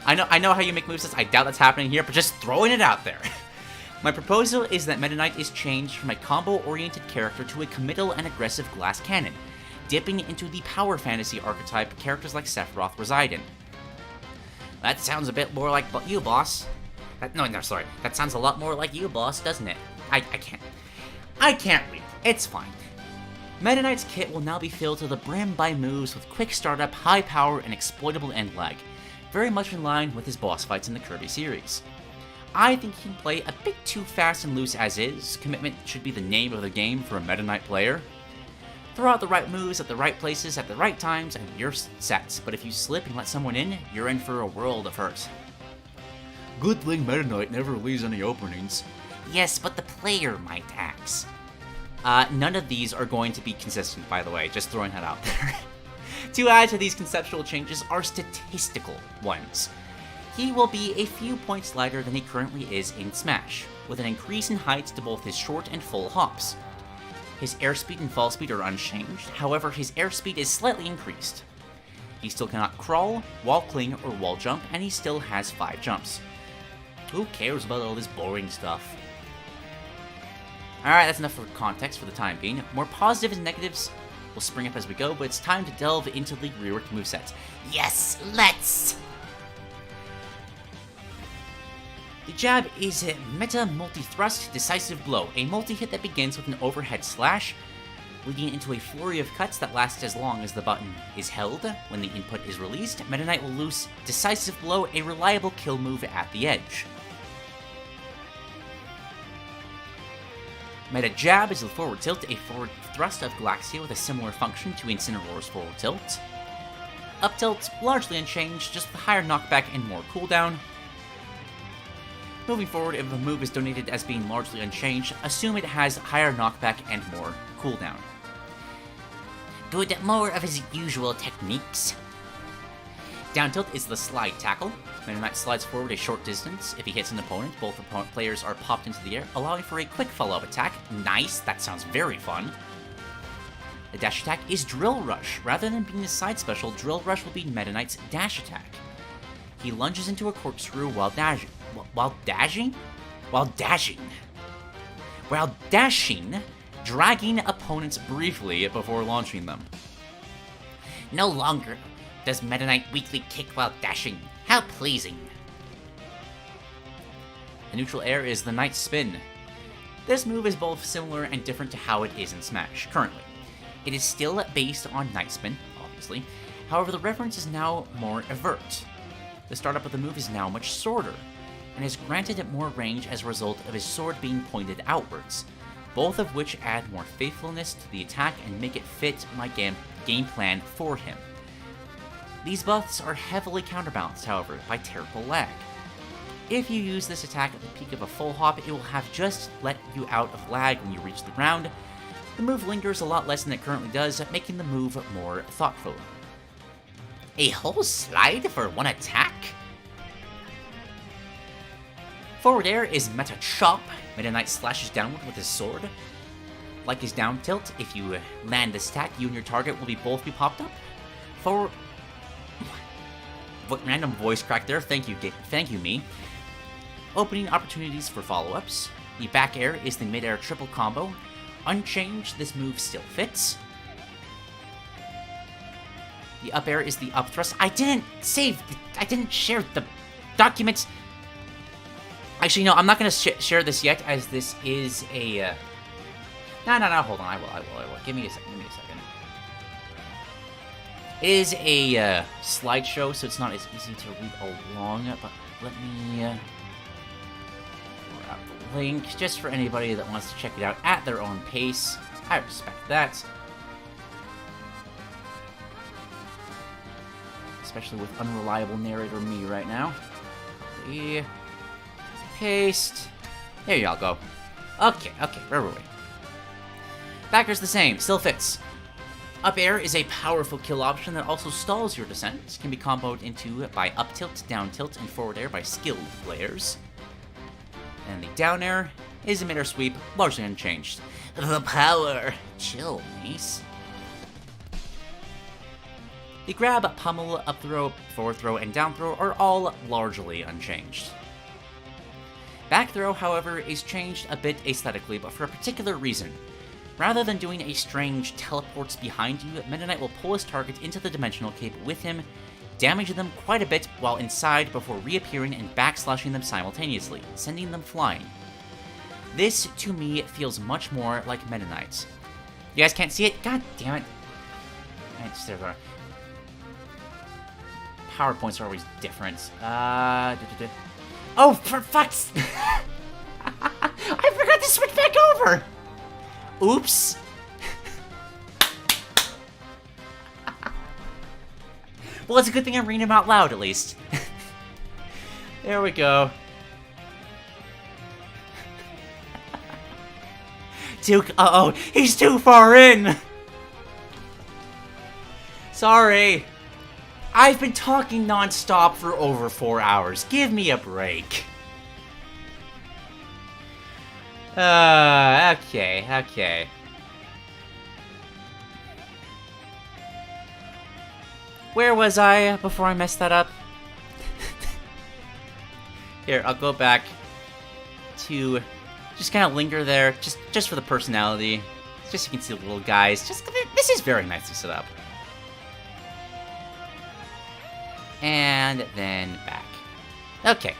I know how you make movesets. I doubt that's happening here, but just throwing it out there. My proposal is that MetaKnight is changed from a combo-oriented character to a committal and aggressive glass cannon, dipping into the power fantasy archetype characters like Sephiroth reside in. That sounds a bit more like you, boss. Sorry. That sounds a lot more like you, boss, doesn't it? I can't read. It's fine. Meta Knight's kit will now be filled to the brim by moves with quick startup, high power, and exploitable end lag, very much in line with his boss fights in the Kirby series. I think he can play a bit too fast and loose as is. Commitment should be the name of the game for a Meta Knight player. Throw out the right moves at the right places at the right times and you're set, but if you slip and let someone in, you're in for a world of hurt. Good thing Meta Knight never leaves any openings. Yes, but the player might axe. None of these are going to be consistent, by the way, just throwing that out there. To add to these conceptual changes are statistical ones. He will be a few points lighter than he currently is in Smash, with an increase in height to both his short and full hops. His airspeed and fall speed are unchanged, however his airspeed is slightly increased. He still cannot crawl, wall cling, or wall jump, and he still has 5 jumps. Who cares about all this boring stuff? Alright, that's enough for context for the time being. More positives and negatives will spring up as we go, but it's time to delve into the reworked movesets. Yes, let's! The jab is a meta multi-thrust decisive blow, a multi-hit that begins with an overhead slash, leading into a flurry of cuts that last as long as the button is held. When the input is released, Meta Knight will loose decisive blow, a reliable kill move at the edge. Meta Jab is a forward tilt, a forward thrust of Galaxia with a similar function to Incineroar's forward tilt. Up tilt, largely unchanged, just with higher knockback and more cooldown. Moving forward, if a move is donated as being largely unchanged, assume it has higher knockback and more cooldown. Good, more of his usual techniques. Down tilt is the slide tackle. Meta Knight slides forward a short distance. If he hits an opponent, both players are popped into the air, allowing for a quick follow-up attack. Nice, that sounds very fun. The dash attack is Drill Rush. Rather than being a side special, Drill Rush will be Meta Knight's dash attack. He lunges into a corkscrew while dashing, dragging opponents briefly before launching them. No longer does Meta Knight weakly kick while dashing. How pleasing. The neutral air is the Knight Spin. This move is both similar and different to how it is in Smash, currently. It is still based on Knight Spin, obviously. However, the reference is now more avert. The startup of the move is now much shorter, and is granted it more range as a result of his sword being pointed outwards, both of which add more faithfulness to the attack and make it fit my game plan for him. These buffs are heavily counterbalanced, however, by terrible lag. If you use this attack at the peak of a full hop, it will have just let you out of lag when you reach the ground. The move lingers a lot less than it currently does, making the move more thoughtful. A whole slide for one attack? Forward air is Meta Chop. Meta Knight slashes downward with his sword. Like his down tilt, if you land this attack, you and your target will both be popped up. Forward... Random voice crack there, thank you, me. Opening opportunities for follow-ups. The back air is the mid-air triple combo. Unchanged, this move still fits. The up air is the up thrust. I didn't share the documents. Actually, no, I'm not going to share this yet, as this is a... No, hold on, I will. Give me a second. It is a slideshow, so it's not as easy to read along, but let me pour out the link, just for anybody that wants to check it out at their own pace. I respect that. Especially with unreliable narrator me right now. Paste. There y'all go. Okay, where were we? Backer's the same, still fits. Up air is a powerful kill option that also stalls your descent. Can be comboed into by up tilt, down tilt, and forward air by skilled players. And the down air is a mid-air sweep, largely unchanged. The power. Chill, niece. The grab, pummel, up throw, forward throw, and down throw are all largely unchanged. Back throw, however, is changed a bit aesthetically, but for a particular reason. Rather than doing a strange teleports behind you, Meta Knight will pull his target into the dimensional cape with him, damaging them quite a bit while inside before reappearing and backslashing them simultaneously, sending them flying. This, to me, feels much more like Meta Knights. You guys can't see it? God damn it. PowerPoints are always different. Oh, for fuck's... I forgot to switch back over! Oops. Well, it's a good thing I'm reading them out loud, at least. There we go. Uh-oh, he's too far in! Sorry. I've been talking non-stop for over 4 hours. Give me a break. Okay. Where was I before I messed that up? Here, I'll go back to just kind of linger there, just for the personality. Just so you can see the little guys. This is very nicely set up. And then back. Okay.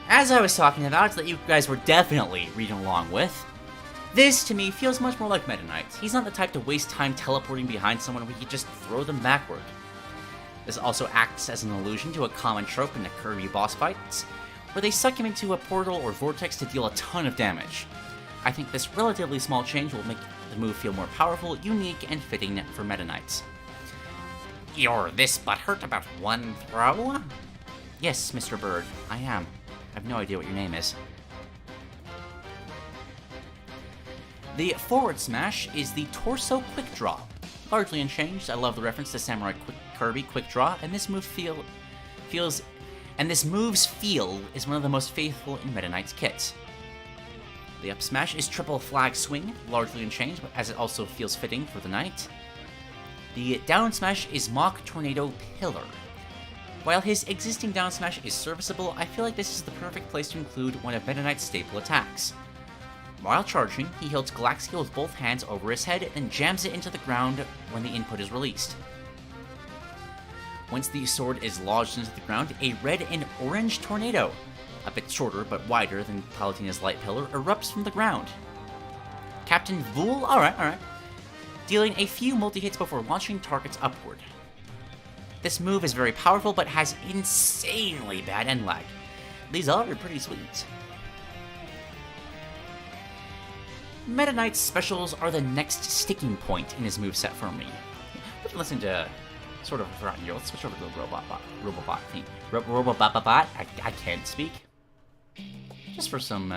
As I was talking about, that you guys were definitely reading along with, this, to me, feels much more like Meta Knight. He's not the type to waste time teleporting behind someone where you just throw them backward. This also acts as an allusion to a common trope in the Kirby boss fights, where they suck him into a portal or vortex to deal a ton of damage. I think this relatively small change will make the move feel more powerful, unique, and fitting for Meta Knights. You're this butthurt about one throw? Yes, Mr. Bird, I am. I have no idea what your name is. The forward smash is the torso quick draw. Largely unchanged, I love the reference to Samurai Kirby quick draw, and this move's feel is one of the most faithful in Meta Knight's kits. The up smash is triple flag swing, largely unchanged, but as it also feels fitting for the knight. The down smash is Mock Tornado Pillar. While his existing down smash is serviceable, I feel like this is the perfect place to include one of Meta Knight's staple attacks. While charging, he hilts Galaxia with both hands over his head, then jams it into the ground when the input is released. Once the sword is lodged into the ground, a red and orange tornado, a bit shorter but wider than Palutena's light pillar, erupts from the ground. Captain Vool? Alright. Dealing a few multi-hits before launching targets upward. This move is very powerful but has insanely bad end lag. These are pretty sweet. Meta Knight's specials are the next sticking point in his moveset for me. We can listen to sort of around here. Let's switch over to the Robobot theme. Robobot? I can't speak. Just for some...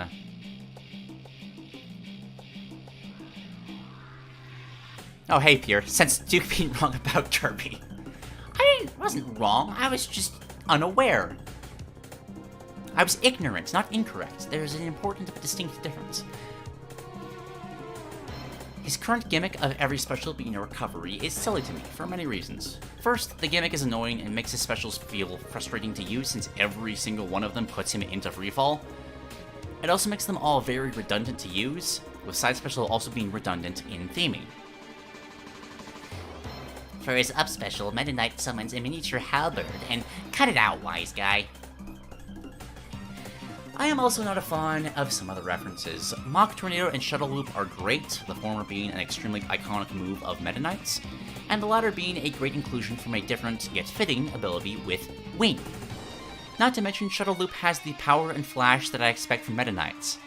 Oh, hey, Pierre. Since Duke being wrong about Kirby. I wasn't wrong. I was just unaware. I was ignorant, not incorrect. There's an important but distinct difference. His current gimmick of every special being a recovery is silly to me, for many reasons. First, the gimmick is annoying and makes his specials feel frustrating to use since every single one of them puts him into freefall. It also makes them all very redundant to use, with side special also being redundant in theming. For his up special, Meta Knight summons a miniature halberd, and cut it out, wise guy. I am also not a fan of some other references. Mock Tornado and Shuttle Loop are great, the former being an extremely iconic move of Meta Knights, and the latter being a great inclusion from a different yet fitting ability with Wing. Not to mention, Shuttle Loop has the power and flash that I expect from Meta Knights.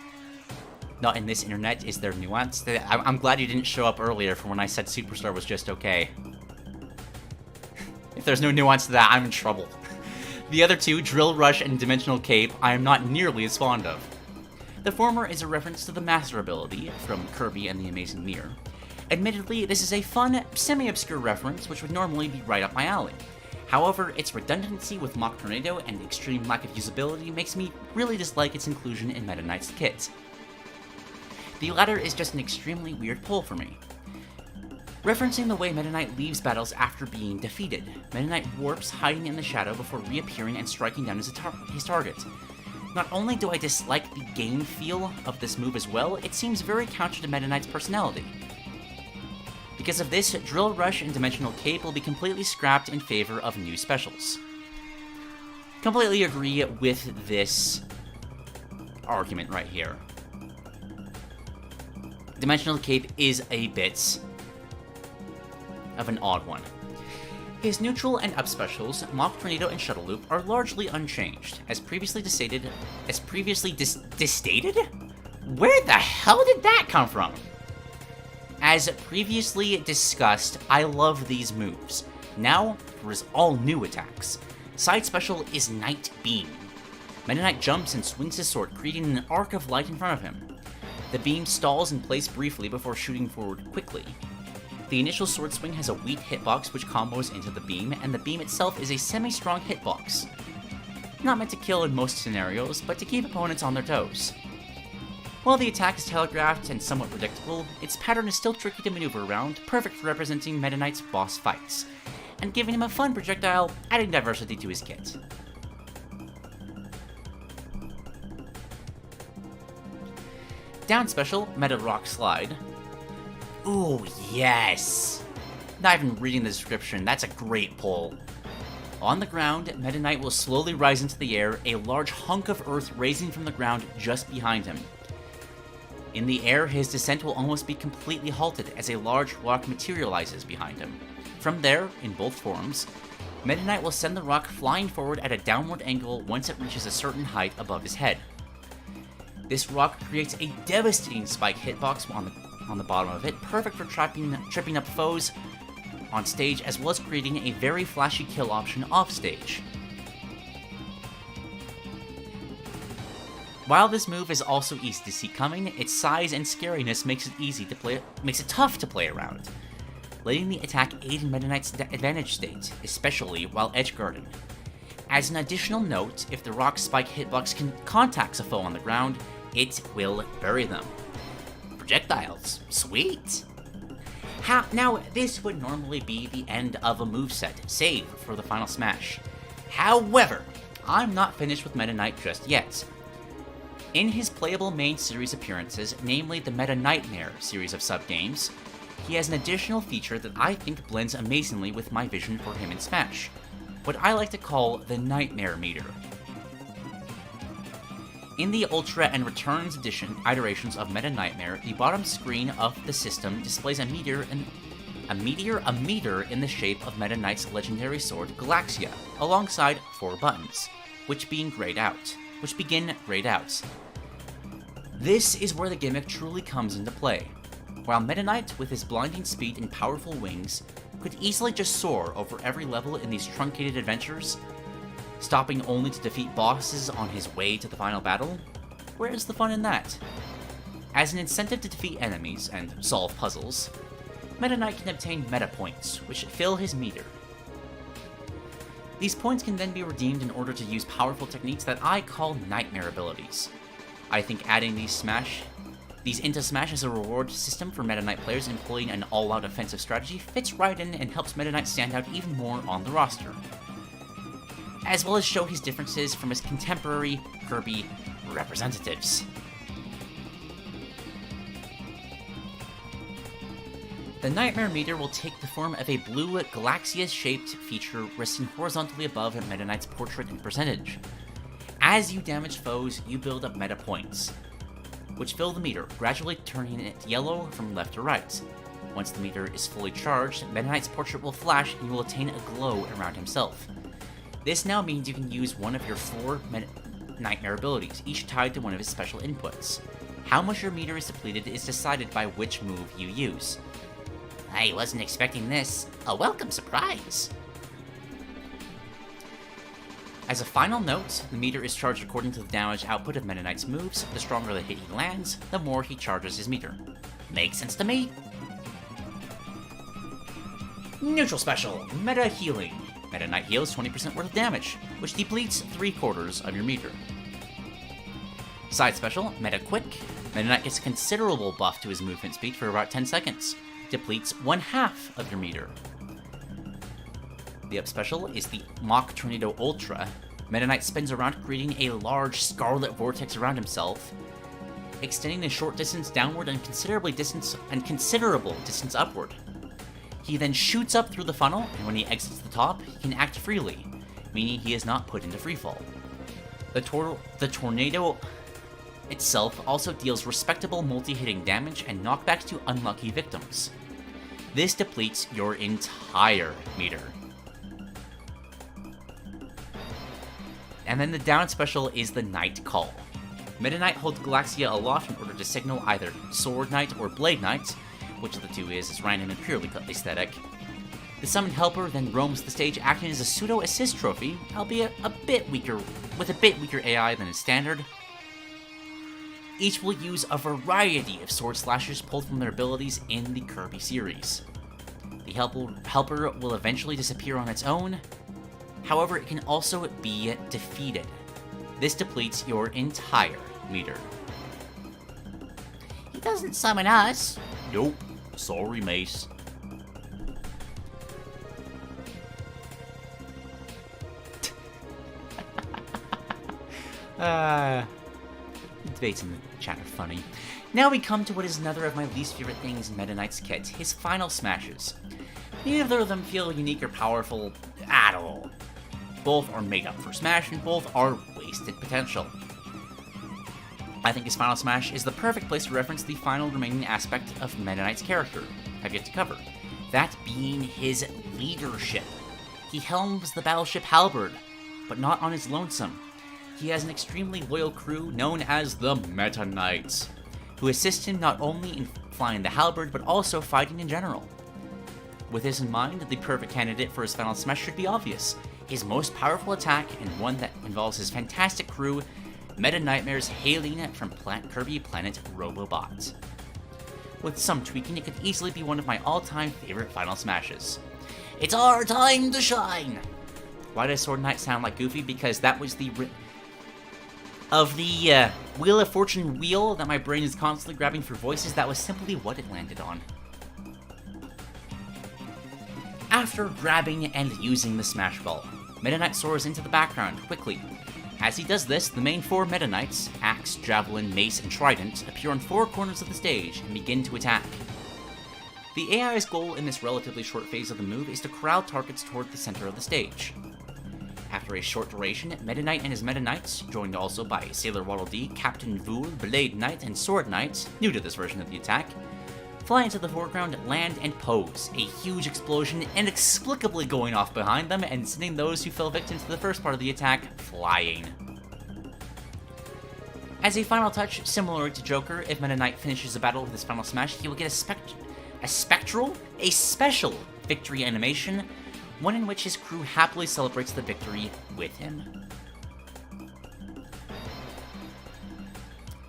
Not in this internet is there nuance. I'm glad you didn't show up earlier for when I said Superstar was just okay. If there's no nuance to that, I'm in trouble. The other two, Drill Rush and Dimensional Cape, I am not nearly as fond of. The former is a reference to the Master ability from Kirby and the Amazing Mirror. Admittedly, this is a fun, semi-obscure reference which would normally be right up my alley. However, its redundancy with Mock Tornado and the extreme lack of usability makes me really dislike its inclusion in Meta Knight's kits. The latter is just an extremely weird pull for me. Referencing the way Meta Knight leaves battles after being defeated, Meta Knight warps hiding in the shadow before reappearing and striking down his target. Not only do I dislike the game feel of this move as well, it seems very counter to Meta Knight's personality. Because of this, Drill Rush and Dimensional Cape will be completely scrapped in favor of new specials. Completely agree with this argument right here. Dimensional Cape is a bit of an odd one. His neutral and up specials, Mock Tornado and Shuttle Loop, are largely unchanged. As previously disstated? Where the hell did that come from? As previously discussed, I love these moves. Now, there is all new attacks. Side special is Night Beam. Meta Knight jumps and swings his sword, creating an arc of light in front of him. The beam stalls in place briefly before shooting forward quickly. The initial sword swing has a weak hitbox which combos into the beam, and the beam itself is a semi-strong hitbox. Not meant to kill in most scenarios, but to keep opponents on their toes. While the attack is telegraphed and somewhat predictable, its pattern is still tricky to maneuver around, perfect for representing Meta Knight's boss fights, and giving him a fun projectile, adding diversity to his kit. Down special, Meta Rock Slide. Ooh, yes! Not even reading the description, that's a great pull. On the ground, Meta Knight will slowly rise into the air, a large hunk of earth raising from the ground just behind him. In the air, his descent will almost be completely halted as a large rock materializes behind him. From there, in both forms, Meta Knight will send the rock flying forward at a downward angle once it reaches a certain height above his head. This rock creates a devastating spike hitbox on the bottom of it, perfect for tripping up foes on stage, as well as creating a very flashy kill option off stage. While this move is also easy to see coming, its size and scariness makes it tough to play around, letting the attack aid in Meta Knight's advantage state, especially while edgeguarding. As an additional note, if the rock spike hitbox contacts a foe on the ground, it will bury them. Projectiles. Sweet! Now, this would normally be the end of a moveset, save for the final smash. However, I'm not finished with Meta Knight just yet. In his playable main series appearances, namely the Meta Nightmare series of sub-games, he has an additional feature that I think blends amazingly with my vision for him in Smash, what I like to call the Nightmare Meter. In the Ultra and Returns iterations of Meta Nightmare, the bottom screen of the system displays a meter in the shape of Meta Knight's legendary sword Galaxia, alongside 4 buttons, which begin grayed out. This is where the gimmick truly comes into play. While Meta Knight, with his blinding speed and powerful wings, could easily just soar over every level in these truncated adventures, stopping only to defeat bosses on his way to the final battle, where is the fun in that? As an incentive to defeat enemies and solve puzzles, Meta Knight can obtain meta points, which fill his meter. These points can then be redeemed in order to use powerful techniques that I call Nightmare abilities. I think adding these into Smash as a reward system for Meta Knight players employing an all-out offensive strategy fits right in and helps Meta Knight stand out even more on the roster, as well as show his differences from his contemporary Kirby representatives. The Nightmare Meter will take the form of a blue Galaxia-shaped feature resting horizontally above Meta Knight's portrait and percentage. As you damage foes, you build up meta points, which fill the meter, gradually turning it yellow from left to right. Once the meter is fully charged, Meta Knight's portrait will flash and you will attain a glow around himself. This now means you can use one of your 4 Nightmare abilities, each tied to one of his special inputs. How much your meter is depleted is decided by which move you use. I wasn't expecting this. A welcome surprise! As a final note, the meter is charged according to the damage output of Meta Knight's moves. The stronger the hit he lands, the more he charges his meter. Makes sense to me. Neutral special, Meta Healing. Meta Knight heals 20% worth of damage, which depletes 3/4 of your meter. Side special, Meta Quick. Meta Knight gets a considerable buff to his movement speed for about 10 seconds. Depletes 1/2 of your meter. The up special is the Mock Tornado Ultra. Meta Knight spins around creating a large scarlet vortex around himself, extending a short distance downward and considerable distance upward. He then shoots up through the funnel, and when he exits the top, he can act freely, meaning he is not put into freefall. The tornado itself also deals respectable multi-hitting damage and knockbacks to unlucky victims. This depletes your entire meter. And then the down special is the Night Call. Meta Knight holds Galaxia aloft in order to signal either Sword Knight or Blade Knight, which of the two is random and purely aesthetic. The summoned helper then roams the stage acting as a pseudo-assist trophy, albeit with a bit weaker AI than is standard. Each will use a variety of sword slashers pulled from their abilities in the Kirby series. The helper will eventually disappear on its own, however it can also be defeated. This depletes your entire meter. He doesn't summon us. Nope. Sorry, Mace. Debates in the chat are funny. Now we come to what is another of my least favorite things in Meta Knight's kit, his final smashes. Neither of them feel unique or powerful at all. Both are made up for Smash, and both are wasted potential. I think his final smash is the perfect place to reference the final remaining aspect of Meta Knight's character I've yet to cover, that being his leadership. He helms the battleship Halberd, but not on his lonesome. He has an extremely loyal crew known as the Meta Knights, who assist him not only in flying the Halberd, but also fighting in general. With this in mind, the perfect candidate for his final smash should be obvious: his most powerful attack, and one that involves his fantastic crew, Meta Nightmares hailing from Kirby Planet Robobot. With some tweaking, it could easily be one of my all-time favorite final smashes. It's our time to shine! Why does Sword Knight sound like Goofy? Because that was the Wheel of Fortune wheel that my brain is constantly grabbing for voices, that was simply what it landed on. After grabbing and using the Smash Ball, Meta Knight soars into the background quickly. As he does this, the main four Meta Knights, Axe, Javelin, Mace, and Trident, appear on four corners of the stage and begin to attack. The AI's goal in this relatively short phase of the move is to corral targets toward the center of the stage. After a short duration, Meta Knight and his Meta Knights, joined also by Sailor Waddle Dee, Captain Vool, Blade Knight, and Sword Knight, new to this version of the attack, fly into the foreground, land, and pose, a huge explosion inexplicably going off behind them and sending those who fell victim to the first part of the attack flying. As a final touch, similar to Joker, if Meta Knight finishes the battle with his final smash, he will get a special victory animation, one in which his crew happily celebrates the victory with him.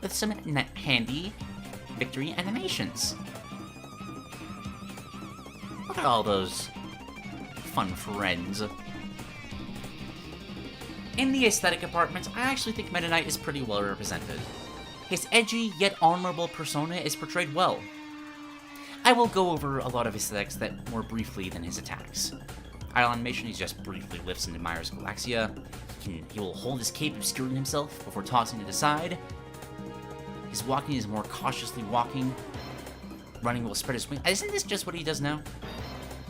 With some handy victory animations. Look at all those fun friends. In the aesthetic department, I actually think Meta Knight is pretty well represented. His edgy yet honorable persona is portrayed well. I will go over a lot of his aesthetics that more briefly than his attacks. Idle animation, he just briefly lifts and admires Galaxia. He will hold his cape obscuring himself before tossing it aside. His walking is more cautiously walking. Running will spread his wings. Isn't this just what he does now?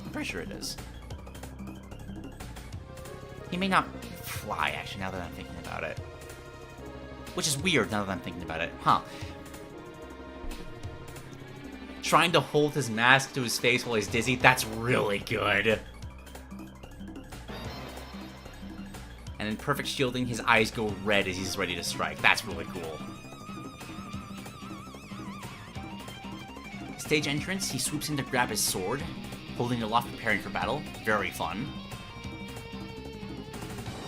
I'm pretty sure it is. He may not fly, actually, now that I'm thinking about it. Which is weird now that I'm thinking about it. Huh. Trying to hold his mask to his face while he's dizzy, that's really good. And in perfect shielding, his eyes go red as he's ready to strike. That's really cool. Stage entrance, he swoops in to grab his sword, holding it aloft, preparing for battle. Very fun.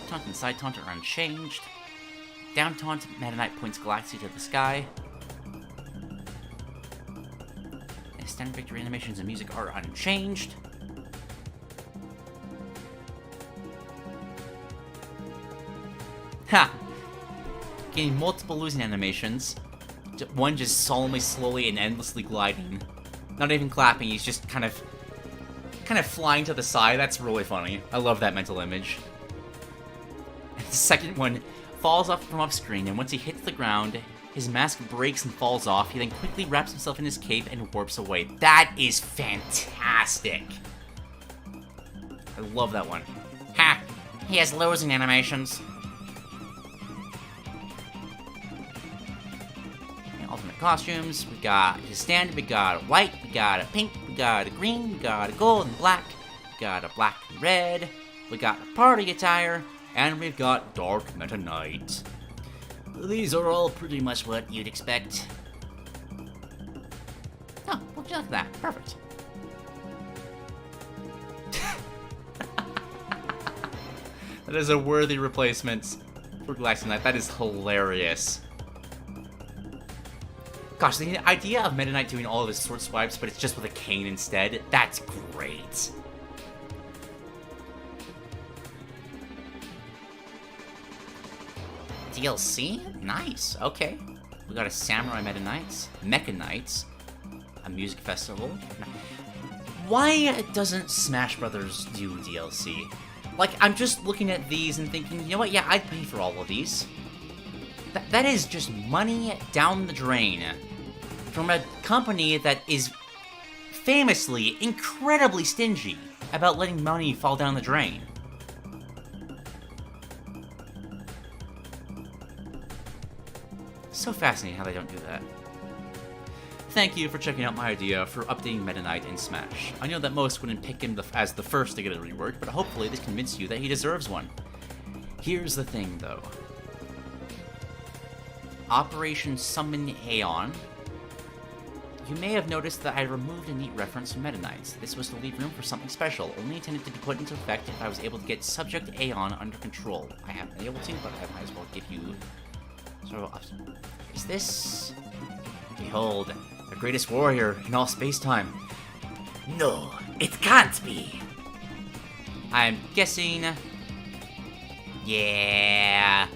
Taunt and side taunt are unchanged. Down taunt, Meta Knight points Galaxia to the sky. His standard victory animations and music are unchanged. Ha! Getting multiple losing animations. One just solemnly, slowly, and endlessly gliding. Not even clapping, he's just kind of flying to the side. That's really funny. I love that mental image. And the second one falls off from off screen, and once he hits the ground, His mask breaks and falls off. He then quickly wraps himself in his cape and warps away. That is fantastic. I love that one. Ha! He has losing animations. Alternate costumes. We got his standard, we got a white, we got a pink, we got a green, we got a gold and black, we got a black and red, we got a party attire, and we've got Dark MetaKnight. These are all pretty much what you'd expect. Oh, well, just that. Perfect. That is a worthy replacement for Galactic Knight. That is hilarious. Gosh, the idea of Meta Knight doing all of his sword swipes, but it's just with a cane instead, that's great. DLC? Nice, okay. We got a Samurai Meta Knights, Mecha Knights, a music festival. Why doesn't Smash Brothers do DLC? Like, I'm just looking at these and thinking, you know what, yeah, I'd pay for all of these. That is just money down the drain from a company that is famously incredibly stingy about letting money fall down the drain. So fascinating how they don't do that. Thank you for checking out my idea for updating Meta Knight in Smash. I know that most wouldn't pick him as the first to get a rework, but hopefully this convinced you that he deserves one. Here's the thing, though. Operation Summon Aeon. You may have noticed that I removed a neat reference from Meta Knights. This was to leave room for something special, only intended to be put into effect if I was able to get Subject Aeon under control. I haven't been able to, but I might as well give you sort of option. Is this... Behold, the greatest warrior in all space-time. No, it can't be. I'm guessing... Yeah...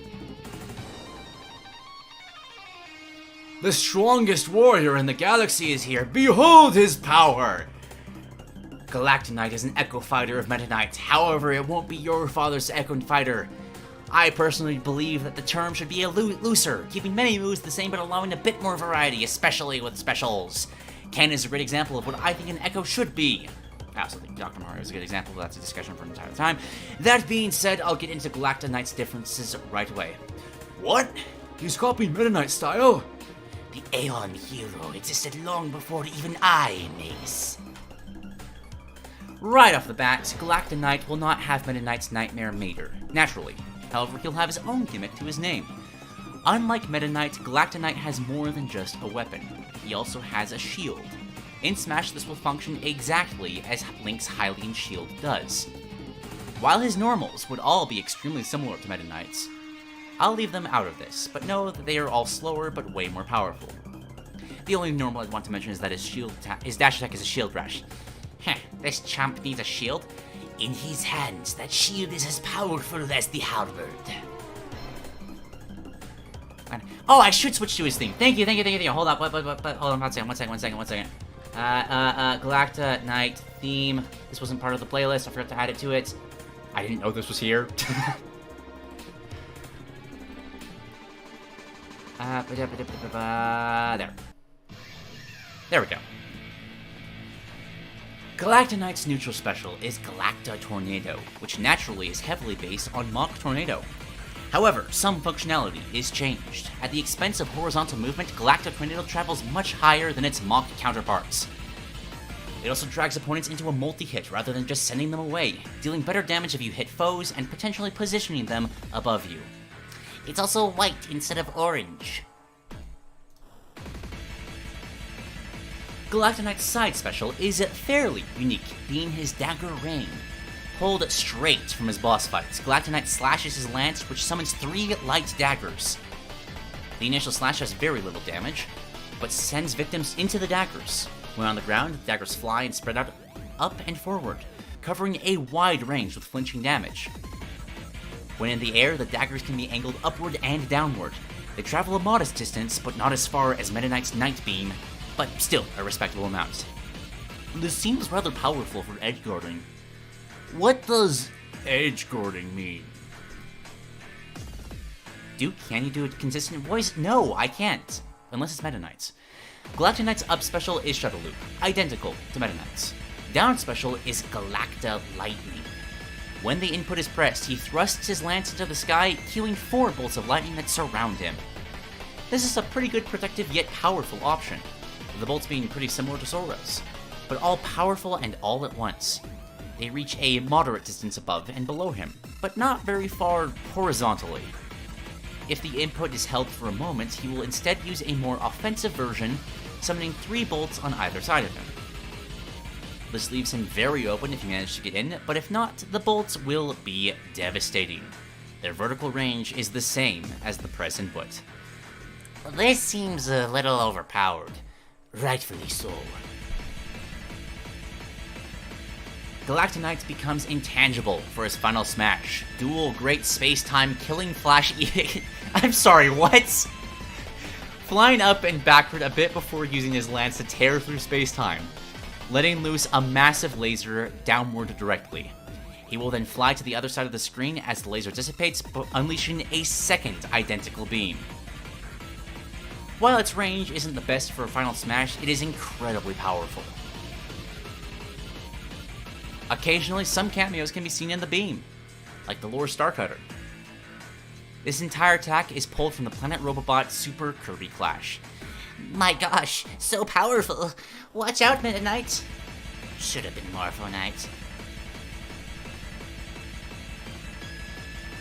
The strongest warrior in the galaxy is here. Behold his power! Galactic Knight is an Echo Fighter of Meta Knight. However, it won't be your father's Echo Fighter. I personally believe that the term should be looser, keeping many moves the same but allowing a bit more variety, especially with specials. Ken is a great example of what I think an Echo should be. I also think Dr. Mario is a good example, but that's a discussion for an entire time. That being said, I'll get into Galactic Knight's differences right away. What? He's copying Meta Knight style? The Aeon hero existed long before even I, Mace. Right off the bat, Galactic Knight will not have Meta Knight's Nightmare Mater, naturally. However, he'll have his own gimmick to his name. Unlike Meta Knight, Galactic Knight has more than just a weapon. He also has a shield. In Smash, this will function exactly as Link's Hylian shield does. While his normals would all be extremely similar to Meta Knight's, I'll leave them out of this, but know that they are all slower but way more powerful. The only normal I'd want to mention is that his dash attack is a shield rush. Heh, this champ needs a shield. In his hands, that shield is as powerful as the halberd. Oh, I should switch to his theme. Thank you. Hold up, hold on, one second. Galactic Knight theme. This wasn't part of the playlist, I forgot to add it to it. I didn't know this was here. There we go. Galactic Knight's neutral special is Galacta Tornado, which naturally is heavily based on Mach Tornado. However, some functionality is changed. At the expense of horizontal movement, Galacta Tornado travels much higher than its Mach counterparts. It also drags opponents into a multi-hit rather than just sending them away, dealing better damage if you hit foes and potentially positioning them above you. It's also white instead of orange. Galactic Knight's side special is fairly unique, being his Dagger Rain. Pulled straight from his boss fights, Galactic Knight slashes his lance, which summons 3 light daggers. The initial slash has very little damage, but sends victims into the daggers. When on the ground, the daggers fly and spread out up and forward, covering a wide range with flinching damage. When in the air, the daggers can be angled upward and downward. They travel a modest distance, but not as far as Meta Knight's Night Beam, but still a respectable amount. This seems rather powerful for edge guarding. What does edge guarding mean? Duke, can you do a consistent voice? No, I can't. Unless it's Meta Knight's. Galactic Knight's up special is Shuttle Loop, identical to Meta Knight's. Down special is Galacta Lightning. When the input is pressed, he thrusts his lance into the sky, cueing 4 bolts of lightning that surround him. This is a pretty good protective yet powerful option, the bolts being pretty similar to Sora's, but all powerful and all at once. They reach a moderate distance above and below him, but not very far horizontally. If the input is held for a moment, he will instead use a more offensive version, summoning 3 bolts on either side of him. This leaves him very open if you manage to get in, but if not, the bolts will be devastating. Their vertical range is the same as the press input. This seems a little overpowered. Rightfully so. Galactic Knight becomes intangible for his final smash. Dual Great Space-Time Killing Flash I'm sorry, what? Flying up and backward a bit before using his lance to tear through space-time, letting loose a massive laser downward directly. He will then fly to the other side of the screen as the laser dissipates, unleashing a second identical beam. While its range isn't the best for a final smash, it is incredibly powerful. Occasionally, some cameos can be seen in the beam, like the Lore Starcutter. This entire attack is pulled from the Planet Robobot Super Kirby Clash. My gosh, so powerful. Watch out, Meta Knight. Should have been Morpho Knight.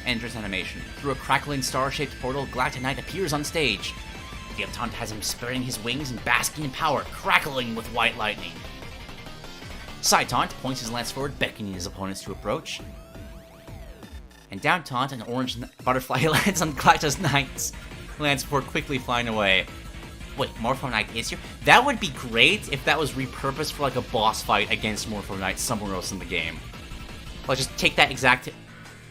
Entrance animation. Through a crackling star-shaped portal, Galactic Knight appears on stage. The Taunt has him spreading his wings and basking in power, crackling with white lightning. Side Taunt points his lance forward, beckoning his opponents to approach. And down Taunt, an orange butterfly lands on Galactus Knight's lance before quickly flying away. Wait, Morpho Knight is here? That would be great if that was repurposed for like a boss fight against Morpho Knight somewhere else in the game. Like just take that exact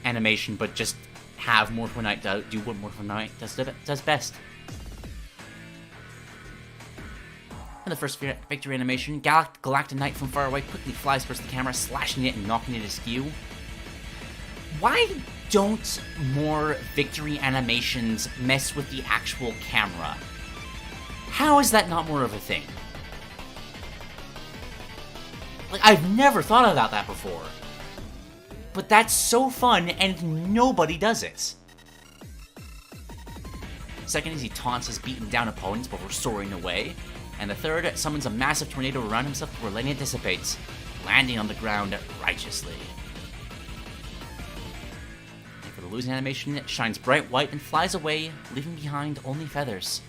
animation, but just have Morpho Knight do what Morpho Knight does best. In the first victory animation, Galactic Knight from far away quickly flies towards the camera, slashing it and knocking it askew. Why don't more victory animations mess with the actual camera? How is that not more of a thing? Like, I've never thought about that before. But that's so fun, and nobody does it. Second is he taunts his beaten down opponents before soaring away. And the third summons a massive tornado around himself before letting it dissipate, landing on the ground righteously. And for the losing animation, it shines bright white and flies away, leaving behind only feathers.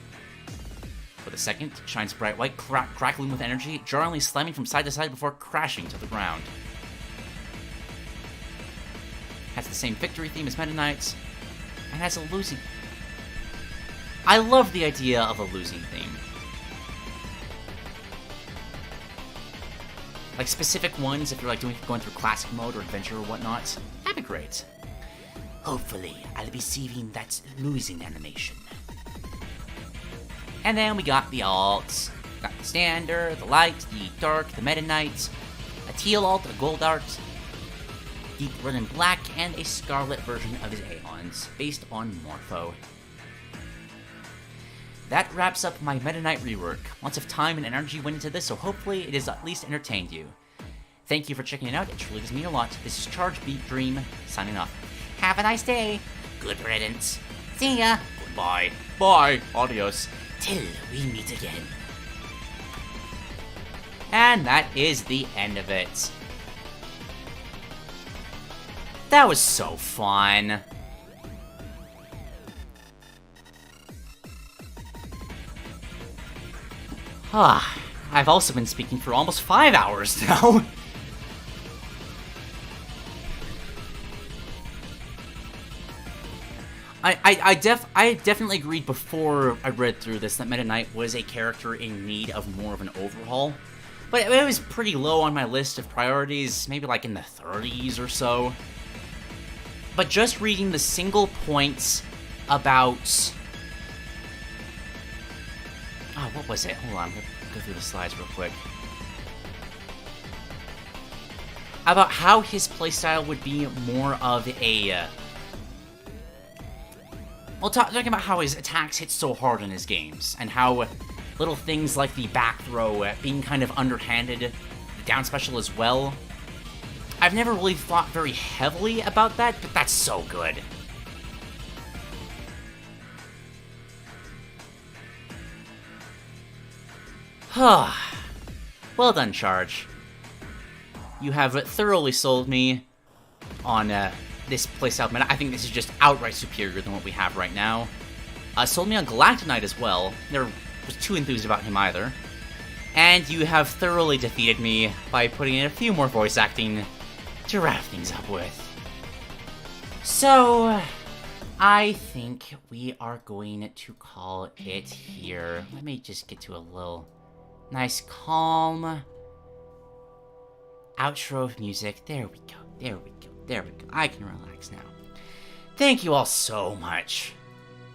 For the second, it shines bright white, crackling with energy, jarringly slamming from side to side before crashing to the ground. Has the same victory theme as Meta Knight, and has a losing... I love the idea of a losing theme. Like specific ones, if you're like going through classic mode or adventure or whatnot, that'd be great. Hopefully, I'll be seeing that losing animation. And then we got the alts. Got the standard, the light, the dark, the Meta Knight, a teal alt, a gold art, deep red and black, and a scarlet version of his Aeons, based on Morpho. That wraps up my Meta Knight rework. Lots of time and energy went into this, so hopefully it has at least entertained you. Thank you for checking it out, it truly does mean a lot. This is Charj Beat Dream, signing off. Have a nice day. Good riddance. See ya. Goodbye. Bye. Adios. Till we meet again. And that is the end of it. That was so fun. I've also been speaking for almost 5 hours now. I definitely agreed before I read through this that Meta Knight was a character in need of more of an overhaul. But it was pretty low on my list of priorities, maybe like in the 30s or so. But just reading the single points about... Oh, what was it? Hold on, I'm gonna go through the slides real quick. About how his playstyle would be more of a... Well, talking about how his attacks hit so hard in his games, and how little things like the back throw being kind of underhanded, the down special as well. I've never really thought very heavily about that, but that's so good. Well done, Charj. You have thoroughly sold me on this playstyle meta. I think this is just outright superior than what we have right now. Sold me on Galactonite as well. Never was too enthused about him either. And you have thoroughly defeated me by putting in a few more voice acting to wrap things up with. So, I think we are going to call it here. Let me just get to a little nice, calm outro music. There we go. There we go. There we go. I can relax now. Thank you all so much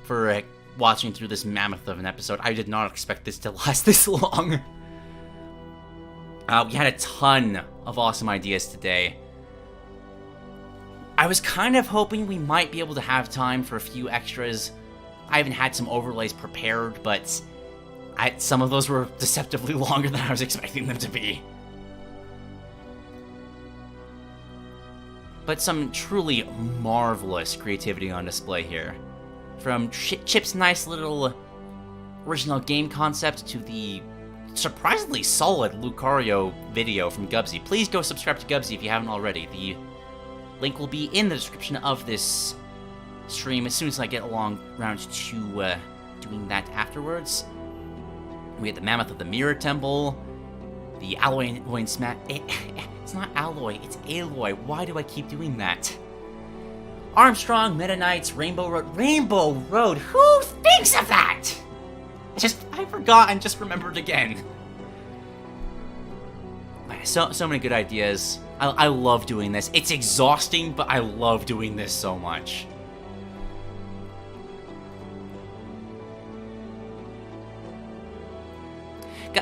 for watching through this mammoth of an episode. I did not expect this to last this long. We had a ton of awesome ideas today. I was kind of hoping we might be able to have time for a few extras. I even had some overlays prepared, but some of those were deceptively longer than I was expecting them to be. But some truly marvelous creativity on display here. From Chip's nice little original game concept to the surprisingly solid Lucario video from Gubsy. Please go subscribe to Gubsy if you haven't already. The link will be in the description of this stream as soon as I get around to doing that afterwards. We had the Mammoth of the Mirror Temple, the Aloy and Smash. It's not Aloy, it's Aloy. Why do I keep doing that? Armstrong, MetaKnights, Rainbow Road. Rainbow Road! Who thinks of that? I forgot and just remembered again. So many good ideas. I love doing this. It's exhausting, but I love doing this so much.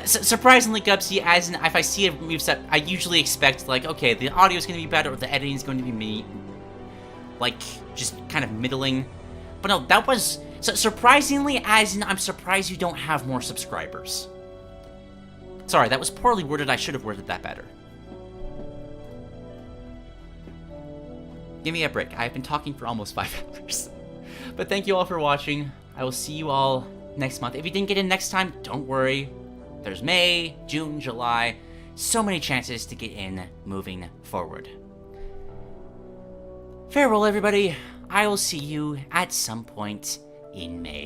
Surprisingly, Gubsy, as in, if I see a moveset, I usually expect, like, okay, the audio's gonna be better, or the editing's going to be just kind of middling. But no, that was... surprisingly, as in, I'm surprised you don't have more subscribers. Sorry, that was poorly worded. I should have worded that better. Give me a break. I've been talking for almost 5 hours. But thank you all for watching. I will see you all next month. If you didn't get in next time, don't worry. There's May, June, July. So many chances to get in moving forward. Farewell, everybody. I will see you at some point in May.